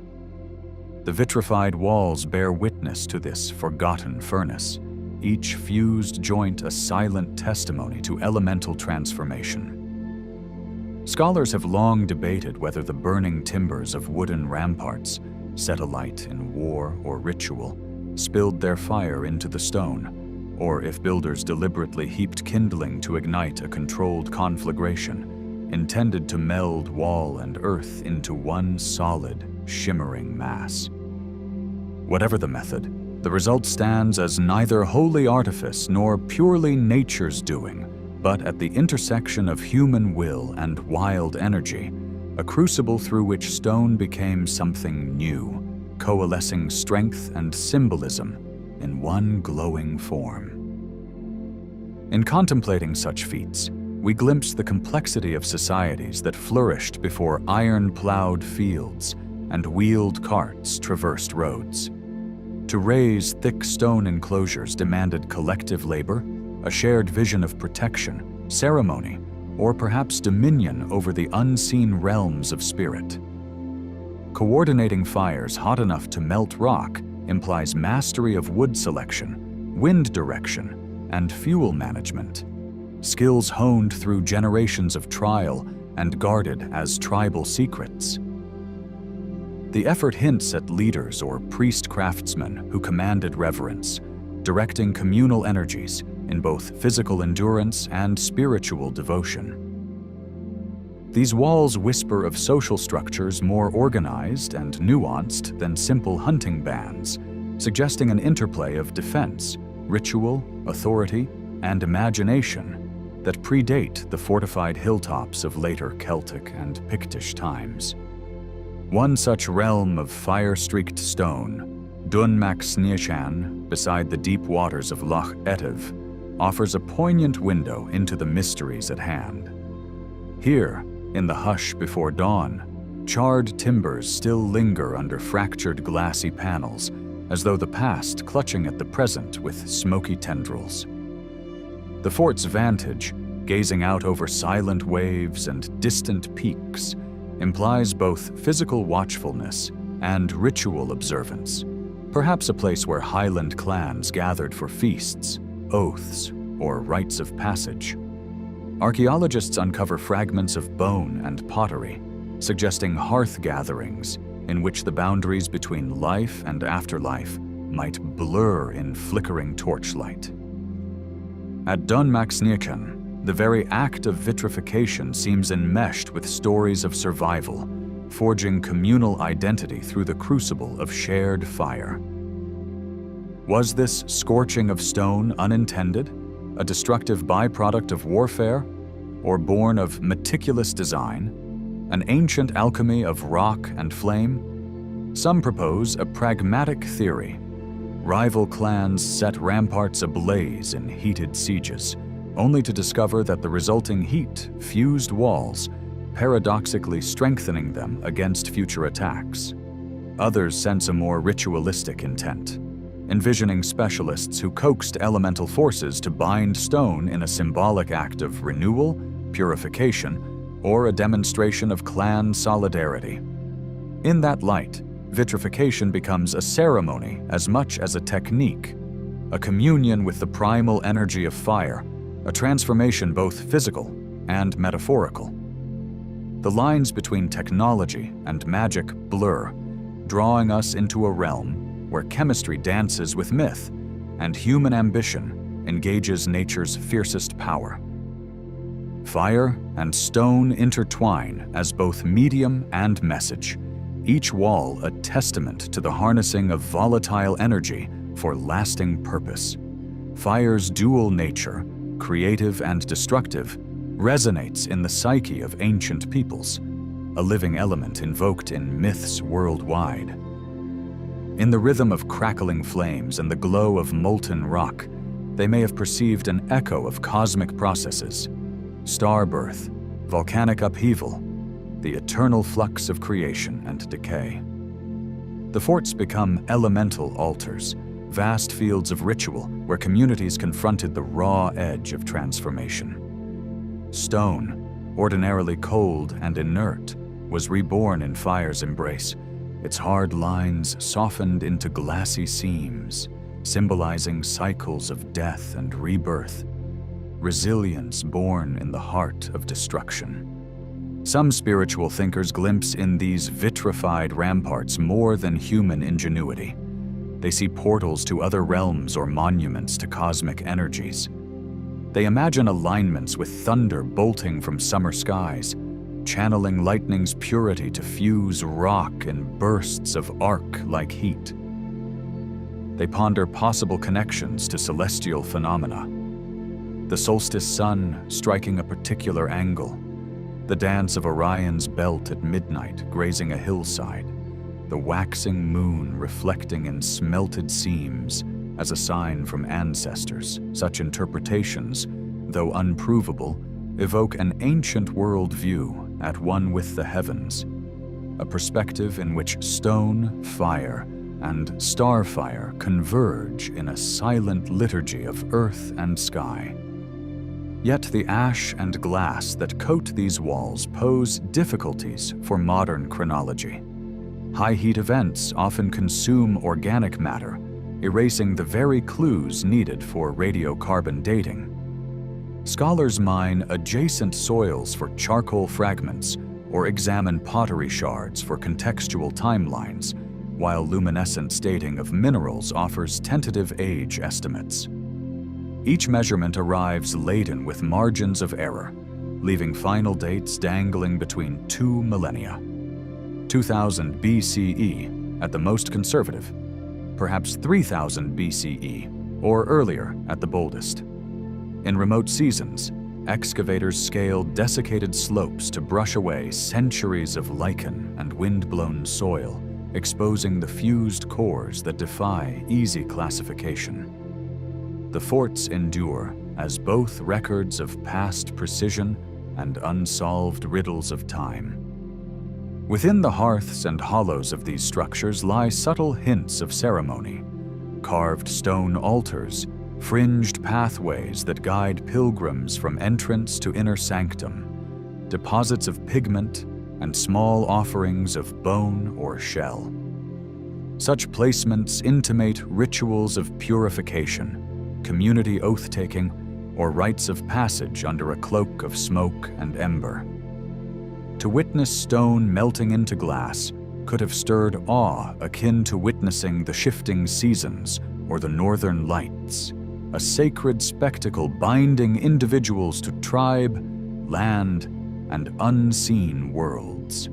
Speaker 1: The vitrified walls bear witness to this forgotten furnace, each fused joint a silent testimony to elemental transformation. Scholars have long debated whether the burning timbers of wooden ramparts, set alight in war or ritual, spilled their fire into the stone, or if builders deliberately heaped kindling to ignite a controlled conflagration, intended to meld wall and earth into one solid, shimmering mass. Whatever the method, the result stands as neither holy artifice nor purely nature's doing, but at the intersection of human will and wild energy, a crucible through which stone became something new, coalescing strength and symbolism in one glowing form. In contemplating such feats, we glimpse the complexity of societies that flourished before iron-plowed fields and wheeled carts traversed roads. To raise thick stone enclosures demanded collective labor, a shared vision of protection, ceremony, or perhaps dominion over the unseen realms of spirit. Coordinating fires hot enough to melt rock implies mastery of wood selection, wind direction, and fuel management, skills honed through generations of trial and guarded as tribal secrets. The effort hints at leaders or priest-craftsmen who commanded reverence, directing communal energies in both physical endurance and spiritual devotion. These walls whisper of social structures more organized and nuanced than simple hunting bands, suggesting an interplay of defense, ritual, authority, and imagination that predate the fortified hilltops of later Celtic and Pictish times. One such realm of fire-streaked stone, Dun Mac Sneachan, beside the deep waters of Loch Etive, offers a poignant window into the mysteries at hand. Here, in the hush before dawn, charred timbers still linger under fractured glassy panels, as though the past clutching at the present with smoky tendrils. The fort's vantage, gazing out over silent waves and distant peaks, implies both physical watchfulness and ritual observance, perhaps a place where Highland clans gathered for feasts, oaths, or rites of passage. Archaeologists uncover fragments of bone and pottery, suggesting hearth gatherings in which the boundaries between life and afterlife might blur in flickering torchlight. At Dunmaxnichen, the very act of vitrification seems enmeshed with stories of survival, forging communal identity through the crucible of shared fire. Was this scorching of stone unintended, a destructive byproduct of warfare, or born of meticulous design, an ancient alchemy of rock and flame? Some propose a pragmatic theory. Rival clans set ramparts ablaze in heated sieges, only to discover that the resulting heat fused walls, paradoxically strengthening them against future attacks. Others sense a more ritualistic intent, envisioning specialists who coaxed elemental forces to bind stone in a symbolic act of renewal, purification, or a demonstration of clan solidarity. In that light, vitrification becomes a ceremony as much as a technique, a communion with the primal energy of fire, a transformation both physical and metaphorical. The lines between technology and magic blur, drawing us into a realm where chemistry dances with myth and human ambition engages nature's fiercest power. Fire and stone intertwine as both medium and message, each wall a testament to the harnessing of volatile energy for lasting purpose. Fire's dual nature, creative and destructive, resonates in the psyche of ancient peoples, a living element invoked in myths worldwide. In the rhythm of crackling flames and the glow of molten rock, they may have perceived an echo of cosmic processes: star birth, volcanic upheaval, the eternal flux of creation and decay. The forts become elemental altars, vast fields of ritual where communities confronted the raw edge of transformation. Stone, ordinarily cold and inert, was reborn in fire's embrace, its hard lines softened into glassy seams, symbolizing cycles of death and rebirth, resilience born in the heart of destruction. Some spiritual thinkers glimpse in these vitrified ramparts more than human ingenuity. They see portals to other realms or monuments to cosmic energies. They imagine alignments with thunder bolting from summer skies, channeling lightning's purity to fuse rock in bursts of arc-like heat. They ponder possible connections to celestial phenomena: the solstice sun striking a particular angle, the dance of Orion's belt at midnight grazing a hillside, the waxing moon reflecting in smelted seams as a sign from ancestors. Such interpretations, though unprovable, evoke an ancient worldview at one with the heavens, a perspective in which stone, fire, and starfire converge in a silent liturgy of earth and sky. Yet the ash and glass that coat these walls pose difficulties for modern chronology. High-heat events often consume organic matter, erasing the very clues needed for radiocarbon dating. Scholars mine adjacent soils for charcoal fragments or examine pottery shards for contextual timelines, while luminescent dating of minerals offers tentative age estimates. Each measurement arrives laden with margins of error, leaving final dates dangling between 2 millennia. 2000 BCE at the most conservative, perhaps 3000 BCE, or earlier at the boldest. In remote seasons, excavators scale desiccated slopes to brush away centuries of lichen and wind-blown soil, exposing the fused cores that defy easy classification. The forts endure as both records of past precision and unsolved riddles of time. Within the hearths and hollows of these structures lie subtle hints of ceremony: carved stone altars, fringed pathways that guide pilgrims from entrance to inner sanctum, deposits of pigment, and small offerings of bone or shell. Such placements intimate rituals of purification, community oath-taking, or rites of passage under a cloak of smoke and ember. To witness stone melting into glass could have stirred awe akin to witnessing the shifting seasons or the northern lights, a sacred spectacle binding individuals to tribe, land, and unseen worlds.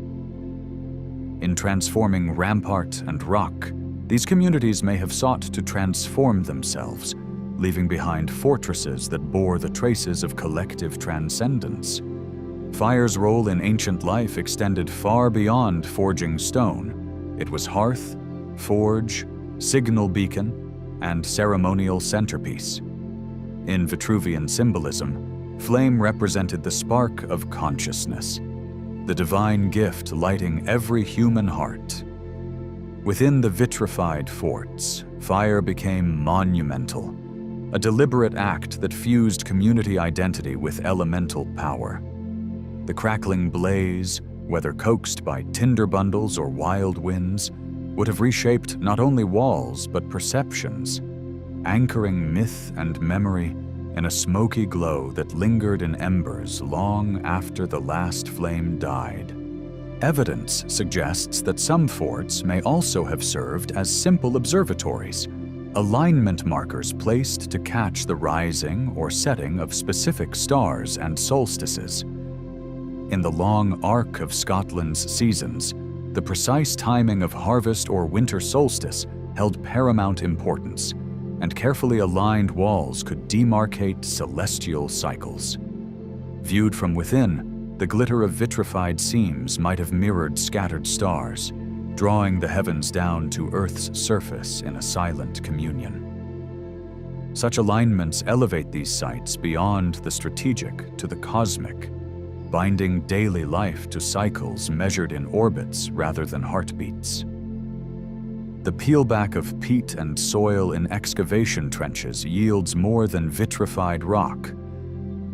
Speaker 1: In transforming rampart and rock, these communities may have sought to transform themselves, leaving behind fortresses that bore the traces of collective transcendence. Fire's role in ancient life extended far beyond forging stone. It was hearth, forge, signal beacon, and ceremonial centerpiece. In Vitruvian symbolism, flame represented the spark of consciousness, the divine gift lighting every human heart. Within the vitrified forts, fire became monumental, a deliberate act that fused community identity with elemental power. The crackling blaze, whether coaxed by tinder bundles or wild winds, would have reshaped not only walls but perceptions, anchoring myth and memory in a smoky glow that lingered in embers long after the last flame died. Evidence suggests that some forts may also have served as simple observatories, alignment markers placed to catch the rising or setting of specific stars and solstices. In the long arc of Scotland's seasons, the precise timing of harvest or winter solstice held paramount importance, and carefully aligned walls could demarcate celestial cycles. Viewed from within, the glitter of vitrified seams might have mirrored scattered stars, drawing the heavens down to Earth's surface in a silent communion. Such alignments elevate these sites beyond the strategic to the cosmic, binding daily life to cycles measured in orbits rather than heartbeats. The peelback of peat and soil in excavation trenches yields more than vitrified rock.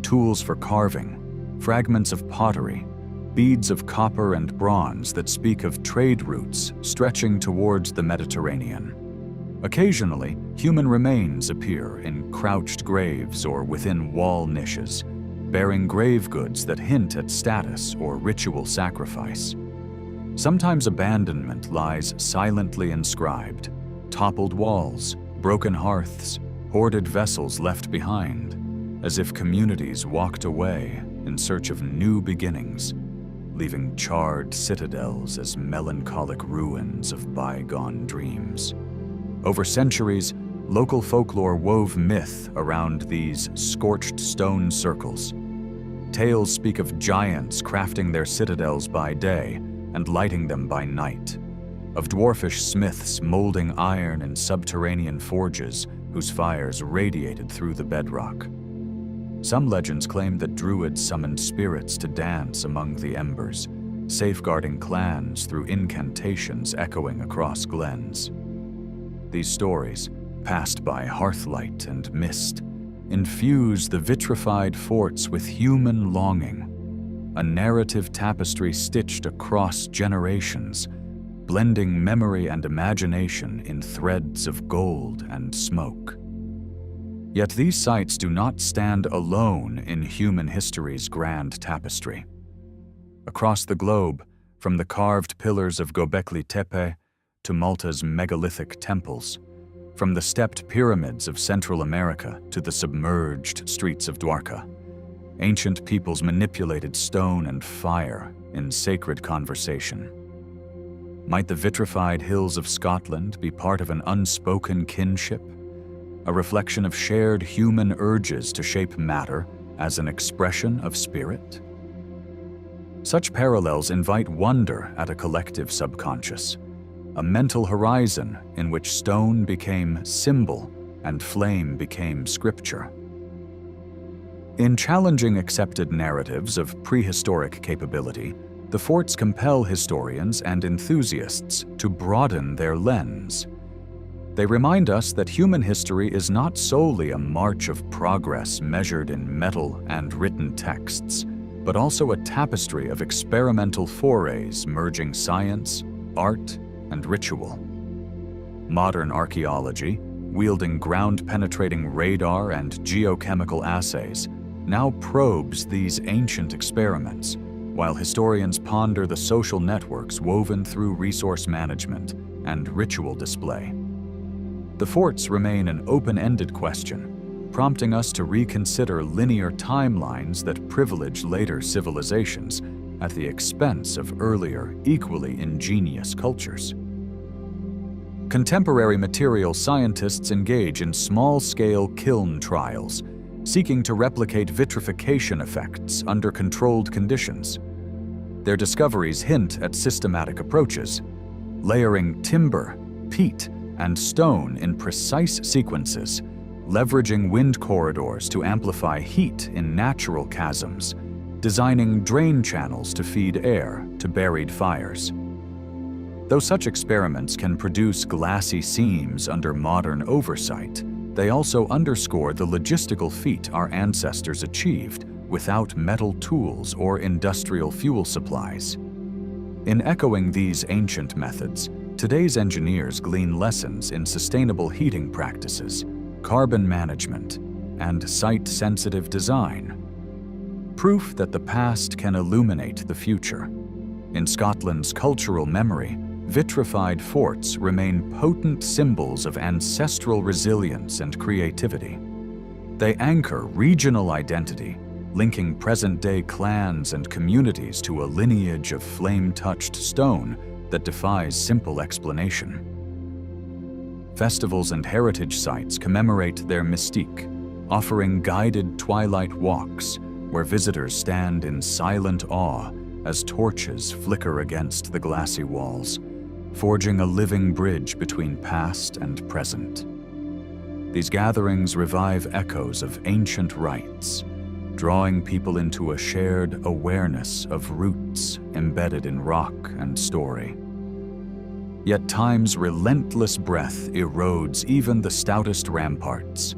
Speaker 1: Tools for carving, fragments of pottery, beads of copper and bronze that speak of trade routes stretching towards the Mediterranean. Occasionally, human remains appear in crouched graves or within wall niches, bearing grave goods that hint at status or ritual sacrifice. Sometimes abandonment lies silently inscribed: toppled walls, broken hearths, hoarded vessels left behind, as if communities walked away in search of new beginnings, leaving charred citadels as melancholic ruins of bygone dreams. Over centuries, local folklore wove myth around these scorched stone circles. Tales speak of giants crafting their citadels by day and lighting them by night, of dwarfish smiths molding iron in subterranean forges whose fires radiated through the bedrock. Some legends claim that druids summoned spirits to dance among the embers, safeguarding clans through incantations echoing across glens. These stories, passed by hearthlight and mist, infuse the vitrified forts with human longing, a narrative tapestry stitched across generations, blending memory and imagination in threads of gold and smoke. Yet these sites do not stand alone in human history's grand tapestry. Across the globe, from the carved pillars of Göbekli Tepe to Malta's megalithic temples, from the stepped pyramids of Central America to the submerged streets of Dwarka, ancient peoples manipulated stone and fire in sacred conversation. Might the vitrified hills of Scotland be part of an unspoken kinship, a reflection of shared human urges to shape matter as an expression of spirit? Such parallels invite wonder at a collective subconscious, a mental horizon in which stone became symbol and flame became scripture. In challenging accepted narratives of prehistoric capability, the forts compel historians and enthusiasts to broaden their lens. They remind us that human history is not solely a march of progress measured in metal and written texts, but also a tapestry of experimental forays merging science, art, and ritual. Modern archaeology, wielding ground-penetrating radar and geochemical assays, now probes these ancient experiments, while historians ponder the social networks woven through resource management and ritual display. The forts remain an open-ended question, prompting us to reconsider linear timelines that privilege later civilizations at the expense of earlier, equally ingenious cultures. Contemporary material scientists engage in small-scale kiln trials, seeking to replicate vitrification effects under controlled conditions. Their discoveries hint at systematic approaches, layering timber, peat, and stone in precise sequences, leveraging wind corridors to amplify heat in natural chasms, designing drain channels to feed air to buried fires. Though such experiments can produce glassy seams under modern oversight, they also underscore the logistical feat our ancestors achieved without metal tools or industrial fuel supplies. In echoing these ancient methods, today's engineers glean lessons in sustainable heating practices, carbon management, and site-sensitive design. Proof that the past can illuminate the future. In Scotland's cultural memory, vitrified forts remain potent symbols of ancestral resilience and creativity. They anchor regional identity, linking present-day clans and communities to a lineage of flame-touched stone that defies simple explanation. Festivals and heritage sites commemorate their mystique, offering guided twilight walks where visitors stand in silent awe as torches flicker against the glassy walls, forging a living bridge between past and present. These gatherings revive echoes of ancient rites, drawing people into a shared awareness of roots embedded in rock and story. Yet time's relentless breath erodes even the stoutest ramparts,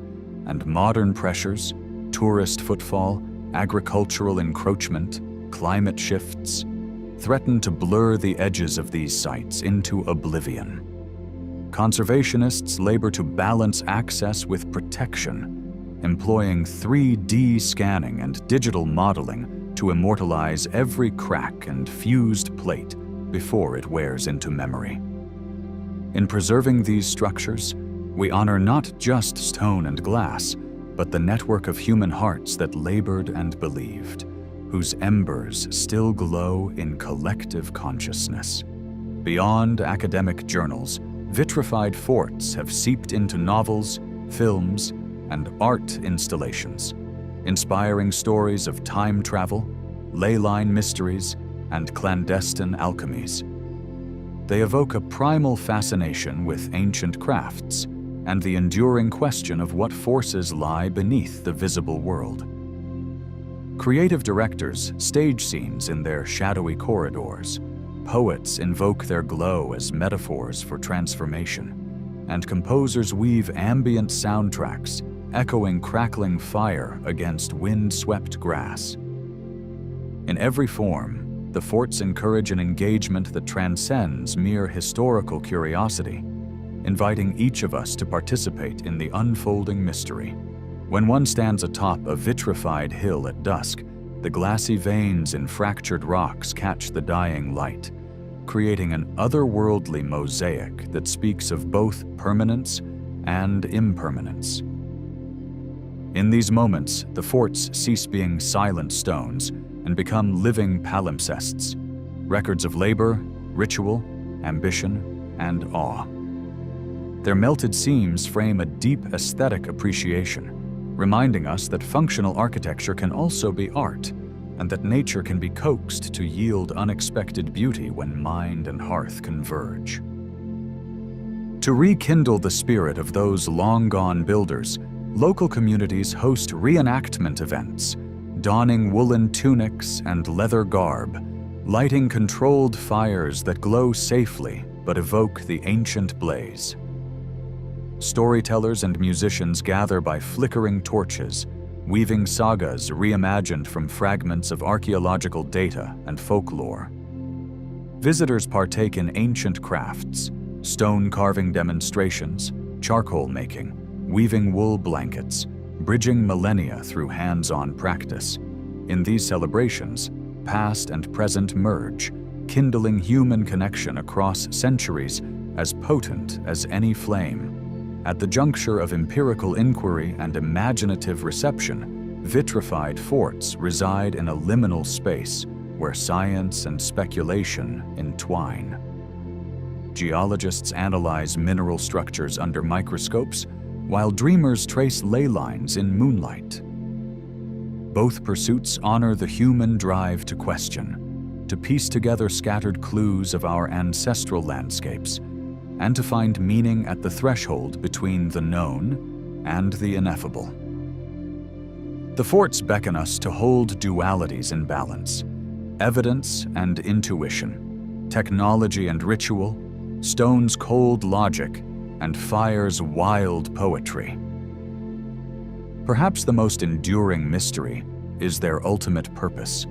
Speaker 1: and modern pressures, tourist footfall, agricultural encroachment, climate shifts, threaten to blur the edges of these sites into oblivion. Conservationists labor to balance access with protection, employing 3D scanning and digital modeling to immortalize every crack and fused plate before it wears into memory. In preserving these structures, we honor not just stone and glass, but the network of human hearts that labored and believed, whose embers still glow in collective consciousness. Beyond academic journals, vitrified forts have seeped into novels, films, and art installations, inspiring stories of time travel, ley line mysteries, and clandestine alchemies. They evoke a primal fascination with ancient crafts and the enduring question of what forces lie beneath the visible world. Creative directors stage scenes in their shadowy corridors, poets invoke their glow as metaphors for transformation, and composers weave ambient soundtracks echoing crackling fire against wind-swept grass. In every form, the forts encourage an engagement that transcends mere historical curiosity, inviting each of us to participate in the unfolding mystery. When one stands atop a vitrified hill at dusk, the glassy veins in fractured rocks catch the dying light, creating an otherworldly mosaic that speaks of both permanence and impermanence. In these moments, the forts cease being silent stones and become living palimpsests, records of labor, ritual, ambition, and awe. Their melted seams frame a deep aesthetic appreciation, reminding us that functional architecture can also be art, and that nature can be coaxed to yield unexpected beauty when mind and hearth converge. To rekindle the spirit of those long-gone builders, local communities host reenactment events, donning woolen tunics and leather garb, lighting controlled fires that glow safely but evoke the ancient blaze. storytellers and musicians gather by flickering torches, weaving sagas reimagined from fragments of archaeological data and folklore. Visitors partake in ancient crafts, stone carving demonstrations, charcoal making, weaving wool blankets, bridging millennia through hands-on practice. In these celebrations, past and present merge, kindling human connection across centuries as potent as any flame. At the juncture of empirical inquiry and imaginative reception, vitrified forts reside in a liminal space where science and speculation entwine. Geologists analyze mineral structures under microscopes, while dreamers trace ley lines in moonlight. Both pursuits honor the human drive to question, to piece together scattered clues of our ancestral landscapes, and to find meaning at the threshold between the known and the ineffable. The forts beckon us to hold dualities in balance: evidence and intuition, technology and ritual, stone's cold logic, and fire's wild poetry. Perhaps the most enduring mystery is their ultimate purpose.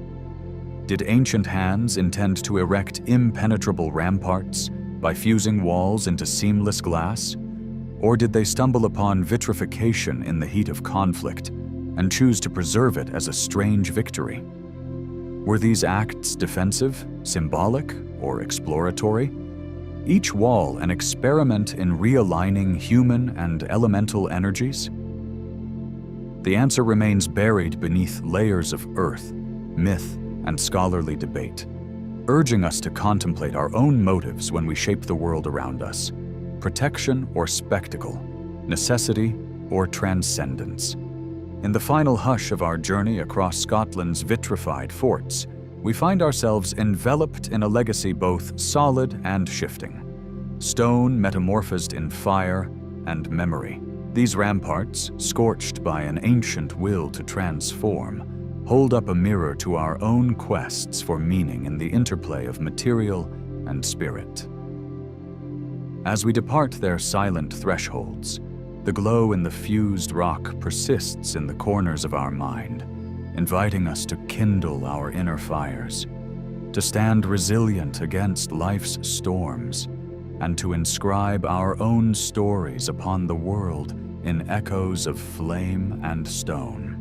Speaker 1: Did ancient hands intend to erect impenetrable ramparts by fusing walls into seamless glass? Or did they stumble upon vitrification in the heat of conflict and choose to preserve it as a strange victory? Were these acts defensive, symbolic, or exploratory? Each wall an experiment in realigning human and elemental energies? The answer remains buried beneath layers of earth, myth, and scholarly debate, urging us to contemplate our own motives when we shape the world around us: protection or spectacle, necessity or transcendence. In the final hush of our journey across Scotland's vitrified forts, we find ourselves enveloped in a legacy both solid and shifting. Stone metamorphosed in fire and memory. These ramparts, scorched by an ancient will to transform, hold up a mirror to our own quests for meaning in the interplay of material and spirit. As we depart their silent thresholds, the glow in the fused rock persists in the corners of our mind, inviting us to kindle our inner fires, to stand resilient against life's storms, and to inscribe our own stories upon the world in echoes of flame and stone.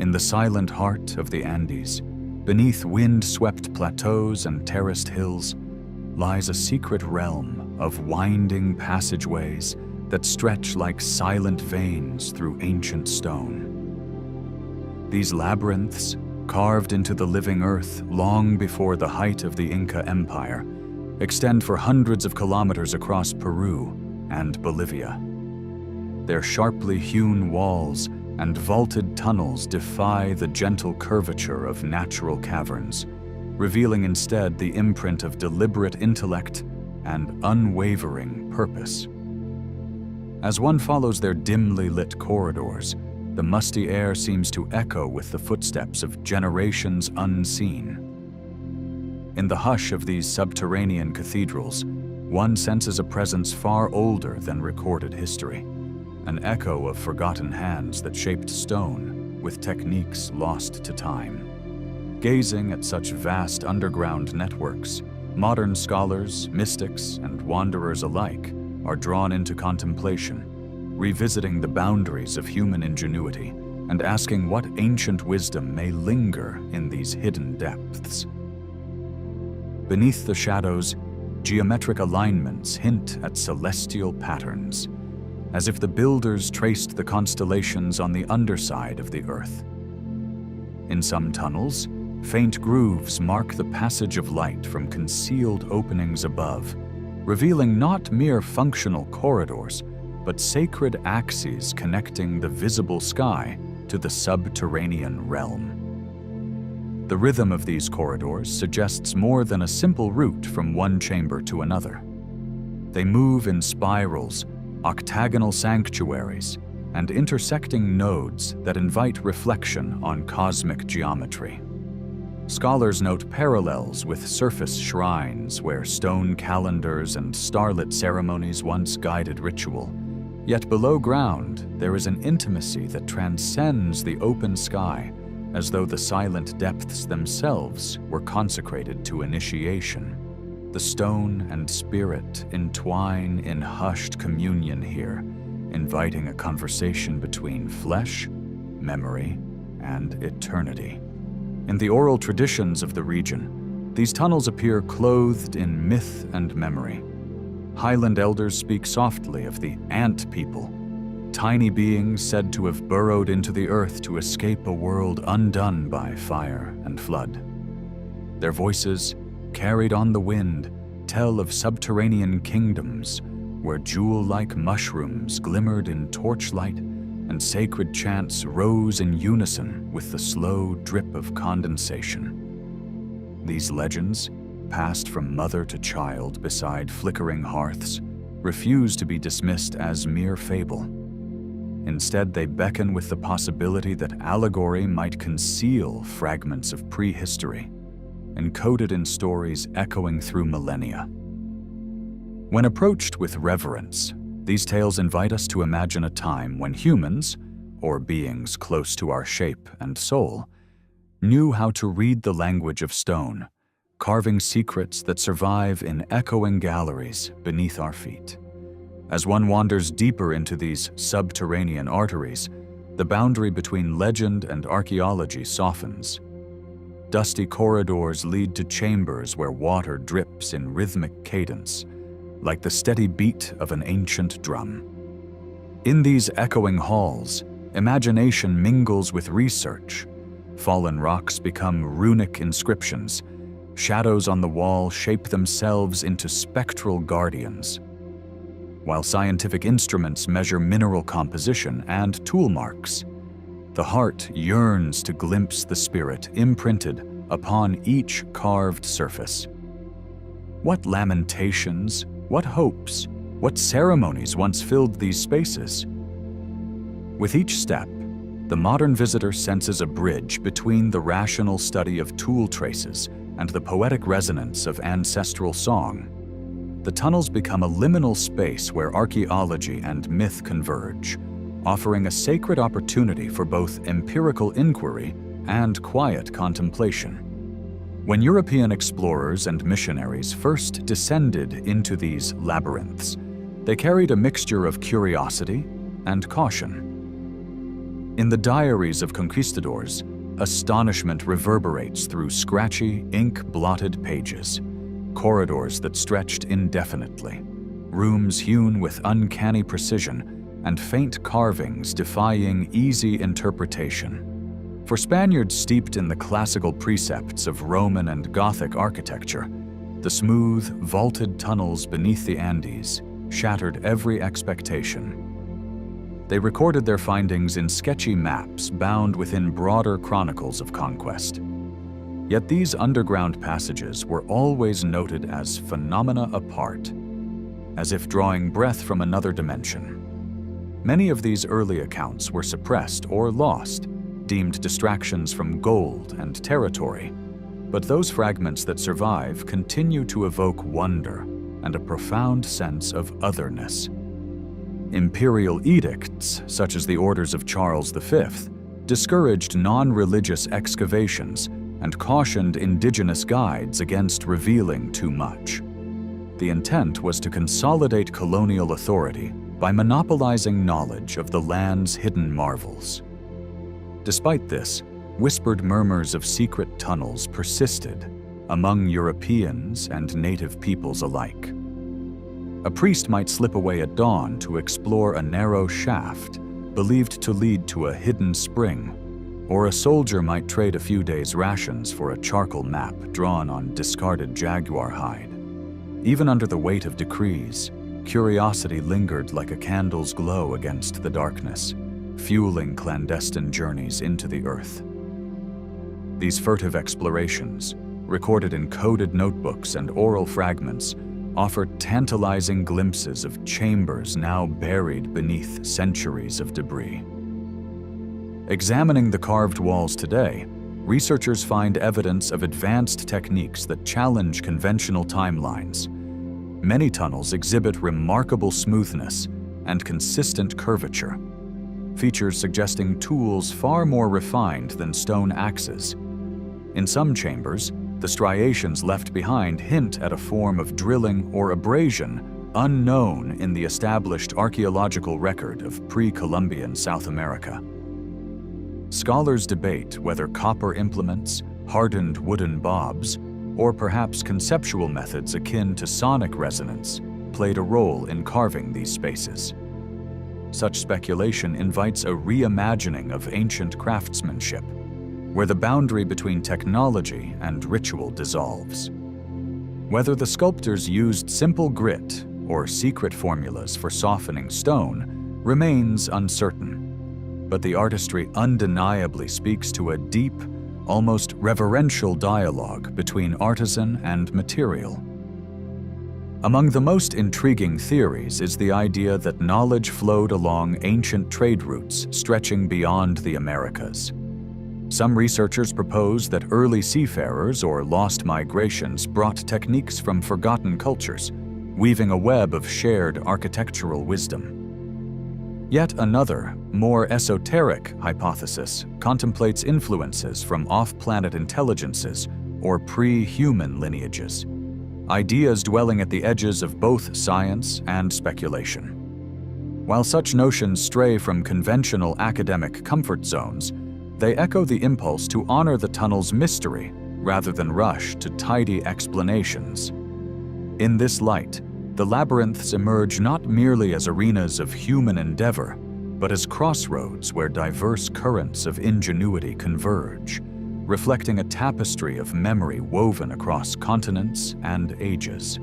Speaker 1: In the silent heart of the Andes, beneath wind-swept plateaus and terraced hills, lies a secret realm of winding passageways that stretch like silent veins through ancient stone. These labyrinths, carved into the living earth long before the height of the Inca Empire, extend for hundreds of kilometers across Peru and Bolivia. Their sharply hewn walls and vaulted tunnels defy the gentle curvature of natural caverns, revealing instead the imprint of deliberate intellect and unwavering purpose. As one follows their dimly lit corridors, the musty air seems to echo with the footsteps of generations unseen. In the hush of these subterranean cathedrals, one senses a presence far older than recorded history, an echo of forgotten hands that shaped stone with techniques lost to time. Gazing at such vast underground networks, modern scholars, mystics, and wanderers alike are drawn into contemplation, revisiting the boundaries of human ingenuity and asking what ancient wisdom may linger in these hidden depths. Beneath the shadows, geometric alignments hint at celestial patterns, as if the builders traced the constellations on the underside of the earth. In some tunnels, faint grooves mark the passage of light from concealed openings above, revealing not mere functional corridors, but sacred axes connecting the visible sky to the subterranean realm. The rhythm of these corridors suggests more than a simple route from one chamber to another. They move in spirals, octagonal sanctuaries, and intersecting nodes that invite reflection on cosmic geometry. Scholars note parallels with surface shrines where stone calendars and starlit ceremonies once guided ritual. Yet below ground, there is an intimacy that transcends the open sky, as though the silent depths themselves were consecrated to initiation. The stone and spirit entwine in hushed communion here, inviting a conversation between flesh, memory, and eternity. In the oral traditions of the region, these tunnels appear clothed in myth and memory. Highland elders speak softly of the ant people, tiny beings said to have burrowed into the earth to escape a world undone by fire and flood. Their voices, carried on the wind, tell of subterranean kingdoms where jewel-like mushrooms glimmered in torchlight and sacred chants rose in unison with the slow drip of condensation. These legends, passed from mother to child beside flickering hearths, refuse to be dismissed as mere fable. Instead, they beckon with the possibility that allegory might conceal fragments of prehistory, encoded in stories echoing through millennia. When approached with reverence, these tales invite us to imagine a time when humans, or beings close to our shape and soul, knew how to read the language of stone, carving secrets that survive in echoing galleries beneath our feet. As one wanders deeper into these subterranean arteries, the boundary between legend and archaeology softens. Dusty corridors lead to chambers where water drips in rhythmic cadence, like the steady beat of an ancient drum. In these echoing halls, imagination mingles with research. Fallen rocks become runic inscriptions. Shadows on the wall shape themselves into spectral guardians. While scientific instruments measure mineral composition and tool marks, the heart yearns to glimpse the spirit imprinted upon each carved surface. What lamentations, what hopes, what ceremonies once filled these spaces? With each step, the modern visitor senses a bridge between the rational study of tool traces and the poetic resonance of ancestral song. The tunnels become a liminal space where archaeology and myth converge, offering a sacred opportunity for both empirical inquiry and quiet contemplation. When European explorers and missionaries first descended into these labyrinths, they carried a mixture of curiosity and caution. In the diaries of conquistadors, astonishment reverberates through scratchy, ink-blotted pages, corridors that stretched indefinitely, rooms hewn with uncanny precision, and faint carvings defying easy interpretation. For Spaniards steeped in the classical precepts of Roman and Gothic architecture, the smooth, vaulted tunnels beneath the Andes shattered every expectation. They recorded their findings in sketchy maps bound within broader chronicles of conquest. Yet these underground passages were always noted as phenomena apart, as if drawing breath from another dimension. Many of these early accounts were suppressed or lost, deemed distractions from gold and territory, but those fragments that survive continue to evoke wonder and a profound sense of otherness. Imperial edicts, such as the orders of Charles V, discouraged non-religious excavations and cautioned indigenous guides against revealing too much. The intent was to consolidate colonial authority by monopolizing knowledge of the land's hidden marvels. Despite this, whispered murmurs of secret tunnels persisted among Europeans and native peoples alike. A priest might slip away at dawn to explore a narrow shaft believed to lead to a hidden spring, or a soldier might trade a few days' rations for a charcoal map drawn on discarded jaguar hide. Even under the weight of decrees, curiosity lingered like a candle's glow against the darkness, fueling clandestine journeys into the earth. These furtive explorations, recorded in coded notebooks and oral fragments, offer tantalizing glimpses of chambers now buried beneath centuries of debris. Examining the carved walls today, researchers find evidence of advanced techniques that challenge conventional timelines. Many tunnels exhibit remarkable smoothness and consistent curvature, features suggesting tools far more refined than stone axes. In some chambers, the striations left behind hint at a form of drilling or abrasion unknown in the established archaeological record of pre-Columbian South America. Scholars debate whether copper implements, hardened wooden bobs, or perhaps conceptual methods akin to sonic resonance played a role in carving these spaces. Such speculation invites a reimagining of ancient craftsmanship, where the boundary between technology and ritual dissolves. Whether the sculptors used simple grit or secret formulas for softening stone remains uncertain, but the artistry undeniably speaks to a deep, almost reverential dialogue between artisan and material. Among the most intriguing theories is the idea that knowledge flowed along ancient trade routes stretching beyond the Americas. Some researchers propose that early seafarers or lost migrations brought techniques from forgotten cultures, weaving a web of shared architectural wisdom. Yet another, more esoteric hypothesis contemplates influences from off-planet intelligences or pre-human lineages, ideas dwelling at the edges of both science and speculation. While such notions stray from conventional academic comfort zones, they echo the impulse to honor the tunnel's mystery rather than rush to tidy explanations. In this light, the labyrinths emerge not merely as arenas of human endeavor, but as crossroads where diverse currents of ingenuity converge, reflecting a tapestry of memory woven across continents and ages.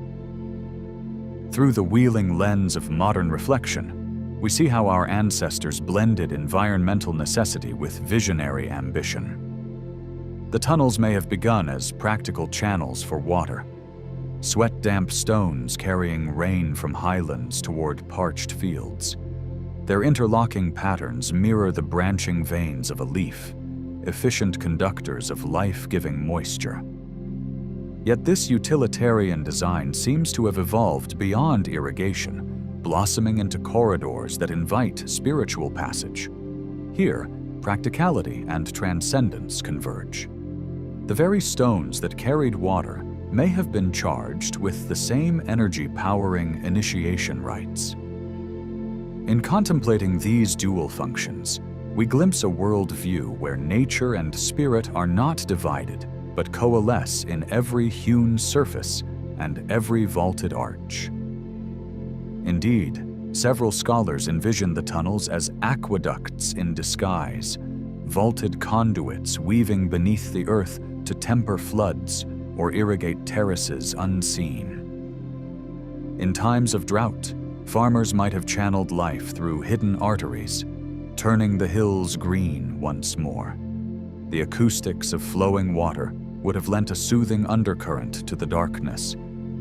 Speaker 1: Through the wheeling lens of modern reflection, we see how our ancestors blended environmental necessity with visionary ambition. The tunnels may have begun as practical channels for water, sweat-damp stones carrying rain from highlands toward parched fields. Their interlocking patterns mirror the branching veins of a leaf, efficient conductors of life-giving moisture. Yet this utilitarian design seems to have evolved beyond irrigation, blossoming into corridors that invite spiritual passage. Here, practicality and transcendence converge. The very stones that carried water may have been charged with the same energy powering initiation rites. In contemplating these dual functions, we glimpse a worldview where nature and spirit are not divided, but coalesce in every hewn surface and every vaulted arch. Indeed, several scholars envision the tunnels as aqueducts in disguise, vaulted conduits weaving beneath the earth to temper floods or irrigate terraces unseen. In times of drought, farmers might have channeled life through hidden arteries, turning the hills green once more. The acoustics of flowing water would have lent a soothing undercurrent to the darkness,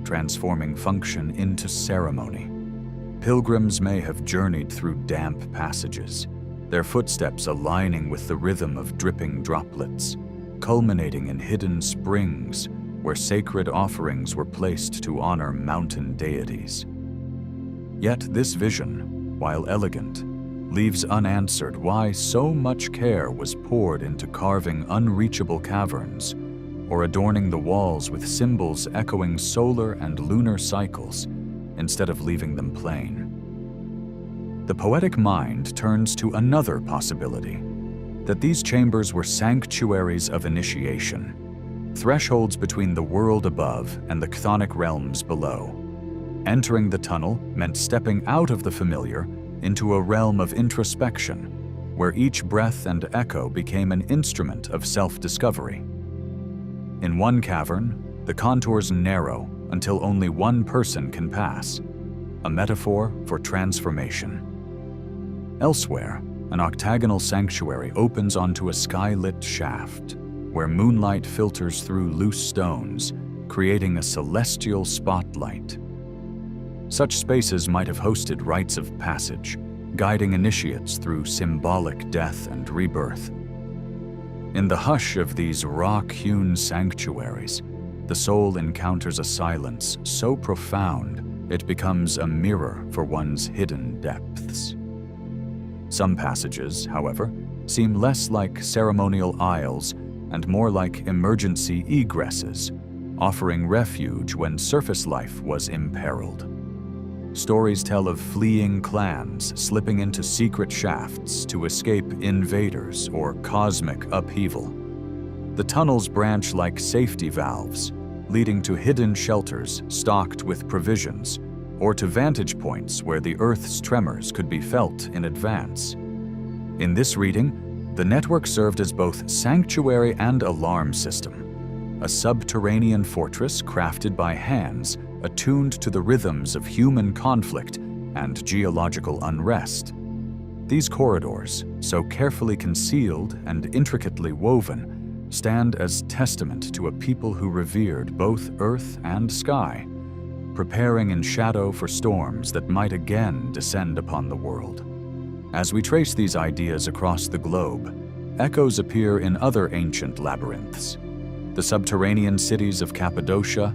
Speaker 1: transforming function into ceremony. Pilgrims may have journeyed through damp passages, their footsteps aligning with the rhythm of dripping droplets, culminating in hidden springs where sacred offerings were placed to honor mountain deities. Yet this vision, while elegant, leaves unanswered why so much care was poured into carving unreachable caverns or adorning the walls with symbols echoing solar and lunar cycles instead of leaving them plain. The poetic mind turns to another possibility, that these chambers were sanctuaries of initiation, thresholds between the world above and the chthonic realms below. Entering the tunnel meant stepping out of the familiar into a realm of introspection, where each breath and echo became an instrument of self-discovery. In one cavern, the contours narrow until only one person can pass, a metaphor for transformation. Elsewhere, an octagonal sanctuary opens onto a sky-lit shaft, where moonlight filters through loose stones, creating a celestial spotlight. Such spaces might have hosted rites of passage, guiding initiates through symbolic death and rebirth. In the hush of these rock-hewn sanctuaries, the soul encounters a silence so profound it becomes a mirror for one's hidden depths. Some passages, however, seem less like ceremonial aisles and more like emergency egresses, offering refuge when surface life was imperiled. Stories tell of fleeing clans slipping into secret shafts to escape invaders or cosmic upheaval. The tunnels branch like safety valves, leading to hidden shelters stocked with provisions, or to vantage points where the Earth's tremors could be felt in advance. In this reading, the network served as both sanctuary and alarm system, a subterranean fortress crafted by hands attuned to the rhythms of human conflict and geological unrest. These corridors, so carefully concealed and intricately woven, stand as testament to a people who revered both earth and sky, preparing in shadow for storms that might again descend upon the world. As we trace these ideas across the globe, echoes appear in other ancient labyrinths: the subterranean cities of Cappadocia,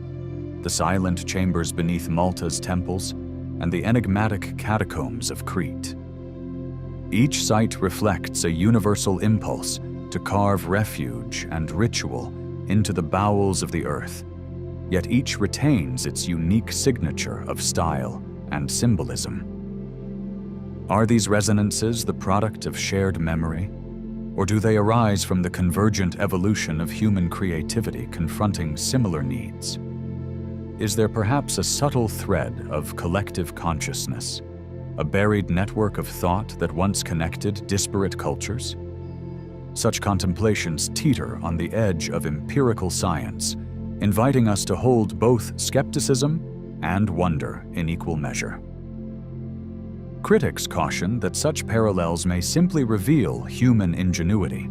Speaker 1: the silent chambers beneath Malta's temples, and the enigmatic catacombs of Crete. Each site reflects a universal impulse to carve refuge and ritual into the bowels of the earth, yet each retains its unique signature of style and symbolism. Are these resonances the product of shared memory, or do they arise from the convergent evolution of human creativity confronting similar needs? Is there perhaps a subtle thread of collective consciousness, a buried network of thought that once connected disparate cultures? Such contemplations teeter on the edge of empirical science, inviting us to hold both skepticism and wonder in equal measure. Critics caution that such parallels may simply reveal human ingenuity,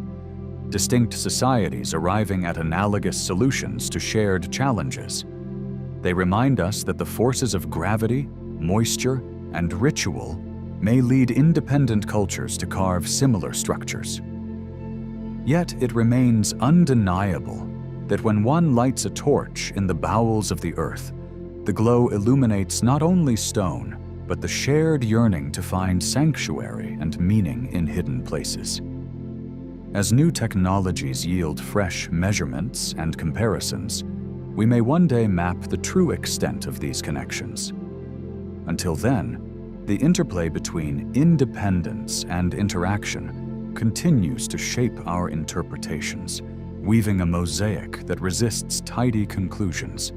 Speaker 1: distinct societies arriving at analogous solutions to shared challenges. They remind us that the forces of gravity, moisture, and ritual may lead independent cultures to carve similar structures. Yet it remains undeniable that when one lights a torch in the bowels of the earth, the glow illuminates not only stone, but the shared yearning to find sanctuary and meaning in hidden places. As new technologies yield fresh measurements and comparisons, we may one day map the true extent of these connections. Until then, the interplay between independence and interaction continues to shape our interpretations, weaving a mosaic that resists tidy conclusions.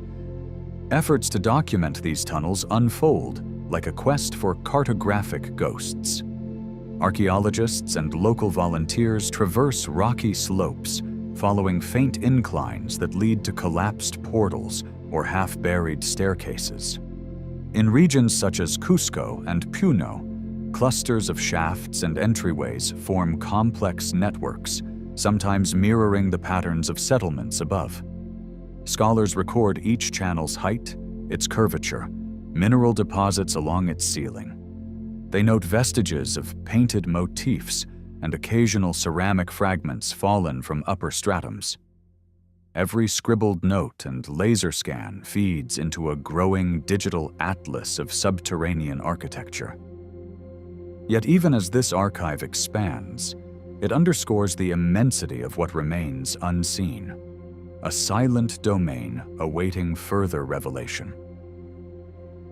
Speaker 1: Efforts to document these tunnels unfold like a quest for cartographic ghosts. Archaeologists and local volunteers traverse rocky slopes, following faint inclines that lead to collapsed portals or half-buried staircases. In regions such as Cusco and Puno, clusters of shafts and entryways form complex networks, sometimes mirroring the patterns of settlements above. Scholars record each channel's height, its curvature, mineral deposits along its ceiling. They note vestiges of painted motifs and occasional ceramic fragments fallen from upper stratums. Every scribbled note and laser scan feeds into a growing digital atlas of subterranean architecture. Yet even as this archive expands, it underscores the immensity of what remains unseen, a silent domain awaiting further revelation.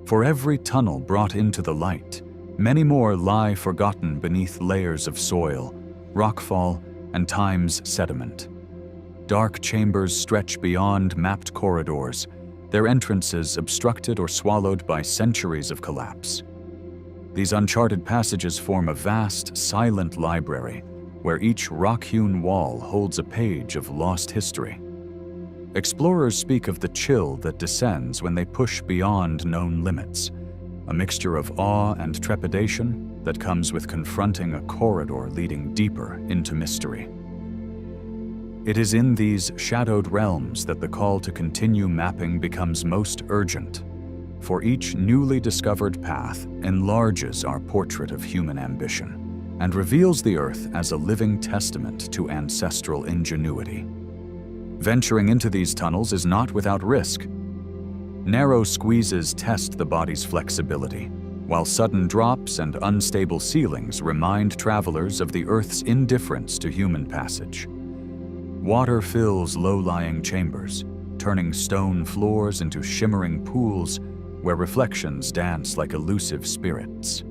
Speaker 1: For every tunnel brought into the light, many more lie forgotten beneath layers of soil, rockfall, and time's sediment. Dark chambers stretch beyond mapped corridors, their entrances obstructed or swallowed by centuries of collapse. These uncharted passages form a vast, silent library, where each rock-hewn wall holds a page of lost history. Explorers speak of the chill that descends when they push beyond known limits, a mixture of awe and trepidation that comes with confronting a corridor leading deeper into mystery. It is in these shadowed realms that the call to continue mapping becomes most urgent, for each newly discovered path enlarges our portrait of human ambition, and reveals the Earth as a living testament to ancestral ingenuity. Venturing into these tunnels is not without risk. Narrow squeezes test the body's flexibility, while sudden drops and unstable ceilings remind travelers of the Earth's indifference to human passage. Water fills low-lying chambers, turning stone floors into shimmering pools where reflections dance like elusive spirits.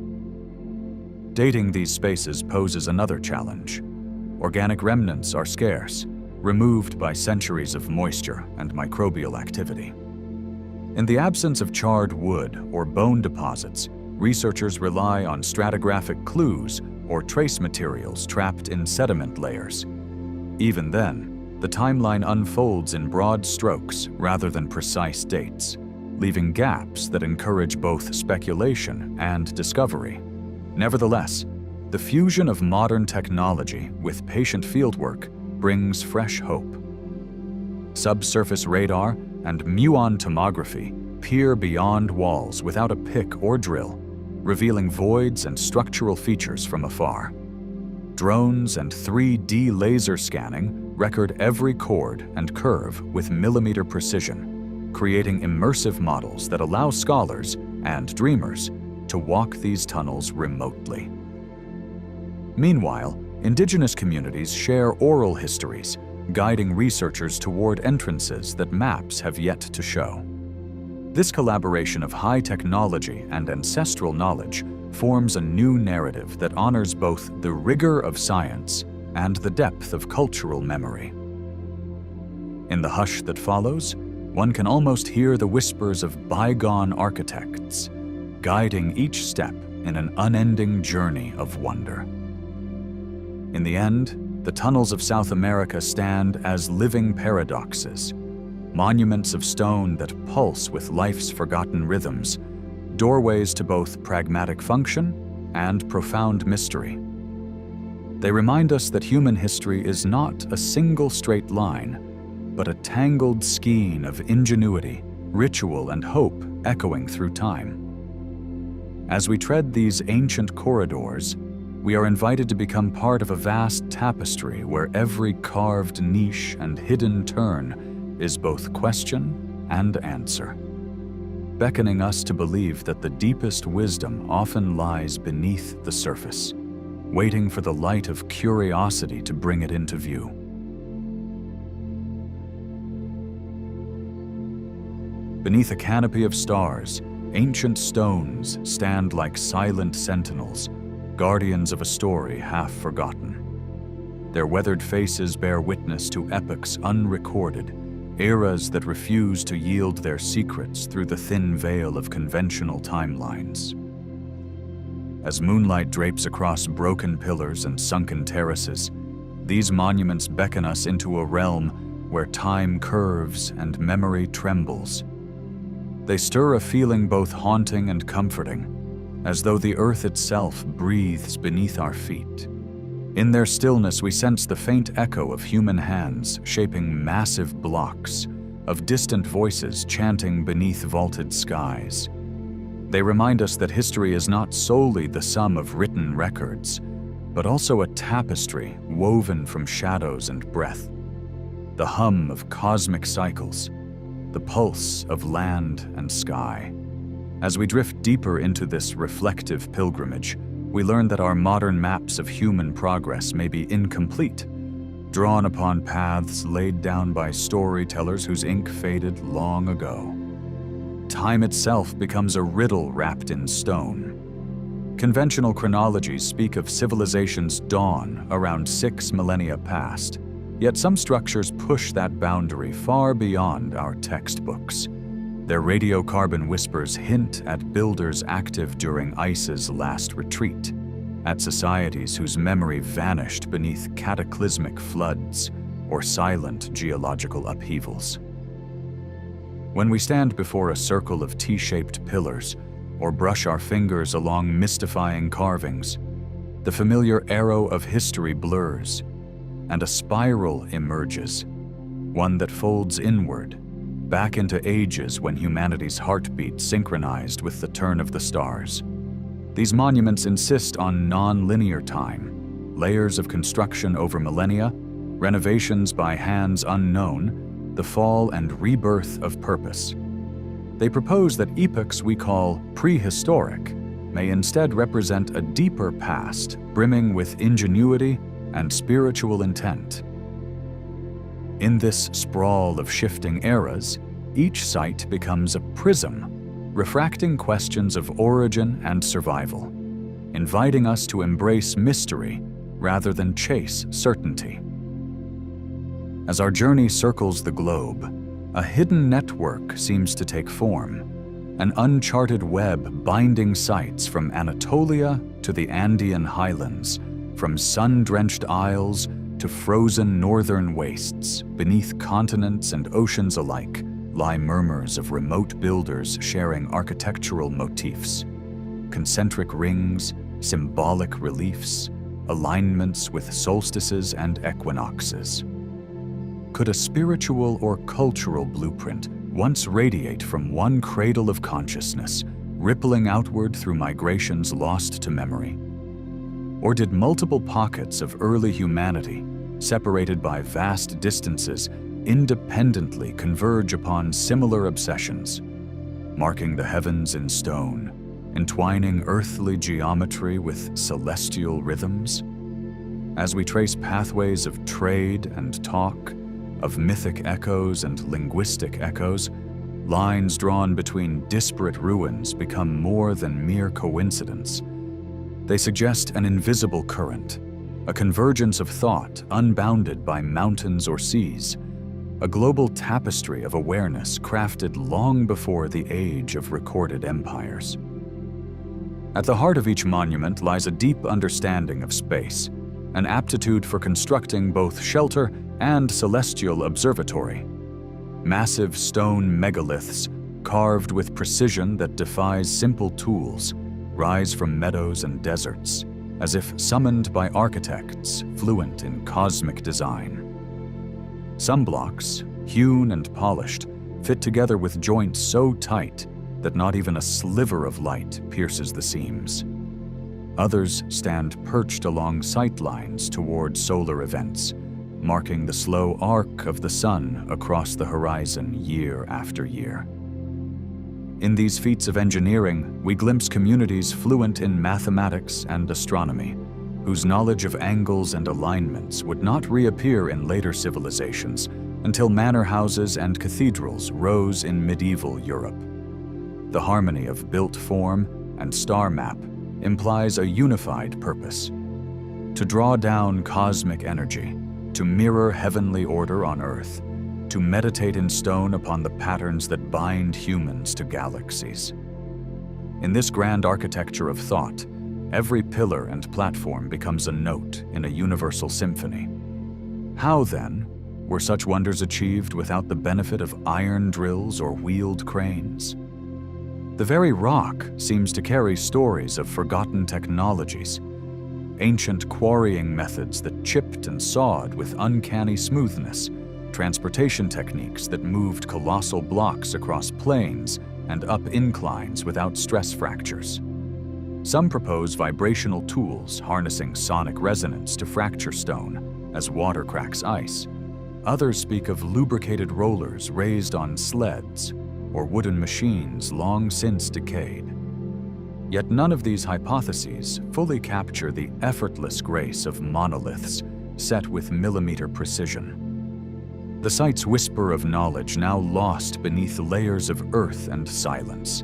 Speaker 1: Dating these spaces poses another challenge. Organic remnants are scarce, removed by centuries of moisture and microbial activity. In the absence of charred wood or bone deposits, researchers rely on stratigraphic clues or trace materials trapped in sediment layers. Even then, the timeline unfolds in broad strokes rather than precise dates, leaving gaps that encourage both speculation and discovery. Nevertheless, the fusion of modern technology with patient fieldwork brings fresh hope. Subsurface radar and muon tomography peer beyond walls without a pick or drill, revealing voids and structural features from afar. Drones and 3D laser scanning record every chord and curve with millimeter precision, creating immersive models that allow scholars and dreamers to walk these tunnels remotely. Meanwhile, indigenous communities share oral histories, guiding researchers toward entrances that maps have yet to show. This collaboration of high technology and ancestral knowledge forms a new narrative that honors both the rigor of science and the depth of cultural memory. In the hush that follows, one can almost hear the whispers of bygone architects, guiding each step in an unending journey of wonder. In the end, the tunnels of South America stand as living paradoxes, monuments of stone that pulse with life's forgotten rhythms, doorways to both pragmatic function and profound mystery. They remind us that human history is not a single straight line, but a tangled skein of ingenuity, ritual, and hope echoing through time. As we tread these ancient corridors, we are invited to become part of a vast tapestry where every carved niche and hidden turn is both question and answer, beckoning us to believe that the deepest wisdom often lies beneath the surface, waiting for the light of curiosity to bring it into view. Beneath a canopy of stars, ancient stones stand like silent sentinels, guardians of a story half forgotten. Their weathered faces bear witness to epochs unrecorded, eras that refuse to yield their secrets through the thin veil of conventional timelines. As moonlight drapes across broken pillars and sunken terraces, these monuments beckon us into a realm where time curves and memory trembles. They stir a feeling both haunting and comforting, as though the earth itself breathes beneath our feet. In their stillness, we sense the faint echo of human hands shaping massive blocks, of distant voices chanting beneath vaulted skies. They remind us that history is not solely the sum of written records, but also a tapestry woven from shadows and breath, the hum of cosmic cycles, the pulse of land and sky. As we drift deeper into this reflective pilgrimage, we learn that our modern maps of human progress may be incomplete, drawn upon paths laid down by storytellers whose ink faded long ago. Time itself becomes a riddle wrapped in stone. Conventional chronologies speak of civilization's dawn around 6 millennia past, yet some structures push that boundary far beyond our textbooks. Their radiocarbon whispers hint at builders active during ice's last retreat, at societies whose memory vanished beneath cataclysmic floods or silent geological upheavals. When we stand before a circle of T-shaped pillars or brush our fingers along mystifying carvings, the familiar arrow of history blurs, and a spiral emerges, one that folds inward, back into ages when humanity's heartbeat synchronized with the turn of the stars. These monuments insist on non-linear time, layers of construction over millennia, renovations by hands unknown, the fall and rebirth of purpose. They propose that epochs we call prehistoric may instead represent a deeper past, brimming with ingenuity and spiritual intent. In this sprawl of shifting eras, each site becomes a prism, refracting questions of origin and survival, inviting us to embrace mystery rather than chase certainty. As our journey circles the globe, a hidden network seems to take form, an uncharted web binding sites from Anatolia to the Andean highlands, from sun-drenched isles to frozen northern wastes. Beneath continents and oceans alike lie murmurs of remote builders sharing architectural motifs, concentric rings, symbolic reliefs, alignments with solstices and equinoxes. Could a spiritual or cultural blueprint once radiate from one cradle of consciousness, rippling outward through migrations lost to memory? Or did multiple pockets of early humanity, separated by vast distances, independently converge upon similar obsessions, marking the heavens in stone, entwining earthly geometry with celestial rhythms? As we trace pathways of trade and talk, of mythic echoes and linguistic echoes, lines drawn between disparate ruins become more than mere coincidence. They suggest an invisible current, a convergence of thought unbounded by mountains or seas, a global tapestry of awareness crafted long before the age of recorded empires. At the heart of each monument lies a deep understanding of space, an aptitude for constructing both shelter and celestial observatory. Massive stone megaliths, carved with precision that defies simple tools, rise from meadows and deserts, as if summoned by architects fluent in cosmic design. Some blocks, hewn and polished, fit together with joints so tight that not even a sliver of light pierces the seams. Others stand perched along sight lines toward solar events, marking the slow arc of the sun across the horizon year after year. In these feats of engineering, we glimpse communities fluent in mathematics and astronomy, whose knowledge of angles and alignments would not reappear in later civilizations until manor houses and cathedrals rose in medieval Europe. The harmony of built form and star map implies a unified purpose: to draw down cosmic energy, to mirror heavenly order on Earth, to meditate in stone upon the patterns that bind humans to galaxies. In this grand architecture of thought, every pillar and platform becomes a note in a universal symphony. How, then, were such wonders achieved without the benefit of iron drills or wheeled cranes? The very rock seems to carry stories of forgotten technologies, ancient quarrying methods that chipped and sawed with uncanny smoothness, transportation techniques that moved colossal blocks across plains and up inclines without stress fractures. Some propose vibrational tools harnessing sonic resonance to fracture stone as water cracks ice. Others speak of lubricated rollers raised on sleds or wooden machines long since decayed. Yet none of these hypotheses fully capture the effortless grace of monoliths set with millimeter precision. The site's whisper of knowledge now lost beneath layers of earth and silence,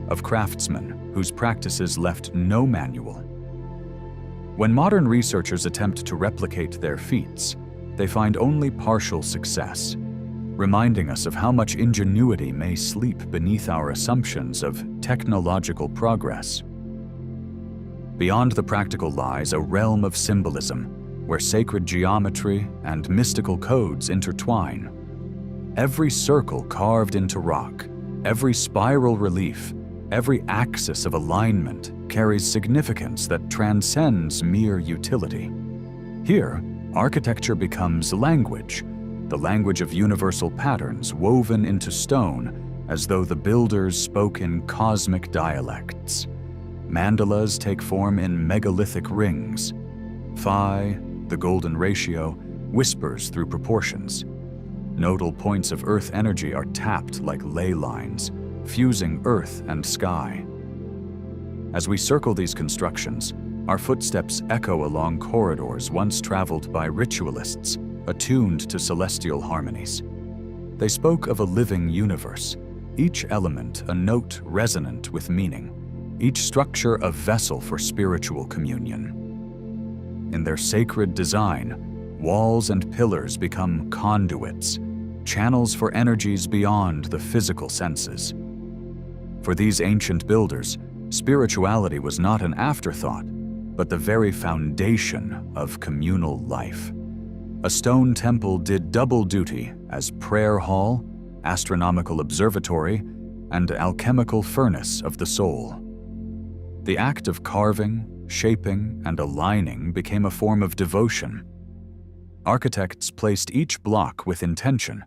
Speaker 1: of craftsmen whose practices left no manual. When modern researchers attempt to replicate their feats, they find only partial success, reminding us of how much ingenuity may sleep beneath our assumptions of technological progress. Beyond the practical lies a realm of symbolism, where sacred geometry and mystical codes intertwine. Every circle carved into rock, every spiral relief, every axis of alignment carries significance that transcends mere utility. Here, architecture becomes language, the language of universal patterns woven into stone as though the builders spoke in cosmic dialects. Mandalas take form in megalithic rings. Phi, the golden ratio, whispers through proportions. Nodal points of Earth energy are tapped like ley lines, fusing Earth and sky. As we circle these constructions, our footsteps echo along corridors once traveled by ritualists, attuned to celestial harmonies. They spoke of a living universe, each element a note resonant with meaning, each structure a vessel for spiritual communion. In their sacred design, walls and pillars become conduits, channels for energies beyond the physical senses. For these ancient builders, spirituality was not an afterthought, but the very foundation of communal life. A stone temple did double duty as prayer hall, astronomical observatory, and alchemical furnace of the soul. The act of carving, shaping, and aligning became a form of devotion. Architects placed each block with intention,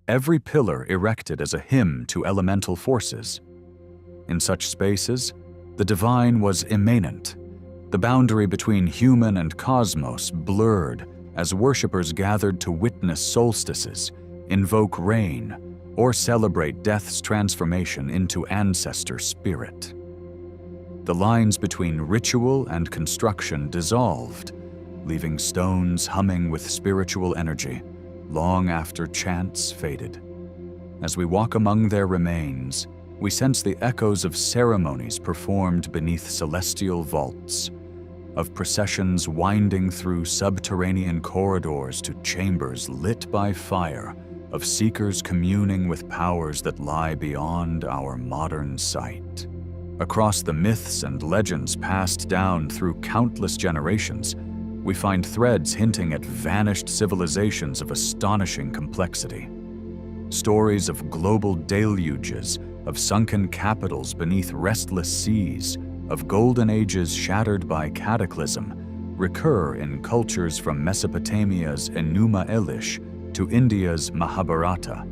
Speaker 1: every pillar erected as a hymn to elemental forces. In such spaces, the divine was immanent. The boundary between human and cosmos blurred as worshippers gathered to witness solstices, invoke rain, or celebrate death's transformation into ancestor spirit. The lines between ritual and construction dissolved, leaving stones humming with spiritual energy long after chants faded. As we walk among their remains, we sense the echoes of ceremonies performed beneath celestial vaults, of processions winding through subterranean corridors to chambers lit by fire, of seekers communing with powers that lie beyond our modern sight. Across the myths and legends passed down through countless generations, we find threads hinting at vanished civilizations of astonishing complexity. Stories of global deluges, of sunken capitals beneath restless seas, of golden ages shattered by cataclysm, recur in cultures from Mesopotamia's Enuma Elish to India's Mahabharata,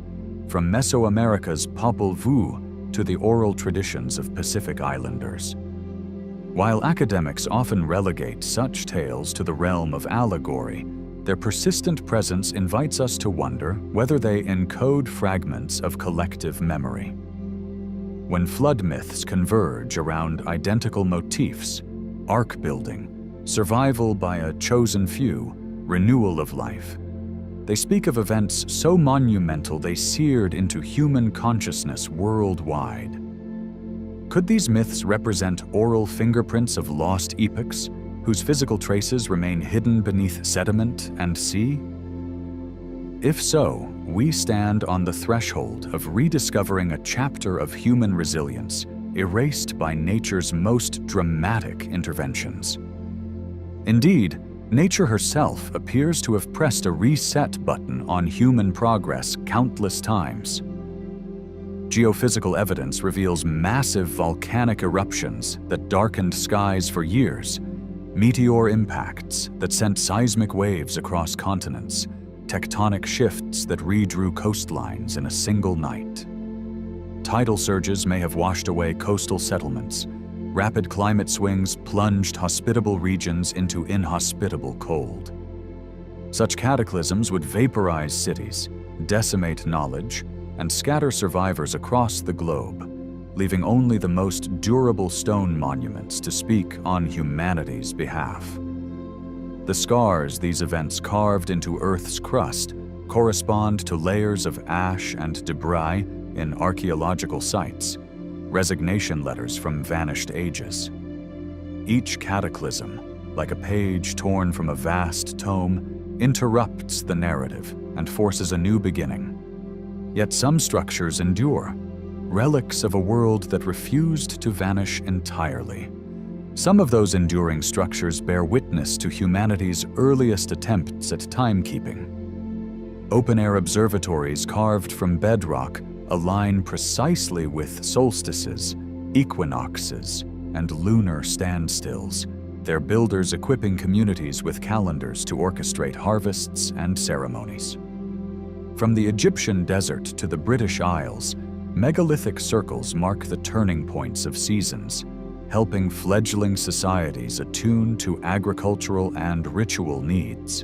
Speaker 1: from Mesoamerica's Popol Vuh to the oral traditions of Pacific Islanders. While academics often relegate such tales to the realm of allegory, their persistent presence invites us to wonder whether they encode fragments of collective memory. When flood myths converge around identical motifs, ark building, survival by a chosen few, renewal of life, they speak of events so monumental they seared into human consciousness worldwide. Could these myths represent oral fingerprints of lost epochs, whose physical traces remain hidden beneath sediment and sea? If so, we stand on the threshold of rediscovering a chapter of human resilience erased by nature's most dramatic interventions. Indeed, nature herself appears to have pressed a reset button on human progress countless times. Geophysical evidence reveals massive volcanic eruptions that darkened skies for years, meteor impacts that sent seismic waves across continents, tectonic shifts that redrew coastlines in a single night. Tidal surges may have washed away coastal settlements. Rapid climate swings plunged hospitable regions into inhospitable cold. Such cataclysms would vaporize cities, decimate knowledge, and scatter survivors across the globe, leaving only the most durable stone monuments to speak on humanity's behalf. The scars these events carved into Earth's crust correspond to layers of ash and debris in archaeological sites, resignation letters from vanished ages. Each cataclysm, like a page torn from a vast tome, interrupts the narrative and forces a new beginning. Yet some structures endure, relics of a world that refused to vanish entirely. Some of those enduring structures bear witness to humanity's earliest attempts at timekeeping. Open-air observatories carved from bedrock align precisely with solstices, equinoxes, and lunar standstills, their builders equipping communities with calendars to orchestrate harvests and ceremonies. From the Egyptian desert to the British Isles, megalithic circles mark the turning points of seasons, helping fledgling societies attune to agricultural and ritual needs.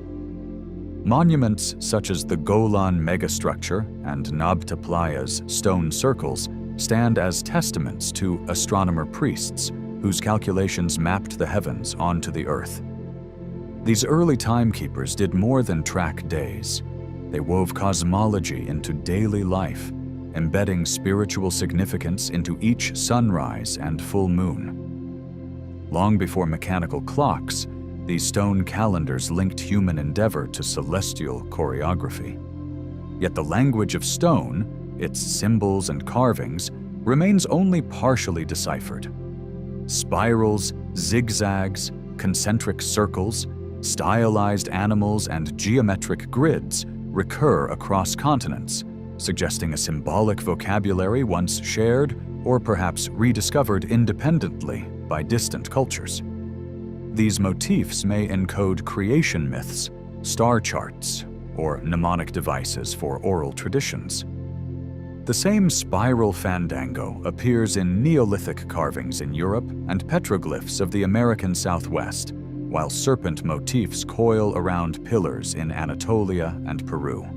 Speaker 1: Monuments such as the Golan megastructure and Nabta Playa's stone circles stand as testaments to astronomer priests whose calculations mapped the heavens onto the earth. These early timekeepers did more than track days. They wove cosmology into daily life, embedding spiritual significance into each sunrise and full moon. Long before mechanical clocks, these stone calendars linked human endeavor to celestial choreography. Yet the language of stone, its symbols and carvings, remains only partially deciphered. Spirals, zigzags, concentric circles, stylized animals, and geometric grids recur across continents, suggesting a symbolic vocabulary once shared or perhaps rediscovered independently by distant cultures. These motifs may encode creation myths, star charts, or mnemonic devices for oral traditions. The same spiral fandango appears in Neolithic carvings in Europe and petroglyphs of the American Southwest, while serpent motifs coil around pillars in Anatolia and Peru.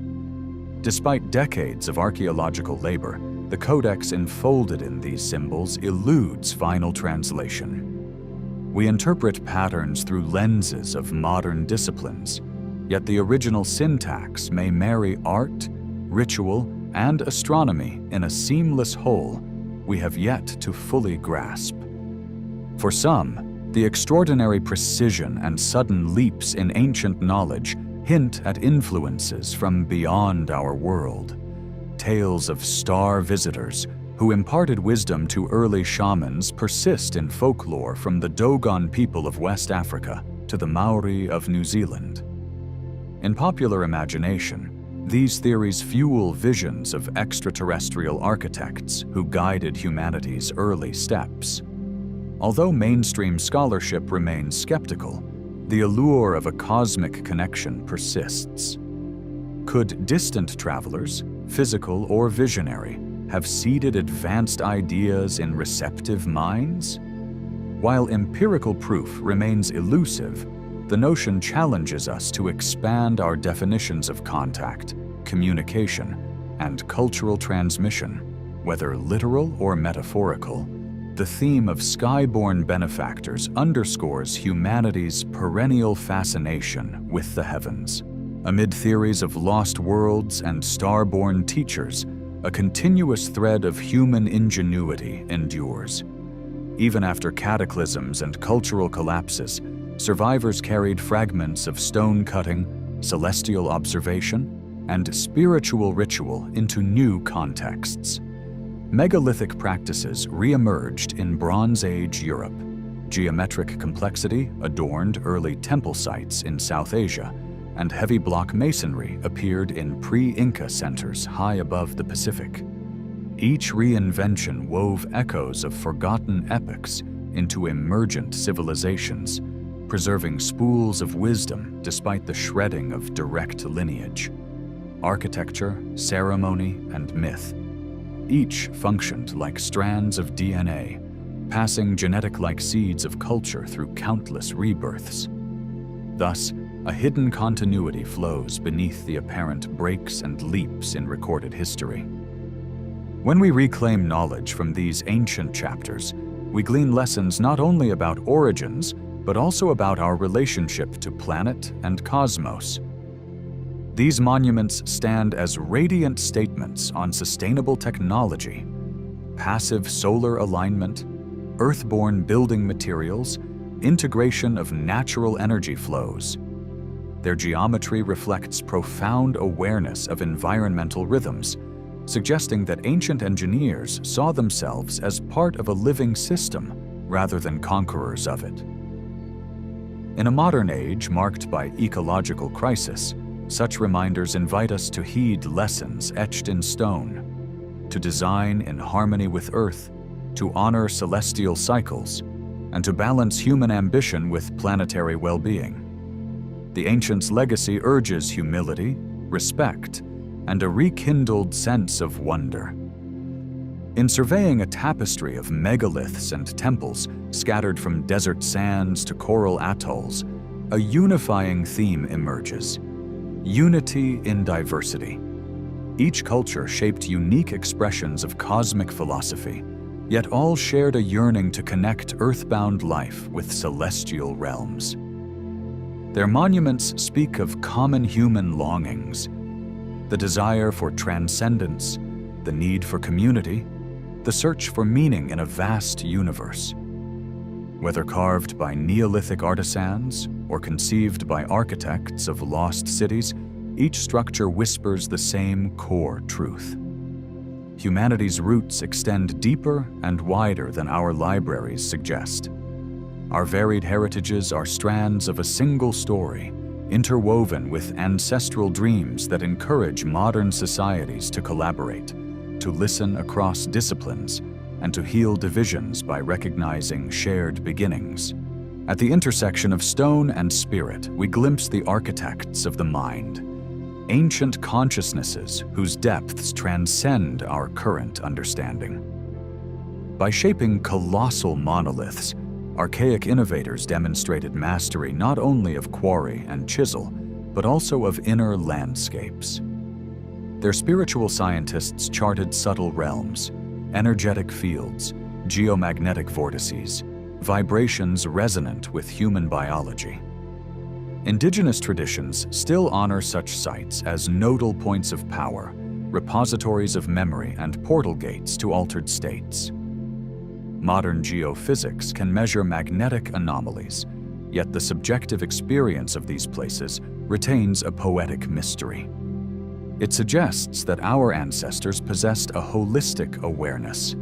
Speaker 1: Despite decades of archaeological labor, the codex enfolded in these symbols eludes final translation. We interpret patterns through lenses of modern disciplines, yet the original syntax may marry art, ritual, and astronomy in a seamless whole we have yet to fully grasp. For some, the extraordinary precision and sudden leaps in ancient knowledge hint at influences from beyond our world. Tales of star visitors who imparted wisdom to early shamans persist in folklore from the Dogon people of West Africa to the Maori of New Zealand. In popular imagination, these theories fuel visions of extraterrestrial architects who guided humanity's early steps. Although mainstream scholarship remains skeptical, the allure of a cosmic connection persists. Could distant travelers, physical or visionary, have seeded advanced ideas in receptive minds? While empirical proof remains elusive, the notion challenges us to expand our definitions of contact, communication, and cultural transmission, whether literal or metaphorical. The theme of skyborne benefactors underscores humanity's perennial fascination with the heavens. Amid theories of lost worlds and starborn teachers, a continuous thread of human ingenuity endures. Even after cataclysms and cultural collapses, survivors carried fragments of stone cutting, celestial observation, and spiritual ritual into new contexts. Megalithic practices re-emerged in Bronze Age Europe. Geometric complexity adorned early temple sites in South Asia, and heavy block masonry appeared in pre-Inca centers high above the Pacific. Each reinvention wove echoes of forgotten epics into emergent civilizations, preserving spools of wisdom despite the shredding of direct lineage. Architecture, ceremony, and myth, each functioned like strands of DNA, passing genetic-like seeds of culture through countless rebirths. Thus, a hidden continuity flows beneath the apparent breaks and leaps in recorded history. When we reclaim knowledge from these ancient chapters, we glean lessons not only about origins, but also about our relationship to planet and cosmos. These monuments stand as radiant statements on sustainable technology, passive solar alignment, earthborne building materials, integration of natural energy flows. Their geometry reflects profound awareness of environmental rhythms, suggesting that ancient engineers saw themselves as part of a living system rather than conquerors of it. In a modern age marked by ecological crisis, such reminders invite us to heed lessons etched in stone, to design in harmony with Earth, to honor celestial cycles, and to balance human ambition with planetary well-being. The ancients' legacy urges humility, respect, and a rekindled sense of wonder. In surveying a tapestry of megaliths and temples scattered from desert sands to coral atolls, a unifying theme emerges: unity in diversity. Each culture shaped unique expressions of cosmic philosophy, yet all shared a yearning to connect earthbound life with celestial realms. Their monuments speak of common human longings: the desire for transcendence, the need for community, the search for meaning in a vast universe. Whether carved by Neolithic artisans or conceived by architects of lost cities, each structure whispers the same core truth. Humanity's roots extend deeper and wider than our libraries suggest. Our varied heritages are strands of a single story, interwoven with ancestral dreams that encourage modern societies to collaborate, to listen across disciplines, and to heal divisions by recognizing shared beginnings. At the intersection of stone and spirit, we glimpse the architects of the mind, ancient consciousnesses whose depths transcend our current understanding. By shaping colossal monoliths, archaic innovators demonstrated mastery not only of quarry and chisel, but also of inner landscapes. Their spiritual scientists charted subtle realms, energetic fields, geomagnetic vortices, vibrations resonant with human biology. Indigenous traditions still honor such sites as nodal points of power, repositories of memory, and portal gates to altered states. Modern geophysics can measure magnetic anomalies, yet the subjective experience of these places retains a poetic mystery. It suggests that our ancestors possessed a holistic awareness,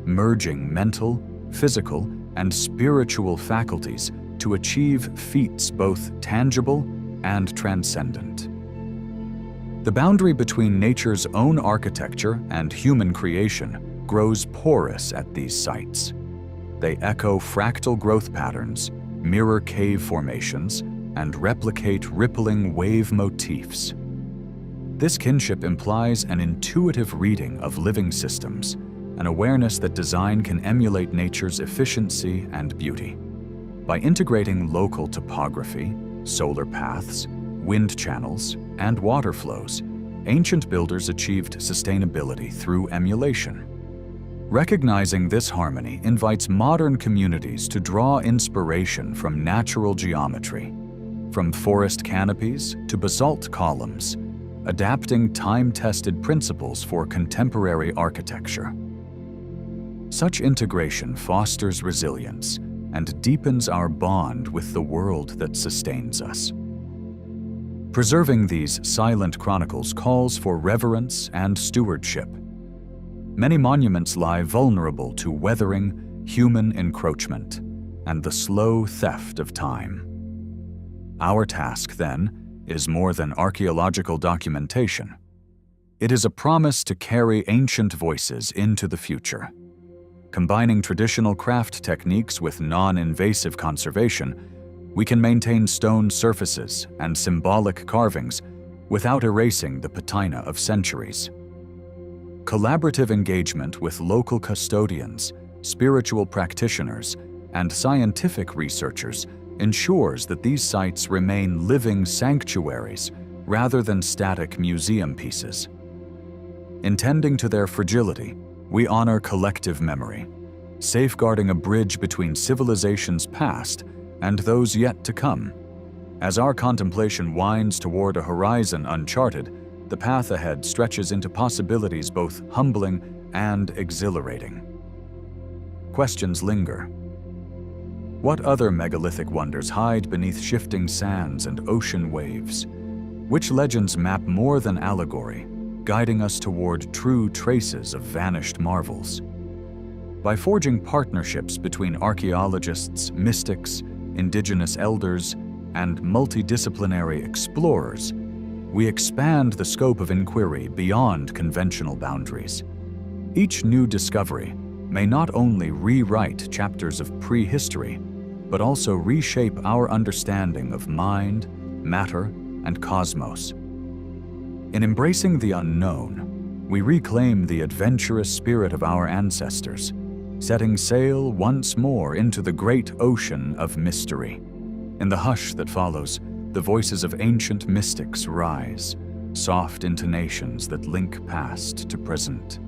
Speaker 1: merging mental, physical, and spiritual faculties to achieve feats both tangible and transcendent. The boundary between nature's own architecture and human creation grows porous at these sites. They echo fractal growth patterns, mirror cave formations, and replicate rippling wave motifs. This kinship implies an intuitive reading of living systems, an awareness that design can emulate nature's efficiency and beauty. By integrating local topography, solar paths, wind channels, and water flows, ancient builders achieved sustainability through emulation. Recognizing this harmony invites modern communities to draw inspiration from natural geometry, from forest canopies to basalt columns, adapting time-tested principles for contemporary architecture. Such integration fosters resilience and deepens our bond with the world that sustains us. Preserving these silent chronicles calls for reverence and stewardship. Many monuments lie vulnerable to weathering, human encroachment, and the slow theft of time. Our task, then, is more than archaeological documentation. It is a promise to carry ancient voices into the future. Combining traditional craft techniques with non-invasive conservation, we can maintain stone surfaces and symbolic carvings without erasing the patina of centuries. Collaborative engagement with local custodians, spiritual practitioners, and scientific researchers ensures that these sites remain living sanctuaries rather than static museum pieces. Intending to their fragility, we honor collective memory, safeguarding a bridge between civilizations past and those yet to come. As our contemplation winds toward a horizon uncharted, the path ahead stretches into possibilities both humbling and exhilarating. Questions linger. What other megalithic wonders hide beneath shifting sands and ocean waves? Which legends map more than allegory, guiding us toward true traces of vanished marvels? By forging partnerships between archaeologists, mystics, indigenous elders, and multidisciplinary explorers, we expand the scope of inquiry beyond conventional boundaries. Each new discovery may not only rewrite chapters of prehistory, but also reshape our understanding of mind, matter, and cosmos. In embracing the unknown, we reclaim the adventurous spirit of our ancestors, setting sail once more into the great ocean of mystery. In the hush that follows, the voices of ancient mystics rise, soft intonations that link past to present.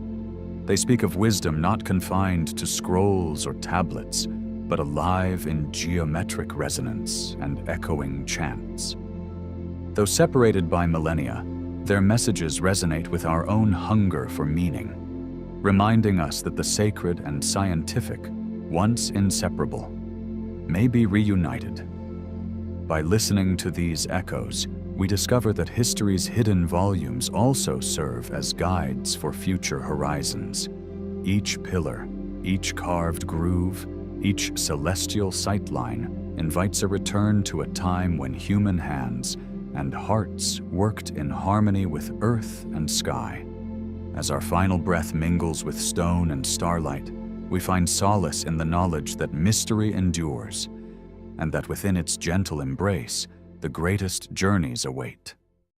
Speaker 1: They speak of wisdom not confined to scrolls or tablets, but alive in geometric resonance and echoing chants. Though separated by millennia, their messages resonate with our own hunger for meaning, reminding us that the sacred and scientific, once inseparable, may be reunited. By listening to these echoes, we discover that history's hidden volumes also serve as guides for future horizons. Each pillar, each carved groove, each celestial sightline invites a return to a time when human hands and hearts worked in harmony with earth and sky. As our final breath mingles with stone and starlight, we find solace in the knowledge that mystery endures, and that within its gentle embrace, the greatest journeys await.